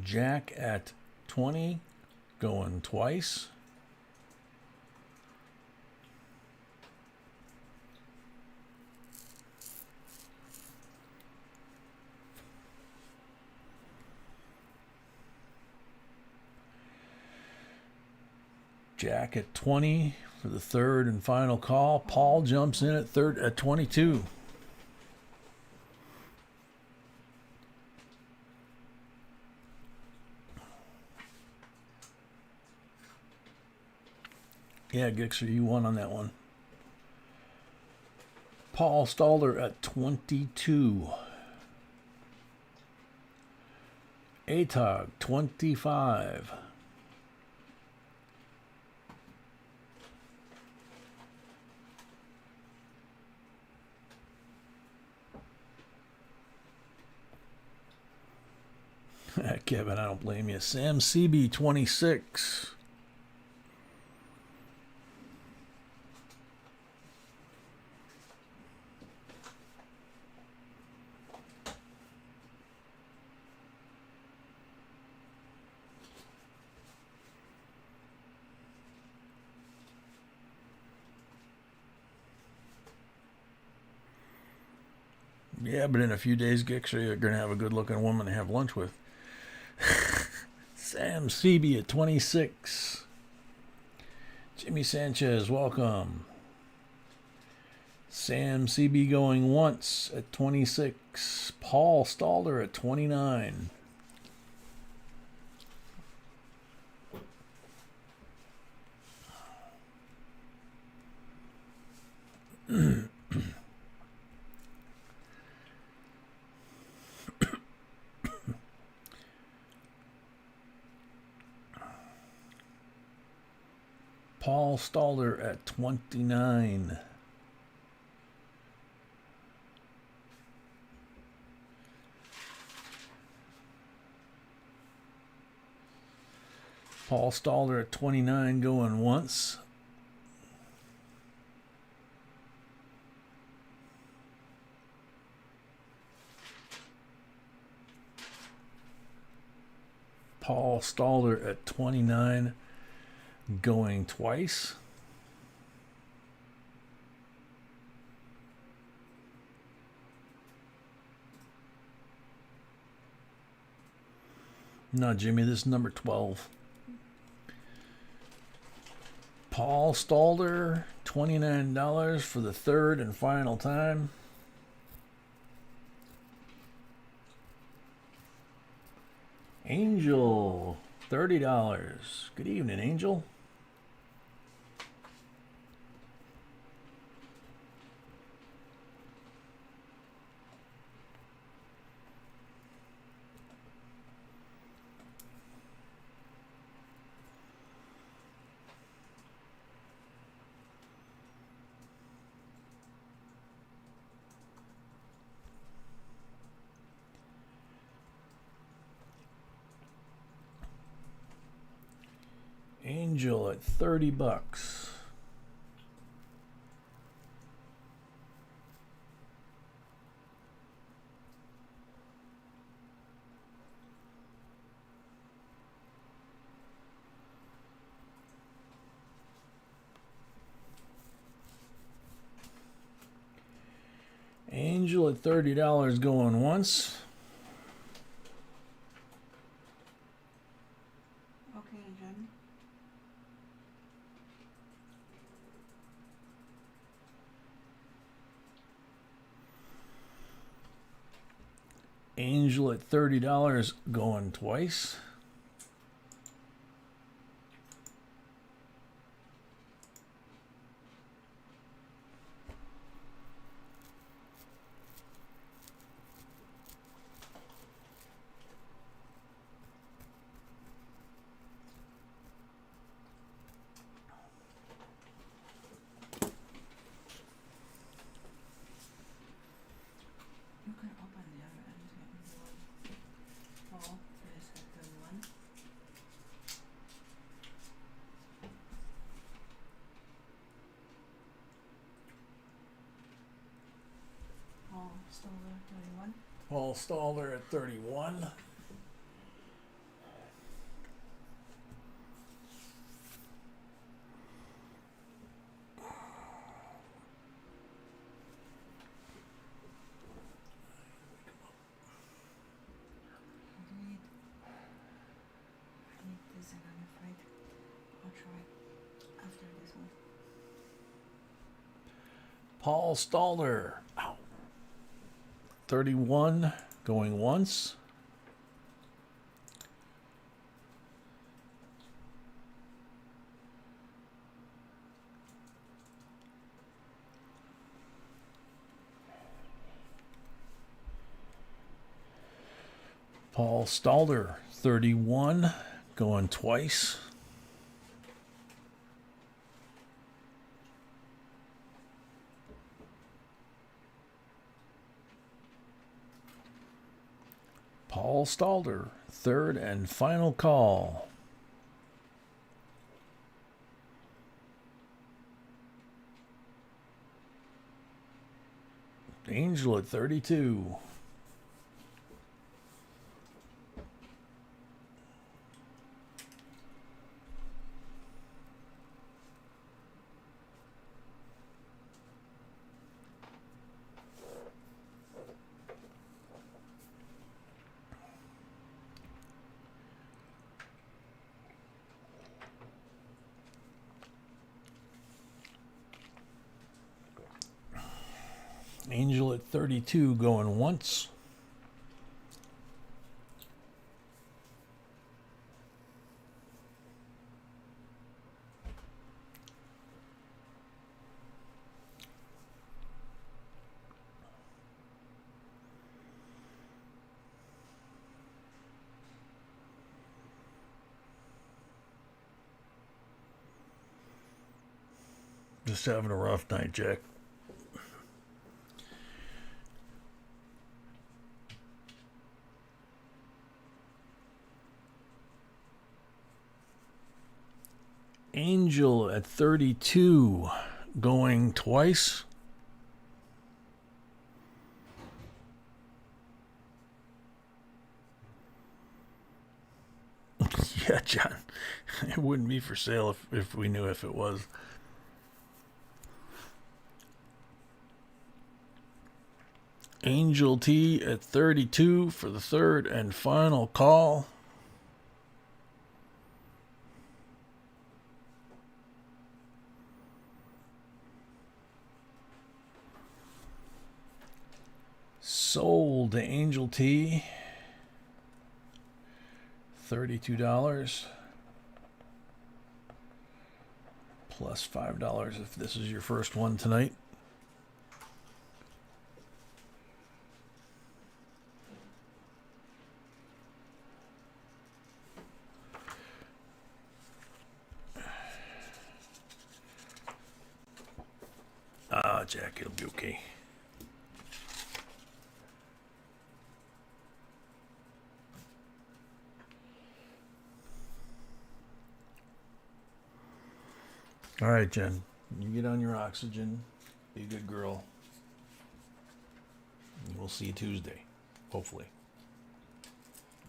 Jack at 20 going twice. Jack at 20 for the third and final call. Paul jumps in at 22. Yeah, Gixer, you won on that one. Paul Stalder at 22. ATOG 25. Kevin, I don't blame you. Sam CB 26. Yeah, but in a few days, Gixer, you're going to have a good-looking woman to have lunch with. Sam CB at 26. Jimmy Sanchez, welcome. Sam CB going once at 26. Paul Stalder at 29. Paul Stalder at 29. Paul Stalder at 29 going once. Paul Stalder at 29 going twice. No, Jimmy, this is number 12. Paul Stalder, $29 for the third and final time. Angel, $30. Good evening, Angel. Angel at $30. Angel at $30 going once. Okay, Jen. Angel at $30 going twice. Paul Stalder at 31. I need this and I'm afraid I'll try after this one. Paul Stalder. Ow. 31 going once. Paul Stalder, 31, going twice. Paul Stalder, third and final call. Angel at 32. Angel at 32 going once. Just having a rough night, Jack. Angel at 32 going twice. Yeah, John. It wouldn't be for sale if we knew if it was. Angel T at 32 for the third and final call. Sold to Angel T. $32 plus $5 if this is your first one tonight. Jack, it'll be okay. All right, Jen. You get on your oxygen. Be a good girl. And we'll see you Tuesday, hopefully.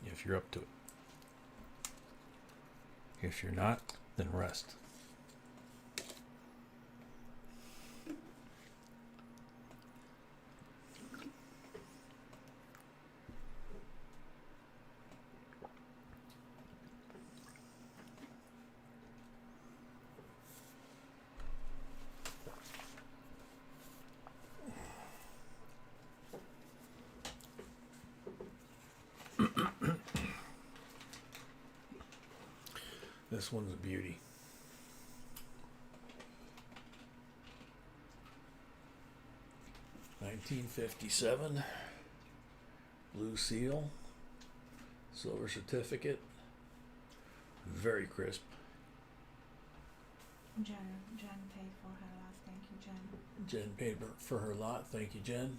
If you're up to it. If you're not, then rest. This one's a beauty. $1957, blue seal, silver certificate, very crisp. Jen paid for her lot. Thank you, Jen. Jen paid for her lot. Thank you, Jen.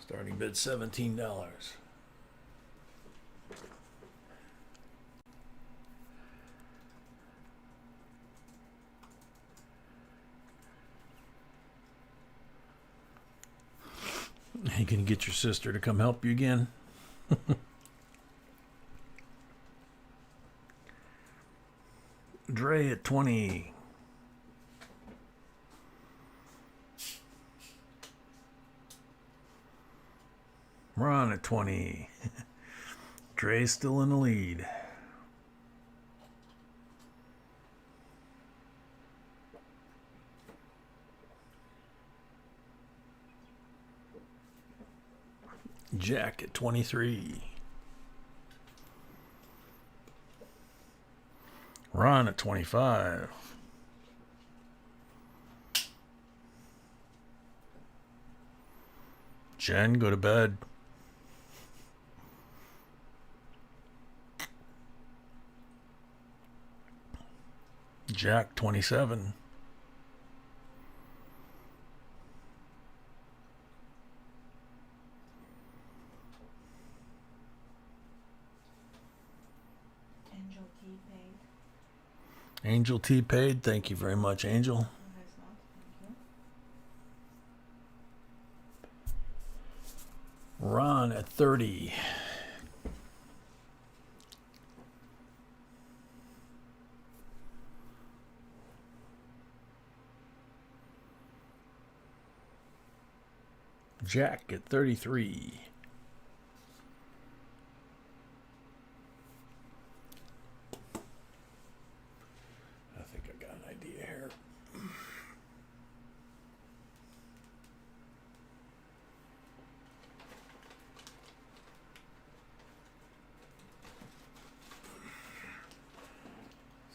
Starting bid $17. You can get your sister to come help you again. Dre at 20. Ron at 20. Dre's still in the lead. Jack at 23. Ron at 25. Jen, go to bed. Jack 27. Angel T paid. Angel T paid. Thank you very much, Angel. No, there's not. Thank you. Ron at 30. Jack at 33. I think I got an idea here.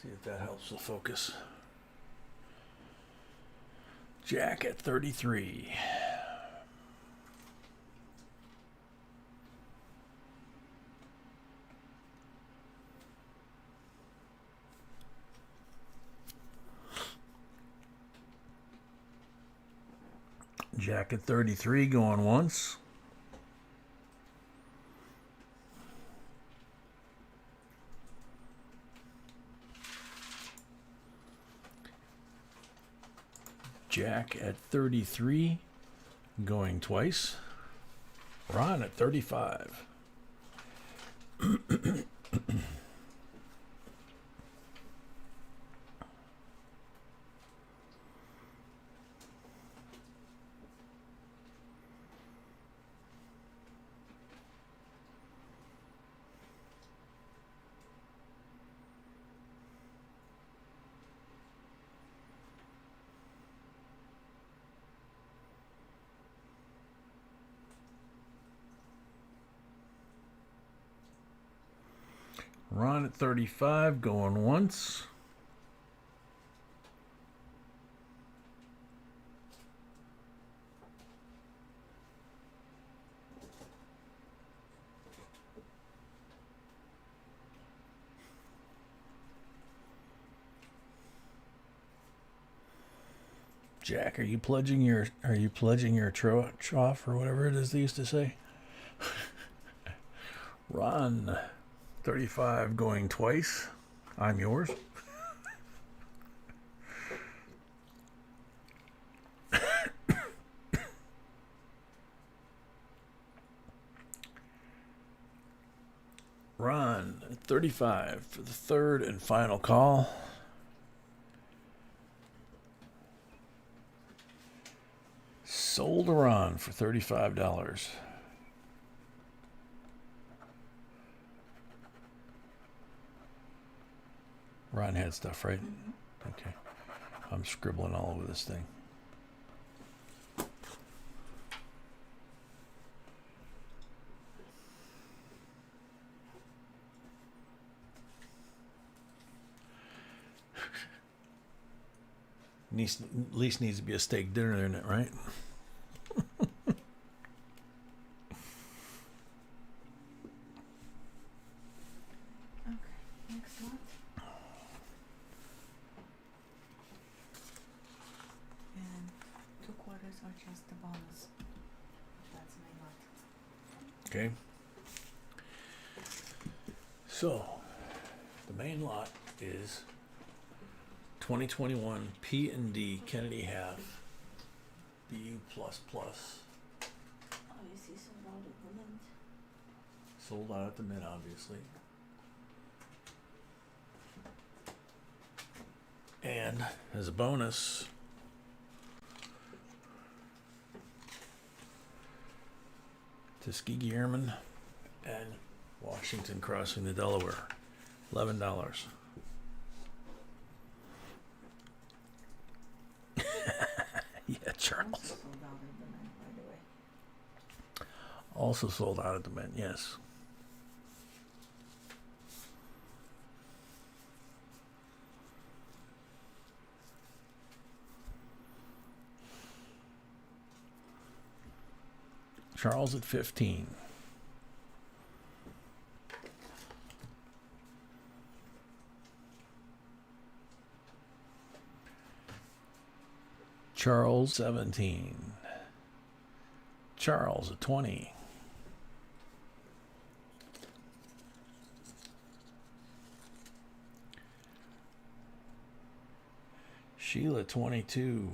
See if that helps the focus. Jack at 33. Jack at 33 going once. Jack at 33 going twice. Ron at 35. Ron at 35 going once. Jack, are you pledging your trough or whatever it is they used to say? Ron 35 going twice. I'm yours. Ron 35 for the third and final call. Sold to Ron for $35. Ron had stuff, right? Mm-hmm. Okay. I'm scribbling all over this thing. At least needs to be a steak dinner there, isn't it, right? Okay, next lot. And 2 quarters are just the bonus. That's my lot. Okay. So, the main lot is 2021 P&D Kennedy half BU++. Oh Sold out at the Mint, obviously. And as a bonus, Tuskegee Airmen and Washington crossing the Delaware, $11. Yeah, Charles. Also sold out at the Mint, by the way. Also sold out at the Mint, yes. Charles at 15. Charles 17. Charles at 20. Sheila 22.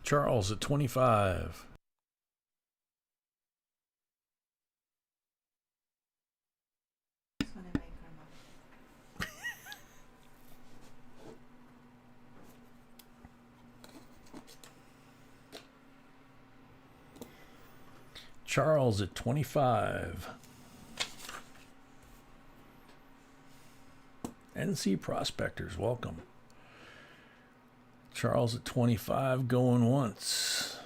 Charles at 25. It's gonna make her money. Charles at 25. NC Prospectors, welcome. Charles at 25, going once.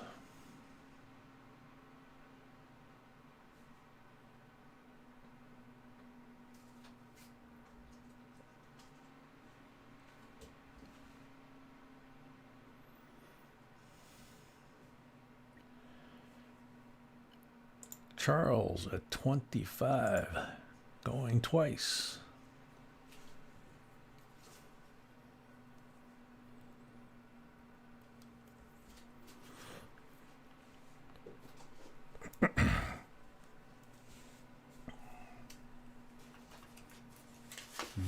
Charles at 25, going twice.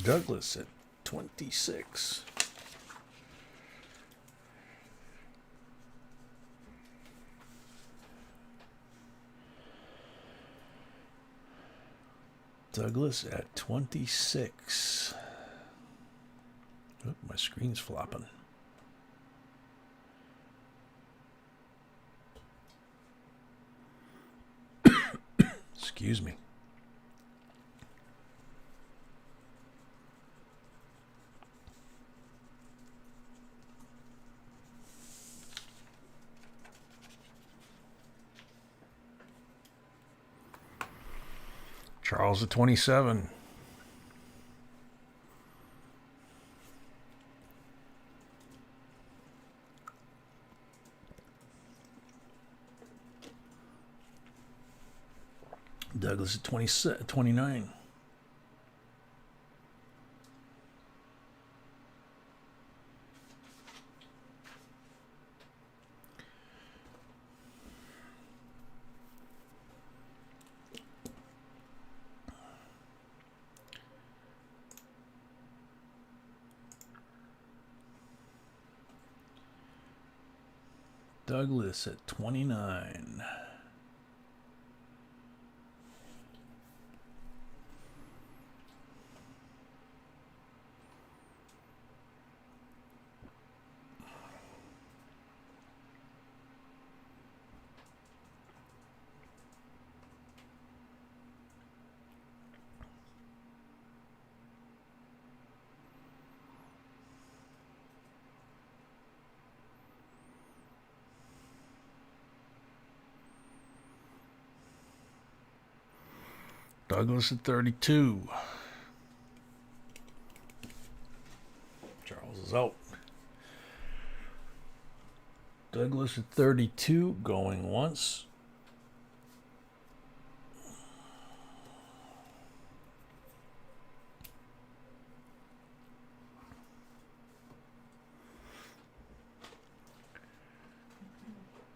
Douglas at 26. Douglas at 26. Oop, my screen's flopping. Excuse me. Charles at 27. Douglas at 29. Douglas at 29. Douglas at 32. Charles is out. Douglas at 32, going once.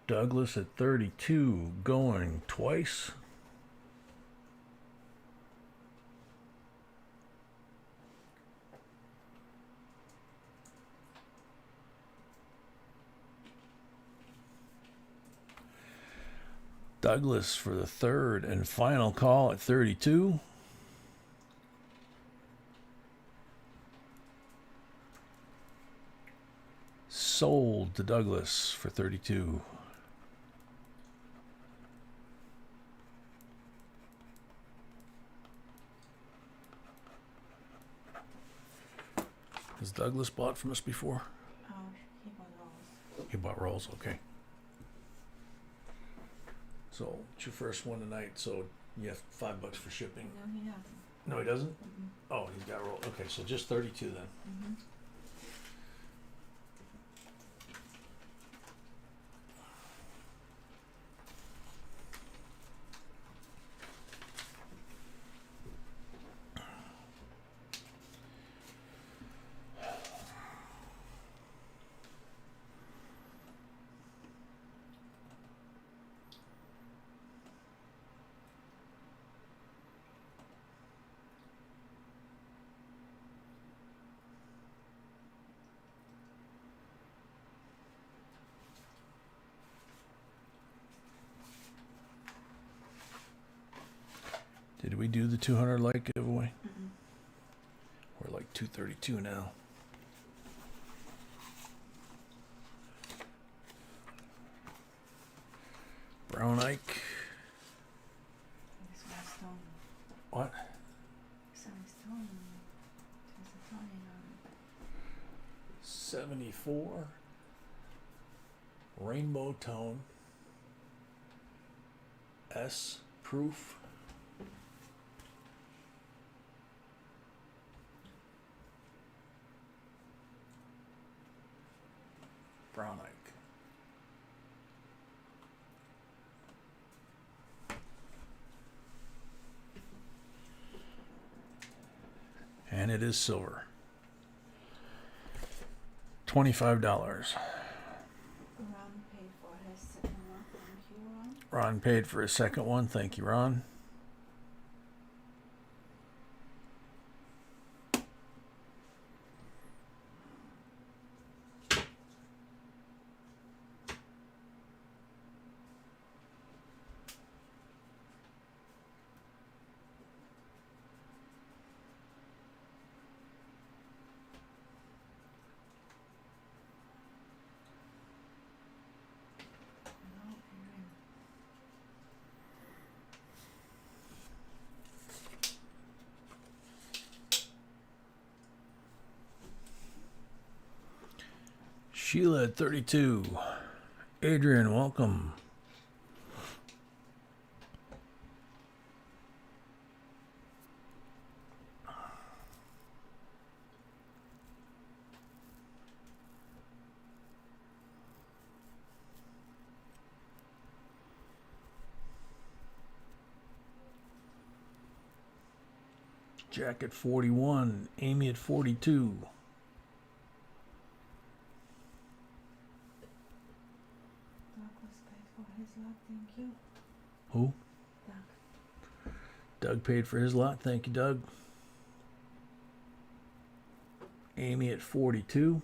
Douglas at 32, going twice. Douglas for the third and final call at 32. Sold to Douglas for 32. Has Douglas bought from us before? Oh, he bought rolls. He bought rolls, okay. So it's your first one tonight, so you have $5 for shipping. No, he doesn't. No, he doesn't? Mm-mm. Oh, he's got roll. Okay, so just 32 then. Mm-hmm. Did we do the 200 like giveaway? Mm-mm. We're like 232 now. Brown Ike. It's my stone. What? It's my stone. There's a tone on 74. Rainbow tone. S proof. Brown Ike. And it is silver. $25. Ron paid for his second one. Thank you, Ron. Ron paid for his second one. Thank you, Ron. No, Aaron. Sheila at 32. Adrian, welcome. Jack at 41. Amy at 42. Douglas paid for his lot. Thank you. Who? Doug. Doug paid for his lot. Thank you, Doug. Amy at 42.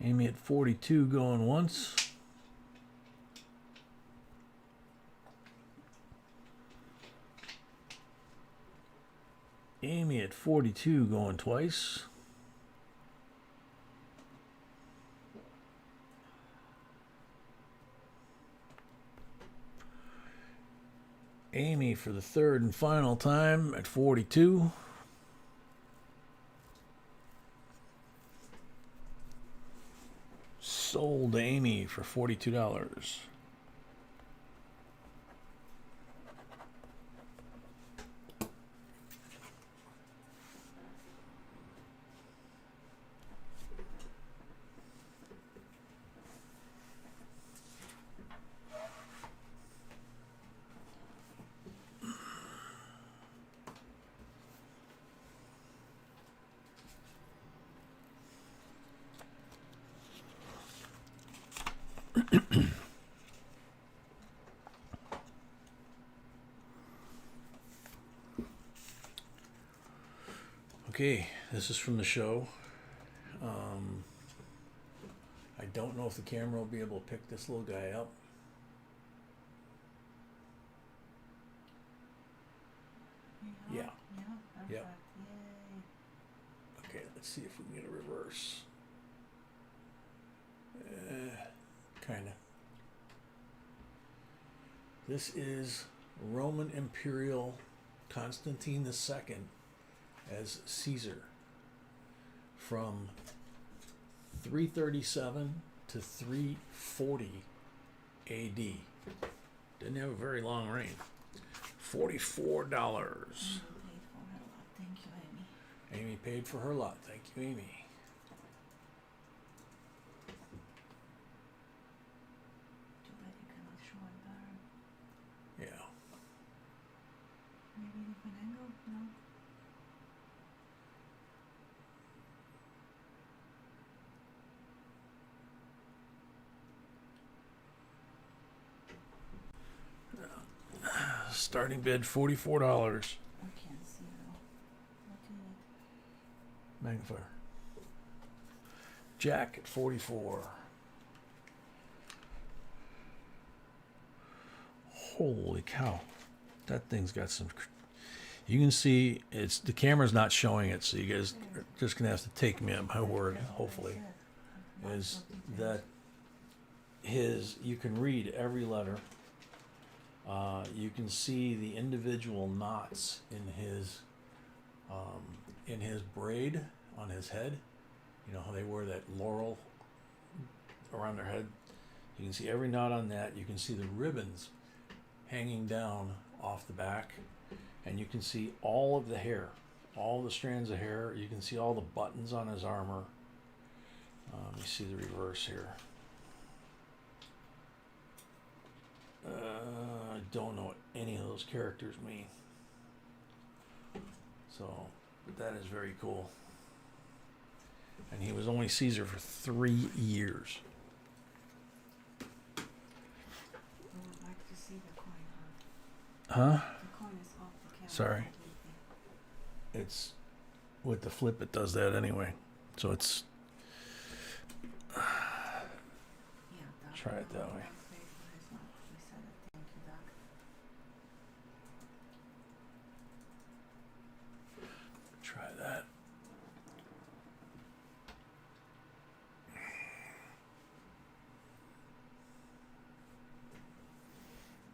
Amy at 42 going once. Amy at 42 going twice. Amy for the third and final time at 42. Sold Amy for $42. Okay, this is from the show. I don't know if the camera will be able to pick this little guy up. Yeah. Yeah, perfect. Yeah. Yay. Okay, let's see if we can get a reverse. Kinda. This is Roman Imperial Constantine II as Caesar from 337 to 340 AD. Didn't have a very long reign. $44. Amy paid for her lot. Thank you, Amy. Amy paid for her lot. Thank you, Amy. Too bad you cannot show it better. Yeah. Maybe a different angle? No? Starting bid $44. I can't see though. What do you need? Magnifier. Jack at 44. Holy cow. That thing's got some. You can see it's the camera's not showing it, so you guys are just gonna have to take me at my word, hopefully. Is that his you can read every letter. You can see the individual knots in his braid on his head. You know how they wear that laurel around their head? You can see every knot on that. You can see the ribbons hanging down off the back. And you can see all of the hair, all the strands of hair. You can see all the buttons on his armor. Let me see the reverse here. I don't know what any of those characters mean. So, but that is very cool. And he was only Caesar for 3 years. I would like to see the coin. Huh? The coin is off the camera. Sorry. It's with the flip it does that anyway. So it's Yeah, try it that way. Thank you, Doc. Try that.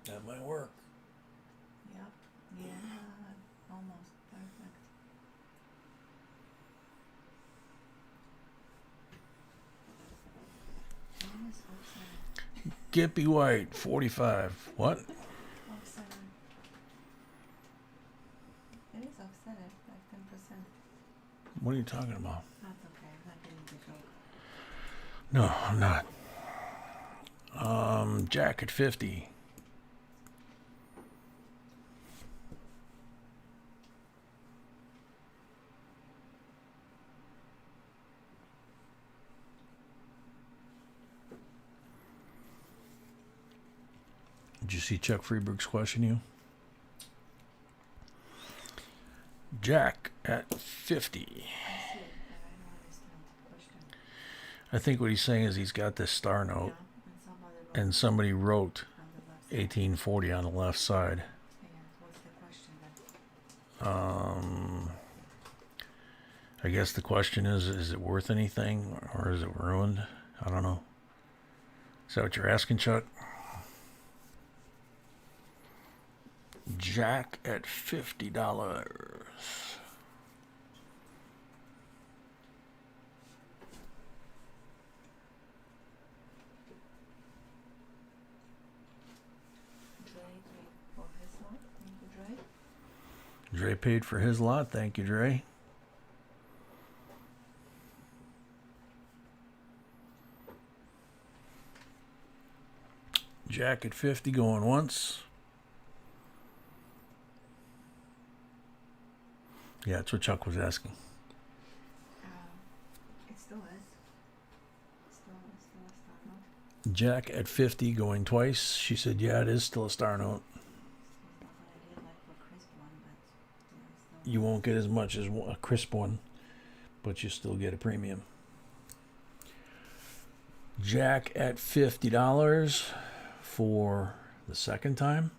That might work. Yep. Yeah. Almost perfect. Mine is offset. Gippy White, 45. What? Offset. It is offset, like 10%. What are you talking about? That's okay. I'm not getting the joke. No, I'm not. Jack at 50. Did you see Chuck Freeberg's question you? Jack at 50. I see it, but I don't understand the question. I think what he's saying is he's got this star note, Yeah, and somebody wrote and somebody wrote on the left side. 1840 on the left side. Yeah, what's the question then? I guess the question is it worth anything or is it ruined? I don't know. Is that what you're asking, Chuck? Jack at $50. Dre paid for his lot. Thank you, Dre. Dre paid for his lot. Thank you, Dre. Jack at 50 going once. Yeah, that's what Chuck was asking. It still is. Still a star note. Jack at 50 going twice. She said, yeah, it is still a star note. It's not what I did like for crisp one, but yeah, still you won't get as much as a crisp one, but you still get a premium. Jack at $50 for the second time.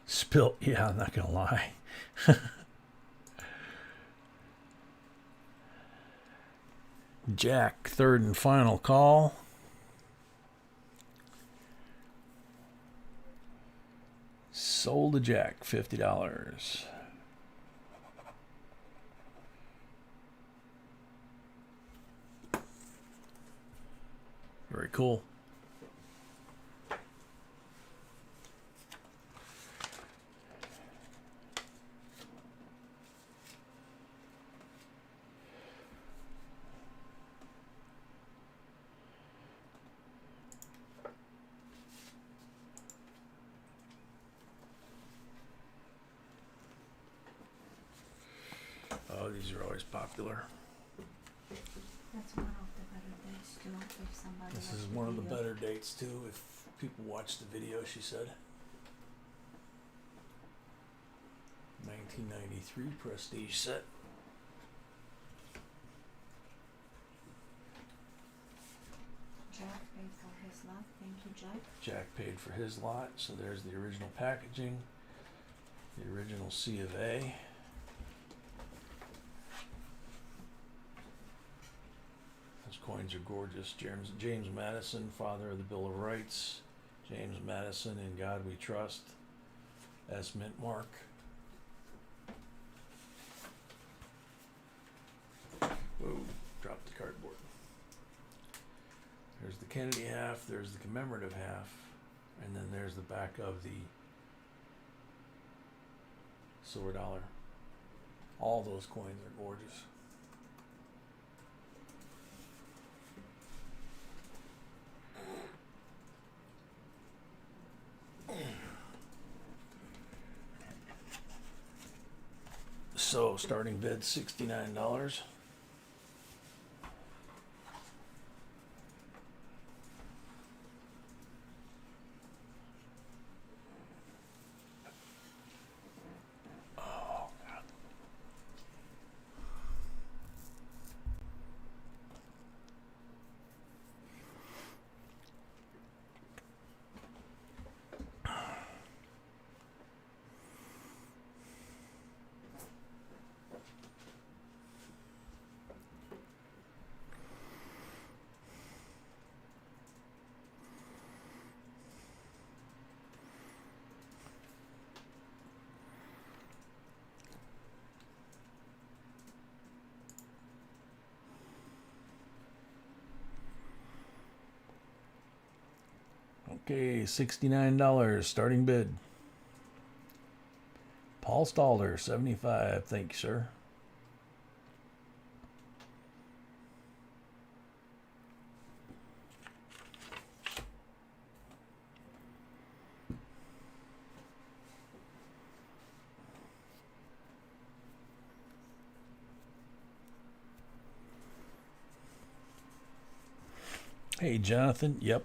Spilt, yeah, I'm not gonna lie. Jack, third and final call. Sold to Jack, $50. Very cool. Oh, these are always popular. That's one of the better dates too. If somebody This watched is the one of the video. better dates too, if people watch the video, she said. 1993 Prestige set. Jack paid for his lot. Thank you, Jack. Jack paid for his lot, so there's the original packaging, the original C of A. Those coins are gorgeous. James Madison, father of the Bill of Rights. James Madison, In God We Trust. S. Mint mark. Whoa, dropped the cardboard. There's the Kennedy half, there's the commemorative half, and then there's the back of the silver dollar. All those coins are gorgeous. So starting bid $69. Oh God. Okay, $69 starting bid. Paul Stalder, 75. Thank you, sir. Hey, Jonathan. Yep.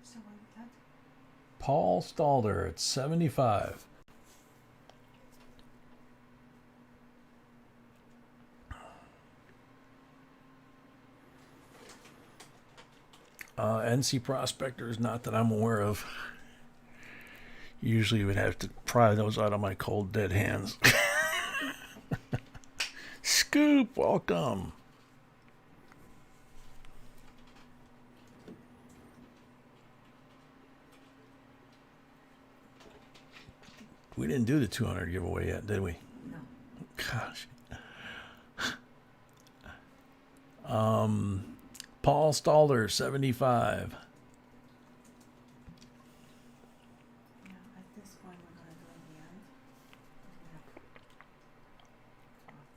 So what was that? Paul Stalder at 75. NC Prospectors, not that I'm aware of. Usually would have to pry those out of my cold, dead hands. Scoop, welcome. We didn't do the 200 giveaway yet, did we? No. Gosh. Paul Stalder, 75. Yeah, at this point we're gonna do in the end. We have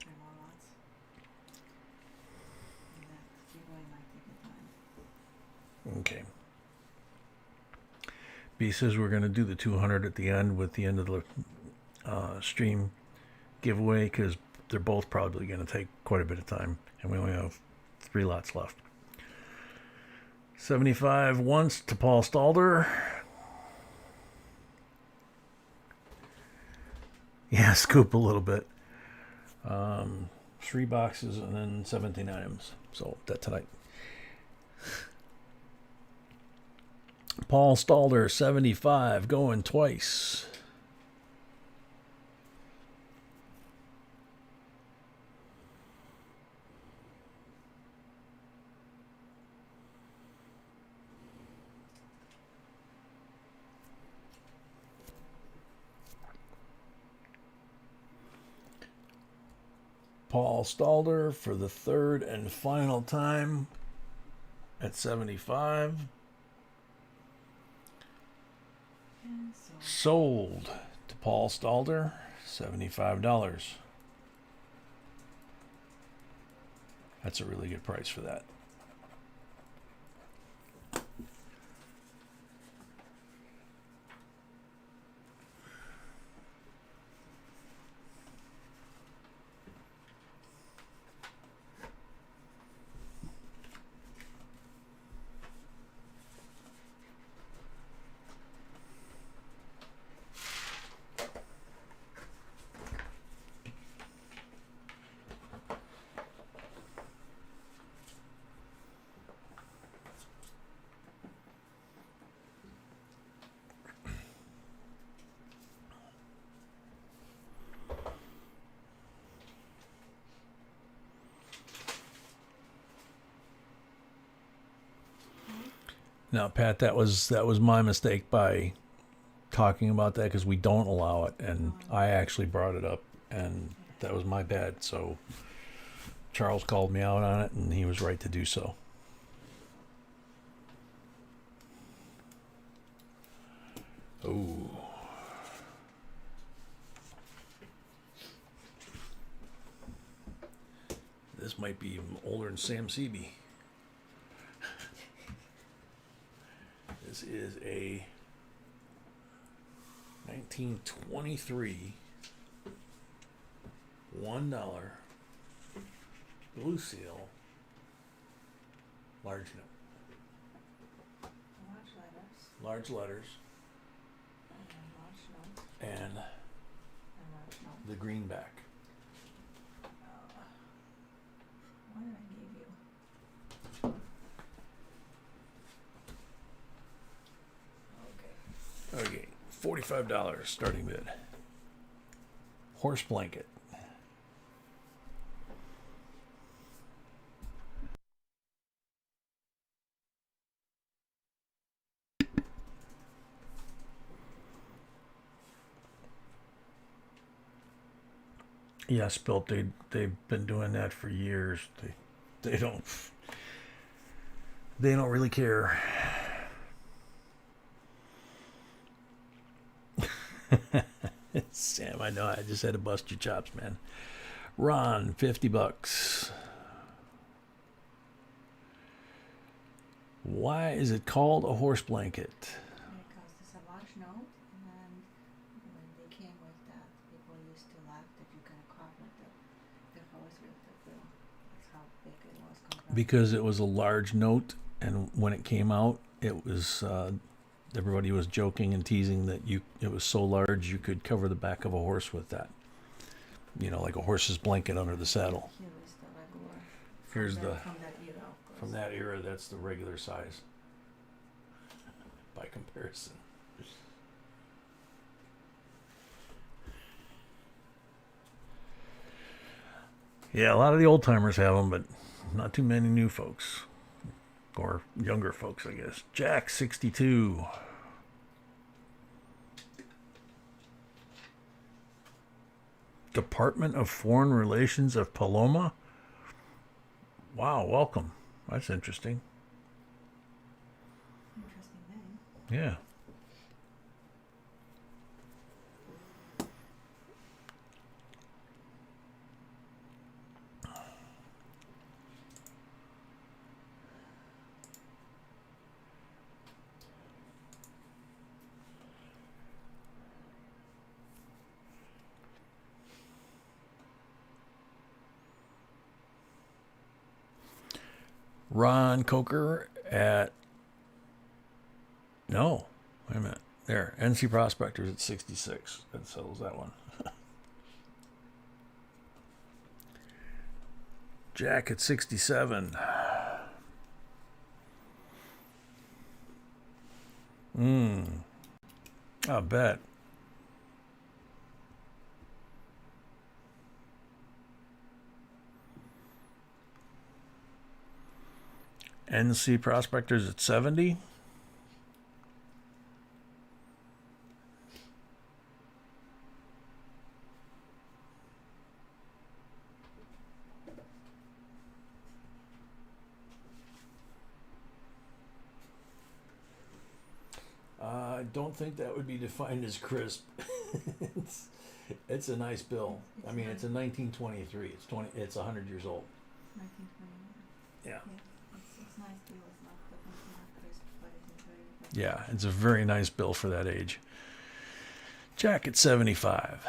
3 more lots. And that B says we're going to do the 200 at the end with the end of the stream giveaway because they're both probably going to take quite a bit of time, and we only have 3 lots left. 75 once to Paul Stalder. Yeah, scoop a little bit. 3 boxes and then 17 items. So that tonight. Paul Stalder, 75, going twice. Paul Stalder for the 3rd and final time at 75. And Sold to Paul Stalder, $75. That's a really good price for that. Now, Pat, that was my mistake by talking about that because we don't allow it, and I actually brought it up, and that was my bad. So Charles called me out on it, and he was right to do so. Oh. This might be even older than Sam Seaby. This is a 1923 $1 blue seal large note. large letters. Large letters And then large note. and And large note. the greenback. What did I give you? Okay, $45 starting bid. Horse blanket. Yeah, Spilt, they've been doing that for years. They don't really care. Sam, I know, I just had to bust your chops, man. Ron, $50. Why is it called a horse blanket? Because it's a large note, and when they came with that, people used to laugh that you can cover the horse with the bill. That's how big it was compared. Because it was a large note, and when it came out, it was everybody was joking and teasing that it was so large you could cover the back of a horse with that. You know, like a horse's blanket under the saddle. Here is the regular. Here's from the that era, of course. from that era. That's the regular size by comparison. Yeah, a lot of the old timers have them, but not too many new folks. Or younger folks, I guess. Jack, 62. Department of Foreign Relations of Paloma. Wow, welcome. That's interesting. Interesting name. Yeah. Ron Coker at, no, wait a minute. There, NC Prospectors at 66. That settles that one. Jack at 67. I bet. NC Prospectors at 70. I don't think that would be defined as crisp. it's a nice bill. I mean, it's a 1923. It's 100 years old. 1921. Yeah. It's nice bill. It's not definitely not crisp, but it's very good. Yeah, it's a very nice bill for that age. Jack at 75.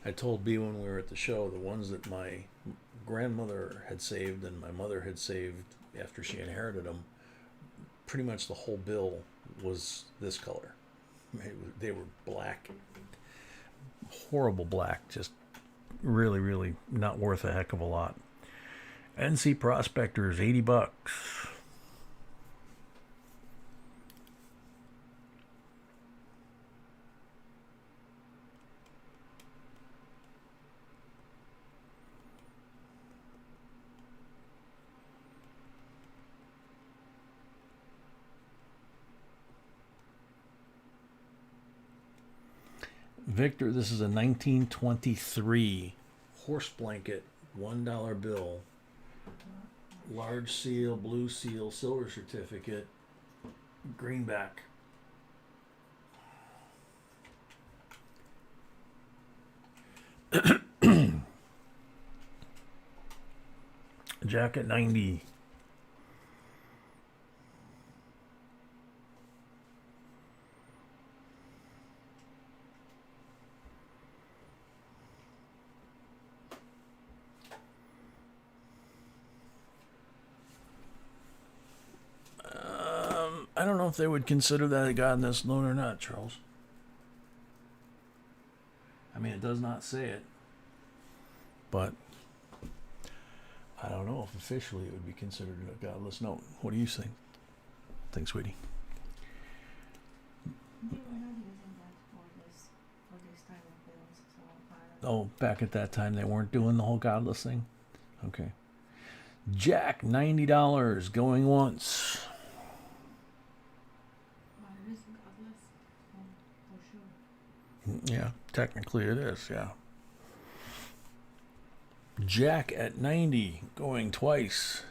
I told B when we were at the show, the ones that my grandmother had saved and my mother had saved after she inherited them, pretty much the whole bill was this color. They were black. Horrible black. Just really, really not worth a heck of a lot. NC Prospectors, $80. Victor, this is a 1923 horse blanket $1 bill, large seal, blue seal, silver certificate, greenback. Jack at 90. I don't know if they would consider that a godless loan or not, Charles. I mean, it does not say it, but I don't know if officially it would be considered a godless note. What do you think? Think, sweetie? They were not using that for this type of bills, so I don't Oh, back at that time they weren't doing the whole godless thing? Okay. Jack, $90, going once. It is godless, for sure. Yeah, technically it is, yeah. Jack at 90, going twice.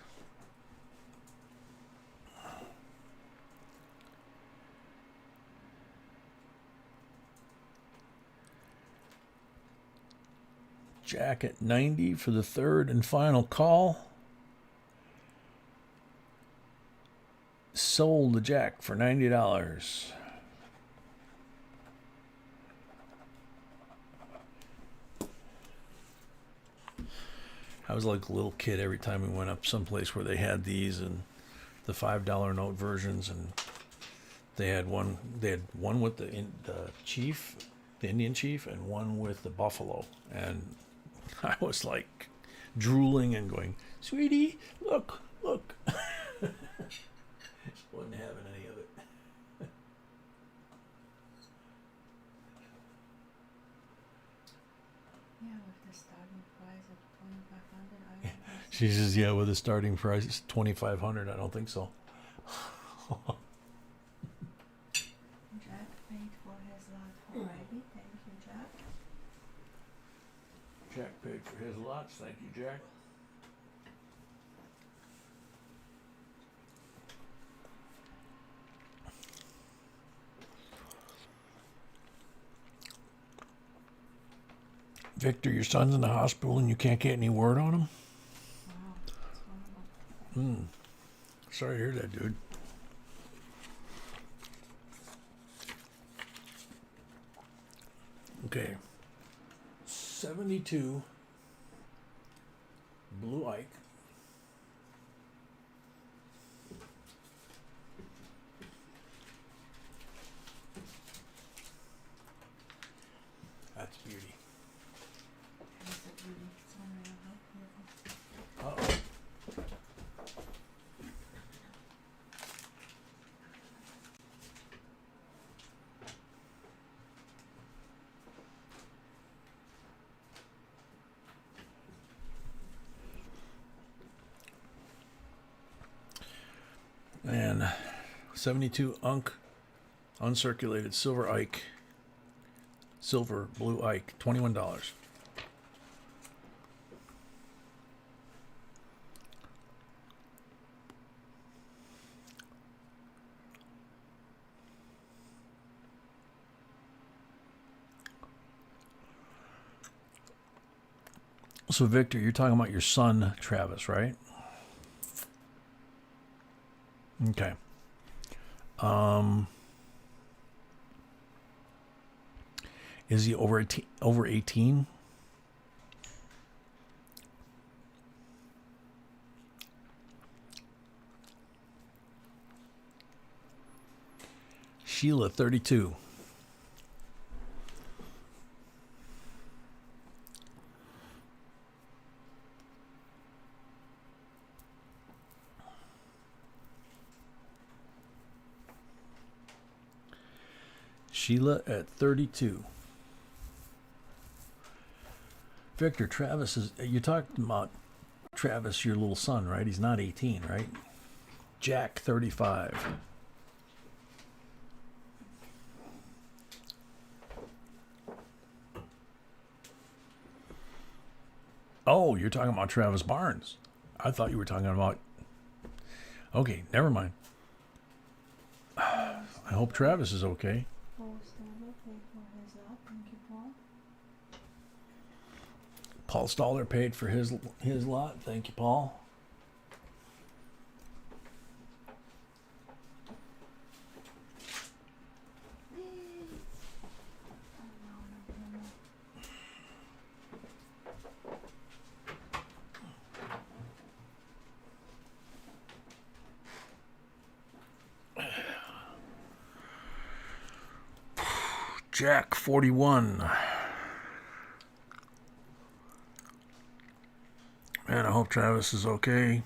Jack at 90 for the third and final call. Sold the Jack for $90. I was like a little kid every time we went up someplace where they had these and the $5 note versions, and they had one with the chief, the Indian chief, and one with the buffalo, and I was like drooling and going, "Sweetie, look." Wasn't having any of it. Yeah, with the starting price of 2,500, I don't think so. She says, "Yeah, with the starting price is $2,500." I don't think so. Jack paid for his lot already. Thank you, Jack. Jack paid for his lots. Thank you, Jack. Victor, your son's in the hospital and you can't get any word on him? Wow, that's horrible. Sorry to hear that, dude. Okay. 72 Blue Ike. That's beauty. That's a beauty. It's unreal, huh? Beautiful. Uh-oh. And 72 uncirculated silver Ike, silver blue Ike, $21. So Victor, you're talking about your son Travis, right? Okay. Is he over 18? Sheila, 32. Sheila at 32. Victor, Travis is, you're talking about Travis, your little son, right? He's not 18, right? Jack, 35. Oh, you're talking about Travis Barnes. I thought you were talking about... Okay, never mind. I hope Travis is okay. Paul Stoller paid for his lot. Thank you, Paul. Paul Stoller paid for his lot. Thank you, Paul. Jack, 41. Man, I hope Travis is okay.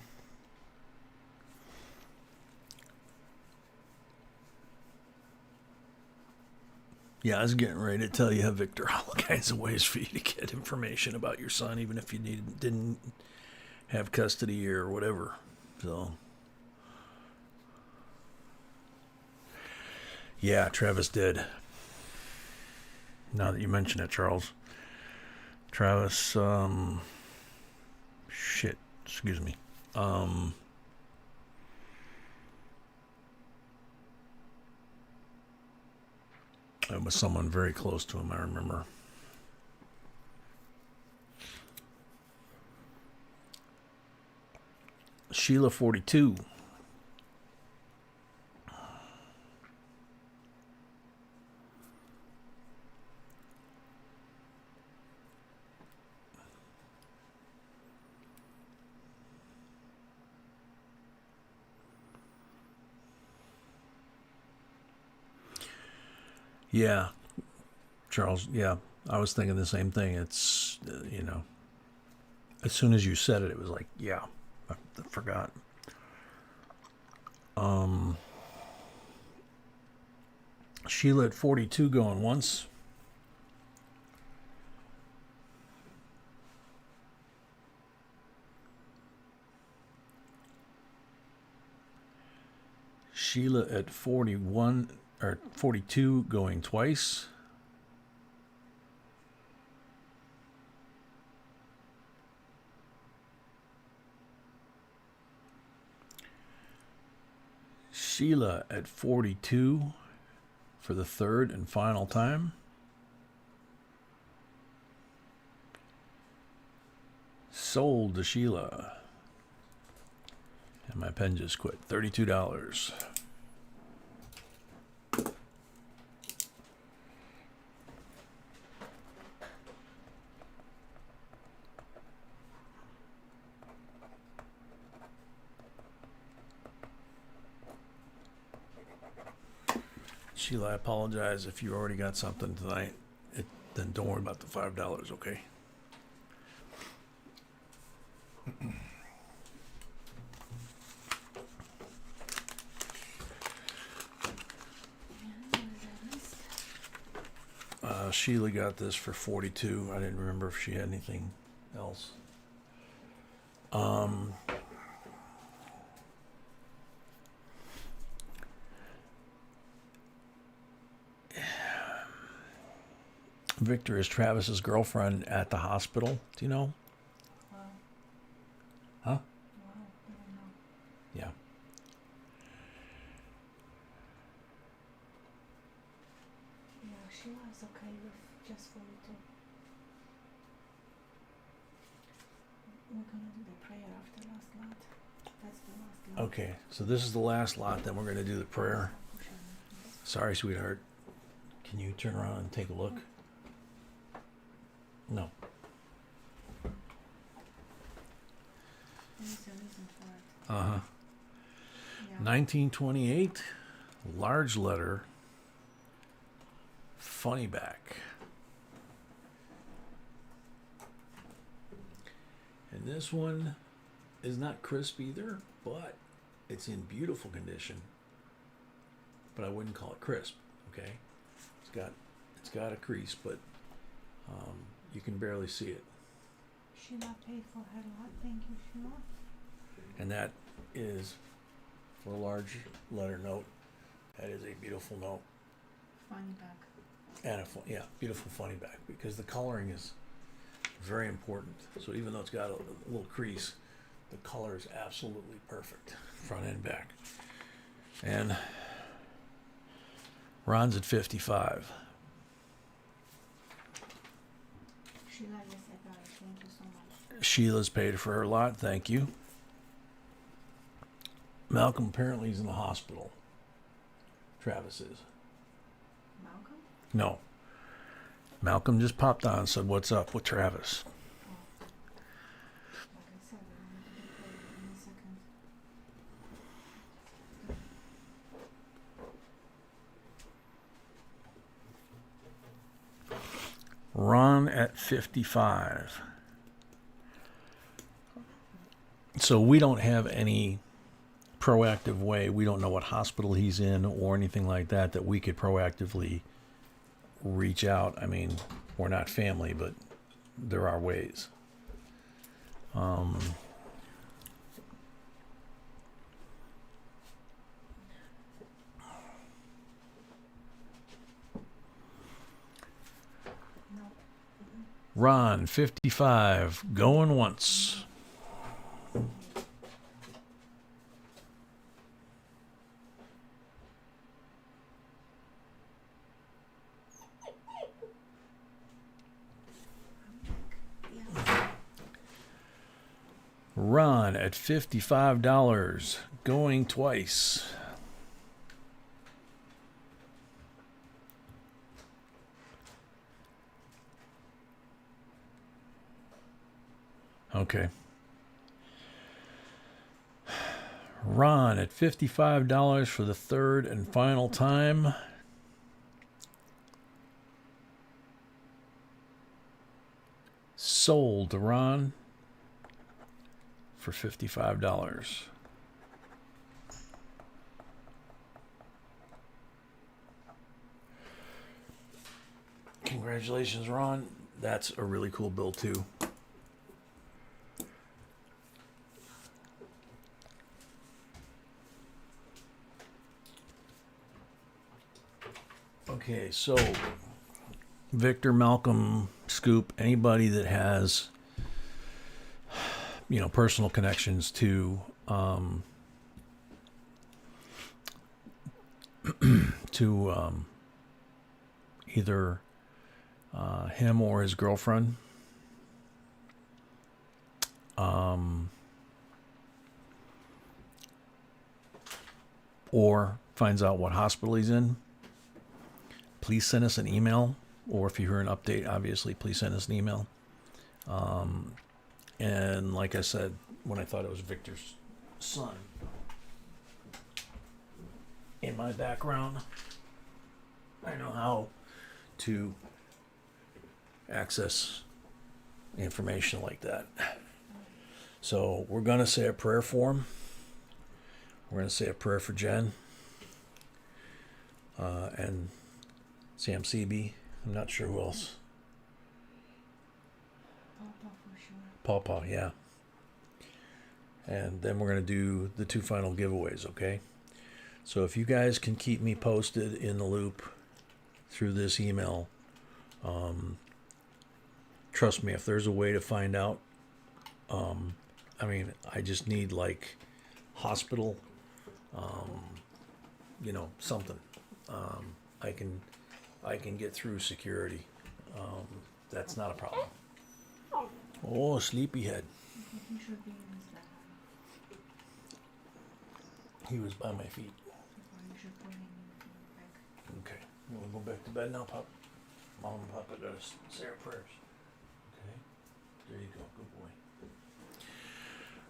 Yeah, I was getting ready to tell you, Victor, all kinds of ways for you to get information about your son, even if you didn't have custody or whatever. So, yeah, Travis did. Now that you mention it, Charles. Travis, excuse me. It was someone very close to him, I remember. Sheila, 42. Yeah, Charles, yeah, I was thinking the same thing. It's, as soon as you said it, it was like, yeah, I forgot. Sheila at 42 going once. Sheila at 41 or 42 going twice. Sheila at 42 for the third and final time. Sold to Sheila. And my pen just quit. $32. Sheila, I apologize if you already got something tonight. Then don't worry about the $5, okay? Sheila got this for $42. I didn't remember if she had anything else. Victor is Travis's girlfriend at the hospital. Do you know? Wow. Huh? Wow, I don't know. Yeah. Yeah, she was okay with just 42. We're gonna do the prayer after last lot. That's the last lot. Okay, so this is the last lot. Then we're going to do the prayer. Sorry, sweetheart. Can you turn around and take a look? No. There's a reason for it. Uh-huh. Yeah. 1928, large letter, funny back. And this one is not crisp either, but it's in beautiful condition. But I wouldn't call it crisp, okay? It's got a crease, but you can barely see it. Sheila paid for her lot. Thank you, Sheila. And that is for a large letter note. That is a beautiful note. Funny back. And beautiful funny back, because the coloring is very important. So even though it's got a little crease, the color is absolutely perfect, front and back. And Ron's at 55. Sheila, yes, I got it. Thank you so much. Sheila's paid for her lot. Thank you. Malcolm apparently is in the hospital. Travis is. Malcolm? No. Malcolm just popped on and said, "What's up with Travis?" Like I said, we're going to do the prayer in a second. Ron at 55. So we don't have any proactive way. We don't know what hospital he's in or anything like that we could proactively reach out. I mean, we're not family, but there are ways. No. Ron, 55, going once. Yeah. Ron at $55, going twice. Okay. Ron at $55 for the third and final time. Sold to Ron for $55. Congratulations, Ron. That's a really cool bill, too. Okay, so Victor, Malcolm, Scoop, anybody that has, personal connections to either him or his girlfriend, or finds out what hospital he's in, please send us an email. Or if you hear an update, obviously, please send us an email. And like I said, when I thought it was Victor's son, in my background, I know how to access information like that. So we're going to say a prayer for him. We're going to say a prayer for Jen and Sam CB. I'm not sure who else. Papa for sure. Pawpaw, yeah. And then we're going to do the 2 final giveaways, okay? So if you guys can keep me posted in the loop through this email, trust me, if there's a way to find out, I mean, I just need like hospital, something. I can get through security. That's not a problem. Oh, sleepyhead. He should be in his bed. He was by my feet. You should put him in back. Okay. You want to go back to bed now, Pop? Mom and Papa gotta say our prayers. Okay. There you go. Good boy.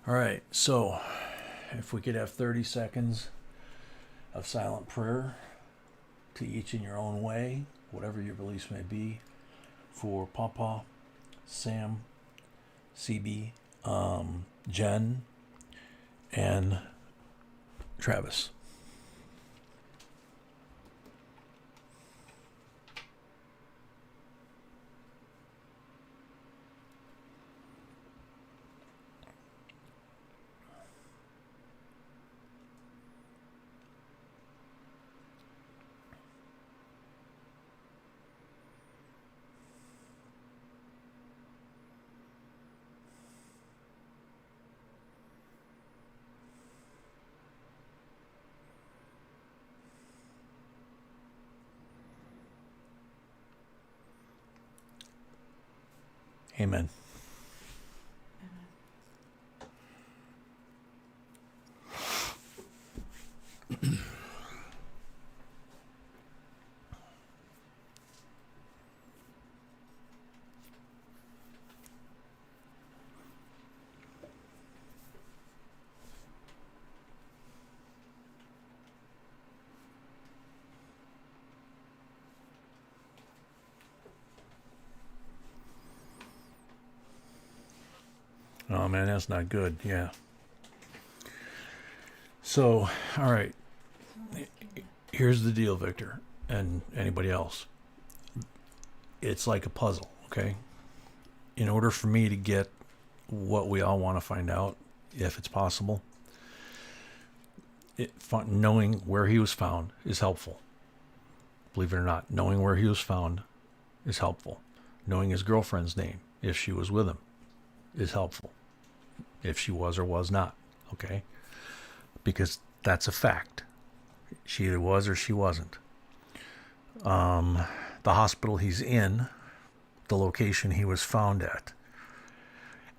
All right. So, if we could have 30 seconds of silent prayer to each in your own way, whatever your beliefs may be, for Papa, Sam, CB, Jen, and Travis. Amen. Oh man, that's not good. Yeah. So, all right. Here's the deal, Victor, and anybody else. It's like a puzzle, okay? In order for me to get what we all want to find out, if it's possible, knowing where he was found is helpful. Believe it or not, knowing where he was found is helpful. Knowing his girlfriend's name, if she was with him, is helpful. If she was or was not, okay? Because that's a fact. She either was or she wasn't. The hospital he's in, the location he was found at,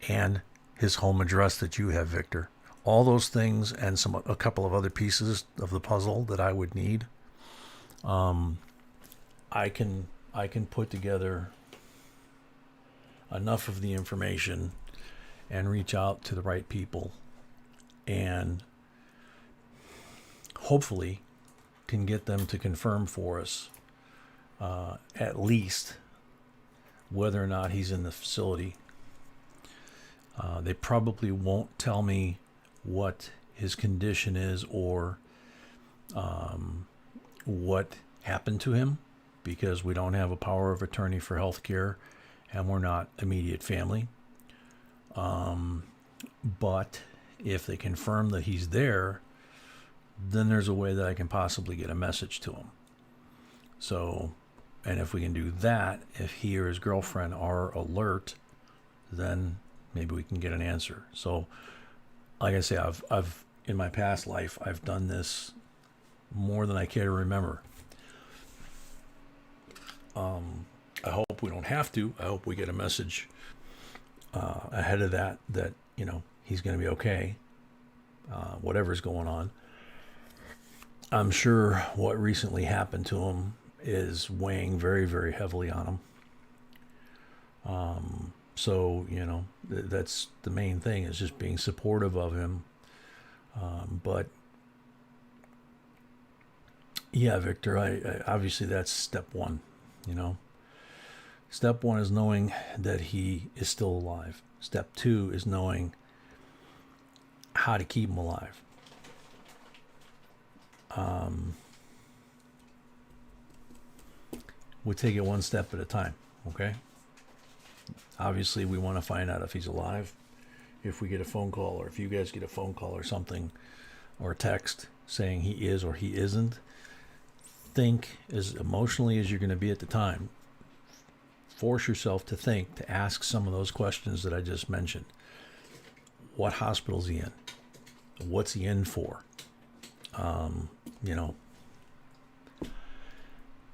and his home address that you have, Victor. All those things and a couple of other pieces of the puzzle that I would need. I can put together enough of the information and reach out to the right people, and hopefully can get them to confirm for us at least whether or not he's in the facility. They probably won't tell me what his condition is or what happened to him, because we don't have a power of attorney for health care and we're not immediate family. But if they confirm that he's there, then there's a way that I can possibly get a message to him. So, and if we can do that, if he or his girlfriend are alert, then maybe we can get an answer. So, like I say, I've in my past life, I've done this more than I care to remember. I hope we don't have to. I hope we get a message ahead of that he's going to be okay, whatever's going on. I'm sure what recently happened to him is weighing very, very heavily on him. So, that's the main thing, is just being supportive of him. But, Yeah, Victor, I obviously that's step one, you know. Step one is knowing that he is still alive. Step two is knowing how to keep him alive. We'll take it one step at a time, okay? Obviously, we want to find out if he's alive. If we get a phone call, or if you guys get a phone call or something, or a text saying he is or he isn't, think as emotionally as you're going to be at the time. Force yourself to think, to ask some of those questions that I just mentioned. What hospital is he in? What's he in for? You know,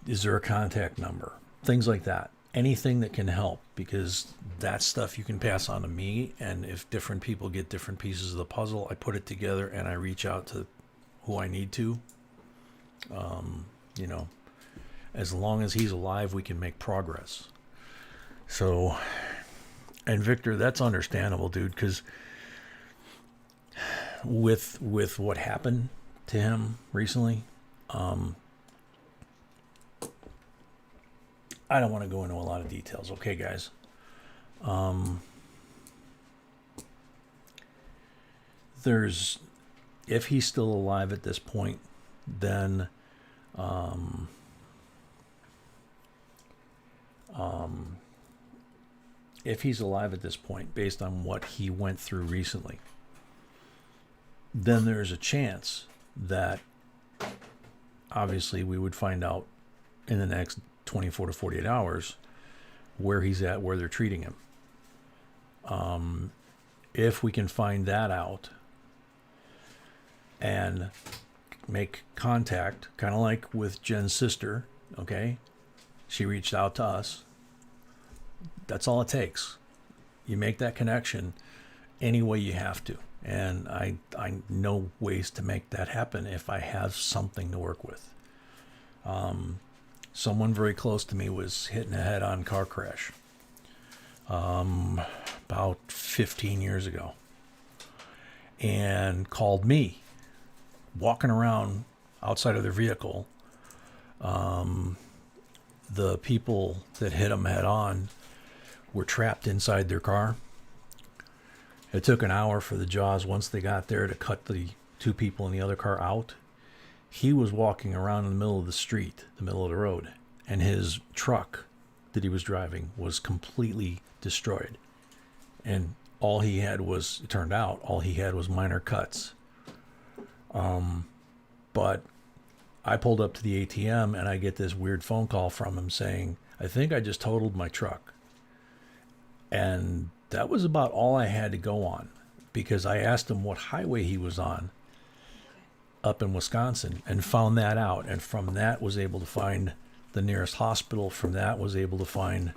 is there a contact number? Things like that. Anything that can help, because that stuff you can pass on to me, and if different people get different pieces of the puzzle, I put it together and I reach out to who I need to. You know, as long as he's alive, we can make progress. So, and Victor, that's understandable, dude, because with what happened to him recently, I don't want to go into a lot of details, okay, guys? If he's still alive at this point, then if he's alive at this point, based on what he went through recently, then there's a chance that obviously we would find out in the next 24 to 48 hours where he's at, where they're treating him. If we can find that out and make contact, kind of like with Jen's sister, okay? She reached out to us. That's all it takes. You make that connection any way you have to. And I know ways to make that happen if I have something to work with. Someone very close to me was hit in the head on car crash about 15 years ago, and called me walking around outside of their vehicle. The people that hit him head on were trapped inside their car. It took an hour for the Jaws, once they got there, to cut the two people in the other car out. He was walking around in the middle of the street, the middle of the road, and his truck that he was driving was completely destroyed. And all he had was, it turned out, all he had was minor cuts. But I pulled up to the ATM and I get this weird phone call from him saying, I think I just totaled my truck. And that was about all I had to go on, because I asked him what highway he was on up in Wisconsin and found that out. And from that was able to find the nearest hospital. From that was able to find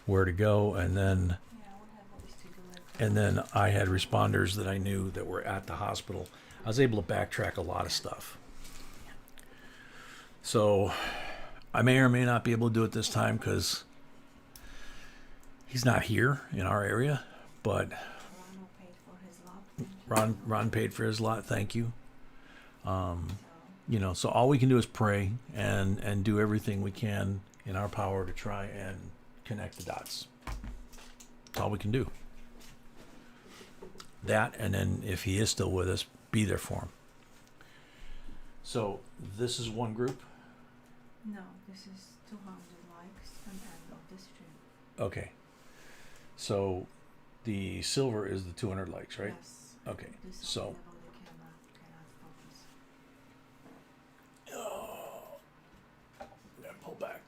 where to go. And then I had responders that I knew that were at the hospital. I was able to backtrack a lot of stuff. So I may or may not be able to do it this time because he's not here in our area, but Ron paid for his lot. Thank you. You know, so all we can do is pray and do everything we can in our power to try and connect the dots. That's all we can do. That, and then if he is still with us, be there for him. So this is one group. No, this is 200 likes and end of the stream. Okay. So the silver is the 200 likes, right? Yes. Okay. This So. one below the camera cannot focus. I'm gonna pull back.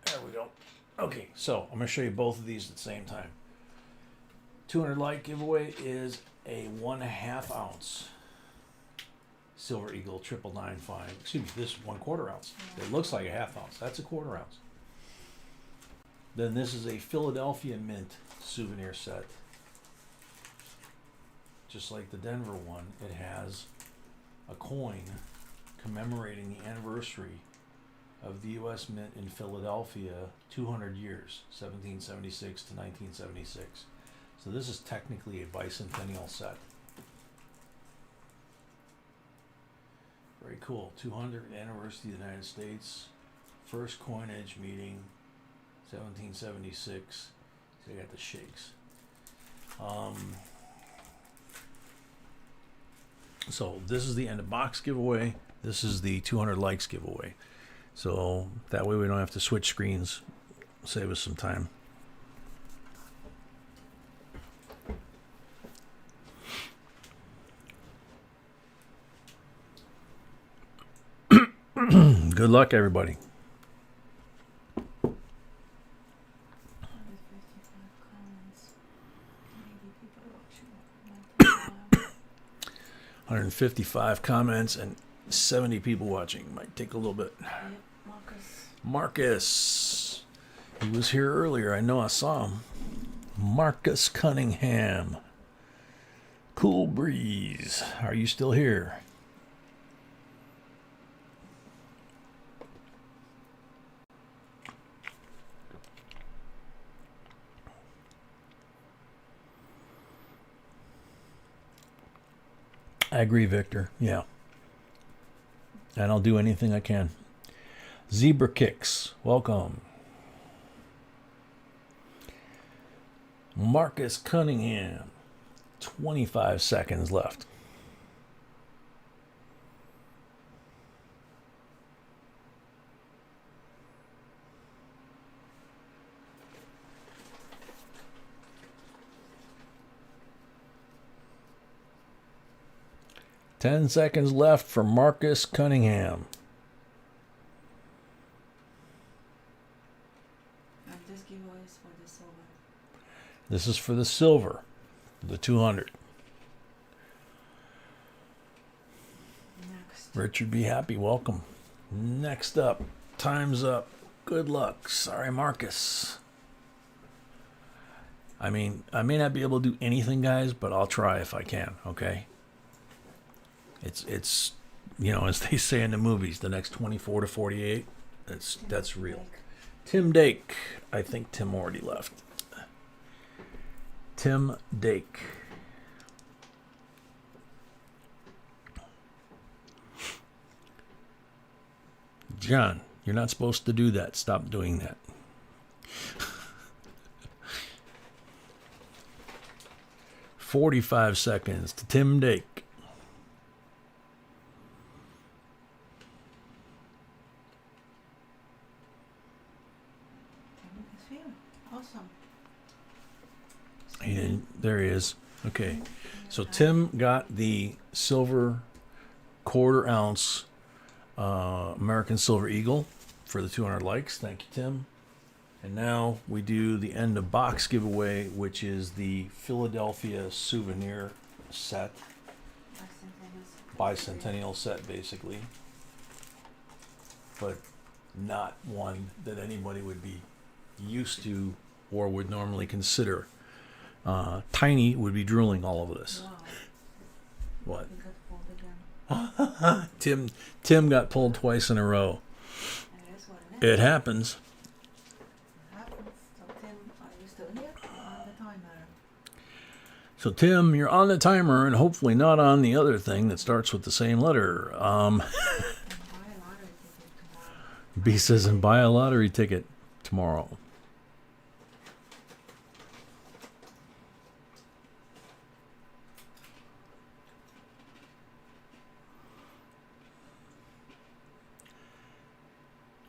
There we go. Okay, so I'm gonna show you both of these at the same time. 200 like giveaway is a 1/2 ounce Silver Eagle 999 excuse me, this 1/4 ounce. It looks like a 1/2 ounce. That's a 1/4 ounce. Then this is a Philadelphia Mint souvenir set. Just like the Denver one, it has a coin commemorating the anniversary of the U.S. Mint in Philadelphia, 200 years, 1776 to 1976. So this is technically a bicentennial set. Very cool. 200th anniversary of the United States. First coinage meeting, 1776. So they got the shakes. So this is the end of box giveaway. This is the 200 likes giveaway. So that way we don't have to switch screens. Save us some time. Good luck, everybody. 155 comments and 70 people watching. Might take a little bit. Marcus. He was here earlier. I know I saw him. Marcus Cunningham. Cool breeze. Are you still here? I agree, Victor. Yeah. And I'll do anything I can. Zebra Kicks. Welcome. Marcus Cunningham. 25 seconds left. Ten seconds left for Marcus Cunningham. And this giveaway is for the silver. This is for the silver, the 200. Next. Richard, be happy. Welcome. Next up, time's up. Good luck. Sorry, Marcus. I mean, I may not be able to do anything, guys, but I'll try if I can, okay? It's you know, as they say in the movies, the next 24 to 48, that's real. Tim Dake. I think Tim already left. Tim Dake. John, you're not supposed to do that. Stop doing that. "45 seconds to Tim Dake. Awesome. There he is. Okay. So Tim got the silver quarter ounce American Silver Eagle for the 200 likes. Thank you, Tim. And now we do the end of box giveaway, which is the Philadelphia souvenir set. Bicentennial set, basically. But not one that anybody would be used to or would normally consider. Tiny would be drooling all over this. Wow. What? We got pulled again. Tim got pulled twice in a row. It is what it is. It happens. It happens. So Tim, are you still here? You're on the timer. So Tim, you're on the timer and hopefully not on the other thing that starts with the same letter. And buy a lottery ticket tomorrow. B says, and buy a lottery ticket tomorrow.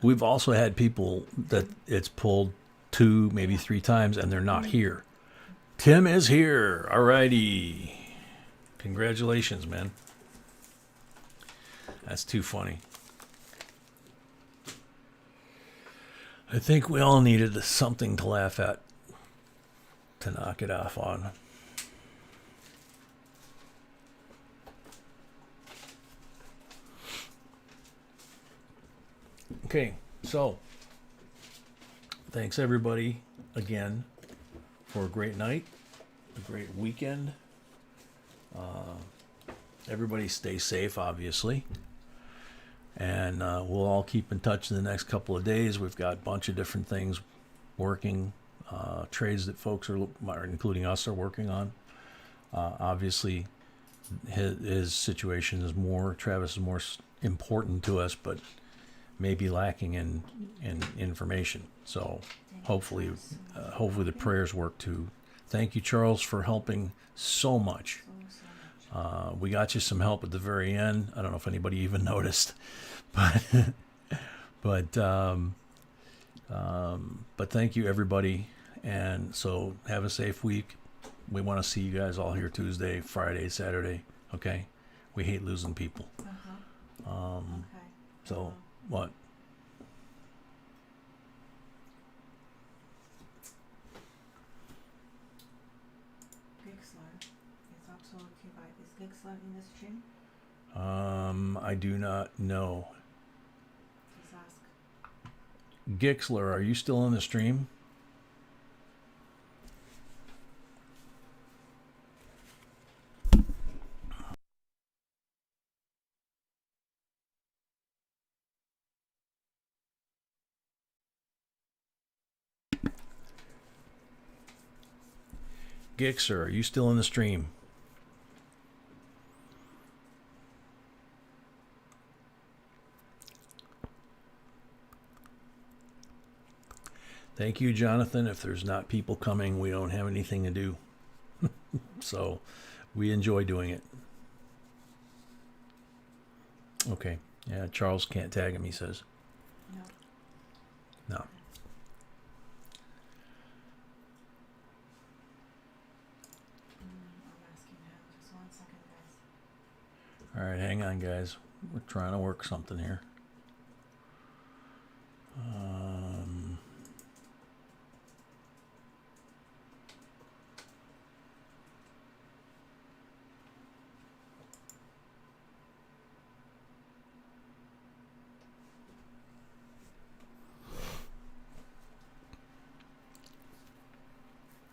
We've also had people that it's pulled 2, maybe 3 times, and they're not here. Tim is here. Alrighty. Congratulations, man. That's too funny. I think we all needed something to laugh at to knock it off on. Okay, so thanks everybody again for a great night, a great weekend. Everybody stay safe, obviously. And we'll all keep in touch in the next couple of days. We've got a bunch of different things working, trades that folks are, including us, are working on. Obviously, his situation is more, Travis is more important to us, but maybe lacking in information. So hopefully the prayers work too. Thank you, Charles, for helping so much. We got you some help at the very end. I don't know if anybody even noticed, but but thank you, everybody. And so have a safe week. We want to see you guys all here Tuesday, Friday, Saturday. Okay, we hate losing people. Okay. So what? Gixler is absolutely right. Is Gixler in the stream? I do not know. Please ask. Gixler, are you still on the stream? Gixer, are you still in the stream? Thank you, Jonathan. If there's not people coming, we don't have anything to do. So we enjoy doing it. Okay. Yeah, Charles can't tag him, he says. No. No. I'm asking now. Just 1 second, guys. All right, hang on, guys. We're trying to work something here.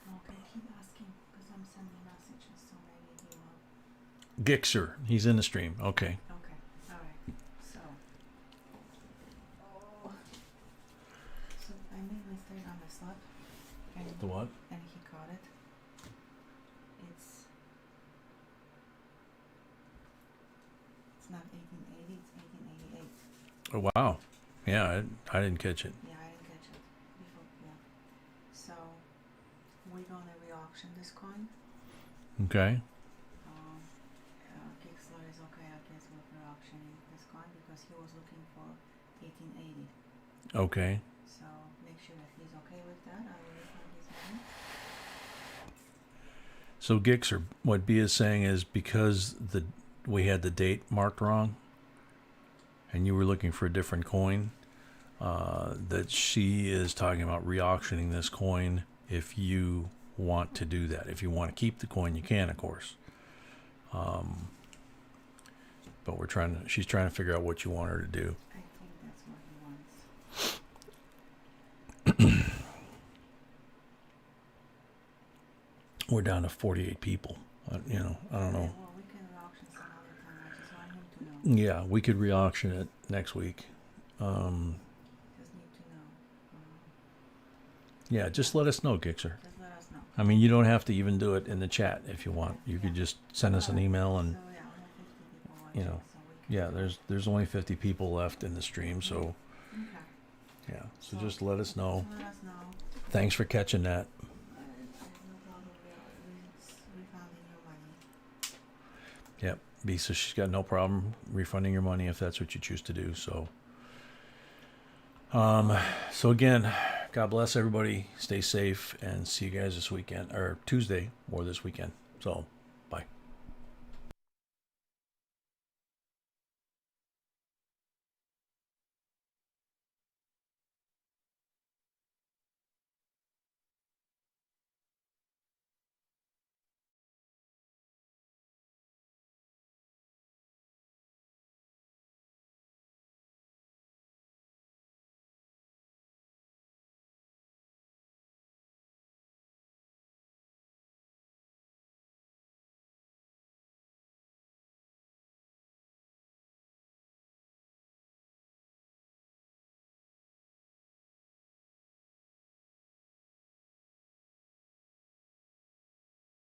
Okay, keep asking because I'm sending messages, so maybe he will. Gixer, he's in the stream. Okay. Okay, all right. So, so I made mistake on the slab, and The what? and he caught it. It's not 1880, it's 1888. Oh, wow. Yeah, I didn't catch it. Yeah, I didn't catch it before. Yeah. So we're gonna re-auction this coin. Okay. Kicksler is okay, I guess, with re-auctioning this coin because he was looking for 1880. Okay. So make sure that he's okay with that. I will refund his money. So Gixer, what B is saying is because we had the date marked wrong, and you were looking for a different coin, that she is talking about re-auctioning this coin if you want to do that. If you want to keep the coin, you can, of course. But she's trying to figure out what you want her to do. I think that's what he wants. We're down to 48 people. I don't know. Well, we can re-auction some other time. I just want him to know. Yeah, we could re-auction it next week. Just need to know. Yeah, just let us know, Gixer. Just let us know. I mean, you don't have to even do it in the chat if you want. You could just send us an email and, So yeah, only 50 people watching, you know, so we can yeah, there's only 50 people left in the stream, so Okay. yeah. So just let us know. Just let us know. Thanks for catching that. No problem. Refunding your money. Yep. B says she's got no problem refunding your money if that's what you choose to do. So so again, God bless everybody. Stay safe and see you guys this weekend or Tuesday or this weekend. So